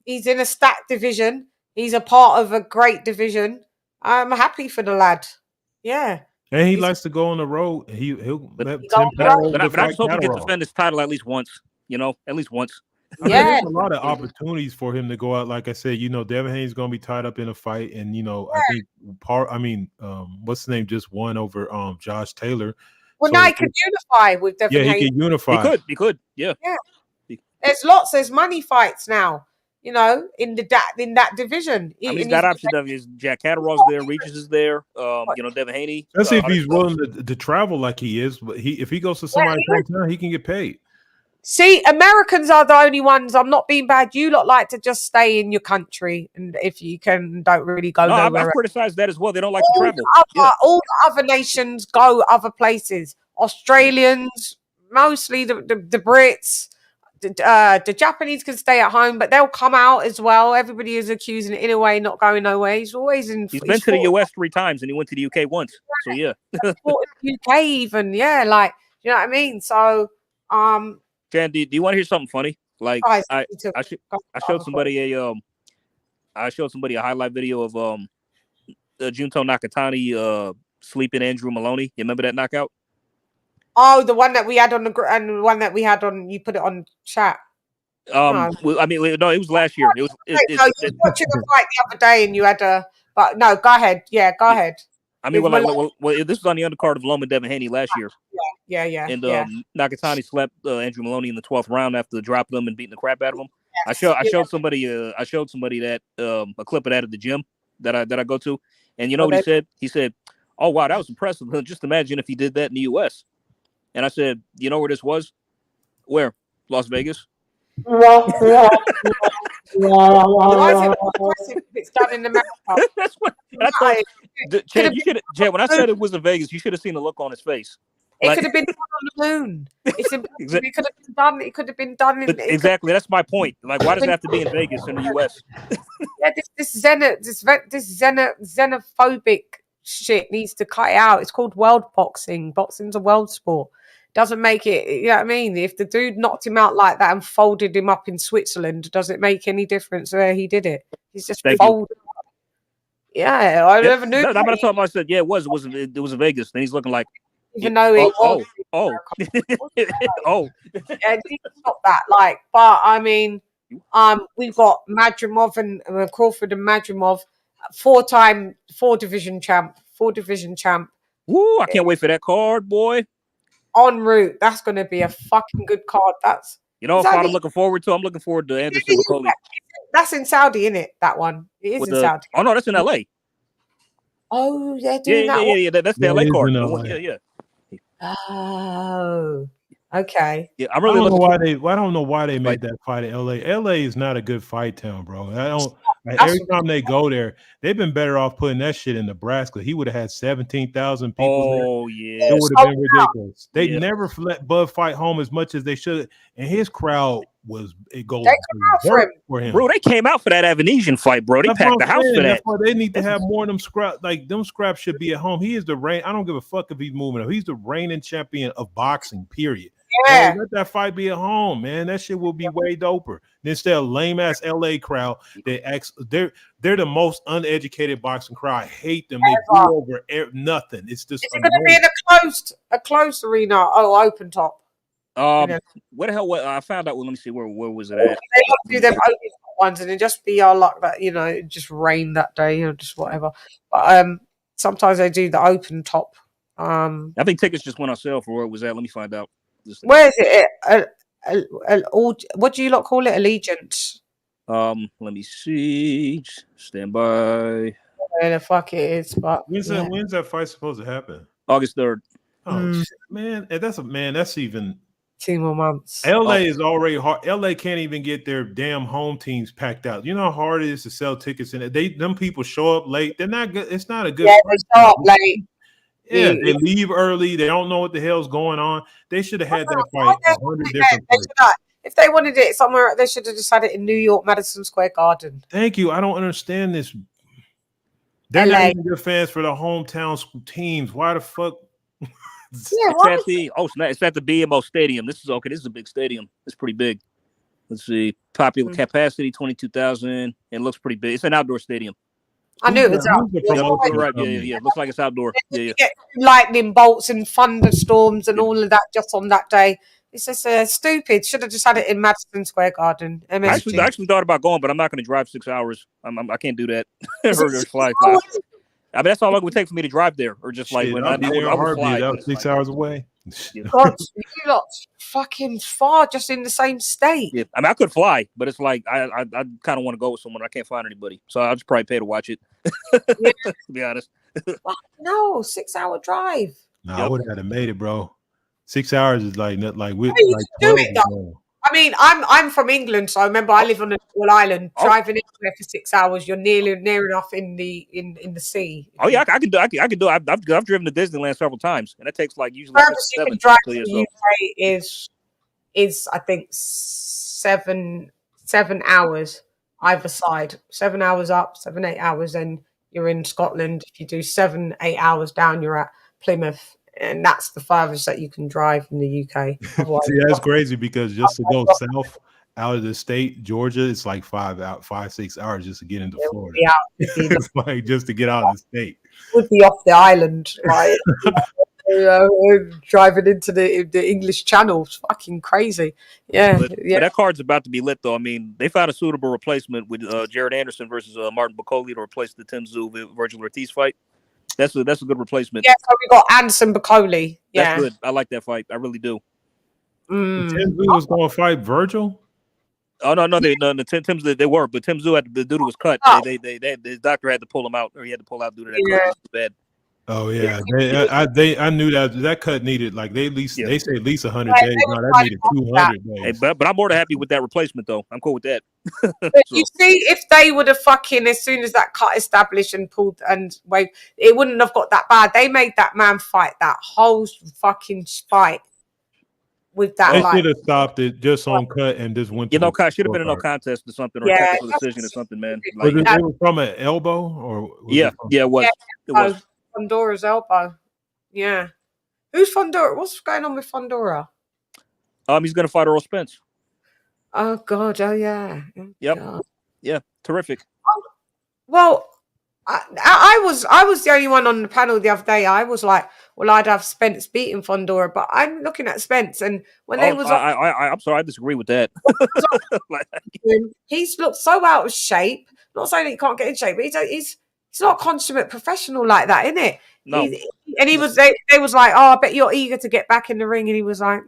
he's in a stacked division. He's a part of a great division. I'm happy for the lad. Yeah. And he likes to go on the road. He'll let but I just hope he can defend his title at least once. At least once. I mean, there's a lot of opportunities for him to go out. Like I said, Devin Haney's going to be tied up in a fight, and I think what's his name just won over Josh Taylor. Well, now he could unify with Devin Haney. Yeah, he can unify. He could. Yeah. There's money fights now. In that division. He's got options. Jack Catterall's there, Regis is there. Devin Haney. Let's see if he's willing to travel like he is. But if he goes to somebody's hometown, he can get paid. See, Americans are the only ones. I'm not being bad. You lot like to just stay in your country, and if you can, don't really go nowhere. I've criticized that as well. They don't like to travel. All the other nations go other places. Australians, mostly the Brits. The Japanese can stay at home, but they'll come out as well. Everybody is accusing it in a way, not going nowhere. He's always in. He's been to the US 3 times, and he went to the UK once. So yeah, UK even, you know what I mean. So Jan, do you want to hear something funny? Like I showed somebody a highlight video of Junto Nakatani sleeping Andrew Maloney. You remember that knockout? Oh, the one that we had on and the one that we had on. You put it on chat. No, it was last year. You were watching a fight the other day, and you had a. But no, go ahead. Yeah, go ahead. I mean, this was on the undercard of Loma Devin Haney last year. Yeah. And Nakatani slept Andrew Maloney in the 12th round after dropping him and beating the crap out of him. I showed somebody that a clip of that at the gym that I go to, and you know what he said? He said, "Oh wow, that was impressive. Just imagine if he did that in the U.S." And I said, "You know where this was? Where? Las Vegas." Why is it impressive if it's done in America? That's what I thought. Chad, when I said it was in Vegas, you should have seen the look on his face. It could have been done on the moon. It's exactly. It could have been done. It could have been done in. Exactly. That's my point. Like, why does it have to be in Vegas in the U.S.? Yeah, this xenophobic shit needs to cut it out. It's called world boxing. Boxing's a world sport. Doesn't make it. You know what I mean? If the dude knocked him out like that and folded him up in Switzerland, does it make any difference where he did it? He's just folded. Yeah, I never knew. That's what I told him. I said, "Yeah, it was in Vegas." And he's looking like. Even though it oh. Yeah, stop that. But I mean, we've got Madrimov and Crawford and Madrimov, 4-division champ. Woo! I can't wait for that card, boy. En route. That's going to be a fucking good card. That's what I'm looking forward to. I'm looking forward to Anderson McCauley. That's in Saudi, isn't it? That one. It is in Saudi. Oh no, that's in LA. Oh, they're doing that. Yeah. That's the LA card. Yeah. Oh, okay. Yeah, I don't know why they made that fight in LA. LA is not a good fight town, bro. Every time they go there, they've been better off putting that shit in Nebraska. He would have had 17,000 people. Oh yeah, it would have been ridiculous. They never let Bud fight home as much as they should, and his crowd goes for him. Bro, they came out for that Avanesian fight, bro. They packed the house for that. That's why they need to have more of them scraps. Like them scraps should be at home. He is the reign. I don't give a fuck if he's moving up. He's the reigning champion of boxing. Period. Yeah. Let that fight be at home, man. That shit will be way doper. Instead of lame ass LA crowd, they're the most uneducated boxing crowd. I hate them. They do over nothing. It's just. Is it going to be in a closed arena? Oh, open top. Where the hell? What I found out. Well, let me see. Where was it at? They do them open ones, and it just be our luck that it just rained that day, just whatever. But sometimes they do the open top. I think tickets just went on sale for where it was at. Let me find out. Where is it? What do you lot call it? Allegiance. Let me see. Stand by. Where the fuck it is? But when's that fight supposed to happen? August 3rd. Oh man, that's even 2 more months. LA is already hard. LA can't even get their damn home teams packed out. You know how hard it is to sell tickets, and them people show up late. They're not good. It's not a good. Yeah, they show up late. Yeah, they leave early. They don't know what the hell's going on. They should have had that fight 100 different places. If they wanted it somewhere, they should have just had it in New York, Madison Square Garden. Thank you. I don't understand this. They're not even good fans for the hometown teams. Why the fuck? It's at the BMO Stadium. This is okay. This is a big stadium. It's pretty big. Let's see. Popular capacity 22,000. It looks pretty big. It's an outdoor stadium. I knew it was outdoor. Right. Yeah. Looks like it's outdoor. Yeah. You get lightning bolts and thunderstorms and all of that just on that day. It's just stupid. Should have just had it in Madison Square Garden. MSG. I actually thought about going, but I'm not going to drive 6 hours. I can't do that. or fly. I mean, that's how long it would take for me to drive there, or just like when I would fly. That was 6 hours away. God, you lot fucking far, just in the same state. Yeah, I mean, I could fly, but it's like I kind of want to go with someone. I can't find anybody, so I'll just probably pay to watch it. To be honest. No, 6 hour drive. No, I would have made it, bro. 6 hours is like with do it though. I mean, I'm from England, so I remember I live on a small island. Driving anywhere for 6 hours, you're near enough in the sea. Oh yeah, I can do. I've driven to Disneyland several times, and it takes like usually furthest you can drive to the UK is I think 7 hours either side. 7 hours up, 8 hours, and you're in Scotland. If you do 7, 8 hours down, you're at Plymouth. And that's the farthest that you can drive in the UK. See, that's crazy because just to go south out of the state, Georgia, it's like 5, 6 hours just to get into Florida. It's like just to get out of the state. Would be off the island, like driving into the English Channel. It's fucking crazy. But that card's about to be lit, though. I mean, they found a suitable replacement with Jared Anderson versus Martin Bacoli to replace the Tim Tszyu Virgil Ortiz fight. That's a good replacement. Yeah, so we got Anderson Bacoli. Yeah, that's good. I like that fight. I really do. Tim Tszyu was going to fight Virgil. Oh no, Tim's they were, but Tim Tszyu the dude was cut. The doctor had to pull him out, or he had to pull out due to that cut. It was bad. Oh yeah, I knew that cut needed like they say at least 100 days. No, that needed 200 days. But I'm more than happy with that replacement though. I'm cool with that. But you see, if they would have fucking as soon as that cut established and pulled and waved, it wouldn't have got that bad. They made that man fight that whole fucking fight with that. They should have stopped it just on cut and just went. Should have been a no contest or something, or a technical decision or something, man. Like, was it from an elbow or? It was. It was. Fondora's elbow. Yeah. Who's Fondora? What's going on with Fondora? He's gonna fight Earl Spence. Oh God! Oh yeah. Yep. God. Yeah. Terrific. Well, I was the only one on the panel the other day. I was like, well, I'd have Spence beating Fondora, but I'm looking at Spence, and when they was, I'm sorry, I disagree with that. He's looked so out of shape. Not saying that he can't get in shape, but he's not a consummate professional like that, isn't it? No. And he was. They was like, oh, I bet you're eager to get back in the ring, and he was like,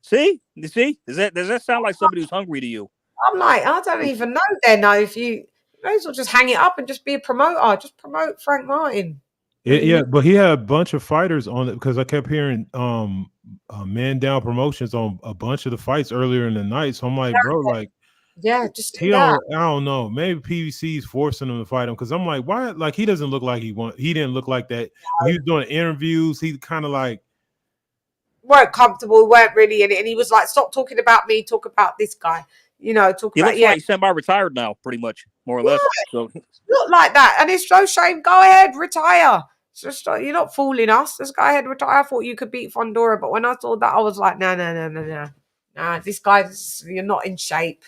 See, you see, does that sound like somebody who's hungry to you? I'm like, I don't even know. Then now, if you may as well just hang it up and just be a promoter, just promote Frank Martin. Yeah, but he had a bunch of fighters on it because I kept hearing Man Down Promotions on a bunch of the fights earlier in the night. So I'm like, bro, like, yeah, just I don't know. Maybe PBC's forcing him to fight him because I'm like, why? Like, he doesn't look like he didn't look like that. When he was doing interviews, he kind of like weren't comfortable, weren't really in it, and he was like, "Stop talking about me, talk about this guy." You know, talk he about looks like he's semi-retired now, pretty much, more or less. So look like that, and it's no shame. Go ahead, retire. It's just you're not fooling us. Just go ahead, retire. I thought you could beat Fondora, but when I saw that, I was like, no. This guy's you're not in shape.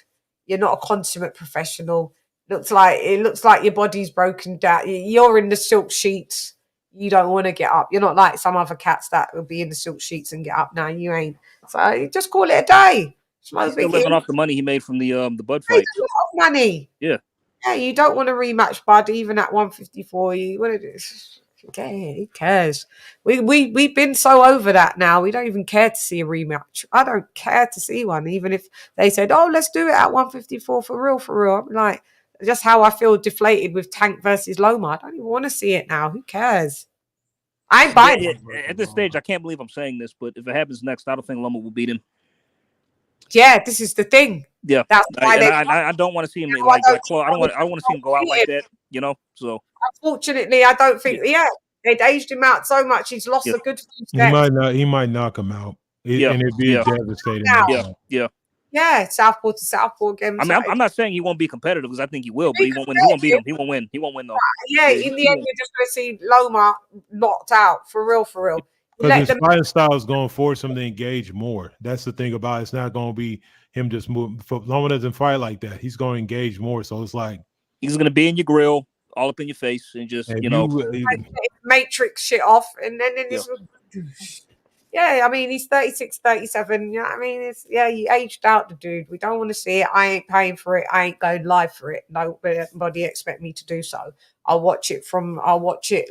You're not a consummate professional. It looks like your body's broken down. You're in the silk sheets. you don't want to get up. You're not like some other cats that will be in the silk sheets and get up. Now you ain't. So you just call it a day. It's no He's still big living deal. off the money he made from the Bud He made fight. a lot of money. Yeah. Yeah, you don't want to rematch Bud even at 154. You want to do? Who cares? We've been so over that now. We don't even care to see a rematch. I don't care to see one, even if they said, "Oh, let's do it at 154 for real, for real." I'm like, just how I feel deflated with Tank versus Loma. I don't even want to see it now. Who cares? I ain't buying it. At this stage, I can't believe I'm saying this, but if it happens next, I don't think Loma will beat him. Yeah, this is the thing. Yeah, that's why I don't want to see him like Claude. I don't want to see him go out like that. You know, so unfortunately, I don't think. Yeah, they'd aged him out so much. He's lost a good few steps. He might knock him out, and it'd be a devastating. Yeah, southpaw to southpaw again. I mean, I'm not saying he won't be competitive because I think he will, but he won't win. He won't beat him. He won't win. He won't win though. Yeah, in the end, you're just going to see Loma knocked out for real, for real. Because his fighting style is going to force him to engage more. That's the thing about it. It's not going to be him just moving. Loma doesn't fight like that. He's going to engage more. So it's like he's going to be in your grill, all up in your face, and just matrix shit off, and then yeah, I mean, he's 36, 37. You know what I mean? He aged out the dude. We don't want to see it. I ain't paying for it. I ain't going live for it. Nobody expect me to do so. I'll watch it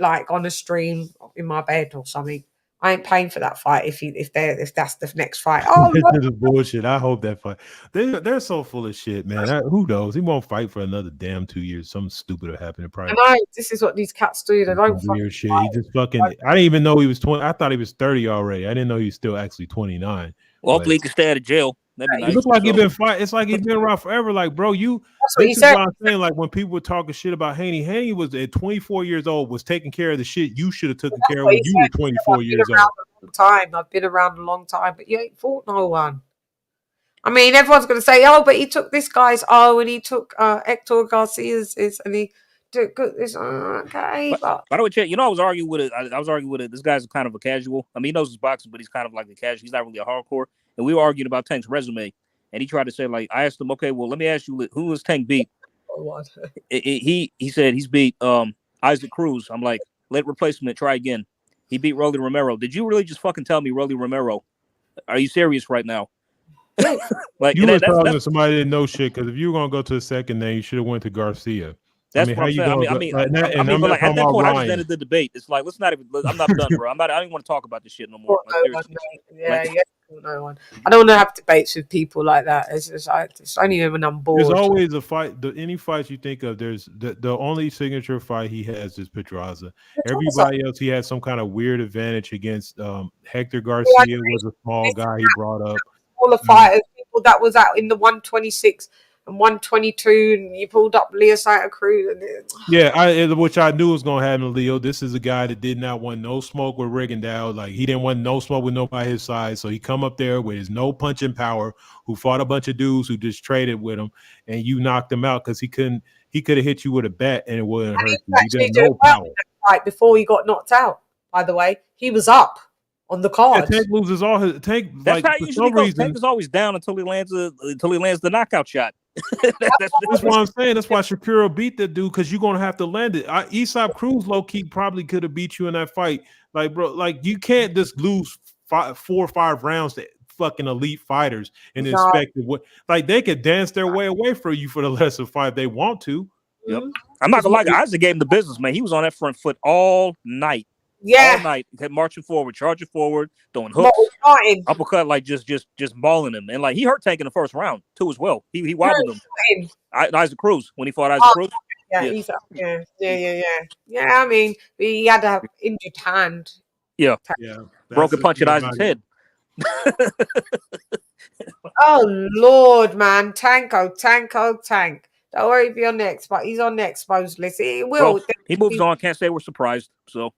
like on a stream in my bed or something. I ain't paying for that fight if that's the next fight. Oh, this is bullshit. I hope that fight. They're so full of shit, man. Who knows? He won't fight for another damn 2 years. Something stupid will happen in private. This is what these cats do. They don't weird shit. He just fucking. I didn't even know he was 20. I thought he was 30 already. I didn't know he was still actually 29. Well, hopefully he can stay out of jail. That'd be nice. It looks like he's been fighting. It's like he's been around forever. Like, bro, That's what he said. What I'm saying. Like when people were talking shit about Haney, Haney was at 24 years old, was taking care of the shit you should have taken care of when you were 24 years old. I've been around a long time, but you ain't fought no one. I mean, everyone's going to say, "Oh, but he took this guy's and he took Hector Garcia's and he took this." Okay, but by the way, Chet, I was arguing with it. I was arguing with it. This guy's kind of a casual. I mean, he knows his boxing, but he's kind of like a casual. He's not really a hardcore. And we were arguing about Tank's resume, and he tried to say, like, I asked him, okay, well, let me ask you, who was Tank beat? He said he's beat Isaac Cruz. I'm like, let replacement try again. He beat Rolly Romero. Did you really just fucking tell me Rolly Romero? Are you serious right now? Like you were telling somebody didn't know shit, because if you were gonna go to the second name, you should have went to Garcia. That's what I'm saying. I mean, at that point, I just ended the debate. It's like, let's not even. I'm not done, bro. I don't even want to talk about this shit no more. No one. I don't want to have debates with people like that. It's only when I'm bored. There's always a fight. Any fights you think of, there's the only signature fight he has is Pedraza. Everybody else, he had some kind of weird advantage against Hector Garcia. Was a small guy he brought up. All the fighters, people that was out in the 126 and 122, and you pulled up Leo Santa Cruz. Which I knew was going to happen to Leo. This is a guy that did not want no smoke with Rigondeaux. Like, he didn't want no smoke with nobody his side. So he come up there with his no punching power, who fought a bunch of dudes who just traded with him, and you knocked him out because he could have hit you with a bat and it wouldn't hurt you. He got no power. Right before he got knocked out, by the way, he was up on the card. Tank loses all his Tank. That's how it usually goes. Tank is always down until he lands the knockout shot. That's what I'm saying. That's why Shapiro beat that dude, because you're gonna have to land it. Aesop Cruz low key probably could have beat you in that fight. Like, bro, like you can't just lose 4 or 5 rounds to fucking elite fighters and expect it. Like they could dance their way away from you for the lesser fight if they want to. Yep. I'm not gonna lie, Isaac gave him the business, man. He was on that front foot all night. All night, kept marching forward, charging forward, throwing hooks, uppercut, like just mauling him, and like he hurt Tank in the first round too as well. He wobbled him. Isaac Cruz when he fought Isaac Cruz. Yeah. I mean, he had to have injured hand. Yeah. Broken punch at Isaac's head. Oh Lord, man, Tank. Don't worry if you're next, but he's on the exposed list. He will. Bro, he moves on. Can't say we're surprised. So.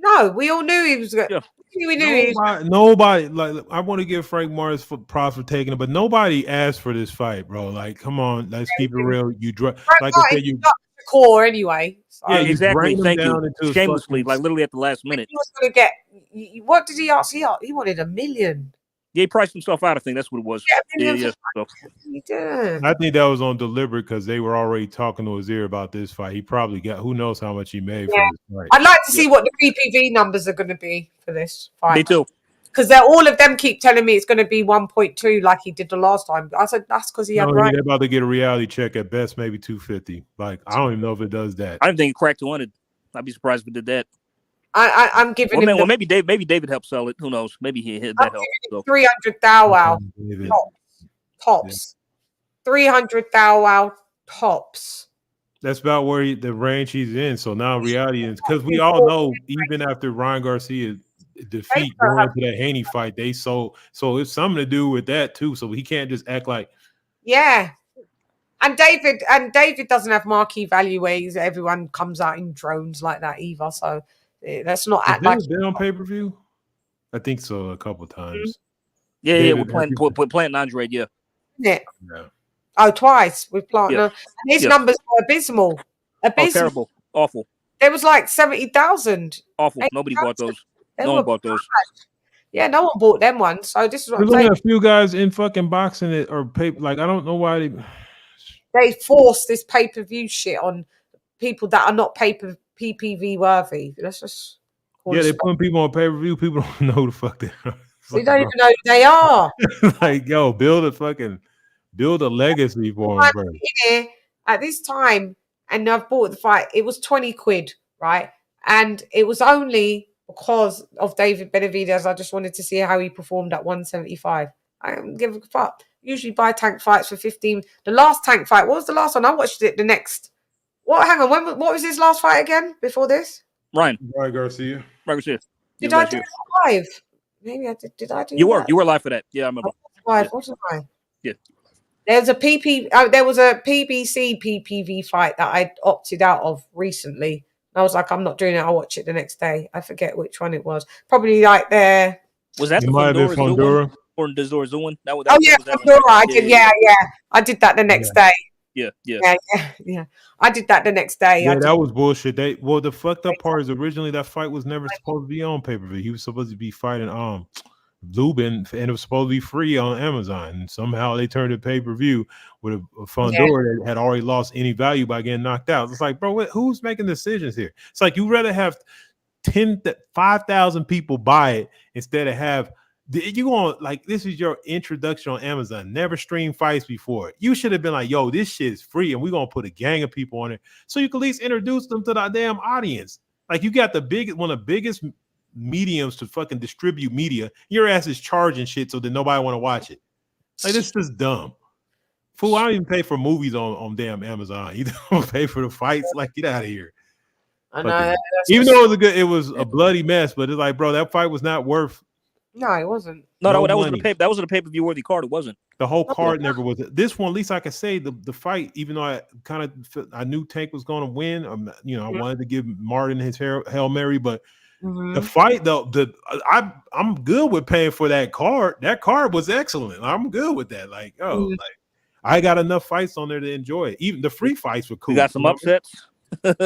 No, we all knew he was good. Yeah. We knew nobody, like, I want to give Frank Morris for props for taking it, but nobody asked for this fight, bro. Like, come on, let's keep it real. You like I said, you got the core anyway. So. Yeah, exactly. Thank you. Shamelessly, like literally at the last minute. He was going to get. What did he ask? He wanted $1 million. Yeah, he priced himself out. I think that's what it was. Yeah. So. I think that was on deliberate because they were already talking to his ear about this fight. He probably got who knows how much he made for this fight. I'd like to see what the PPV numbers are going to be for this fight. Me too. Because all of them keep telling me it's going to be 1.2 like he did the last time. I said that's because he had right. They're about to get a reality check at best, maybe 250. Like I don't even know if it does that. I didn't think it cracked 200. I'd be surprised if it did that. I'm giving him. Well, maybe David helped sell it. Who knows? Maybe he hit that help. So. 300 thou wow tops. 300 thou wow tops. That's about where the range he's in. So now reality is because we all know even after Ryan Garcia defeat going into that Haney fight, they so it's something to do with that too. So he can't just act like And David doesn't have marquee value where everyone comes out in drones like that either. So let's not act like been on pay-per-view. I think so a couple times. Yeah, we're playing Andre, yeah. Oh, twice with Platinum. And his numbers were abysmal. Oh, terrible. Awful. There was like 70,000. Awful. Nobody bought those. No one bought those. Yeah, no one bought them ones. So this is what There's I'm saying. only a few guys in fucking boxing it or paper. Like I don't know why they force this pay-per-view shit on people that are not PPV worthy. Let's just they're putting people on pay-per-view. People don't know who the fuck they are. They don't even know who they are. Like, yo, build a legacy for them, bro. Here at this time, and I've bought the fight. It was 20 quid, right? And it was only because of David Benavidez. I just wanted to see how he performed at 175. I don't give a fuck. Usually buy tank fights for 15. The last tank fight, what was the last one? I watched it the next. Hang on, what was his last fight again before this? Ryan Garcia. Did I do it live? Maybe I did. Did I do? You were live for that. Yeah, I remember. Live. What was I? Yeah. There was a PBC PPV fight that I opted out of recently. I was like, I'm not doing it. I'll watch it the next day. I forget which one it was. Probably like there. Was that the Fundora? Or Dazor Zuin? Fundora. I did. Yeah. I did that the next day. Yeah. I did that the next day. Yeah, that was bullshit. The fucked up part is originally that fight was never supposed to be on pay-per-view. He was supposed to be fighting Lubin, and it was supposed to be free on Amazon. And somehow they turned it pay-per-view with a Fundora that had already lost any value by getting knocked out. It's like, bro, who's making decisions here? It's like you'd rather have 5,000 people buy it instead of have you want like this is your introduction on Amazon. Never streamed fights before. You should have been like, yo, this shit is free, and we're gonna put a gang of people on it so you can at least introduce them to the damn audience. Like you got one of the biggest mediums to fucking distribute media. Your ass is charging shit so that nobody want to watch it. Like this is dumb. Fool, I don't even pay for movies on damn Amazon. You don't pay for the fights. Like get out of here. I know. Even though it was a bloody mess, but it's like, bro, that fight was not worth. No, it wasn't. No, that wasn't a pay-per-view worthy card. It wasn't. The whole card never was. This one, at least I could say the fight, even though I knew Tank was going to win. I wanted to give Martin his Hail Mary, but the fight though, I'm good with paying for that card. That card was excellent. I'm good with that. Like, I got enough fights on there to enjoy it. Even the free fights were cool. You got some upsets. Good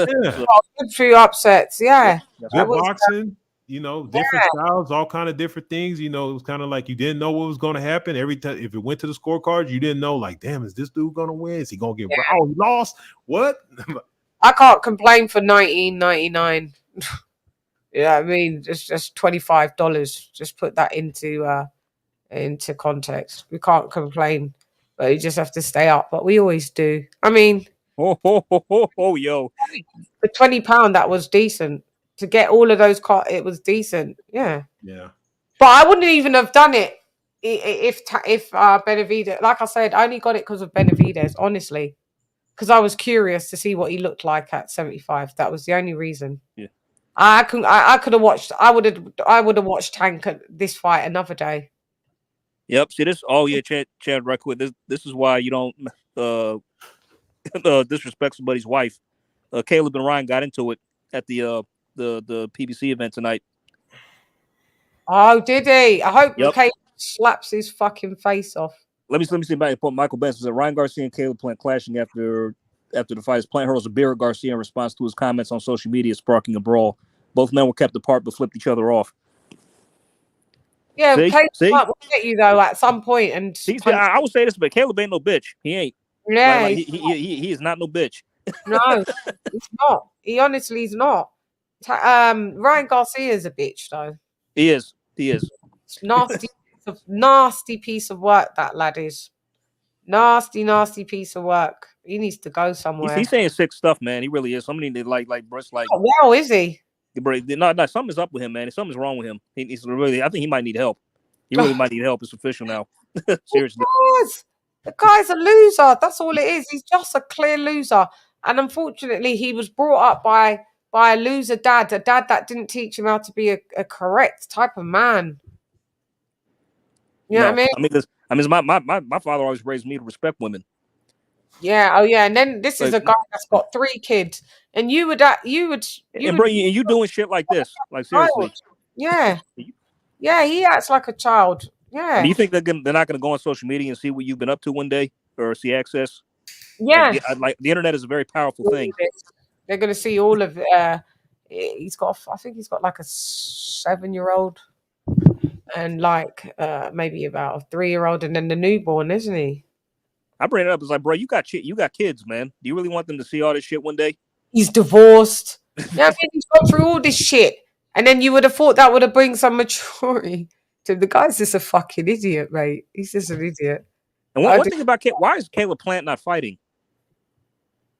few upsets. Yeah. Good boxing. Different styles, all kind of different things. It was kind of like you didn't know what was going to happen every time. If it went to the scorecards, you didn't know. Like, damn, is this dude going to win? Is he going to get? Oh, he lost. What? I can't complain for $19.99. Yeah, I mean, just $25. Just put that into context. We can't complain, but you just have to stay up. But we always do. I mean, yo, for £20, that was decent. To get all of those cards, it was decent. Yeah. But I wouldn't even have done it if Benavidez. Like I said, I only got it because of Benavidez, honestly, because I was curious to see what he looked like at 75. That was the only reason. Yeah. I could have watched. I would have watched Tank at this fight another day. Yep. See this? Oh yeah, Chad. Right quick. This is why you don't disrespect somebody's wife. Caleb and Ryan got into it at the PBC event tonight. Oh, did he? I hope Caleb slaps his fucking face off. Let me see back. Michael Benson said Ryan Garcia and Caleb Plant clashing after the fight. Plant hurls a beer at Garcia in response to his comments on social media, sparking a brawl. Both men were kept apart but flipped each other off. Yeah, Caleb See? will get you though at some point, and I would say this, but Caleb ain't no bitch. He ain't. Yeah, like he is not no bitch. No, he's not. He honestly is not. Ryan Garcia is a bitch though. He is. It's nasty piece of work that lad is. Nasty piece of work. He needs to go somewhere. He's saying sick stuff, man. He really is. Somebody did like Bruce, like. Oh, well, is he? No, something's up with him, man. Something's wrong with him. He's really. I think he might need help. He really might need help. It's official now. Seriously. The guy's a loser. That's all it is. He's just a clear loser. And unfortunately, he was brought up by a loser dad, a dad that didn't teach him how to be a correct type of man. You know what I mean? My father always raised me to respect women. Yeah. Oh, yeah. And then this is a guy that's got 3 kids, and you doing shit like this, like seriously. Yeah. Yeah. He acts like a child. Yeah. Do you think they're not going to go on social media and see what you've been up to one day, or see access? Yeah. Like the internet is a very powerful thing. They're going to see all of. He's got. I think he's got like a 7-year-old, and like maybe about a 3-year-old, and then the newborn, isn't he? I bring it up. It's like, bro, you got kids, man. Do you really want them to see all this shit one day? He's divorced. Yeah, I mean, he's gone through all this shit, and then you would have thought that would have bring some maturity. To the guy's just a fucking idiot, mate. He's just an idiot. And one thing about why is Caleb Plant not fighting?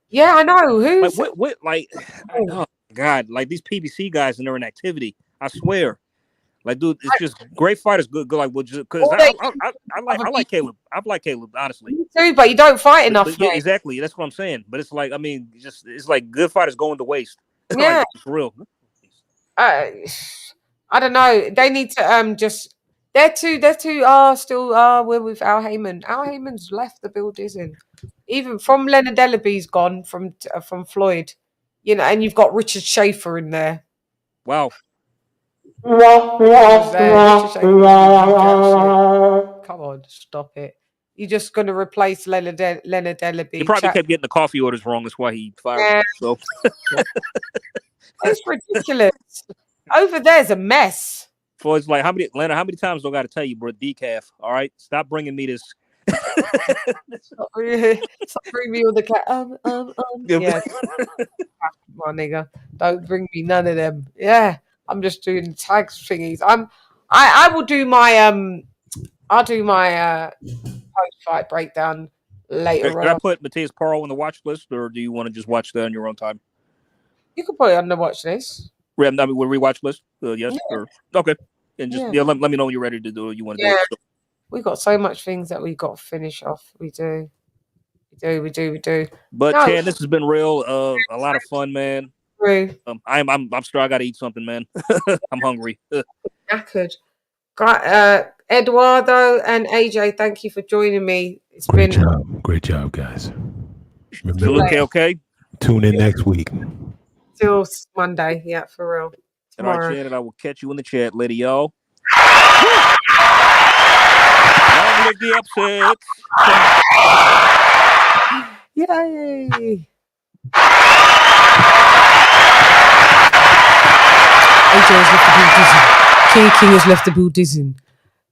Yeah, I know. Who's what? Like, oh God, like these PBC guys and their inactivity. I swear, like, dude, it's just great fighters. Good, like, because I like Caleb. I've liked Caleb, honestly. Me too, but you don't fight enough. Yeah, exactly. That's what I'm saying. But it's like, I mean, it's like good fighters going to waste. Yeah, like, for real. I don't know. They need to just. They're two still we're with Al Heyman. Al Heyman's left the building. Even from Leonard Ellaby's gone from Floyd, you know, and you've got Richard Schaefer in there. Wow. Come on, stop it. You're just going to replace Leonard Ellaby. He probably kept getting the coffee orders wrong. That's why he fired him. So. It's ridiculous. Over there's a mess. Floyd's like, how many times do I got to tell you, bro? Decaf. All right, stop bringing me this. Stop bring me all the cat. Yeah. My nigga, don't bring me none of them. Yeah, I'm just doing tags thingies. I will do my I'll do my post-fight breakdown later. Can I put Mateus Parro on the watch list, or do you want to just watch that on your own time? You can put it on the watch list. We'll rewatch list. Yes. Yeah. Or, okay. And just let me know when you're ready to do it. You want to do it. So. We got so much things that we got to finish off. We do. But Chan, this has been real. A lot of fun, man. True. I'm sure I gotta eat something, man. I'm hungry. Knackered. Eduardo and AJ, thank you for joining me. It's great job, guys. Okay. Tune in next week. Till Monday, yeah, for real. Tomorrow. All right, Shannon, I will catch you in the chat, lady, y'all. Long live the upsets. Yay! AJ has left the Buddhism. King has left the Buddhism.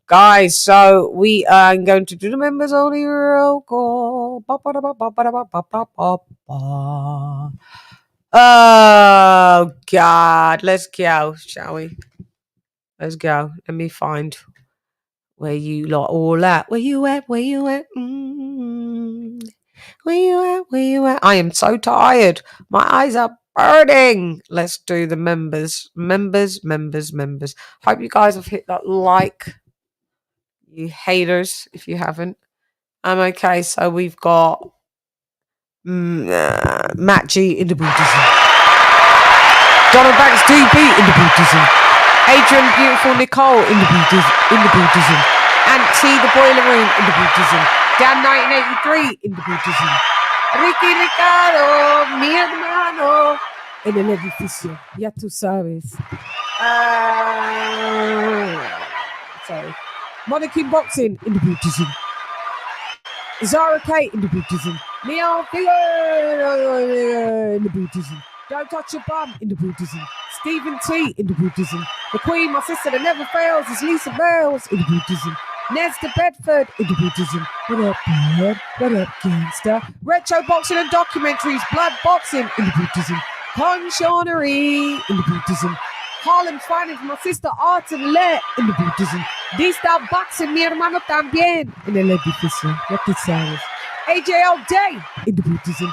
Guys, so we are going to do the members only real call. Oh, God. Let's go, shall we? Let's go. Let me find where you lot all at. Where you at? Where you at? Where you at? Where you at? I am so tired. My eyes are burning. Let's do the members. Members. Hope you guys have hit that like. You haters, if you haven't. Okay, so we've got Matt G in the Buddhism. Donald Banks DB in the Buddhism. Adrian Beautiful Nicole in the Buddhism. Aunt T the Boiler Room in the Buddhism. Dan 1983 in the Buddhism. Ricky Ricardo, mi hermano en el edificio. Ya tú sabes. Sorry. Monarchy Boxing in the Buddhism. Zara Kate in the Buddhism. Leon Figure in the Buddhism. Don't touch your bum in the Buddhism. Stephen T. in the Buddhism. The Queen, my sister that never fails, is Lisa Bells in the Buddhism. Nez de Bedford in the Buddhism. What up, blood? What up, gangster? Retro boxing and documentaries, blood boxing in the Buddhism. Conchonery in the Buddhism. Harlem's Finest, my sister Artile in the Buddhism. D-Style Boxing, mi hermano también en el edificio. Ya tú sabes. AJL Day in the Buddhism.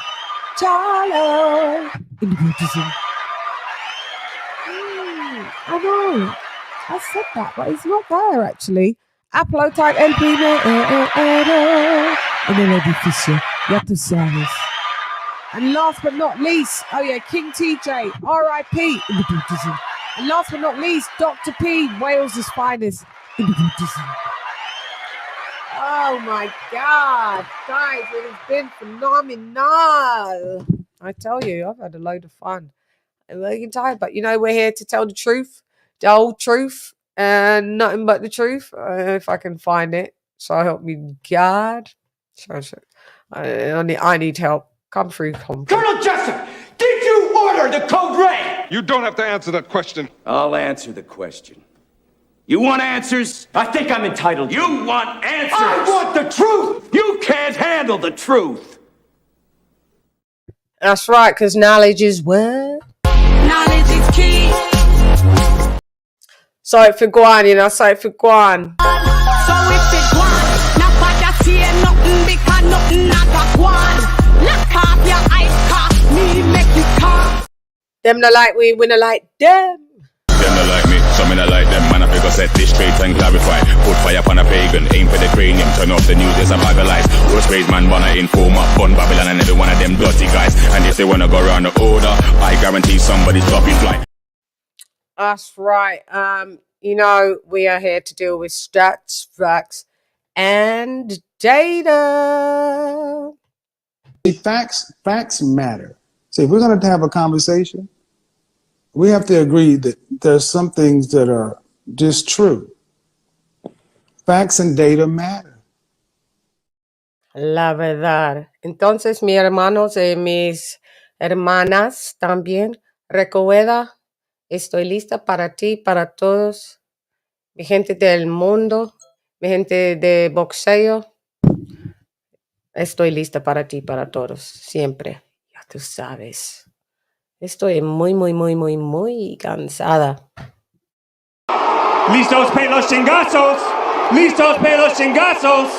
Charlo in the Buddhism. I know. I said that, but it's not there actually. Upload type El Primero en el edificio. Ya tú sabes. And last but not least, oh yeah, King TJ, RIP in the Buddhism. And last but not least, Dr. P, Wales' finest in the Buddhism. Oh my God, guys, it has been phenomenal. I tell you, I've had a load of fun. I'm really tired, but you know, we're here to tell the truth, the whole truth, and nothing but the truth, if I can find it. So help me God. I need help. Come through, Colonel Jessup, did you order the code red? You don't have to answer that question. I'll answer the question. You want answers? I think I'm entitled. You want answers? I want the truth! You can't handle the truth! That's right, because knowledge is what? Knowledge is key. Sorry for Guan, you know, sorry for Guan. So if it Guan, not bad I see nothing because nothing not got Guan. Lock off your eyes, cock me, make you cock. Them not like we not like them. Them not like me, some not like them. Man, I figure set this straight and clarify. Put fire upon a pagan, aim for the cranium. Turn off the news, there's a bag of lies. Roast praise man, wanna inform up, bun Babylon and every one of them dirty guys. And if they wanna go around the order, I guarantee somebody's dropping flight. That's right. You know, we are here to deal with stats, facts, and data. Facts matter. So if we're going to have a conversation, we have to agree that there's some things that are just true. Facts and data matter. La verdad. Entonces, mis hermanos y mis hermanas también, recuerda, estoy lista para ti, para todos, mi gente del mundo, mi gente de boxeo. Estoy lista para ti, para todos, siempre. Ya tú sabes. Estoy muy cansada. ¡Listos para los chingazos! ¡Listos para los chingazos!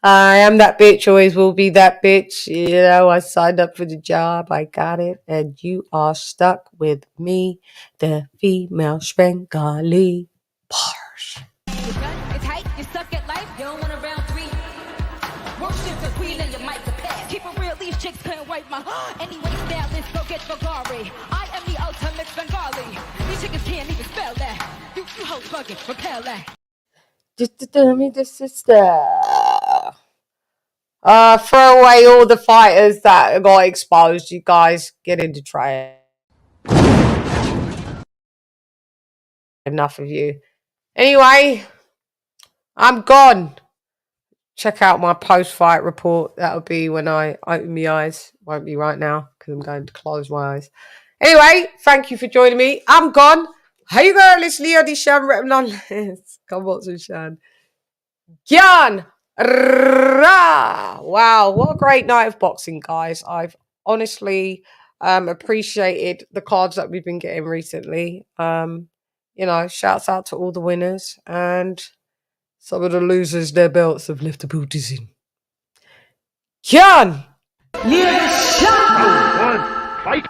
I am that bitch, always will be that bitch. You know, I signed up for the job, I got it, and you are stuck with me, the female Bengali. Bars. It's tight, you suck at life, you don't want a round three. Worship the queen and your mic to pass. Keep it real, these chicks couldn't wipe my anyway, now let's go get Bulgari. I am the ultimate Bengali. These chickens can't even spell that. You hoes fucking repel that. Just to tell me the sister. Throw away all the fighters that got exposed. You guys get into try. Enough of you. Anyway, I'm gone. Check out my post-fight report. That'll be when I open my eyes. Won't be right now because I'm going to close my eyes. Anyway, thank you for joining me. I'm gone. Hey girl, it's Leo di Shan Repnonless. Come on, Shan. Gyan! Wow, what a great night of boxing, guys. I've honestly appreciated the cards that we've been getting recently. You know, shouts out to all the winners, and some of the losers, their belts have left the booties in. Gyan! Fight!